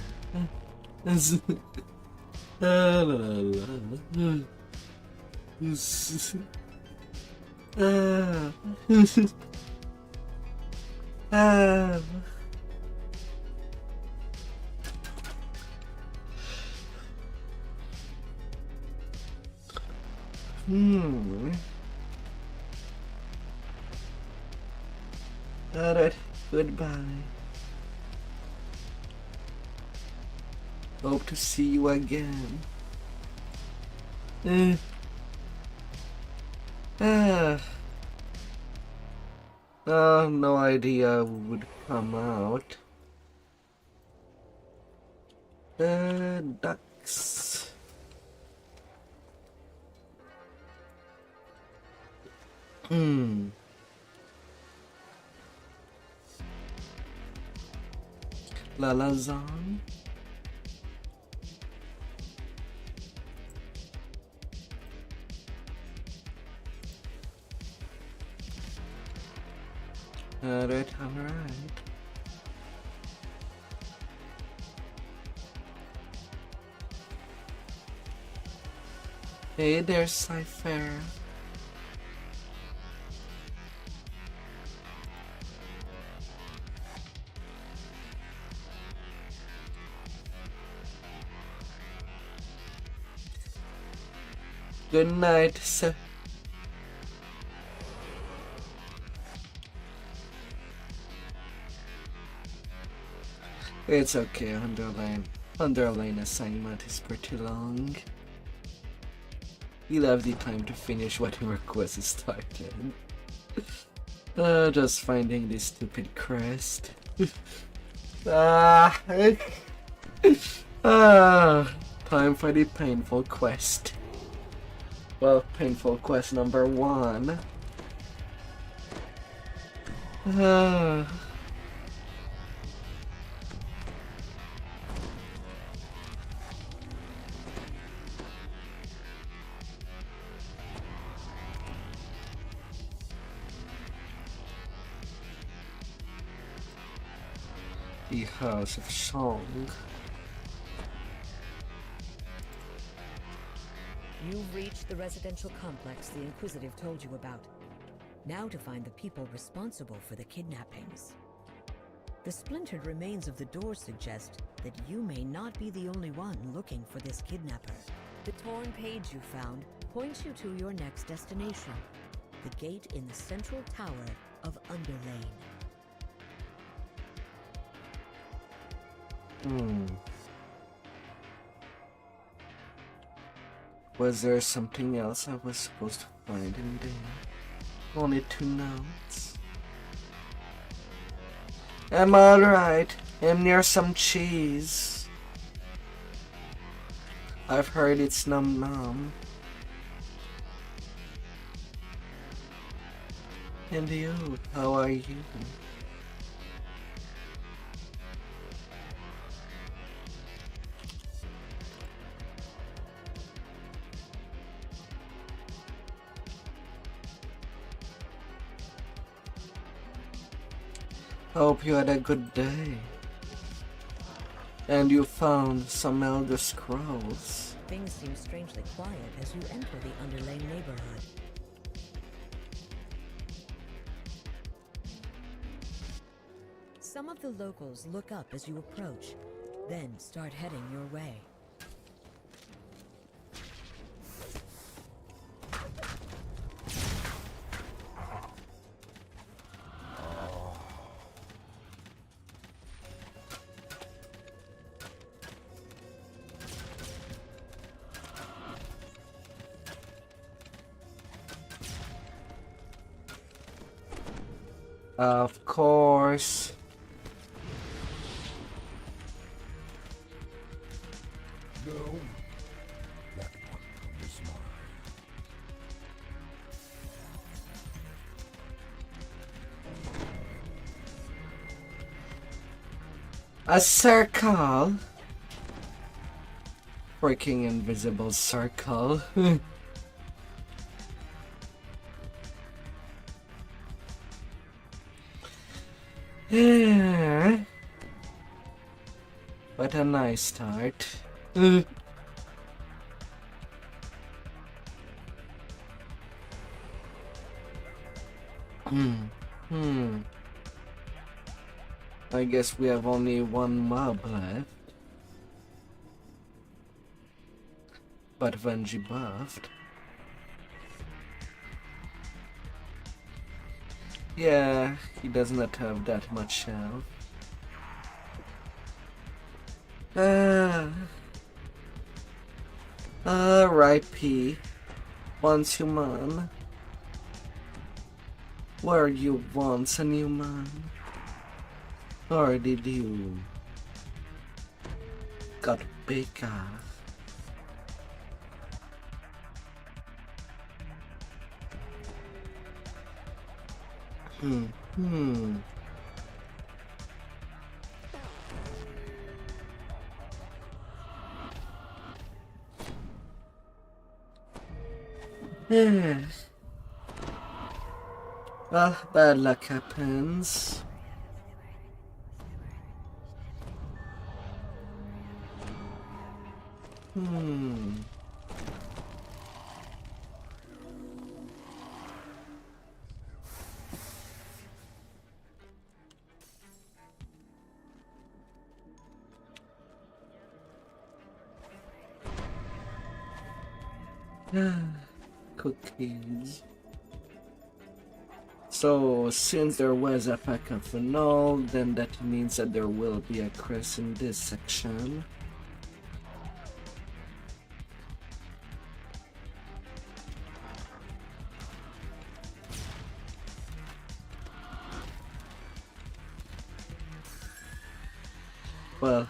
Speaker 1: Alright, goodbye. Hope to see you again. No idea who would come out. Ducks. Lalazan. Alright. Hey there, Cypher. Good night, sir. It's okay, underline assignment is pretty long. You'll have the time to finish whatever quest is started. Just finding this stupid crest. Time for the painful quest. Well, painful quest number 1. The House of Song.
Speaker 9: You've reached the residential complex the Inquisitive told you about. Now to find the people responsible for the kidnappings. The splintered remains of the door suggest that you may not be the only one looking for this kidnapper. The torn page you found points you to your next destination, the gate in the central tower of Underlane.
Speaker 1: Was there something else I was supposed to find in there? Only 2 notes. I'm alright. I'm near some cheese. I've heard it's num num. And you, how are you? Hope you had a good day. And you found some Elder Scrolls.
Speaker 9: Things seem strangely quiet as you enter the Underlane neighborhood. Some of the locals look up as you approach, then start heading your way.
Speaker 1: Of course.
Speaker 12: No, that one is mine.
Speaker 1: A circle. Freaking invisible circle. Yeah. What a nice start. I guess we have only one mob left. But Venji buffed. Yeah, he does not have that much health. R.I.P. Once human. Were you once a human? Or did you got bigger? Well, bad luck happens. Cookies. So, since there was a pack of phenol, then that means that there will be a crest in this section. Well,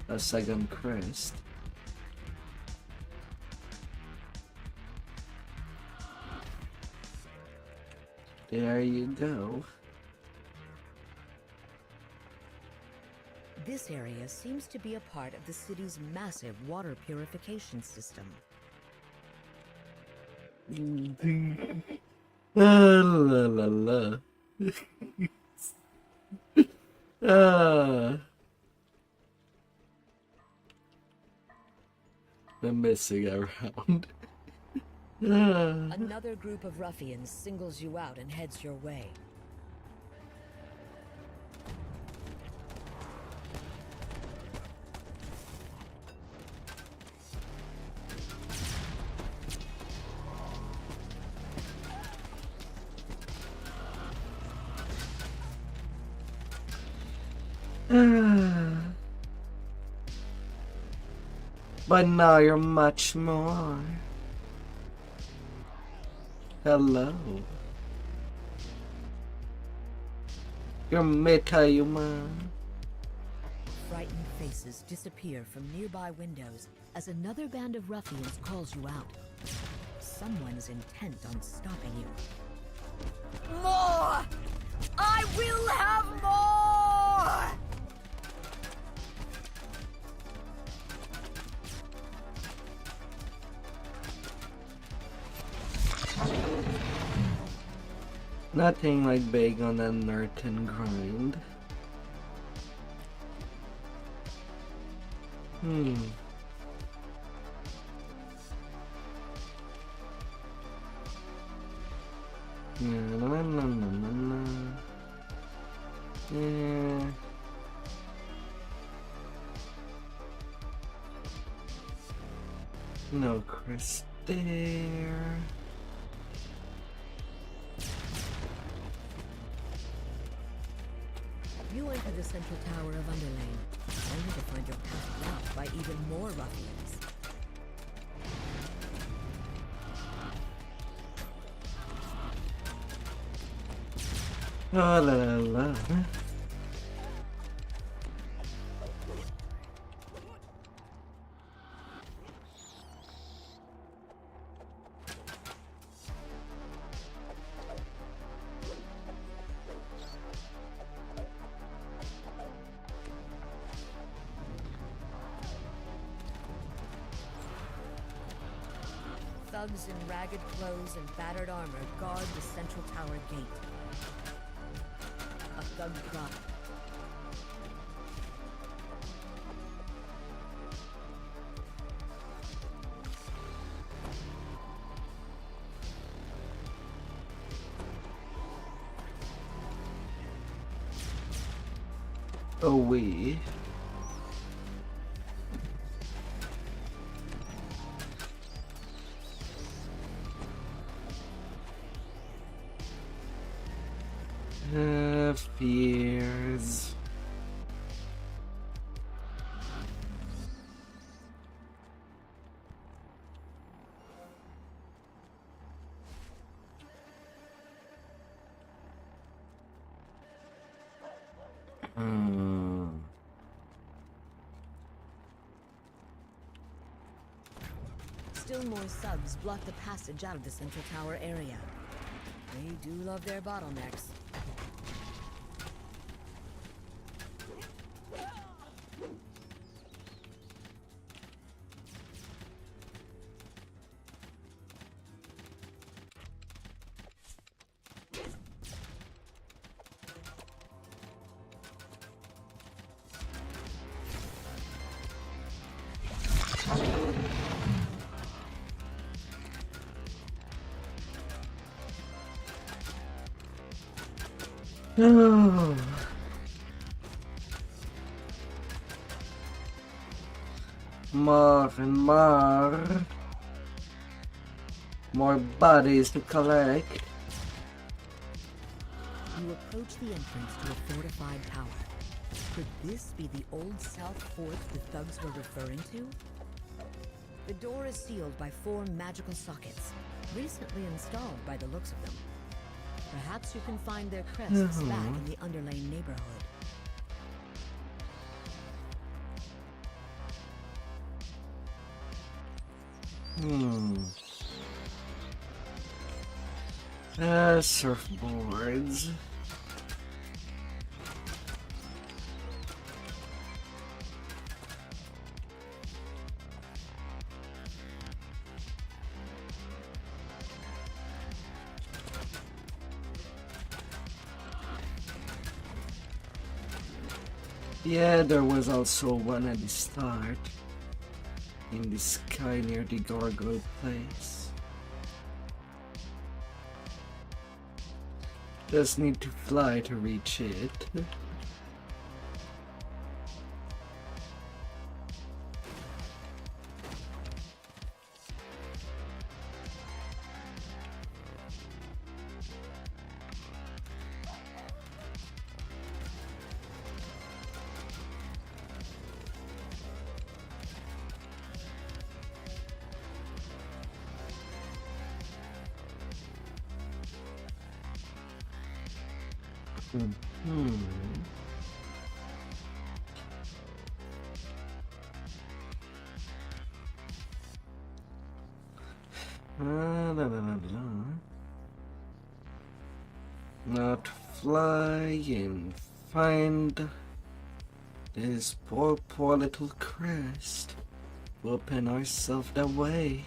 Speaker 1: a second crest. There you go.
Speaker 9: This area seems to be a part of the city's massive water purification system.
Speaker 1: La la la. I'm messing around.
Speaker 9: Another group of ruffians singles you out and heads your way.
Speaker 1: But now you're much more. Hello. You're meta-human.
Speaker 9: Frightened faces disappear from nearby windows as another band of ruffians calls you out. Someone's intent on stopping you.
Speaker 8: More! I will have more!
Speaker 1: Nothing like being on a nerd and grind. Yeah. No Chris there.
Speaker 9: You enter the central tower of Underlane, only to find your path blocked by even more ruffians.
Speaker 1: La la la la.
Speaker 9: Thugs in ragged clothes and battered armor guard the central tower gate. A thug cry.
Speaker 1: Away. Fears.
Speaker 9: Still more subs block the passage out of the central tower area. They do love their bottlenecks.
Speaker 1: Oh. More and more. More bodies to collect.
Speaker 9: You approach the entrance to a fortified tower. Could this be the old South Fort the thugs were referring to? The door is sealed by 4 magical sockets, recently installed by the looks of them. Perhaps you can find their crests back in the Underlane neighborhood.
Speaker 1: Surfboards. Yeah, there was also one at the start, in the sky near the gargoyle place. Just need to fly to reach it. Not fly and find this poor little crest. Open ourselves the way.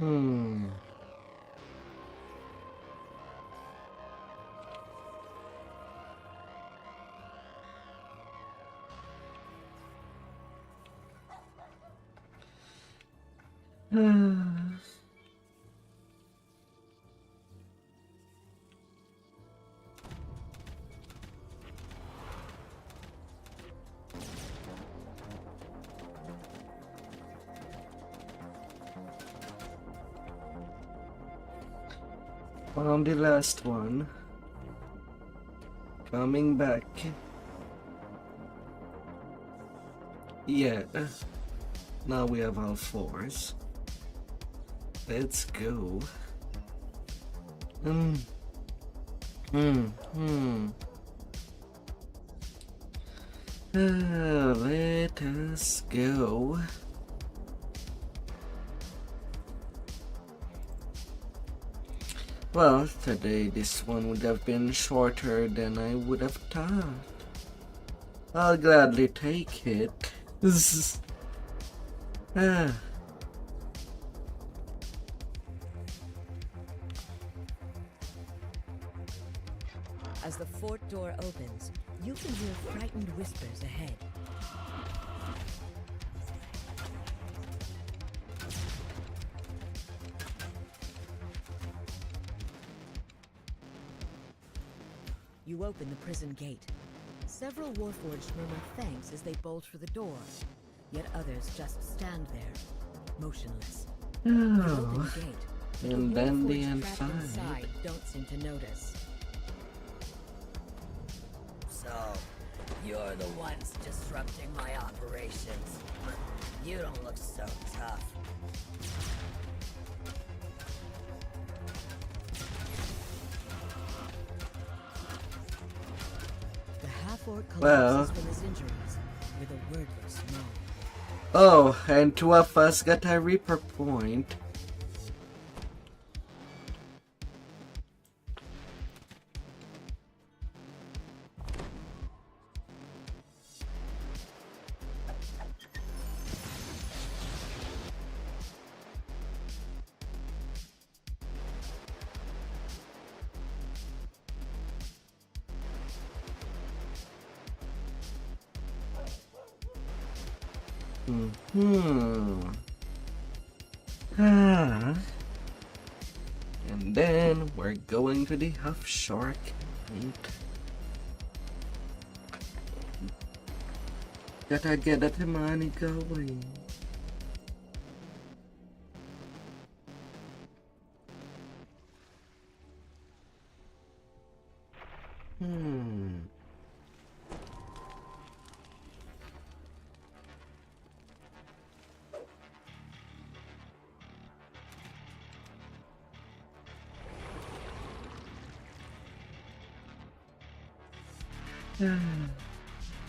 Speaker 1: Hmm. Found the last one. Coming back. Yeah. Now we have all fours. Let's go. Let us go. Well, today this one would have been shorter than I would have thought. I'll gladly take it. Ah.
Speaker 9: As the fort door opens, you can hear frightened whispers ahead. You open the prison gate. Several Warforged murmur thanks as they bolt for the door, yet others just stand there, motionless. You open the gate, but
Speaker 1: And then the
Speaker 9: Warforged trapped
Speaker 1: inside.
Speaker 9: inside don't seem to notice.
Speaker 14: So, you're the ones disrupting my operations. You don't look so tough.
Speaker 9: The half-orc collapses
Speaker 1: Well.
Speaker 9: from his injuries with a wordless moan.
Speaker 1: Oh, and two of us got a Reaper point. And then we're going to the Huff Shark. Gotta get that money going.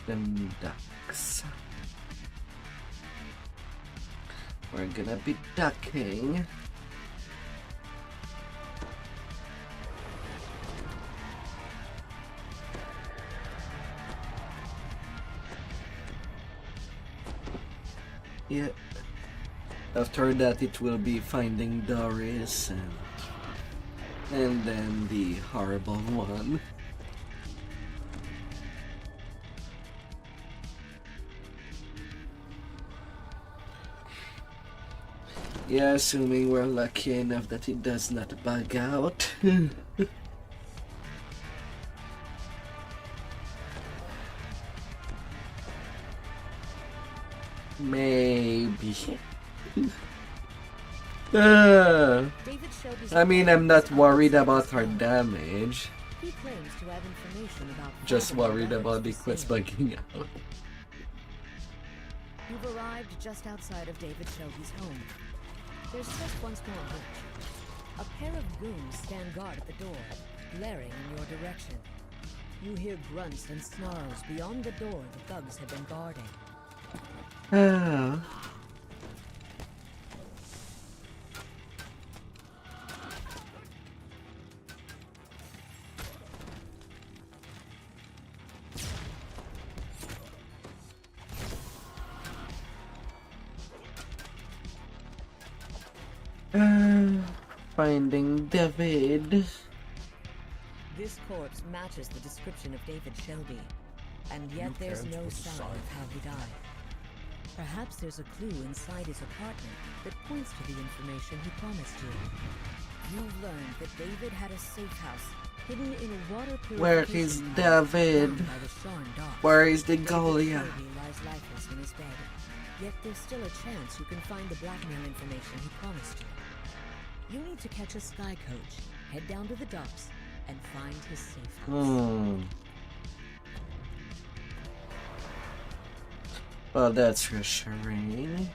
Speaker 1: Them ducks. We're gonna be ducking. Yeah. After that, it will be finding Doris and then the horrible one. Yeah, assuming we're lucky enough that it does not bug out. Maybe. I mean, I'm not worried about her damage.
Speaker 9: He claims to have information about
Speaker 1: Just worried about the quest bugging out.
Speaker 9: You've arrived just outside of David Shelby's home. There's just one small hitch. A pair of goons stand guard at the door, glaring in your direction. You hear grunts and snarls beyond the door the thugs have been guarding.
Speaker 1: Finding David.
Speaker 9: This corpse matches the description of David Shelby, and yet there's no sign of how he died. Perhaps there's a clue inside his apartment that points to the information he promised you. You've learned that David had a safe house hidden in a water purification
Speaker 1: Where is
Speaker 9: plant
Speaker 1: David?
Speaker 9: owned by the Sharn docks.
Speaker 1: Where is the
Speaker 9: David
Speaker 1: Golia?
Speaker 9: Shelby lies lifeless in his bed. Yet there's still a chance you can find the blackmail information he promised you. You need to catch a sky coach, head down to the docks, and find his safe house.
Speaker 1: Well, that's reassuring.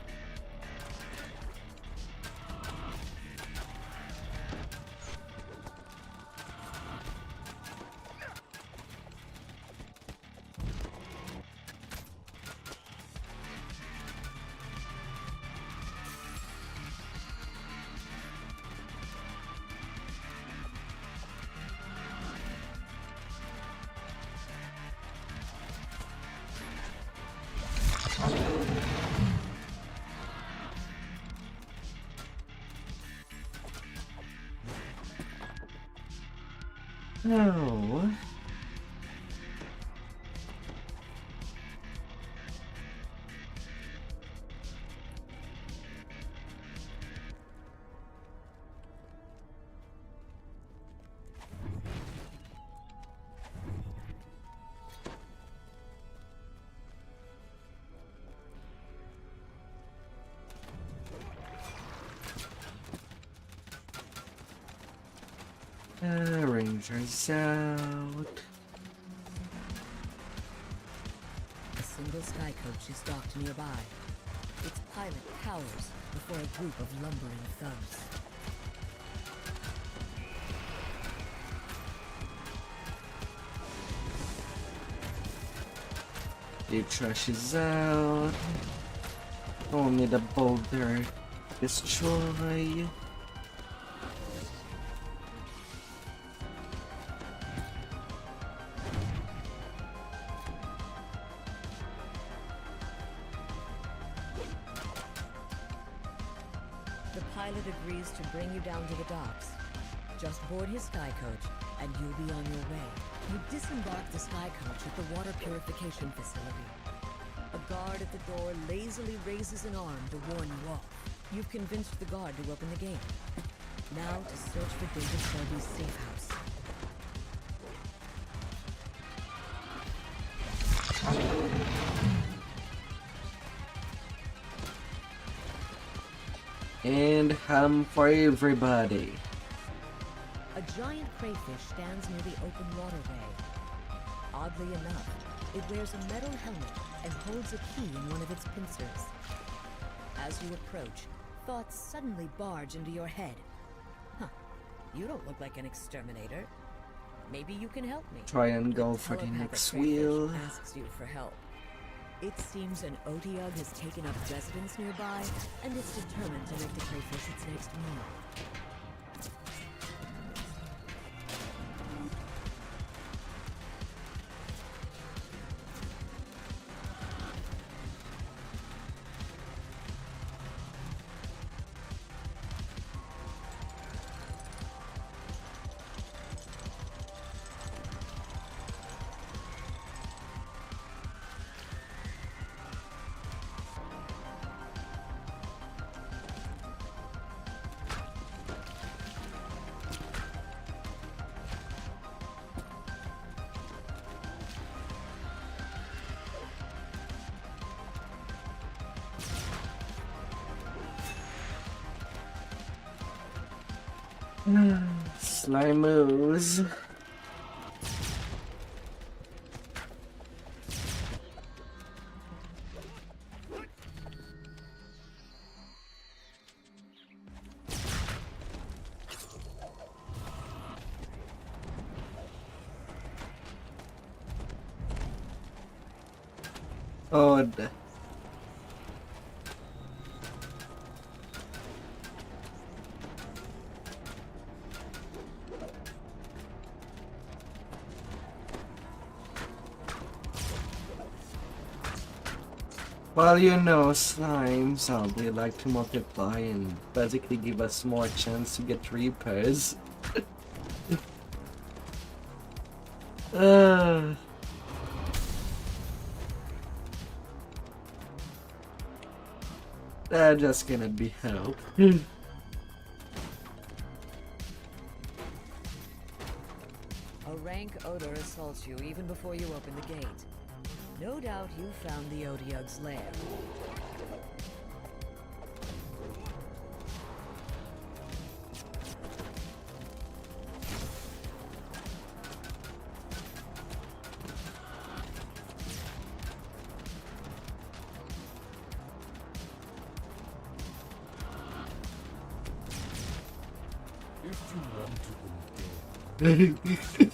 Speaker 1: Oh. Rangers out.
Speaker 9: A single sky coach is docked nearby. Its pilot cowers before a group of lumbering thugs.
Speaker 1: The trash is out. Only the boulder destroy.
Speaker 9: The pilot agrees to bring you down to the docks. Just board his sky coach, and you'll be on your way. You disembark the sky coach at the water purification facility. A guard at the door lazily raises an arm to warn you off. You've convinced the guard to open the gate. Now to search for David Shelby's safe house.
Speaker 1: And ham for everybody.
Speaker 9: A giant crayfish stands near the open waterway. Oddly enough, it wears a metal helmet and holds a key in one of its pincers. As you approach, thoughts suddenly barge into your head. Huh, you don't look like an exterminator. Maybe you can help me.
Speaker 1: Try and go for the
Speaker 9: Telepathic
Speaker 1: next
Speaker 9: crayfish
Speaker 1: wheel.
Speaker 9: asks you for help. It seems an Otiug has taken up residence nearby, and it's determined to make the crayfish its next meal.
Speaker 1: Slimos. Odd. Well, you know, slimes, they like to multiply and basically give us more chance to get reapers. That just cannot be helped.
Speaker 9: A rank odor assaults you even before you open the gate. No doubt you found the Odiug's lair.
Speaker 12: If you wanted them dead,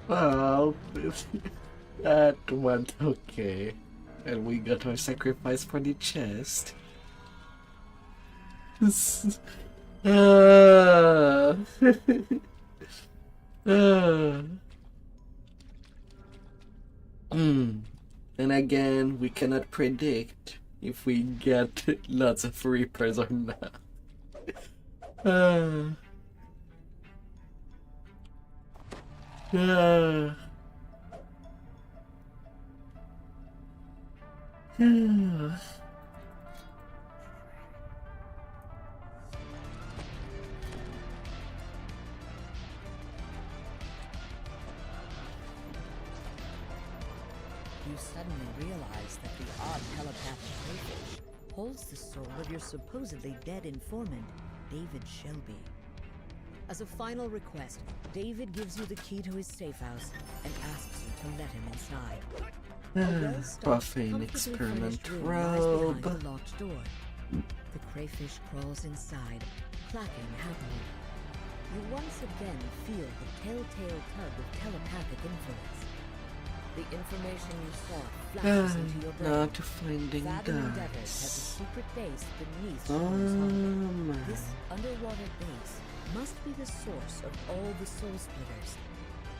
Speaker 1: Well, that went okay. And we got our sacrifice for the chest. And again, we cannot predict if we get lots of reapers or not.
Speaker 9: You suddenly realize that the odd telepathic crayfish holds the soul of your supposedly dead informant, David Shelby. As a final request, David gives you the key to his safe house and asks you to let him inside.
Speaker 1: Profane experiment
Speaker 9: behind the locked door. The crayfish crawls inside, clacking happily. You once again feel the telltale tug of telepathic influence. The information you sought flashes into your brain.
Speaker 1: Not finding
Speaker 9: Fathom Endeavors has a
Speaker 1: dice.
Speaker 9: secret base beneath Sharn's Harbor. This underwater base must be the source of all the soul splitters,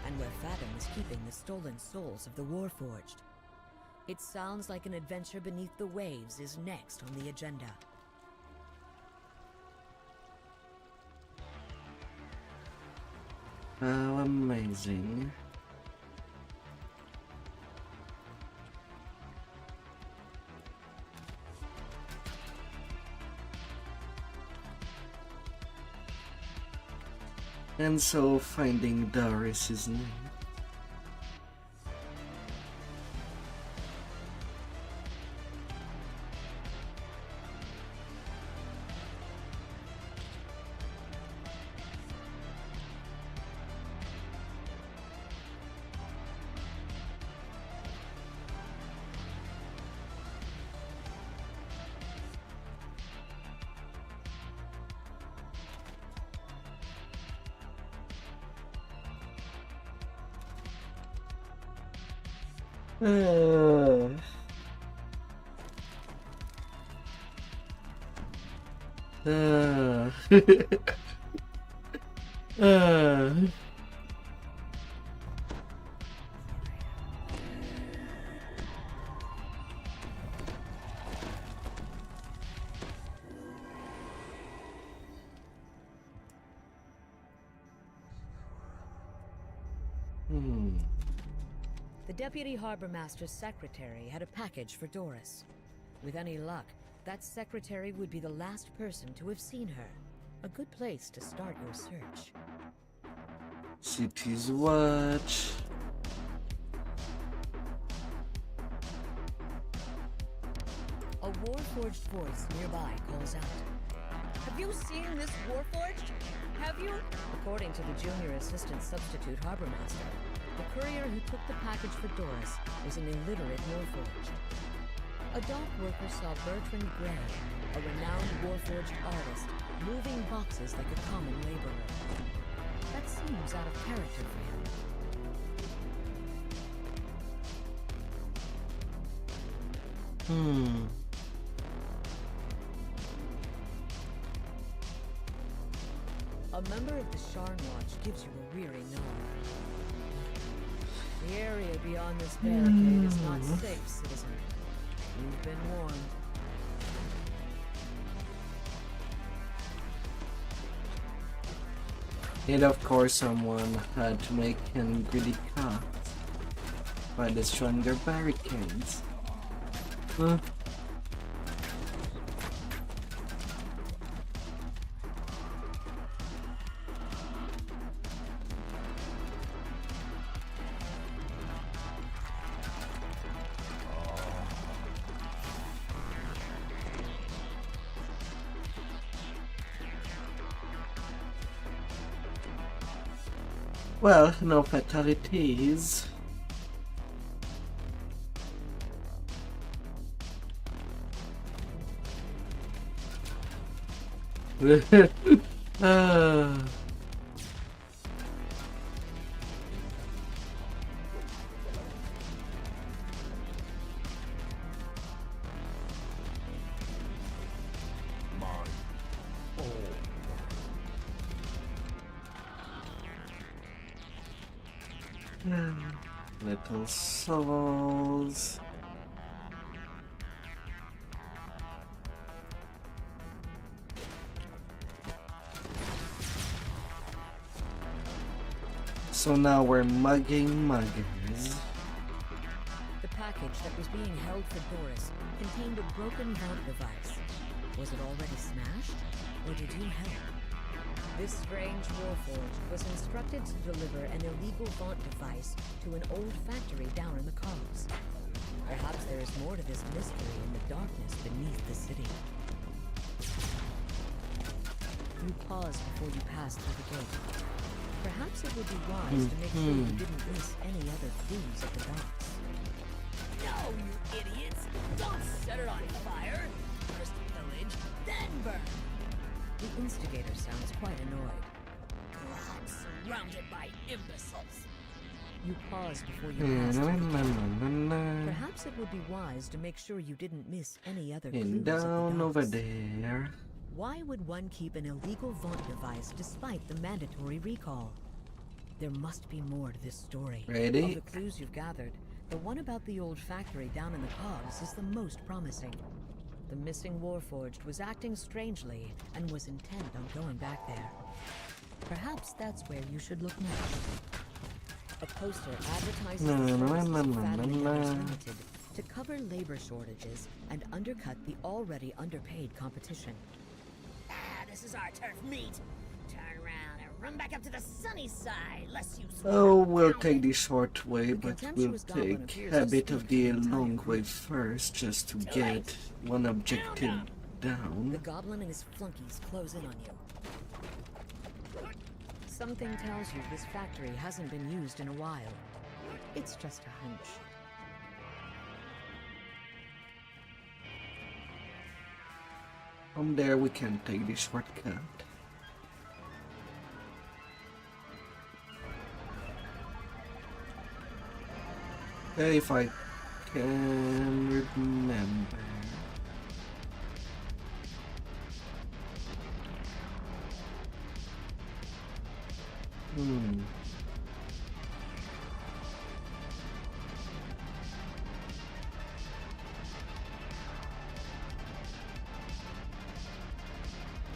Speaker 9: and where Fathom is keeping the stolen souls of the Warforged. It sounds like an adventure beneath the waves is next on the agenda.
Speaker 1: How amazing. And so finding Doris's name.
Speaker 9: The Deputy Harbor Master's secretary had a package for Doris. With any luck, that secretary would be the last person to have seen her. A good place to start your search.
Speaker 1: City's Watch.
Speaker 9: A Warforged voice nearby calls out. Have you seen this Warforged? Have you? According to the junior assistant substitute harbor master, the courier who took the package for Doris was an illiterate Warforged. A dock worker saw Bertrand Gray, a renowned Warforged artist, moving boxes like a common laborer. That seems out of character for him. A member of the Sharn Watch gives you a weary nod. The area beyond this barricade is not safe, citizen. You've been warned.
Speaker 1: And of course someone had to make him greedy cut by the stronger barricades. Huh? Well, no fatalities. Ah. Little souls. So now we're mugging muggers.
Speaker 9: The package that was being held for Boris contained a broken vault device. Was it already smashed? Or did you help? This strange warforged was instructed to deliver an illegal vaunt device to an old factory down in the cogs. Perhaps there is more to this mystery in the darkness beneath the city. You pause before you pass through the gate. Perhaps it would be wise to make sure you didn't miss any other clues at the docks.
Speaker 14: No, you idiots! Don't set it on fire! First pillage, then burn!
Speaker 9: The instigator sounds quite annoyed.
Speaker 14: I'm surrounded by imbeciles.
Speaker 9: You pause before you pass through the gate. Perhaps it would be wise to make sure you didn't miss any other clues
Speaker 1: And
Speaker 9: at the
Speaker 1: down
Speaker 9: docks.
Speaker 1: over there.
Speaker 9: Why would one keep an illegal vaunt device despite the mandatory recall? There must be more to this story.
Speaker 1: Ready?
Speaker 9: Of the clues you've gathered, the one about the old factory down in the cogs is the most promising. The missing warforged was acting strangely and was intent on going back there. Perhaps that's where you should look next. A poster advertises the services of Family Members Limited to cover labor shortages and undercut the already underpaid competition.
Speaker 14: This is our turf meat. Turn around and run back up to the sunny side, lest you
Speaker 1: Oh, we'll take the short way, but we'll
Speaker 9: contemptuous goblin
Speaker 1: take
Speaker 9: appears
Speaker 1: a
Speaker 9: to
Speaker 1: bit of
Speaker 9: speak
Speaker 1: the
Speaker 9: in entire
Speaker 1: long way
Speaker 9: group.
Speaker 1: first, just to get one objective
Speaker 9: The
Speaker 1: down.
Speaker 9: goblin and his flunkies close in on you. Something tells you this factory hasn't been used in a while. It's just a hunch.
Speaker 1: From there we can take the shortcut. Okay, if I can remember.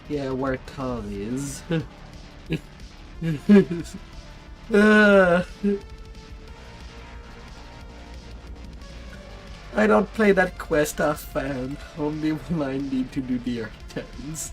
Speaker 1: Yeah, where Tal is. I don't play that quest often, only when I need to do the Earth 10s.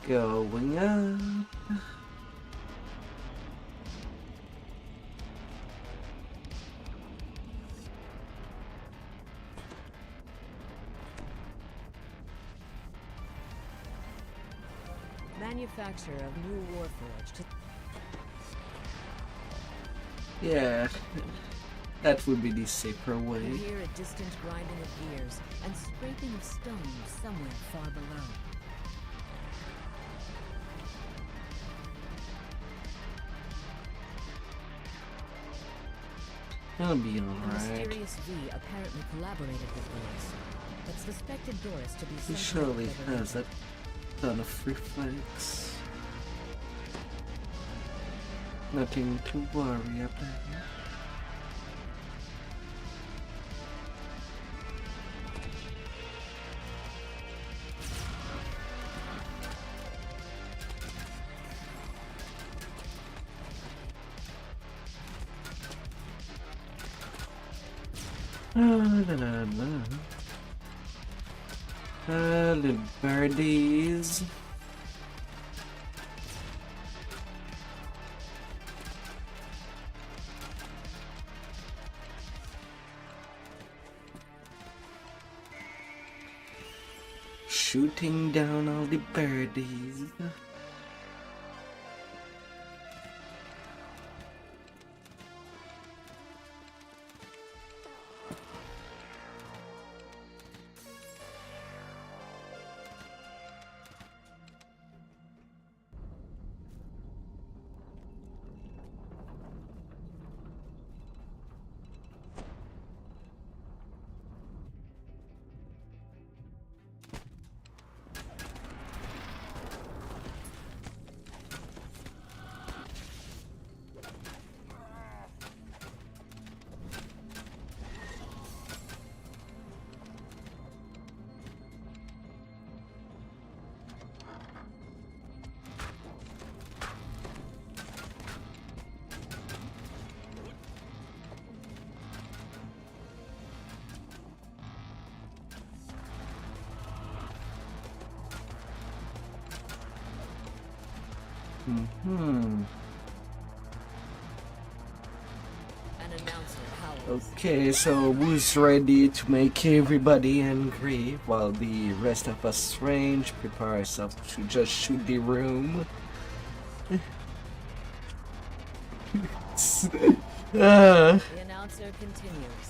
Speaker 1: Going up.
Speaker 9: Manufacturer of new Warforged.
Speaker 1: Yeah, that would be the safer way.
Speaker 9: You hear a distant grinding of gears and scraping of stone somewhere far below.
Speaker 1: It'll be
Speaker 9: The
Speaker 1: alright.
Speaker 9: mysterious V apparently collaborated with Doris, but suspected Doris to be
Speaker 1: He
Speaker 9: something
Speaker 1: surely
Speaker 9: other
Speaker 1: has a ton of reflex. Nothing to worry about. Little birdies. Shooting down all the birdies. Okay, so who's ready to make everybody angry while the rest of us strange prepare ourselves to just shoot the room?
Speaker 9: The announcer continues.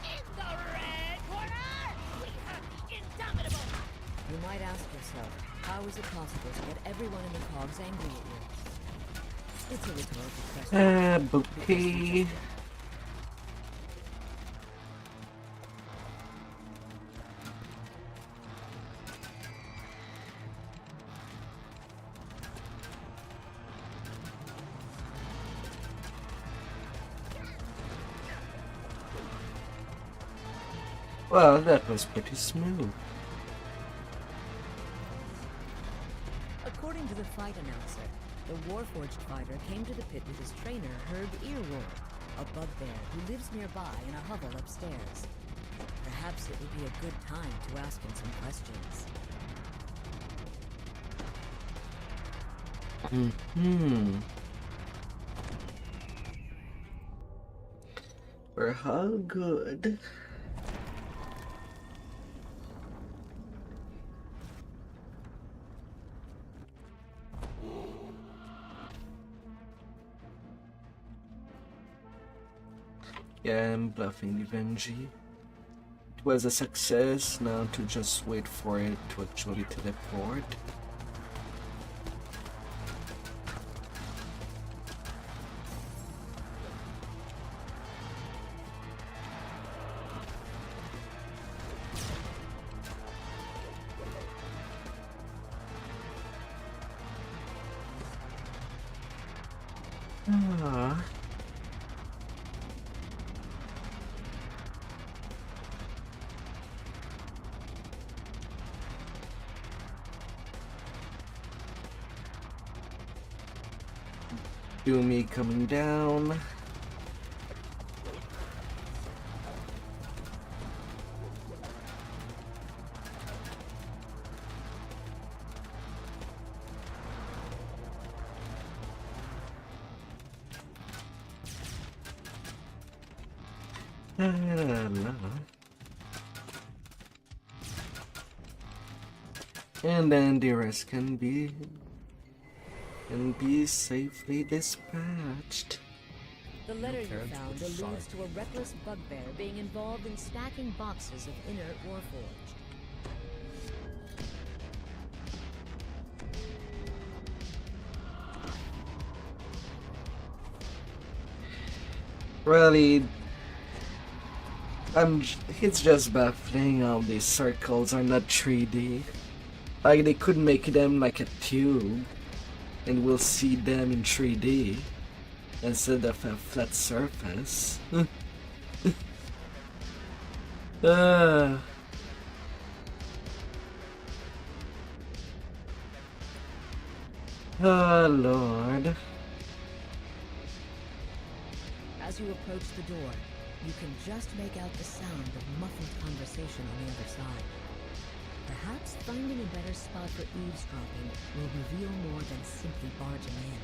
Speaker 13: In the red corner, we have the indomitable.
Speaker 9: You might ask yourself, how is it possible to get everyone in the cogs angry at you? It's a rhetorical question.
Speaker 1: Bouquet. Well, that was pretty smooth.
Speaker 9: According to the fight announcer, the Warforged fighter came to the pit with his trainer, Herb Earwolf, a bugbear who lives nearby in a hovel upstairs. Perhaps it would be a good time to ask him some questions.
Speaker 1: We're all good. Yeah, I'm bluffing the Benji. It was a success, now to just wait for it to actually teleport. Ah. Doomy coming down. And then the rest can be safely dispatched.
Speaker 9: The letter you found alludes to a reckless bugbear being involved in stacking boxes of inert Warforged.
Speaker 1: Really, it's just baffling how these circles are not 3D. Like they could make them like a tube, and we'll see them in 3D instead of a flat surface. Ah. Oh Lord.
Speaker 9: As you approach the door, you can just make out the sound of muffled conversation on the other side. Perhaps finding a better spot for eavesdropping will reveal more than simply barging in.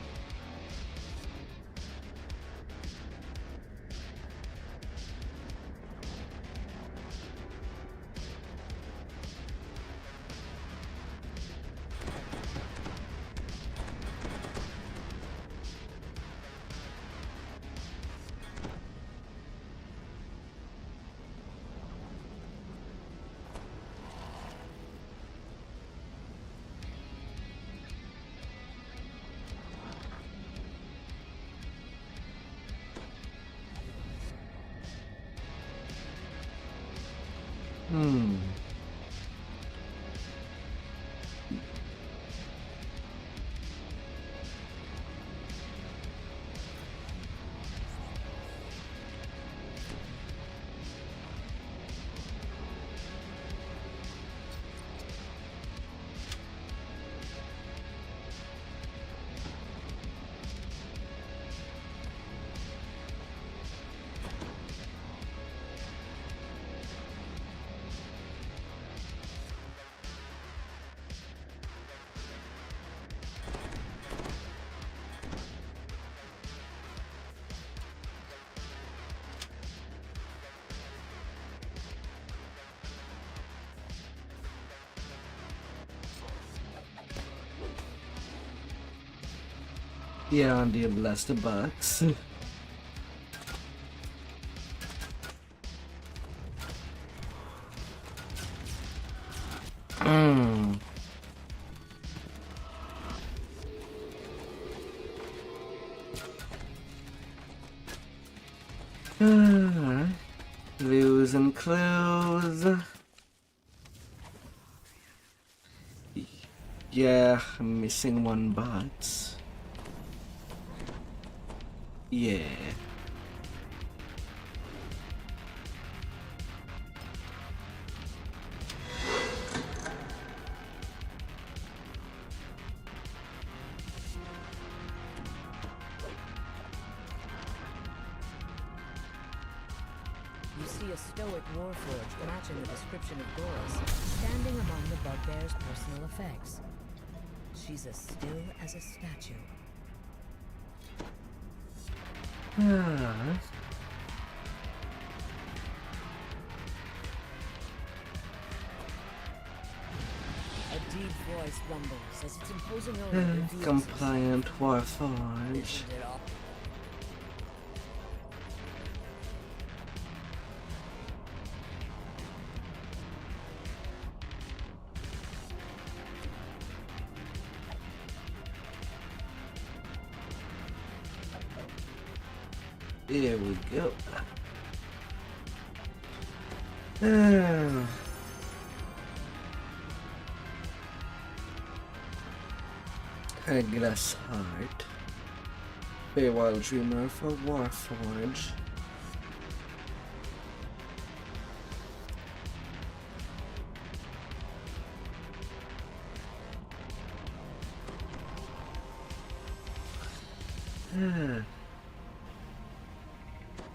Speaker 1: Yeah, on the blaster box. Clues and clues. Yeah, I'm missing one box. Yeah.
Speaker 9: You see a stoic Warforged matching the description of Doris, standing among the bugbear's personal effects. She's as still as a statue. A deep voice rumbles as its imposing owner reveals
Speaker 1: Compliant Warforge.
Speaker 9: Isn't it all?
Speaker 1: Here we go. A glass heart. Farewell dreamer for Warforge.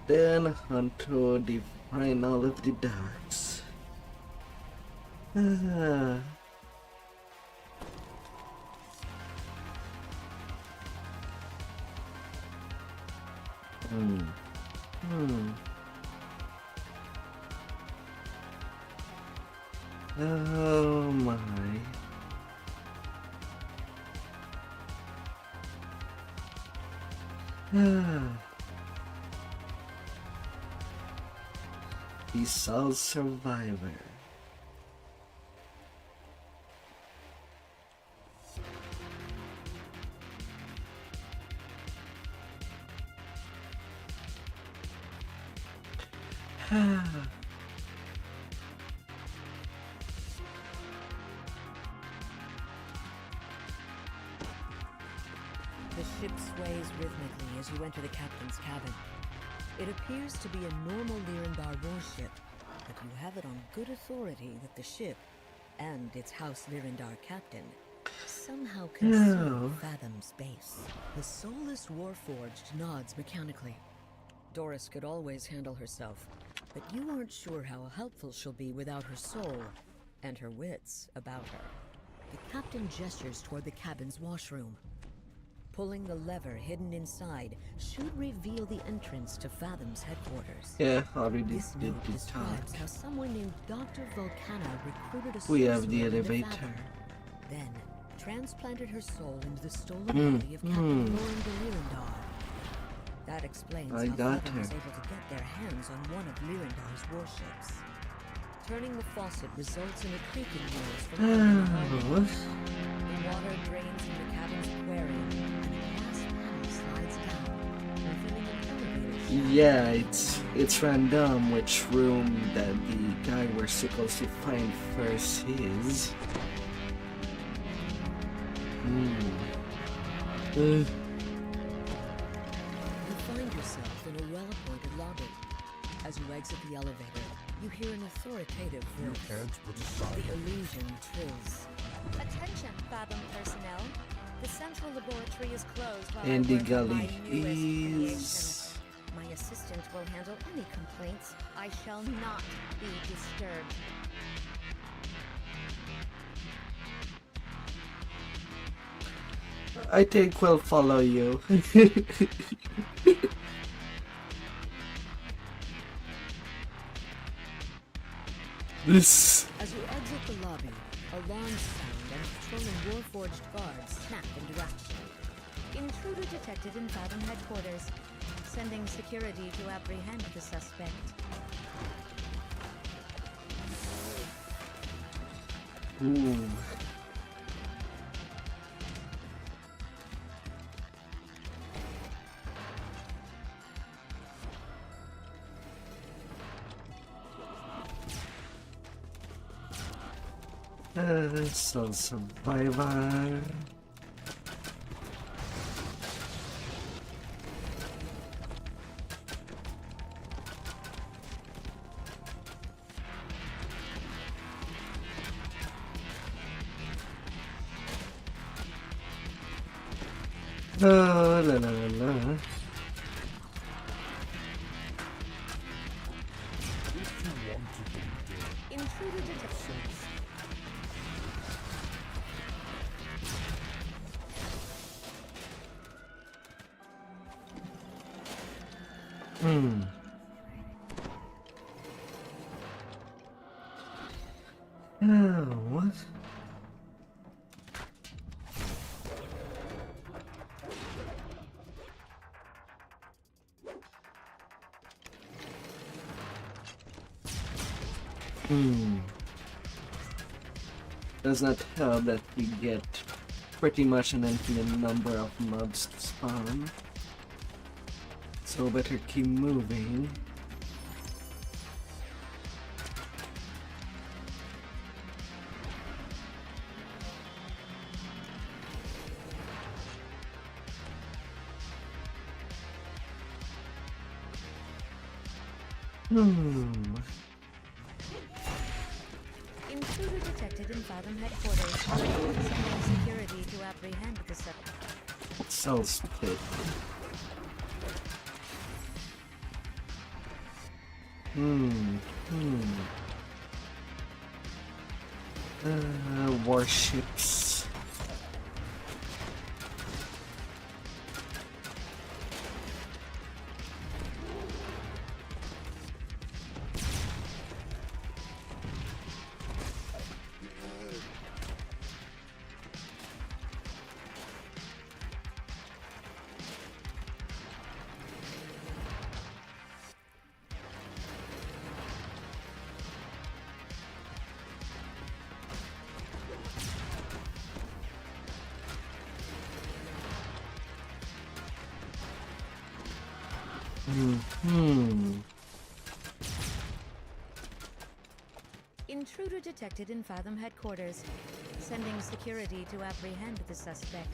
Speaker 1: Then onto the final of the darks. Oh my. The Soul Survivor.
Speaker 9: The ship sways rhythmically as you enter the captain's cabin. It appears to be a normal Lyrindar warship, but you have it on good authority that the ship, and its House Lyrindar captain, somehow consume Fathom's base. The soulless Warforged nods mechanically. Doris could always handle herself, but you aren't sure how helpful she'll be without her soul, and her wits about her. The captain gestures toward the cabin's washroom. Pulling the lever hidden inside should reveal the entrance to Fathom's headquarters.
Speaker 1: Yeah, already
Speaker 9: This
Speaker 1: did
Speaker 9: note
Speaker 1: the
Speaker 9: describes
Speaker 1: talk.
Speaker 9: how someone named Dr. Volcana recruited a
Speaker 1: We have the
Speaker 9: sorcerer into
Speaker 1: elevator.
Speaker 9: Fathom, then transplanted her soul into the stolen body of
Speaker 1: mm.
Speaker 9: Captain Loren de Lyrindar. That explains
Speaker 1: I
Speaker 9: how
Speaker 1: got
Speaker 9: Fathom was
Speaker 1: her.
Speaker 9: able to get their hands on one of Lyrindar's warships. Turning the faucet results in a creaking noise from under the hull. The water drains into the cabin's aquarium, and a glass panel slides down, revealing an elevator shaft.
Speaker 1: Yeah, it's random which room that the guy we're supposed to find first is.
Speaker 9: You find yourself in a well-appointed lobby. As you exit the elevator, you hear an authoritative voice. The illusion trills.
Speaker 15: Attention, Fathom personnel. The central laboratory is closed while
Speaker 1: And
Speaker 15: I
Speaker 1: the
Speaker 15: work on
Speaker 1: galley
Speaker 15: my newest creation.
Speaker 1: is...
Speaker 15: My assistant will handle any complaints. I shall not be disturbed.
Speaker 1: I think we'll follow you. This...
Speaker 9: As you exit the lobby, alarms sound and patrolling Warforged guards snap into action.
Speaker 15: Intruder detected in Fathom headquarters. Sending security to apprehend the suspect.
Speaker 1: Ooh. Soul Survivor. La la la la.
Speaker 15: Intruder detected.
Speaker 1: What? Does not help that we get pretty much an infinite number of mobs to spawn. So better keep moving.
Speaker 15: Intruder detected in Fathom headquarters. Sending security to apprehend the suspect.
Speaker 1: Cell split. Warships.
Speaker 15: Intruder detected in Fathom headquarters. Sending security to apprehend the suspect.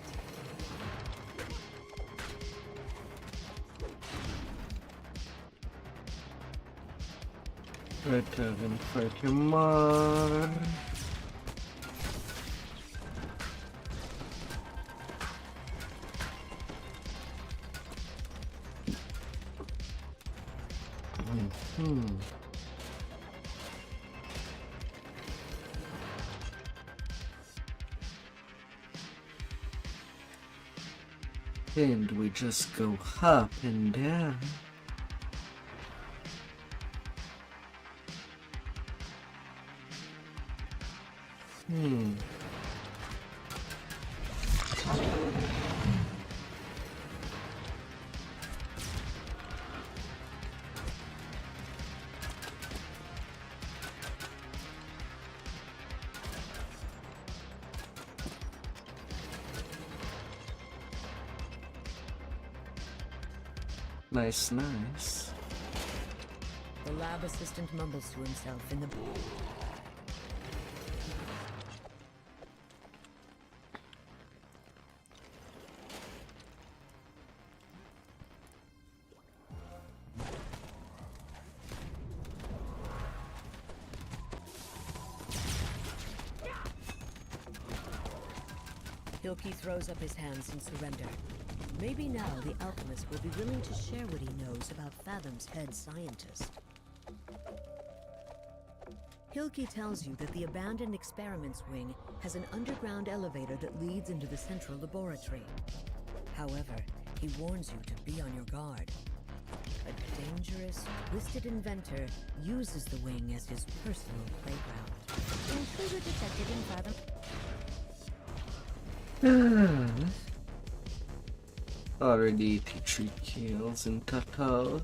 Speaker 1: Return for tomorrow. And we just go up and down. Nice, nice.
Speaker 9: The lab assistant mumbles to himself in the... Hilke throws up his hands in surrender. Maybe now the alchemist will be willing to share what he knows about Fathom's head scientist. Hilke tells you that the abandoned experiments wing has an underground elevator that leads into the central laboratory. However, he warns you to be on your guard. A dangerous, twisted inventor uses the wing as his personal playground.
Speaker 15: Intruder detected in Fathom.
Speaker 1: Already 83 kills in total.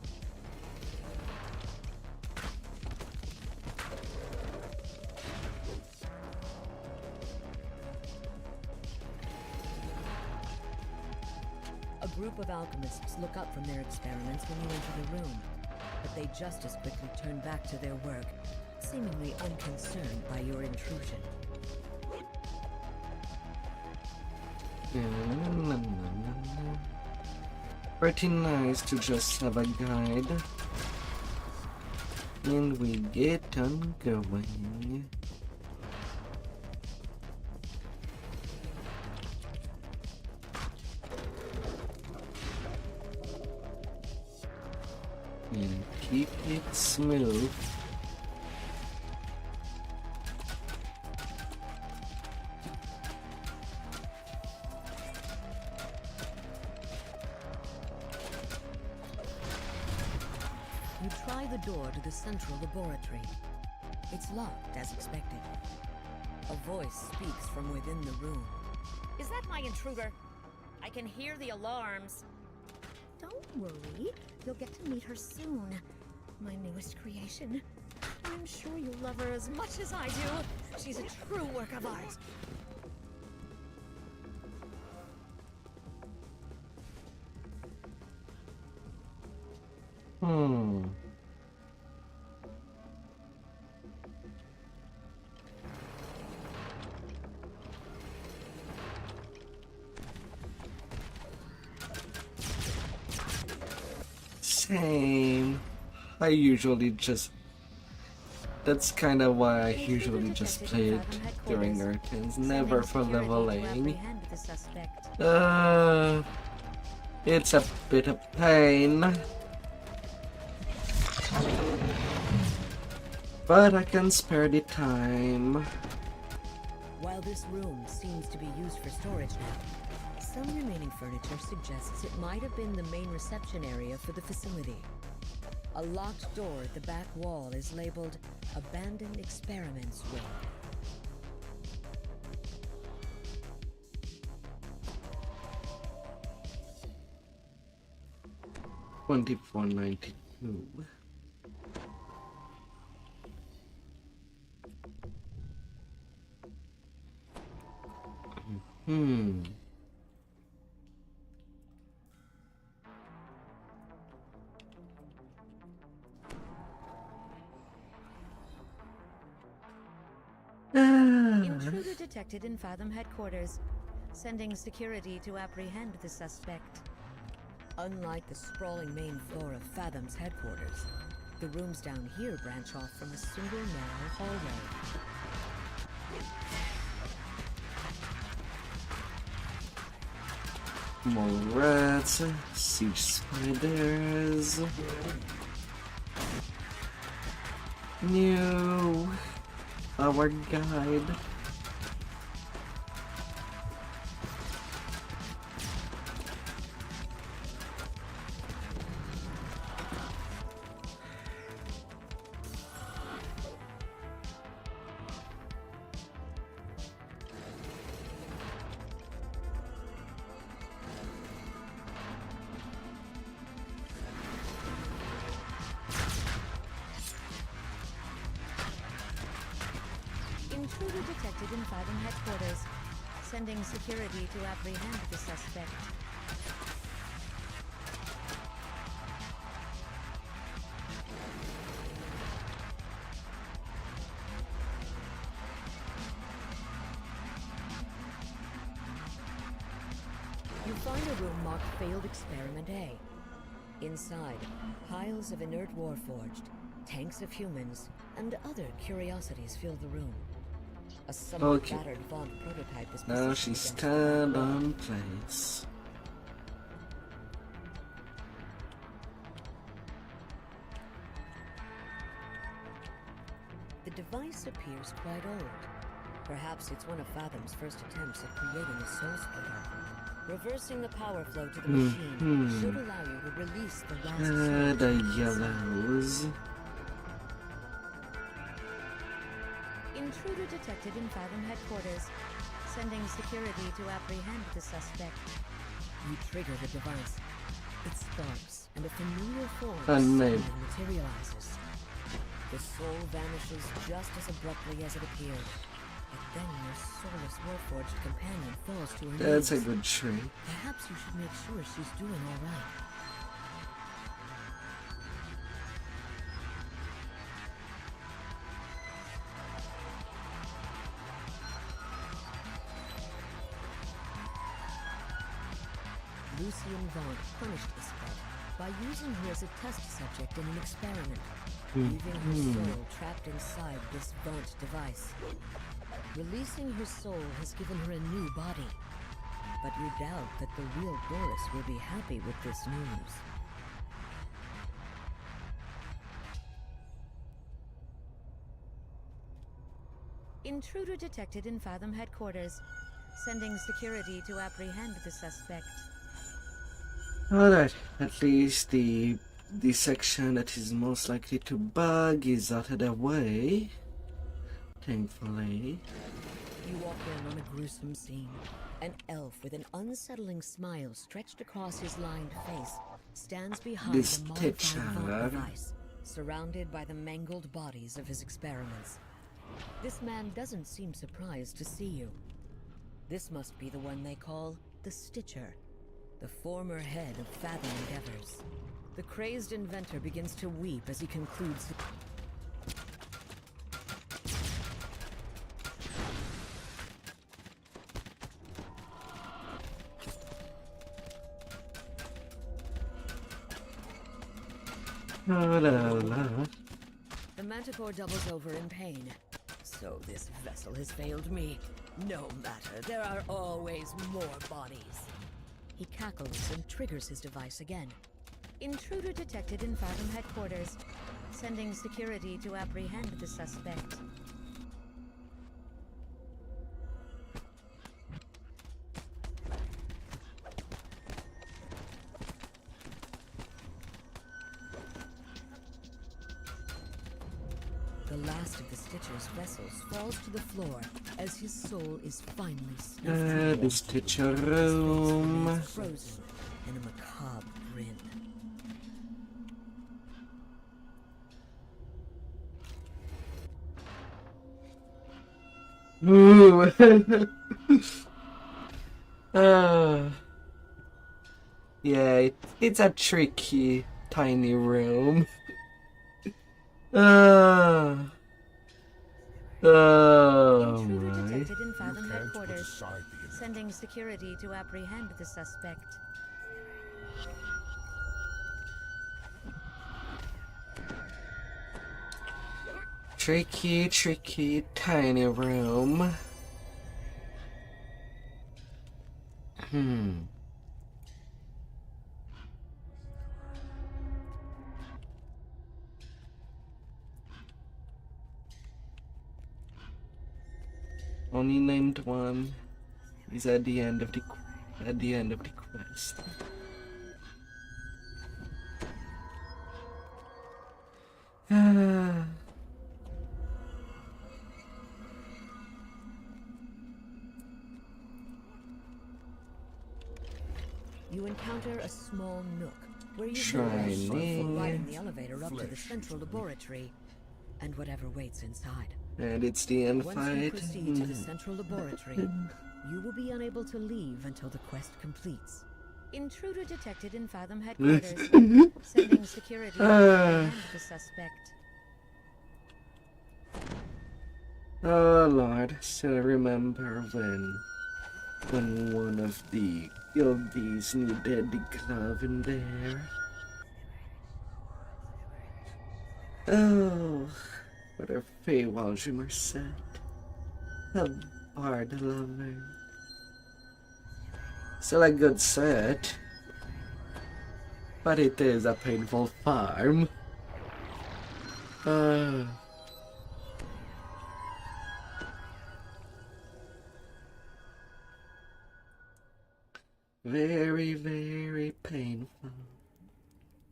Speaker 9: A group of alchemists look up from their experiments when you enter the room, but they just as quickly turn back to their work, seemingly unconcerned by your intrusion.
Speaker 1: Pretty nice to just have a guide. And we get on going. And keep it smooth.
Speaker 9: You try the door to the central laboratory. It's locked as expected. A voice speaks from within the room.
Speaker 16: Is that my intruder? I can hear the alarms.
Speaker 11: Don't worry, you'll get to meet her soon. My newest creation. I'm sure you'll love her as much as I do.
Speaker 16: She's a true work of art.
Speaker 1: Same. I usually just... That's kind of why I usually just play it during our turns, never for leveling. It's a bit of pain. But I can spare the time.
Speaker 9: While this room seems to be used for storage now, some remaining furniture suggests it might have been the main reception area for the facility. A locked door at the back wall is labeled Abandoned Experiments Wing.
Speaker 1: $24.92.
Speaker 15: detected in Fathom headquarters, sending security to apprehend the suspect.
Speaker 9: Unlike the sprawling main floor of Fathom's headquarters, the rooms down here branch off from a single narrow hallway.
Speaker 1: More rats, siege spiders. New our guide.
Speaker 15: Intruder detected in Fathom headquarters, sending security to apprehend the suspect.
Speaker 9: You find a room marked Failed Experiment A. Inside, piles of inert warforged, tanks of humans, and other curiosities fill the room. A somewhat battered Bonk prototype is
Speaker 1: Now she's stand on place.
Speaker 9: The device appears quite old. Perhaps it's one of Fathom's first attempts at creating a soul splitter. Reversing the power flow to the machine should allow you to release the last soul.
Speaker 1: The yellows.
Speaker 15: Intruder detected in Fathom headquarters, sending security to apprehend the suspect.
Speaker 9: You trigger the device. It sparks, and a familiar form
Speaker 1: Unnamed.
Speaker 9: suddenly materializes. The soul vanishes just as abruptly as it appeared. But then your soulless warforged companion falls to her knees.
Speaker 1: That's a good trait.
Speaker 9: Perhaps you should make sure she's doing all right. Lucien Bonk punished the spot by using her as a test subject in an experiment, leaving her soul trapped inside this Bonk device. Releasing her soul has given her a new body, but you doubt that the real Boris will be happy with this news.
Speaker 15: Intruder detected in Fathom headquarters, sending security to apprehend the suspect.
Speaker 1: Alright, at least the section that is most likely to bug is out of the way. Thankfully.
Speaker 9: You walk in on a gruesome scene. An elf with an unsettling smile stretched across his lined face stands behind
Speaker 1: This
Speaker 9: the modified
Speaker 1: teacher.
Speaker 9: Bonk device, surrounded by the mangled bodies of his experiments. This man doesn't seem surprised to see you. This must be the one they call the Stitcher, the former head of Fathom Endeavors. The crazed inventor begins to weep as he concludes. The Manticore doubles over in pain. So this vessel has failed me. No matter, there are always more bodies. He cackles and triggers his device again.
Speaker 15: Intruder detected in Fathom headquarters, sending security to apprehend the suspect.
Speaker 9: The last of the Stitcher's vessels falls to the floor as his soul is finally snuffed.
Speaker 1: The Stitcher room.
Speaker 9: His face frozen in a macabre grin.
Speaker 1: Ooh. Yeah, it's a tricky, tiny room. Oh
Speaker 15: Intruder
Speaker 1: my.
Speaker 15: detected in Fathom
Speaker 12: can't put
Speaker 15: headquarters.
Speaker 12: aside the
Speaker 15: Sending security to apprehend the suspect.
Speaker 1: Tricky, tricky, tiny room. Only named one. He's at the end of the quest.
Speaker 9: You encounter a small nook where you
Speaker 1: Shining.
Speaker 9: before riding the elevator up to the central laboratory and whatever waits inside.
Speaker 1: And it's the end
Speaker 9: Once you
Speaker 1: fight.
Speaker 9: proceed to the central laboratory, you will be unable to leave until the quest completes.
Speaker 15: Intruder detected in Fathom headquarters. Sending security to apprehend the suspect.
Speaker 1: Oh Lord, still remember when one of the guildies needed the glove in there. Oh, what a Feywild dreamer set. A bard lover. Still a good set, but it is a painful farm. Very, very painful.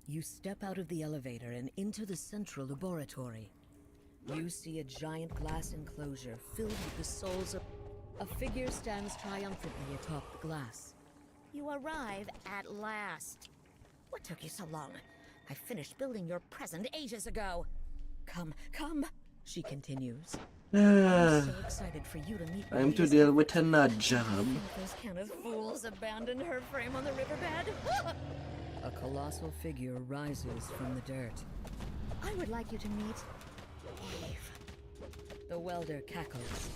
Speaker 9: You step out of the elevator and into the central laboratory. You see a giant glass enclosure filled with the souls of... A figure stands triumphantly atop the glass.
Speaker 16: You arrive at last. What took you so long? I finished building your present ages ago.
Speaker 9: Come, come, she continues.
Speaker 1: Ah,
Speaker 9: I'm so excited for you to meet
Speaker 1: time
Speaker 9: me.
Speaker 1: to deal with a nut job.
Speaker 9: Those kind of fools abandoned her frame on the riverbed. A colossal figure rises from the dirt.
Speaker 15: I would like you to meet
Speaker 9: Eve. The welder cackles.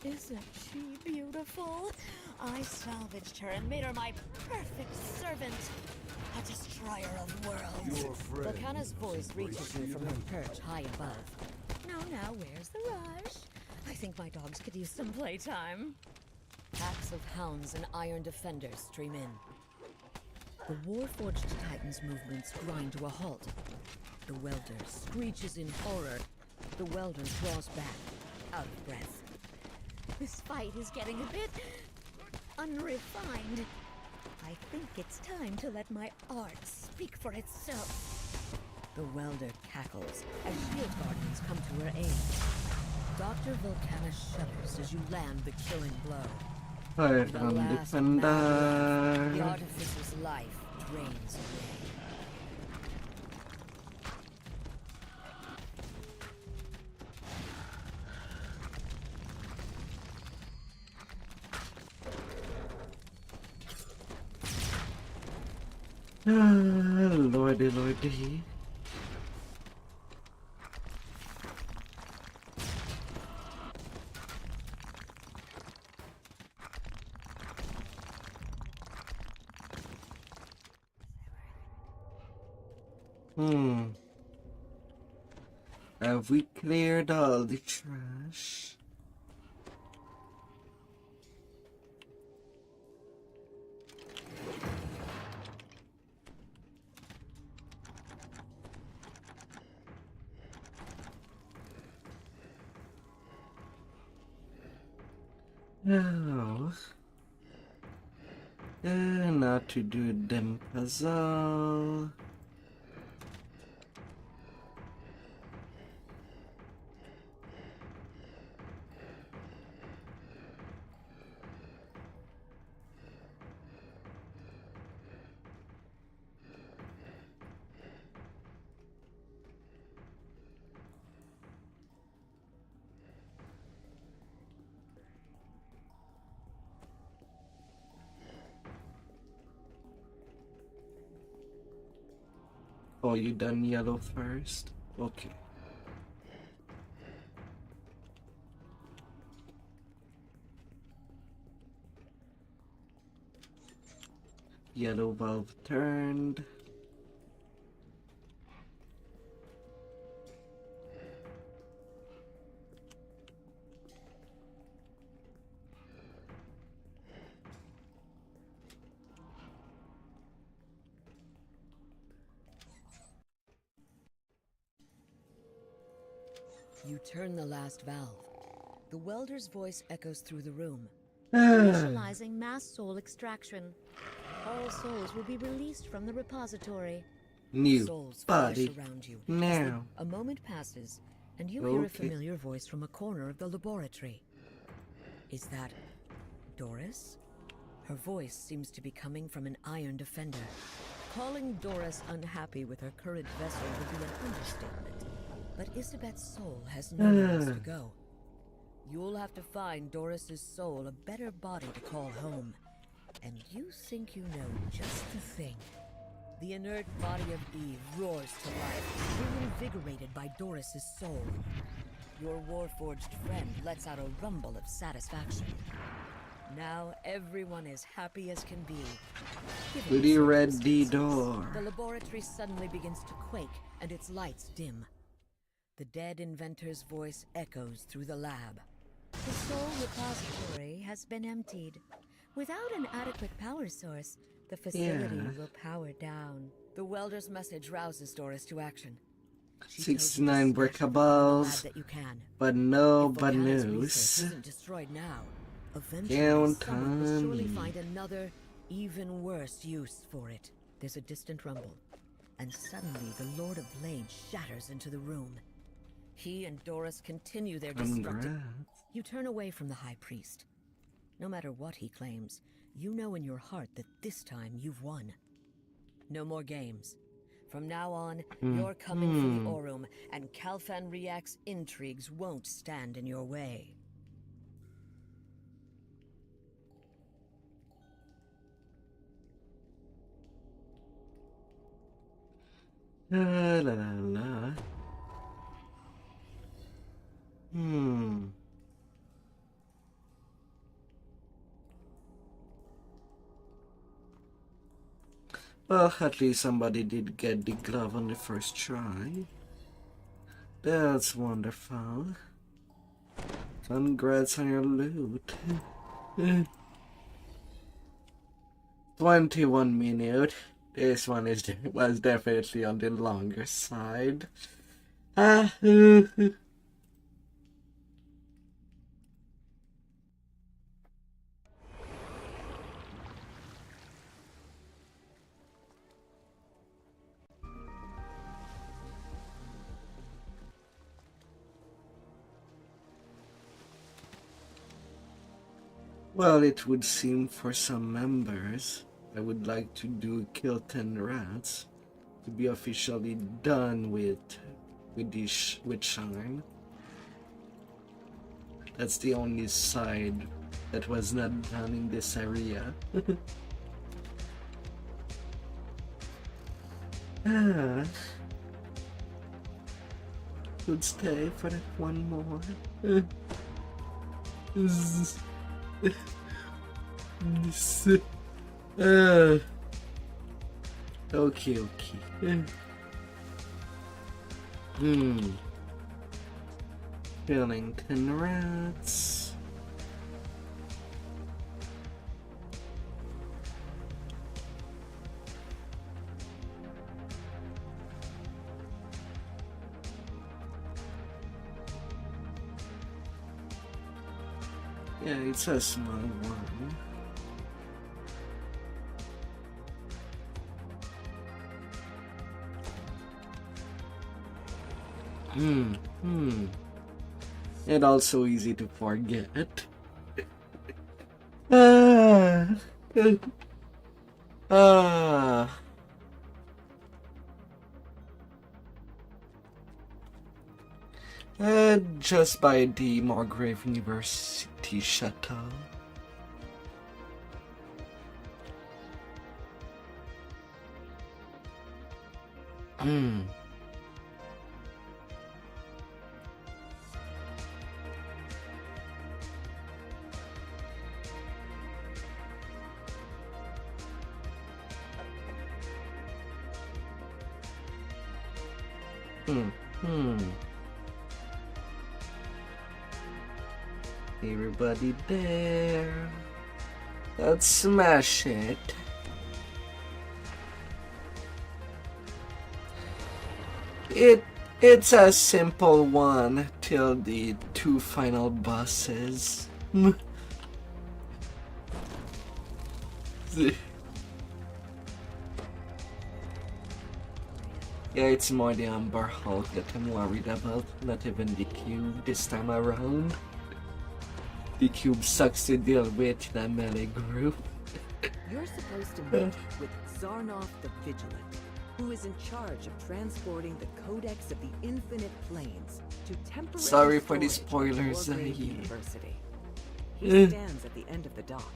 Speaker 16: Isn't she beautiful? I salvaged her and made her my perfect servant. A destroyer of worlds.
Speaker 12: Your friend.
Speaker 9: Volcana's voice reaches you from her perch high above.
Speaker 16: Now, where's the rush?
Speaker 9: I think my dogs could use some playtime. Packs of hounds and iron defenders stream in. The Warforged Titan's movements grind to a halt. The welder screeches in horror. The welder draws back, out of breath.
Speaker 16: This fight is getting a bit unrefined. I think it's time to let my art speak for itself.
Speaker 9: The welder cackles as shield guardians come to her aid. Dr. Volcana shudders as you land the killing blow.
Speaker 1: Fire
Speaker 9: The
Speaker 1: on
Speaker 9: last
Speaker 1: defender.
Speaker 9: mad breath, the artificer's life drains away.
Speaker 1: Lordy, lordy. Have we cleared all the trash? No. Not to do them puzzle. Oh, you done yellow first? Okay. Yellow valve turned.
Speaker 9: You turn the last valve. The welder's voice echoes through the room.
Speaker 15: Initializing mass soul extraction. All souls will be released from the repository.
Speaker 1: New
Speaker 9: Souls
Speaker 1: body
Speaker 9: flash around you.
Speaker 1: now.
Speaker 9: A moment passes, and you hear a
Speaker 1: Okay.
Speaker 9: familiar voice from a corner of the laboratory. Is that Doris? Her voice seems to be coming from an iron defender. Calling Doris unhappy with her current vessel would be an understatement. But Isabet's soul has nowhere else to go. You'll have to find Doris's soul a better body to call home. And you think you know just the thing. The inert body of Eve roars to life, reinvigorated by Doris's soul. Your warforged friend lets out a rumble of satisfaction. Now everyone is happy as can be. Given
Speaker 1: Pretty
Speaker 9: the
Speaker 1: red
Speaker 9: circumstances,
Speaker 1: door.
Speaker 9: The laboratory suddenly begins to quake, and its lights dim. The dead inventor's voice echoes through the lab.
Speaker 15: The soul repository has been emptied. Without an adequate power source, the facility will power down.
Speaker 9: The welder's message rouses Doris to action. She
Speaker 1: 69
Speaker 9: tells you to smash everything in the lab
Speaker 1: breakables,
Speaker 9: that you can.
Speaker 1: but no
Speaker 9: If Volcana's research
Speaker 1: bonus.
Speaker 9: isn't destroyed now, eventually
Speaker 1: Count
Speaker 9: someone will surely
Speaker 1: on
Speaker 9: find
Speaker 1: me.
Speaker 9: another, even worse use for it. There's a distant rumble, and suddenly the Lord of Blade shatters into the room. He and Doris continue their destructive...
Speaker 1: Congrats.
Speaker 9: You turn away from the High Priest. No matter what he claims, you know in your heart that this time you've won. No more games. From now on, you're coming for the Aurum, and Calfan Riak's intrigues won't stand in your way.
Speaker 1: La la la la. Well, at least somebody did get the glove on the first try. That's wonderful. Congrats on your loot. 21 minutes. This one was definitely on the longer side. Well, it would seem for some members, I would like to do kill 10 rats to be officially done with Sharn. That's the only side that was not done in this area. Could stay for that one more. Okay. Killing 10 rats. Yeah, it's a small one. And also easy to forget. Just by the Margrave University shuttle. Everybody there. Let's smash it. It's a simple one till the two final bosses. Yeah, it's more the Amber Hulk that I'm worried about, not even the cube this time around. The cube sucks to deal with in a melee group.
Speaker 4: You're supposed to meet with Zarnoff the Vigilant, who is in charge of transporting the Codex of the Infinite Planes to temporary
Speaker 1: Sorry for the
Speaker 4: storage at
Speaker 1: spoilers,
Speaker 4: Wargrave
Speaker 1: yeah.
Speaker 4: University. He stands at the end of the dock,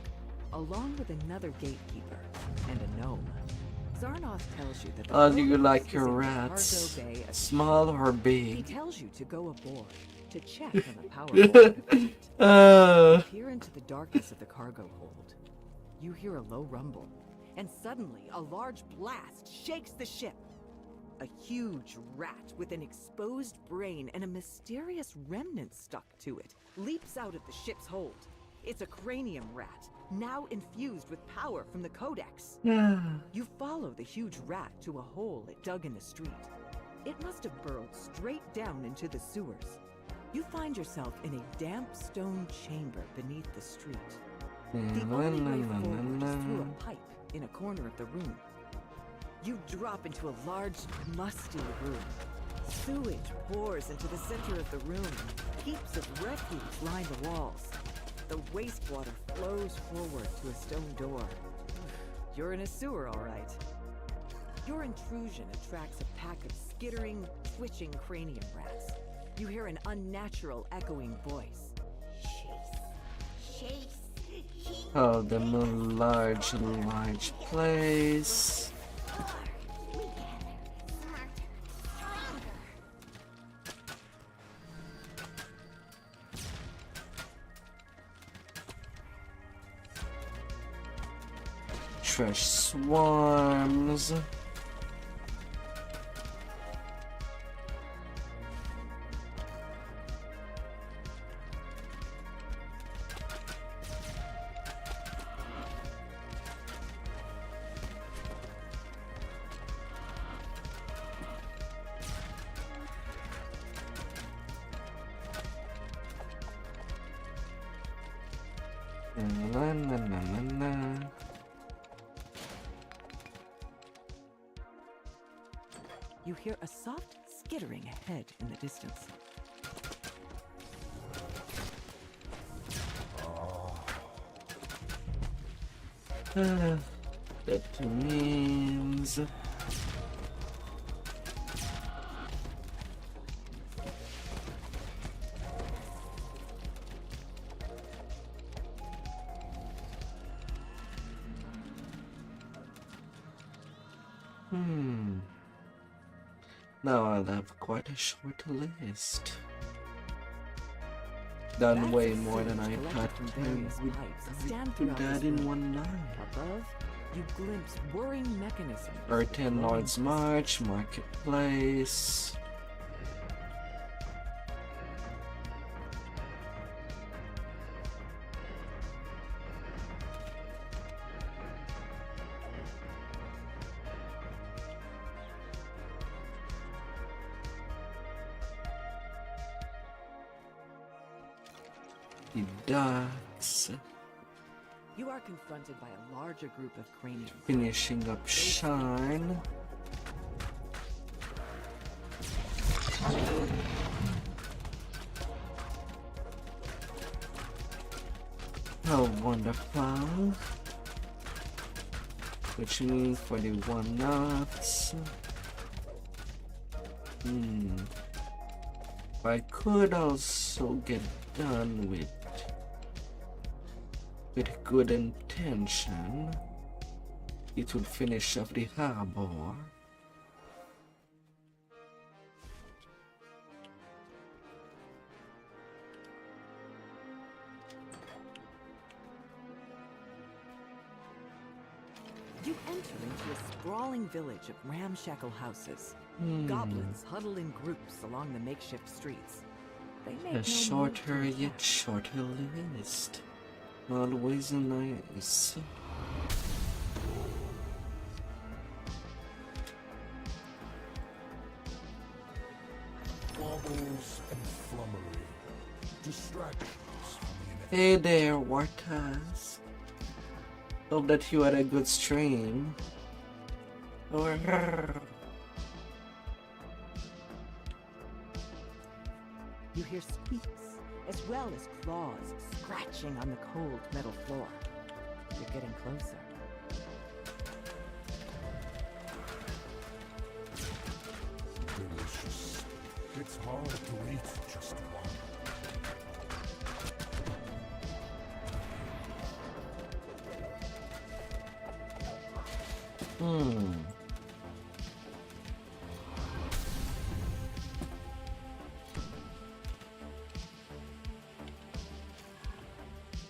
Speaker 4: along with another gatekeeper and a gnome. Zarnoff tells you that the
Speaker 1: How do you
Speaker 4: Codex
Speaker 1: like
Speaker 4: is
Speaker 1: your
Speaker 4: in the
Speaker 1: rats?
Speaker 4: cargo bay of
Speaker 1: Small or
Speaker 4: He
Speaker 1: big?
Speaker 4: tells you to go aboard to check on the power hold. You peer into the darkness of the cargo hold. You hear a low rumble, and suddenly a large blast shakes the ship. A huge rat with an exposed brain and a mysterious remnant stuck to it leaps out of the ship's hold. It's a cranium rat, now infused with power from the Codex. You follow the huge rat to a hole it dug in the street. It must have burrowed straight down into the sewers. You find yourself in a damp stone chamber beneath the street. The only way forward is through a pipe in a corner of the room. You drop into a large, musty room. Sewage pours into the center of the room. Heaps of refuse line the walls. The wastewater flows forward to a stone door. You're in a sewer, all right. Your intrusion attracts a pack of skittering, twitching cranium rats. You hear an unnatural, echoing voice.
Speaker 13: Chase.
Speaker 1: Oh, the large place. Trash swarms.
Speaker 4: You hear a soft skittering ahead in the distance.
Speaker 1: That means now I'll have quite a short list. Done way more than I thought I would do that in one night.
Speaker 4: Above, you glimpse whirring mechanisms.
Speaker 1: Earth and Lordsmarch, Marketplace. The docks.
Speaker 4: You are confronted by a larger group of cranium.
Speaker 1: Finishing up Sharn. How wonderful. Which means for the one-offs. I could also get done with good intention. It would finish off the harbor.
Speaker 4: You enter into a sprawling village of ramshackle houses. Goblins huddle in groups along the makeshift streets. They make
Speaker 1: A
Speaker 4: no move
Speaker 1: shorter
Speaker 4: to
Speaker 1: yet
Speaker 4: attack.
Speaker 1: shorter list. Always nice.
Speaker 12: Baubles and flummery. Distractions from the
Speaker 1: Hey there, Wartas. Hope that you had a good stream.
Speaker 4: You hear squeaks, as well as claws scratching on the cold metal floor. You're getting closer.
Speaker 12: delicious. It's hard to eat just one.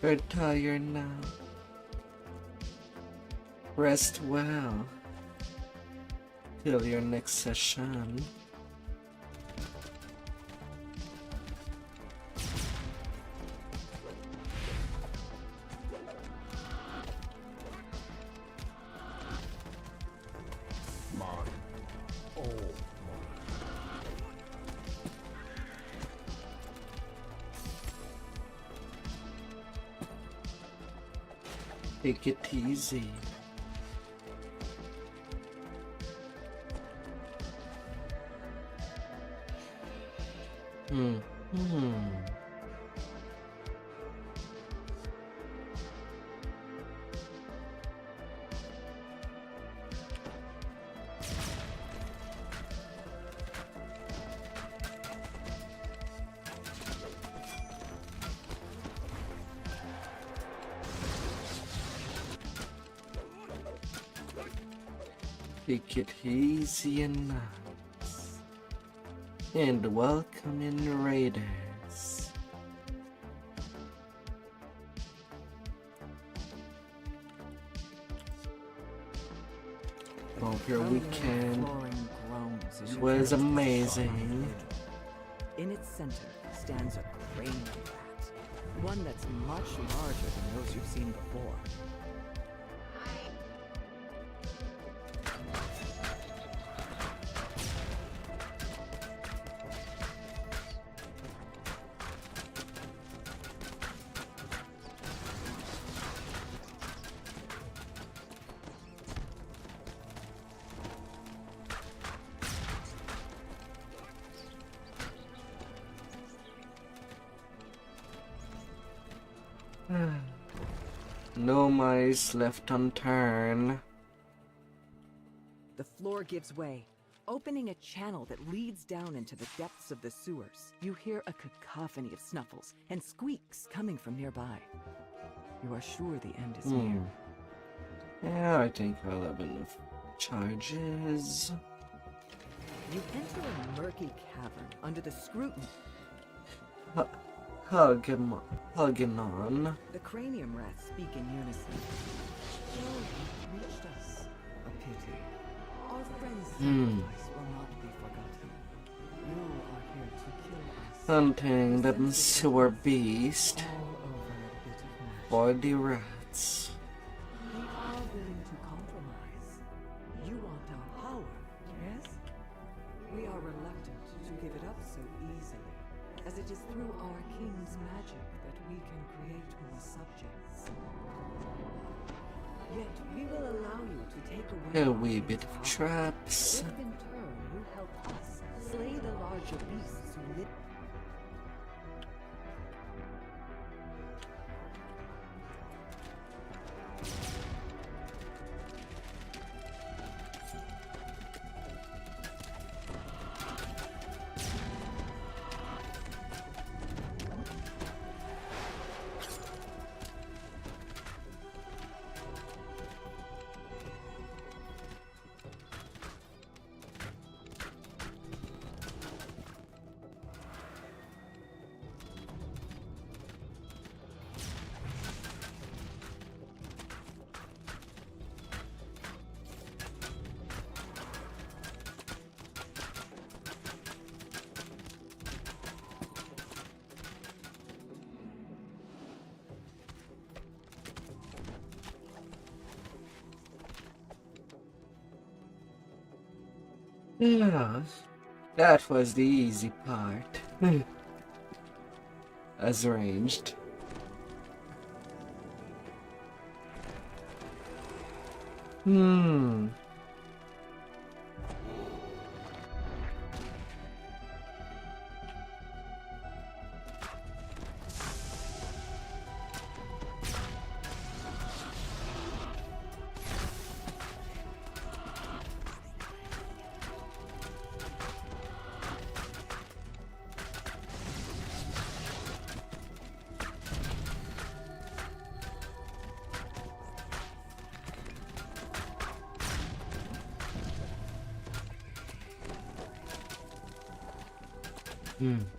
Speaker 1: You're tired now. Rest well. Till your next session.
Speaker 12: Mine. All mine.
Speaker 1: Take it easy. Take it easy and nice. And welcome in, Raiders. Hope your weekend was amazing.
Speaker 4: In its center stands a cranium rat, one that's much larger than those you've seen before.
Speaker 1: No mice left unturned.
Speaker 4: The floor gives way, opening a channel that leads down into the depths of the sewers. You hear a cacophony of snuffles and squeaks coming from nearby. You are sure the end is near.
Speaker 1: Yeah, I think I'll have enough charges.
Speaker 4: You enter a murky cavern under the scrutiny.
Speaker 1: Hugging on.
Speaker 4: The cranium rats speak in unison. Oh, you reached us. A pity. Our friend's sacrifice will not be forgotten. You are here to kill us.
Speaker 1: Hunting that sewer beast. For the rats.
Speaker 4: We are willing to compromise. You want our power, yes? We are reluctant to give it up so easily, as it is through our king's magic that we can create more subjects. Yet we will allow you to take away
Speaker 1: A
Speaker 4: our
Speaker 1: wee
Speaker 4: king's
Speaker 1: bit of
Speaker 4: power,
Speaker 1: traps.
Speaker 4: if in turn you help us slay the larger beasts who live.
Speaker 1: Yeah, that was the easy part. As arranged. Hmm.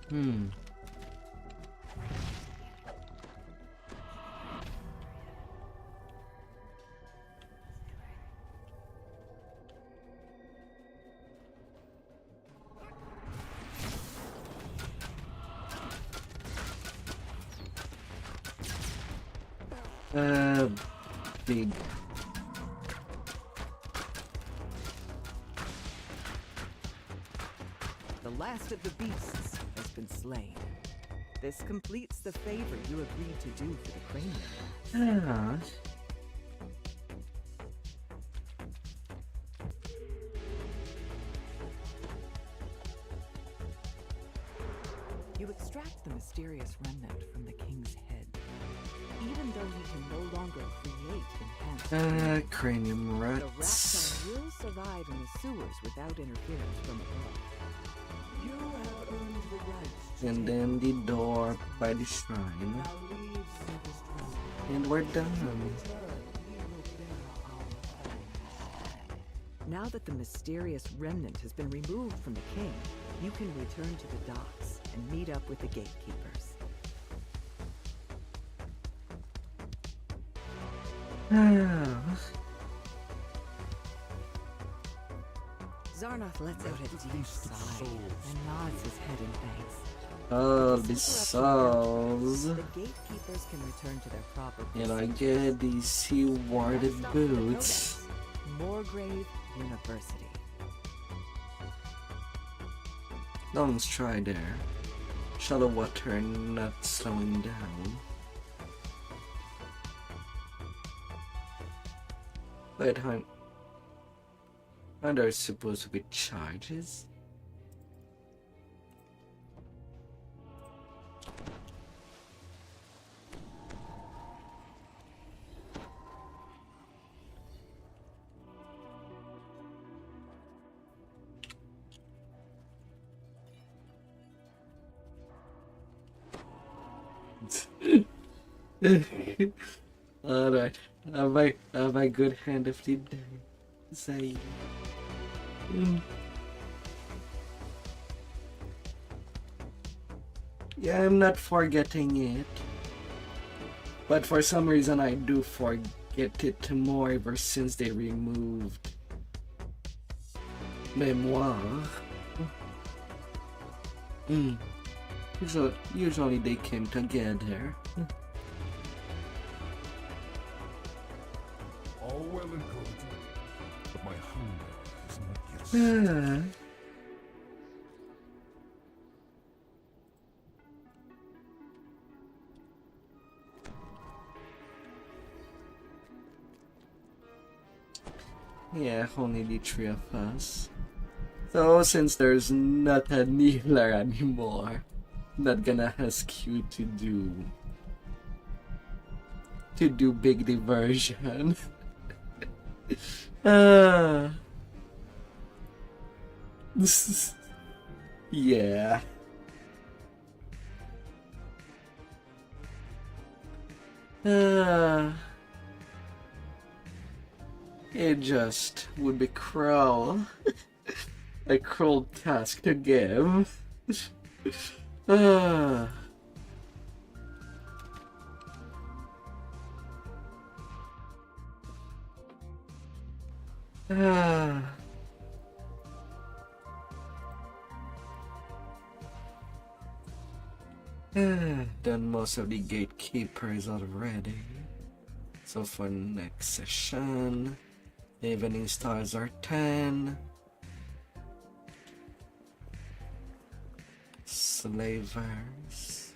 Speaker 1: Hmm. Big.
Speaker 4: The last of the beasts has been slain. This completes the favor you agreed to do for the cranium.
Speaker 1: Ah.
Speaker 4: You extract the mysterious remnant from the king's head. Even though you can no longer create enhanced
Speaker 1: Cranium
Speaker 4: the
Speaker 1: rats.
Speaker 4: Ratson will survive in the sewers without interference from above. You have earned the right
Speaker 1: And then the door by the shrine. And we're done.
Speaker 4: Now that the mysterious remnant has been removed from the king, you can return to the docks and meet up with the gatekeepers. Zarnoth lets out a deep sigh and nods his head in thanks.
Speaker 1: Oh, the souls.
Speaker 4: The gatekeepers can return to their proper
Speaker 1: And I get these sea-warded boots.
Speaker 4: Moorgrave University.
Speaker 1: Don't try there. Shallow water not slowing down. Wait, are there supposed to be charges? Alright, have I good hand of the day. Say. Yeah, I'm not forgetting it. But for some reason I do forget it more ever since they removed Memoir. Usually they came together.
Speaker 12: All well and good, but my hunger is not yet sated.
Speaker 1: Yeah, only the three of us. So since there's not a kneeler anymore, I'm not gonna ask you to do big diversion. Yeah. It just would be cruel. A cruel task to give. Done most of the gatekeepers already. So for next session, the evening stars are 10. Slavers.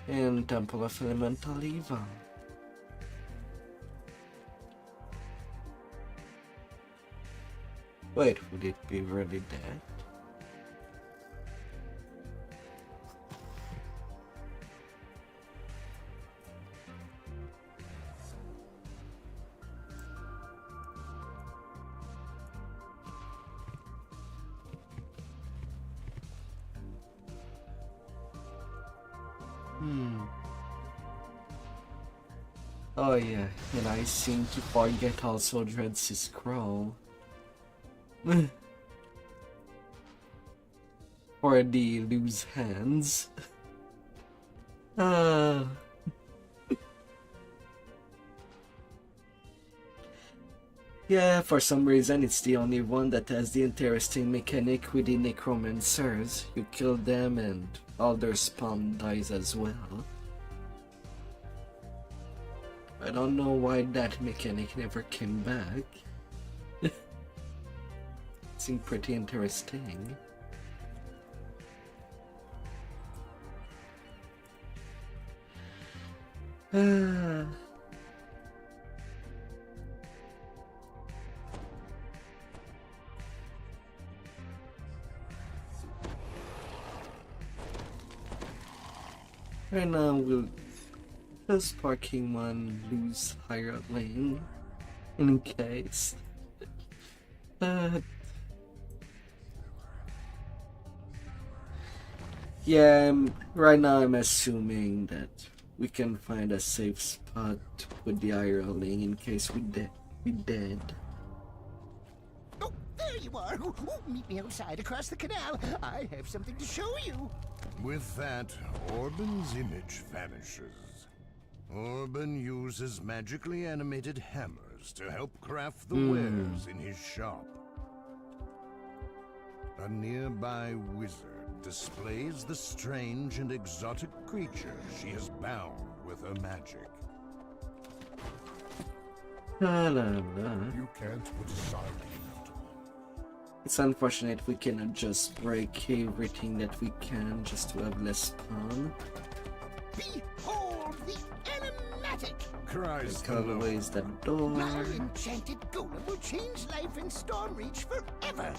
Speaker 1: And Temple of Elemental Evil. Wait, would it be really dead? Oh yeah, and I seem to forget also dreads his scroll. Or the loose hands. Yeah, for some reason it's the only one that has the interesting mechanic with the necromancers. You kill them and all their spawn dies as well. I don't know why that mechanic never came back. It seemed pretty interesting. Right now we'll just parking one loose higher lane in case. Yeah, right now I'm assuming that we can find a safe spot with the higher lane in case we dead.
Speaker 17: Oh, there you are! Meet me outside across the canal. I have something to show you.
Speaker 12: With that, Orban's image vanishes. Orban uses magically animated hammers to help craft the wares in his shop. A nearby wizard displays the strange and exotic creature she has bound with her magic. You can't put aside.
Speaker 1: It's unfortunate we cannot just break everything that we can just to have less spawn.
Speaker 17: Behold the animatic!
Speaker 12: Cries
Speaker 1: Colorways that door.
Speaker 17: My enchanted golem will change life in Stormreach forever!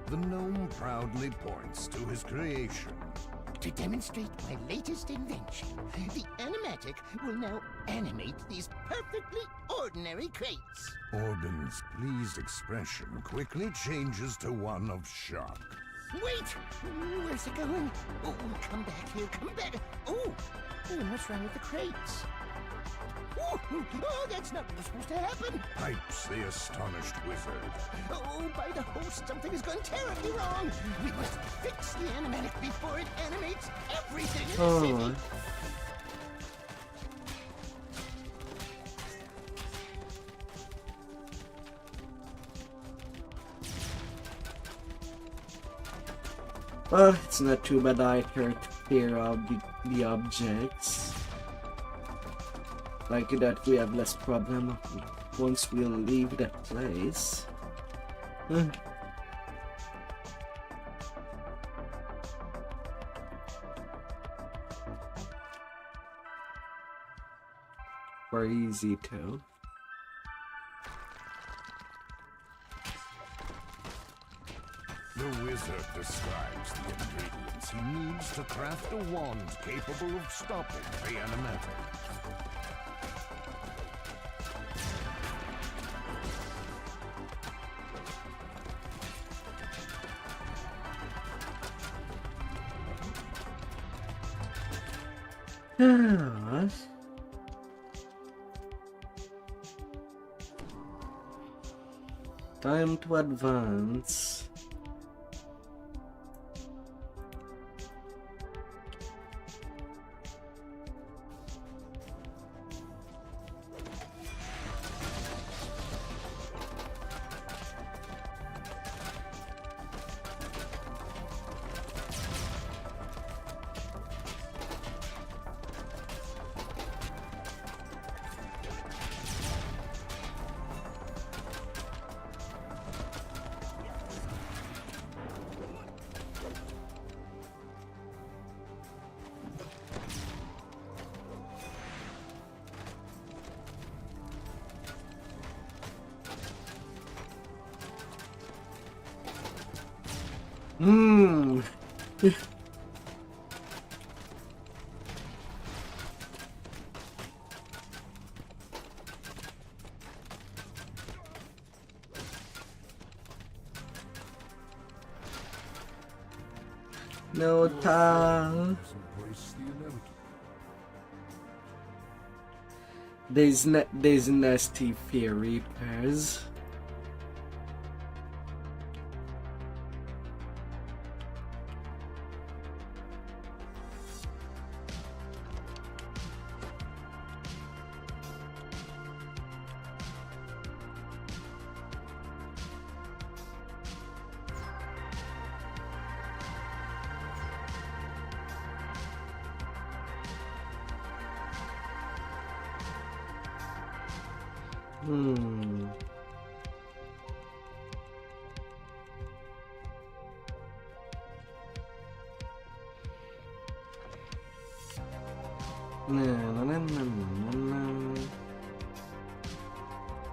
Speaker 12: The gnome proudly points to his creation.
Speaker 17: To demonstrate my latest invention, the animatic will now animate these perfectly ordinary crates.
Speaker 12: Orban's pleased expression quickly changes to one of shock.
Speaker 17: Wait! Where's it going? Oh, come back here, come back! Oh! What's wrong with the crates? Oh, that's not what was supposed to happen!
Speaker 12: Pipes the astonished wizard.
Speaker 17: Oh, by the host, something has gone terribly wrong! We must fix the animatic before it animates everything in the city!
Speaker 1: Well, it's not too bad I can clear out the objects. Like that we have less problem once we leave that place. Very easy too.
Speaker 12: The wizard describes the ingredients he needs to craft a wand capable of stopping the animatic.
Speaker 1: Time to advance. Hmm. No time. There's nasty fear reapers.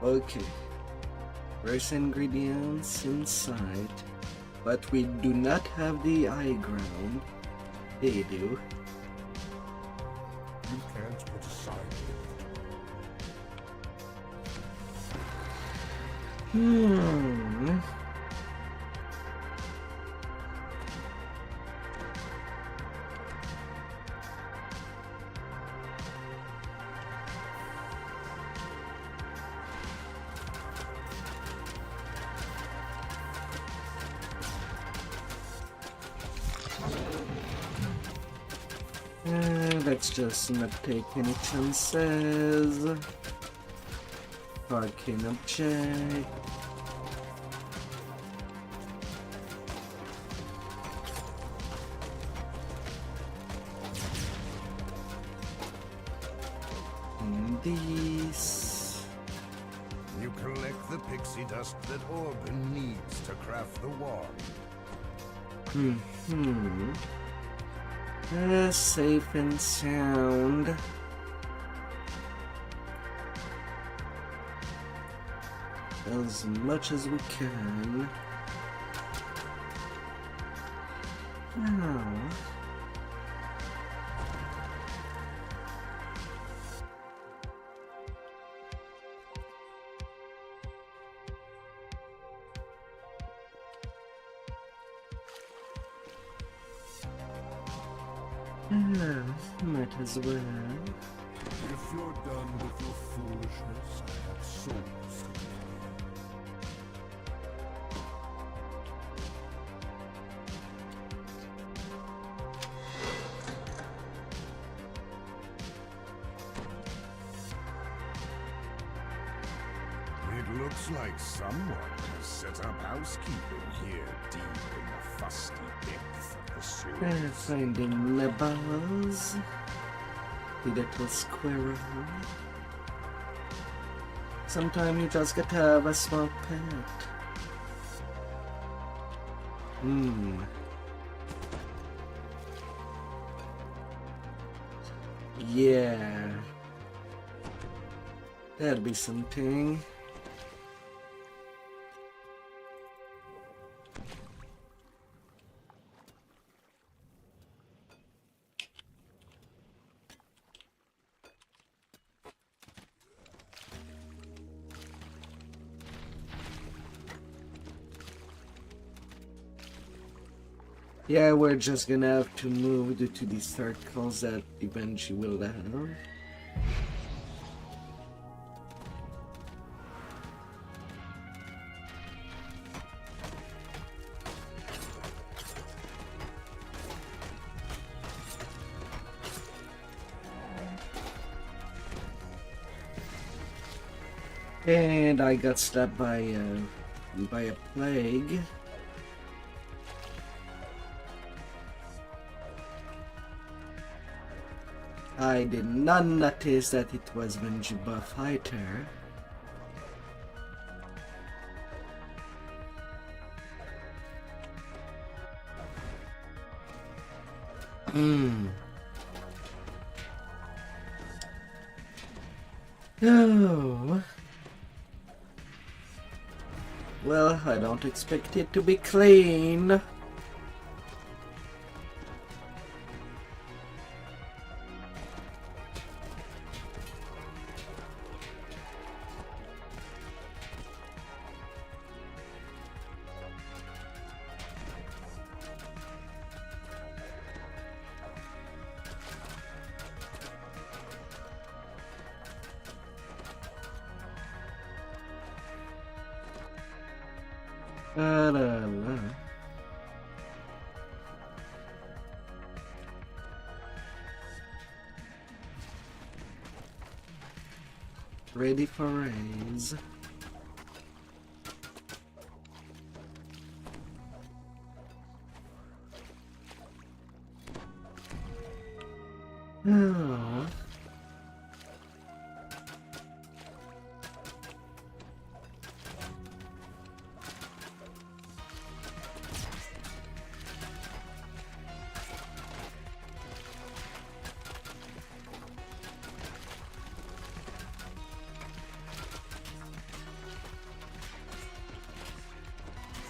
Speaker 1: Okay. First ingredients inside, but we do not have the high ground. They do.
Speaker 12: You can't put aside.
Speaker 1: Let's just not take any chances. Arcane object. And these.
Speaker 12: You collect the pixie dust that Orban needs to craft the wand.
Speaker 1: Safe and sound. As much as we can. Now. Might as well.
Speaker 12: If you're done with your foolishness, I have souls to give. It looks like someone has set up housekeeping here deep in the fusty depth of the sewers.
Speaker 1: Finding nibbles. The little squirrel. Sometimes you just get to have a small pet. Yeah. That'd be something. Yeah, we're just gonna have to move to the circles that eventually will have. And I got stabbed by a plague. I did not notice that it was Benjuba fighter. Oh. Well, I don't expect it to be clean. La, la. Ready for raise. Oh.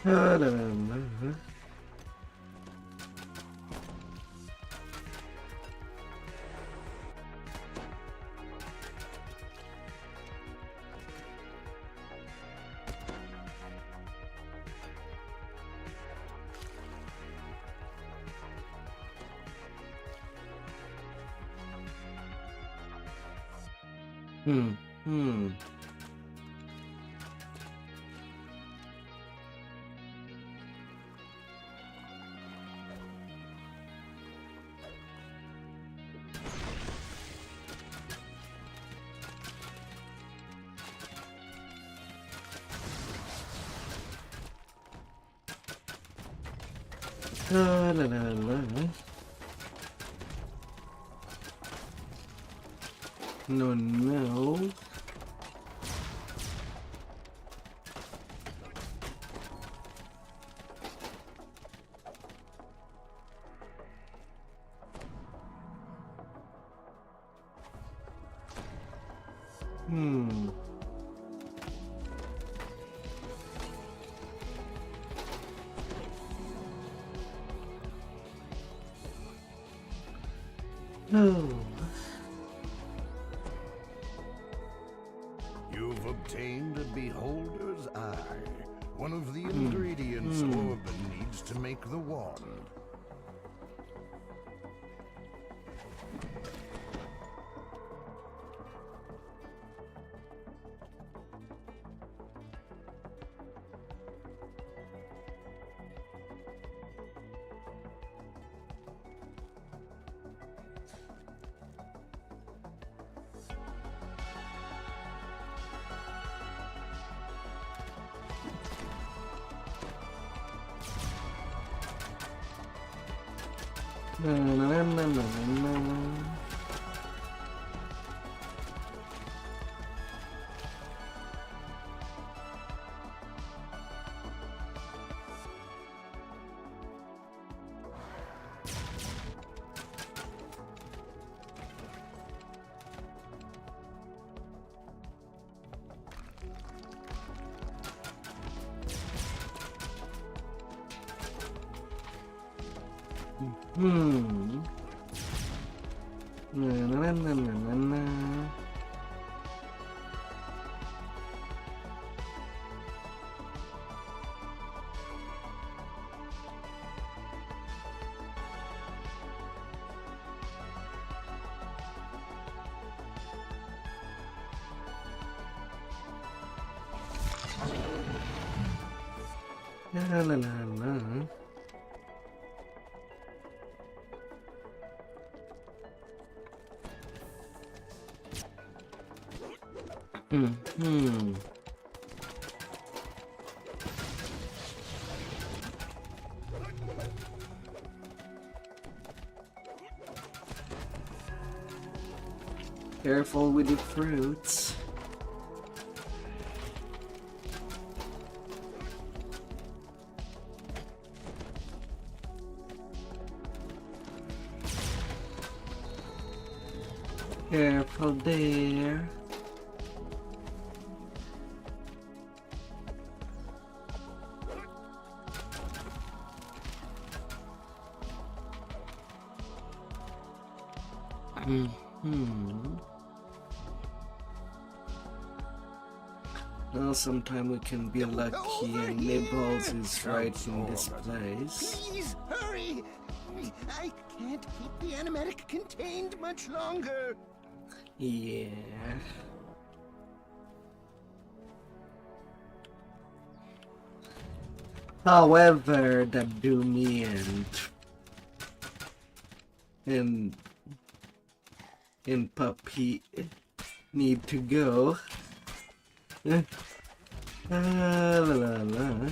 Speaker 1: I don't know. Hmm. La la la la. No, no. Hmm. Oh.
Speaker 12: You've obtained a beholder's eye, one of the ingredients Orban needs to make the wand.
Speaker 1: Na, na, na, na, na, na. Na, na, na, na, na, na. La la la la. Careful with the fruits. Careful there. Well, sometime we can be lucky and Nibbles is right in this place.
Speaker 17: Please, hurry! I can't keep the animatic contained much longer.
Speaker 1: Yeah. However, that do me and Puppy need to go. La la la.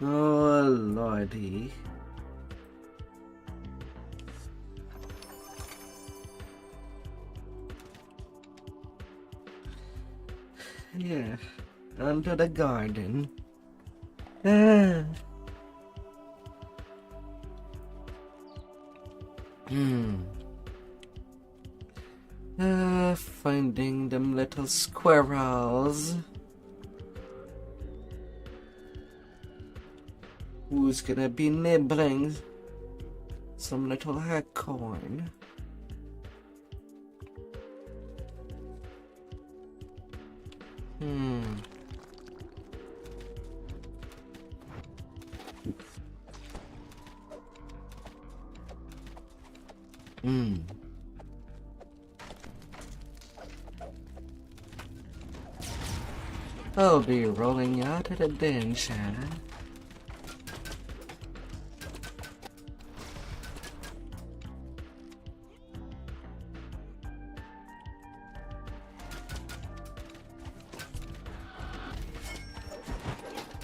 Speaker 1: Oh lordy. Yeah, onto the garden. Finding them little squirrels. Who's gonna be nibbling some little acorn? I'll be rolling out at a bench, huh?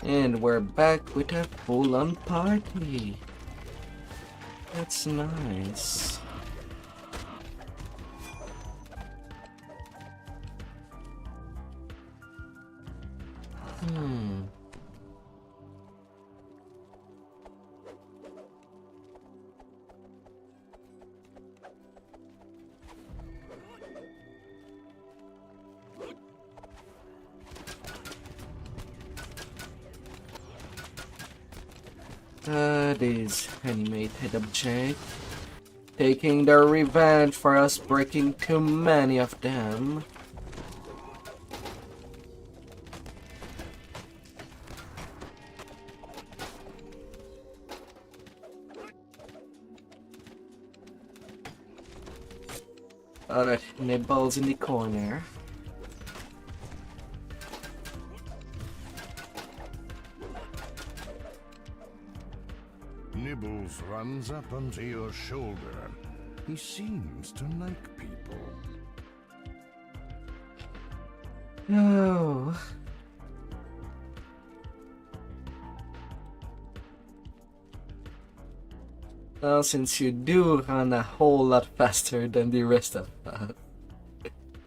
Speaker 1: And we're back with a full-on party. That's nice. These animated objects taking their revenge for us breaking too many of them. Alright, nibbles in the corner.
Speaker 12: Nibbles runs up onto your shoulder. He seems to like people.
Speaker 1: Oh. Well, since you do run a whole lot faster than the rest of us,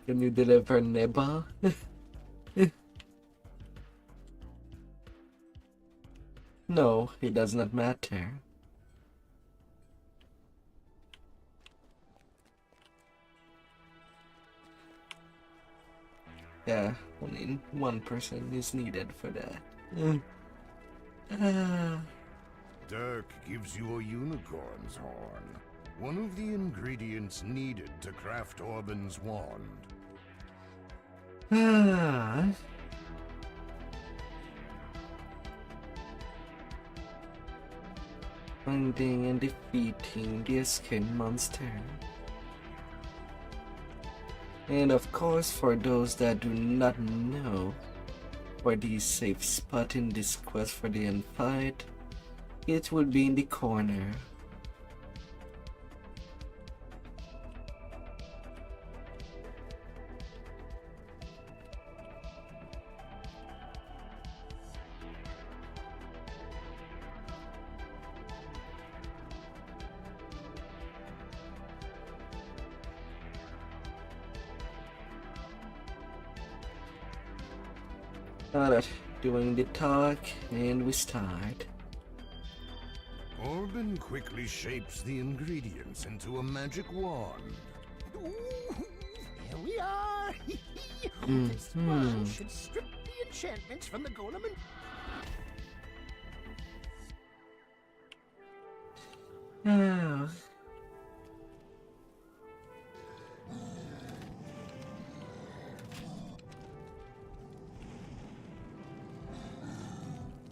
Speaker 1: can you deliver nibble? No, it does not matter. Yeah, only one person is needed for that.
Speaker 12: Dirk gives you a unicorn's horn, one of the ingredients needed to craft Orban's wand.
Speaker 1: Finding and defeating the escape monster. And of course, for those that do not know where the safe spot in this quest for the end fight, it will be in the corner. Alright, doing the talk, and we start.
Speaker 12: Orban quickly shapes the ingredients into a magic wand.
Speaker 17: Ooh, here we are. This one should strip the enchantments from the golem and...
Speaker 1: Ah.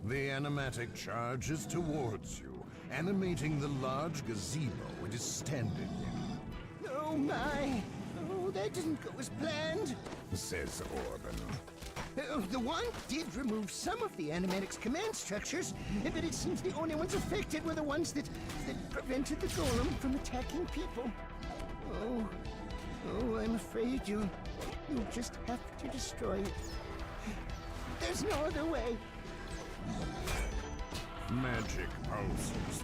Speaker 12: The animatic charges towards you, animating the large gazebo it is standing in.
Speaker 17: Oh my! Oh, that didn't go as planned.
Speaker 12: Says Orban.
Speaker 17: The wand did remove some of the animatic's command structures, but it seems the only ones affected were the ones that prevented the golem from attacking people. Oh, I'm afraid you just have to destroy it. There's no other way.
Speaker 12: Magic pulses.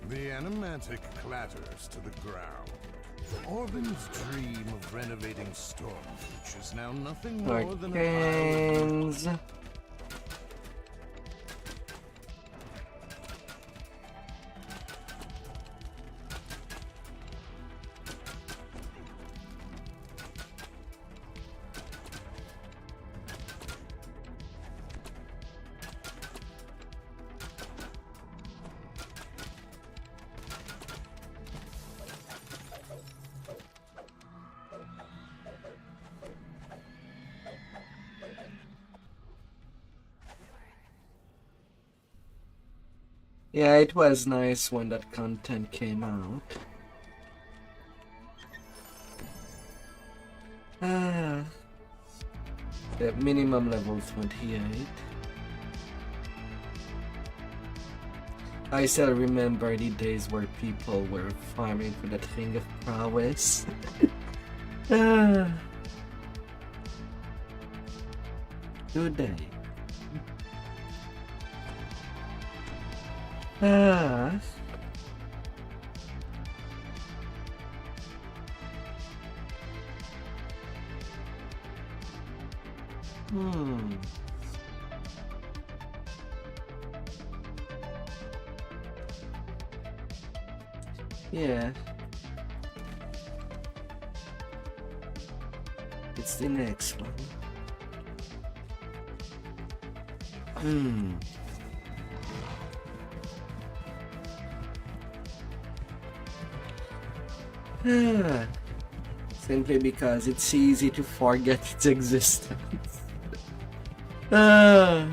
Speaker 12: The animatic clatters to the ground. Orban's dream of renovating Stormreach is now nothing more than a pile of...
Speaker 1: Yeah, it was nice when that content came out. The minimum level 28. I still remember the days where people were farming for that ring of prowess. Good day. Yeah. It's the next one. Simply because it's easy to forget its existence.
Speaker 12: Let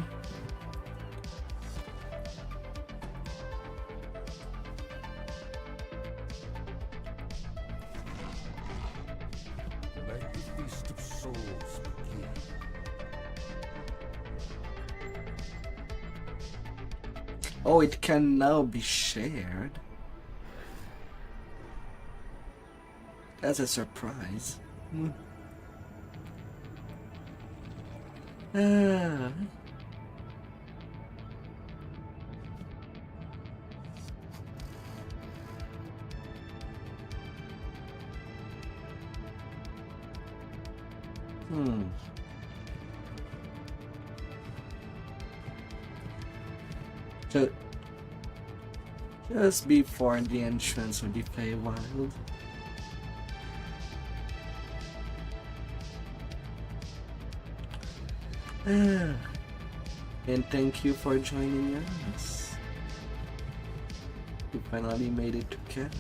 Speaker 12: the feast of souls begin.
Speaker 1: Oh, it can now be shared. That's a surprise. Just before the entrance of the Feywild. And thank you for joining us. We finally made it to camp.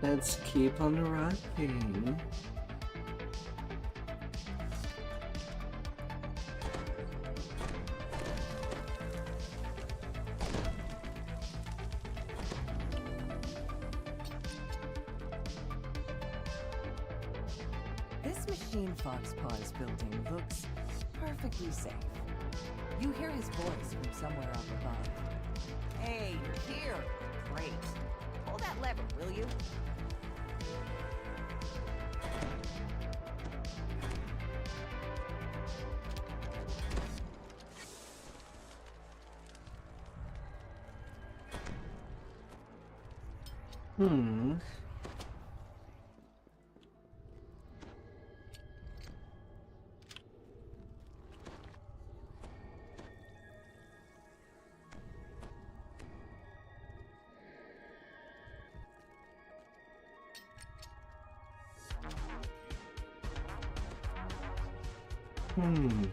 Speaker 1: Let's keep on rocking.
Speaker 4: This machine Foxpaw is building looks perfectly safe. You hear his voice from somewhere up above.
Speaker 18: Hey, you're here. Great. Pull that lever, will you?
Speaker 1: Hmm. Hmm.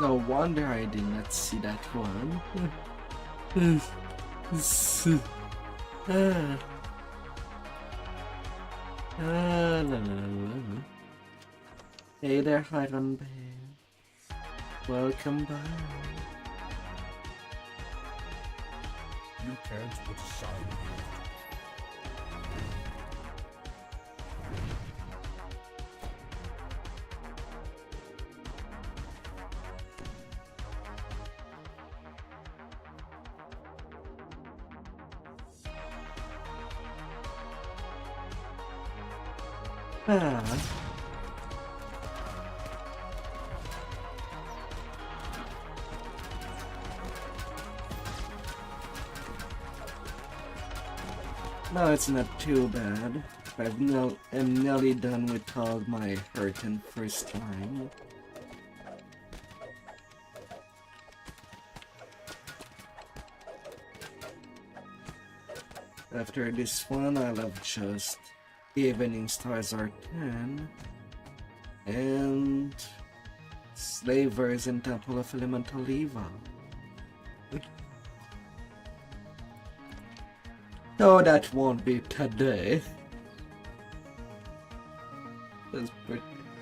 Speaker 1: No wonder I did not see that one. La, la, la. Hey there, Iron Bear. Welcome back.
Speaker 6: You can't put aside your
Speaker 1: Ah. No, it's not too bad. I'm nearly done with all my hurting first time. After this one, I'll have just Evening Stars are 10 and Slavers in Temple of Elemental Evil. No, that won't be today.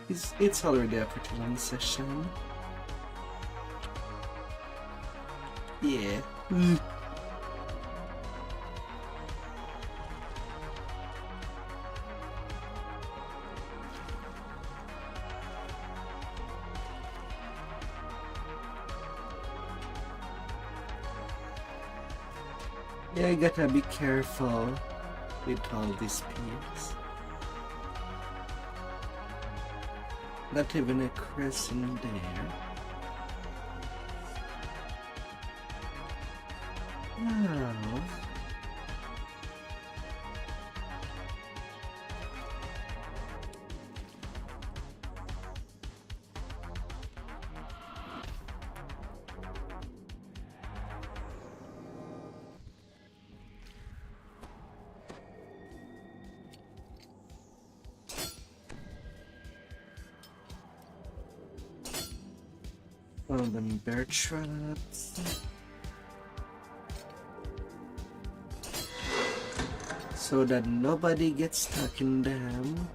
Speaker 1: It's already a pretty long session. Yeah. Yeah, you gotta be careful with all these peers. Not even a crescent there. No. All them bear traps. So that nobody gets stuck in them.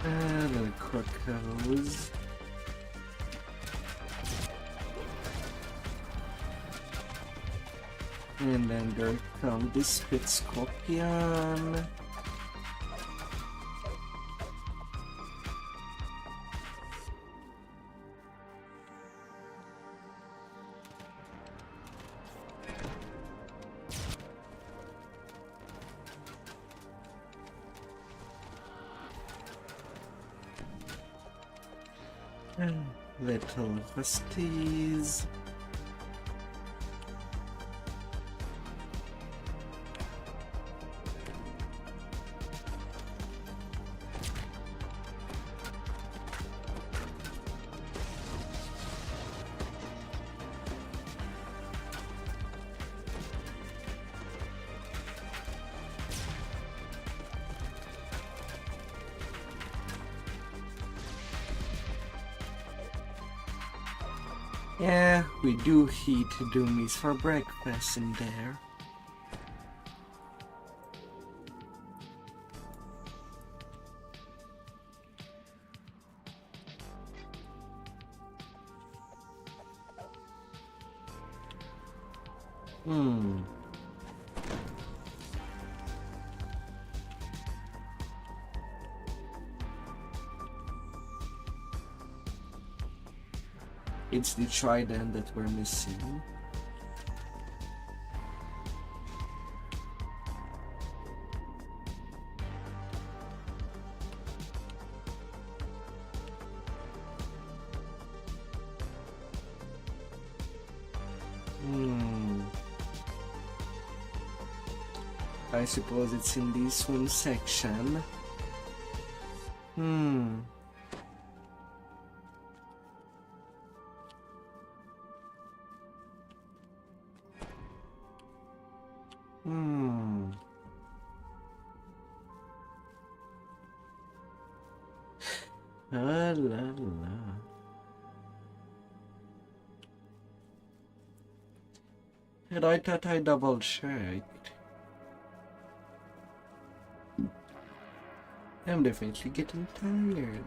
Speaker 1: Little crocos. And then there comes the Spit Scorpion. Little rusties. Yeah, we do eat doomies for breakfast in there. It's the trident that we're missing. I suppose it's in this one section. Ah la la. And I thought I double checked. I'm definitely getting tired.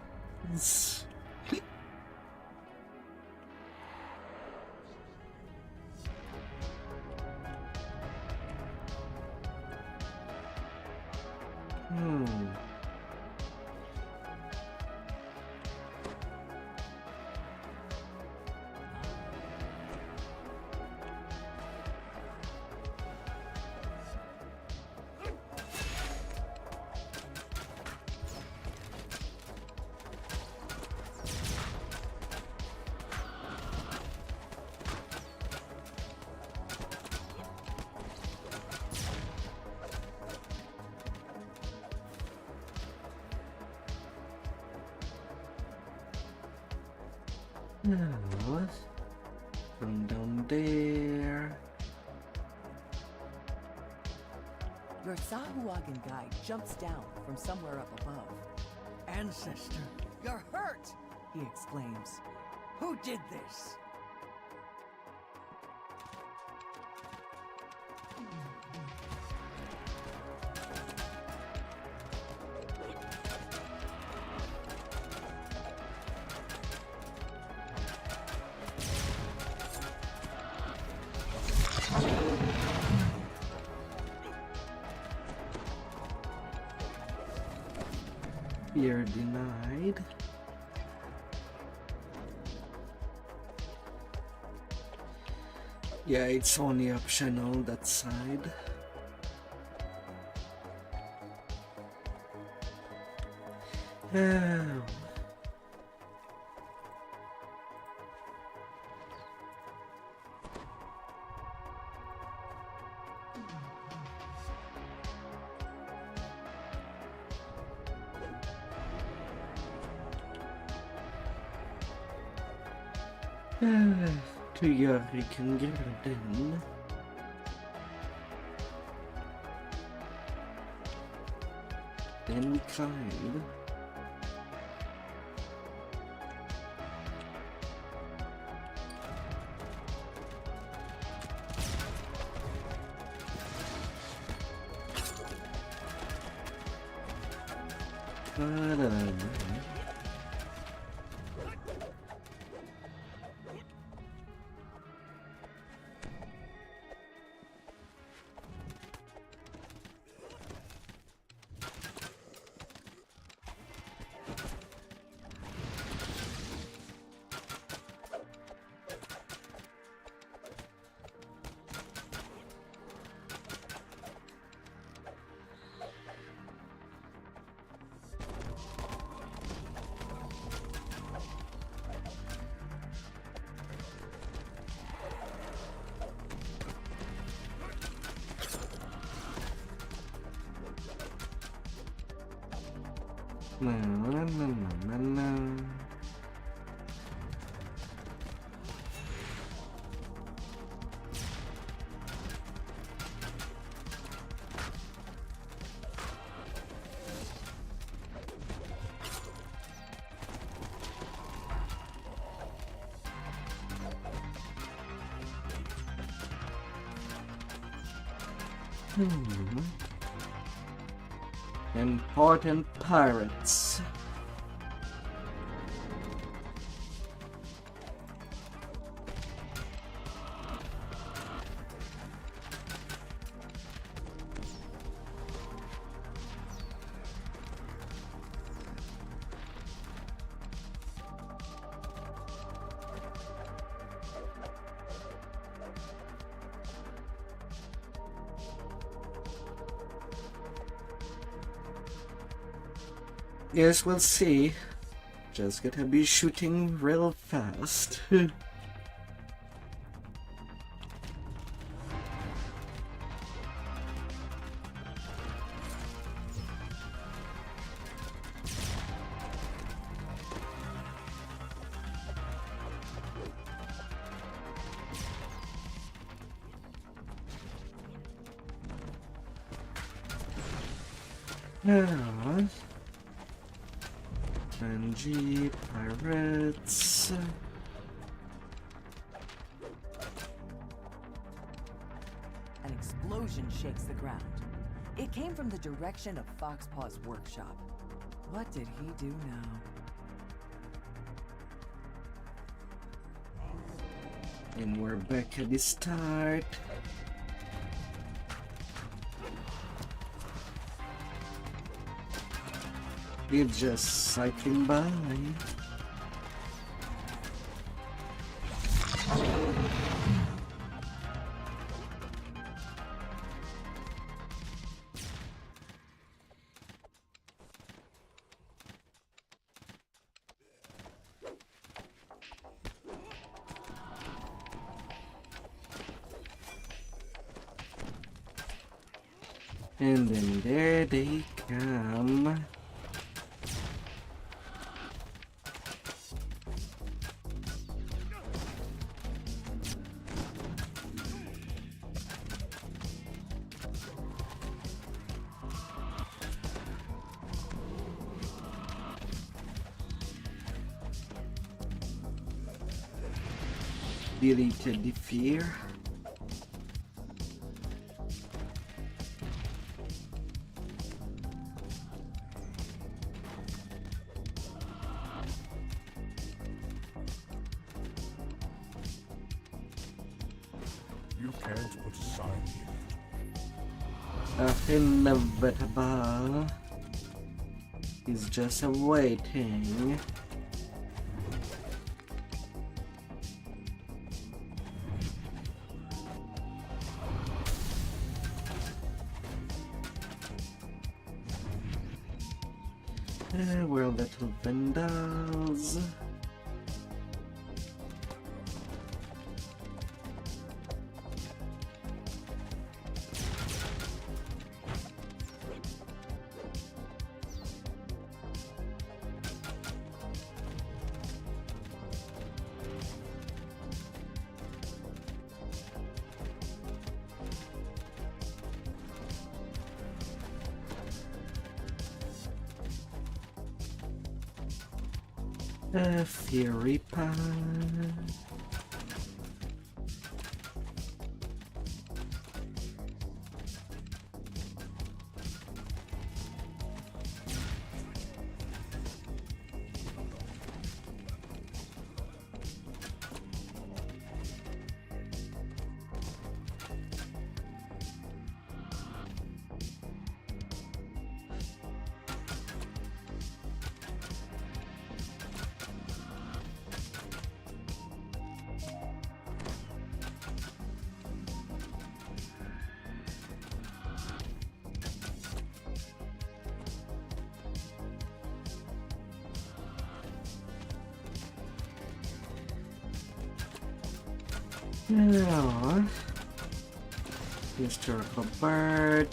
Speaker 1: From down there.
Speaker 4: Your Sahuagin guide jumps down from somewhere up above.
Speaker 14: Ancestor, you're hurt!
Speaker 4: He exclaims.
Speaker 14: Who did this?
Speaker 1: You're denied. Yeah, it's only optional that side. Oh. To Yorikan Garden. Then we climb. Important pirates. Yes, we'll see. Just gotta be shooting real fast. Now, NG pirates.
Speaker 4: An explosion shakes the ground. It came from the direction of Foxpaw's workshop. What did he do now?
Speaker 1: And we're back at the start. It's just cycling by. And then there they come. Deleted the fear.
Speaker 6: You can't put a sign here.
Speaker 1: Inevitable is just awaiting. We're little vandals. Fury Pan. Now, historical bird.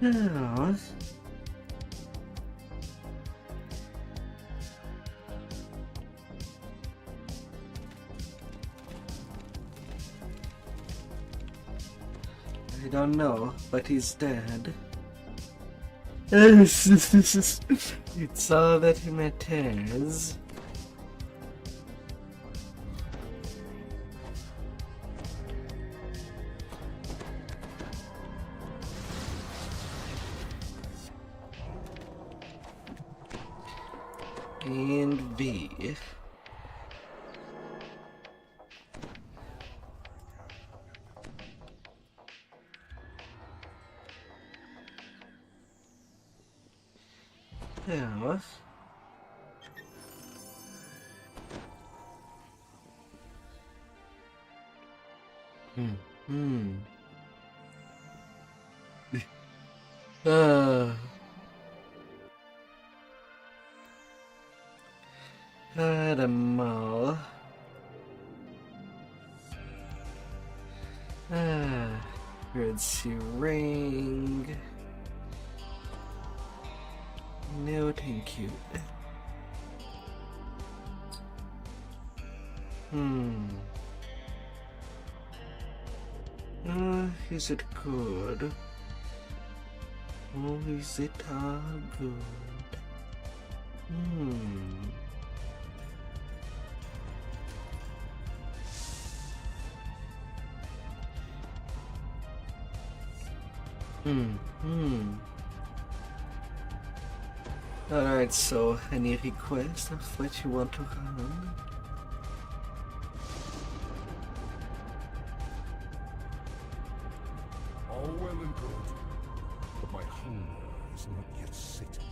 Speaker 1: Now, I don't know, but he's dead. It's all that matters. And B. Yeah. Uh. At a mall. Emergency ring. No, thank you. Is it good? Oh, is it all good? Alright, so any requests of what you want to run?
Speaker 12: All well and good, but my hunger is not yet sated.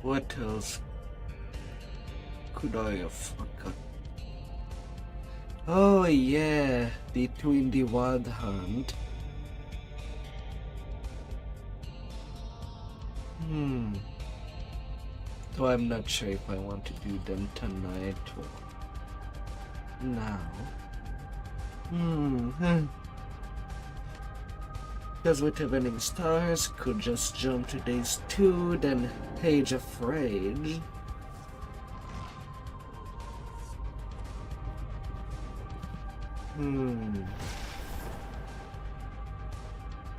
Speaker 1: What else could I have forgotten? Oh yeah, the Twin the Wild Hunt. Though I'm not sure if I want to do them tonight or now. Because with Evening Stars, could just jump to days 2, then Age of Rage.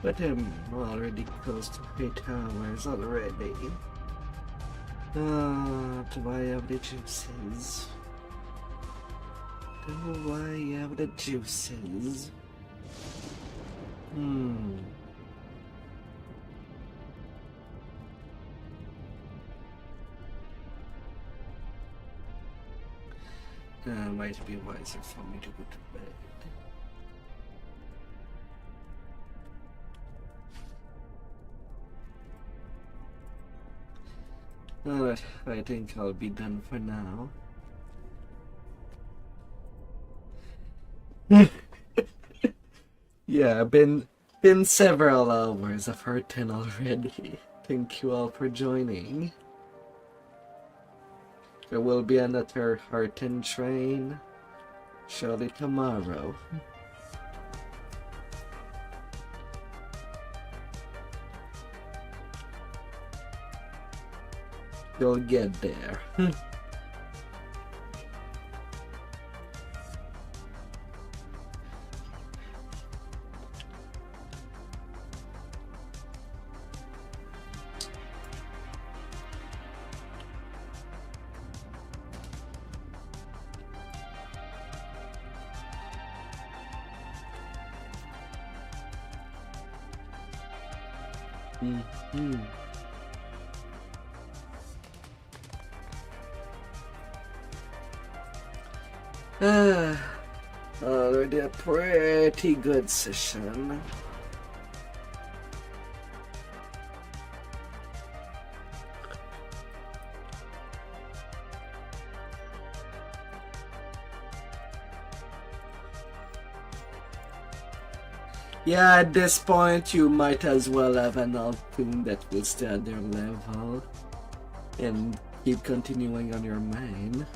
Speaker 1: But I'm already close to 8 hours already. Do I have the juices? Do I have the juices? Might be wiser for me to go to bed. Alright, I think I'll be done for now. Yeah, been several hours of hurting already. Thank you all for joining. There will be another hurting train surely tomorrow. You'll get there. Already a pretty good session. Yeah, at this point you might as well have an Alpine that will stay at their level and keep continuing on your main.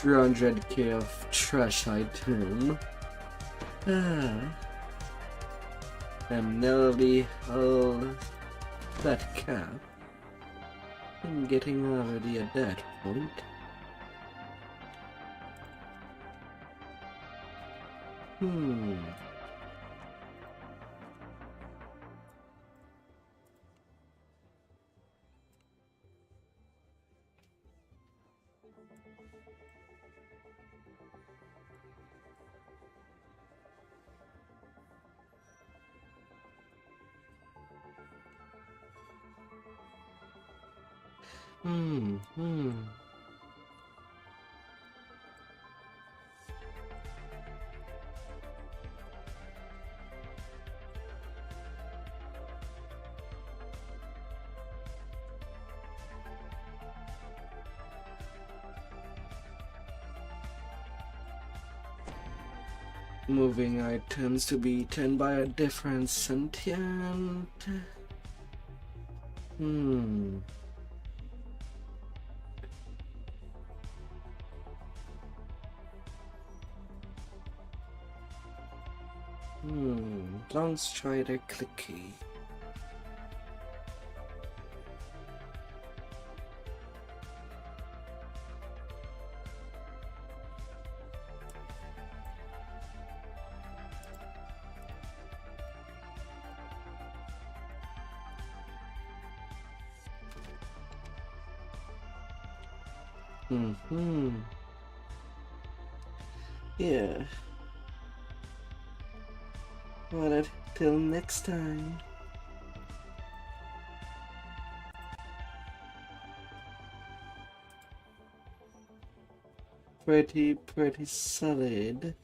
Speaker 1: 300k of trash item. I'm nearly all that cap. I'm getting already at that point. Moving items to be eaten by a different sentient. Let's try the clicky. Yeah. Well, till next time. Pretty solid.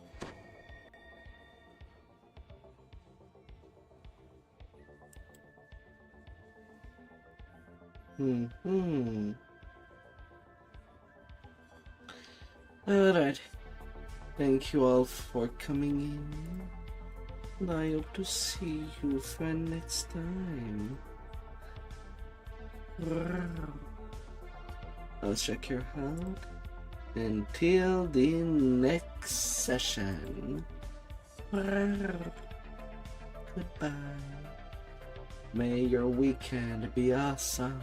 Speaker 1: Alright. Thank you all for coming in. And I hope to see you for next time. I'll check your out. Until the next session. Goodbye. May your weekend be awesome.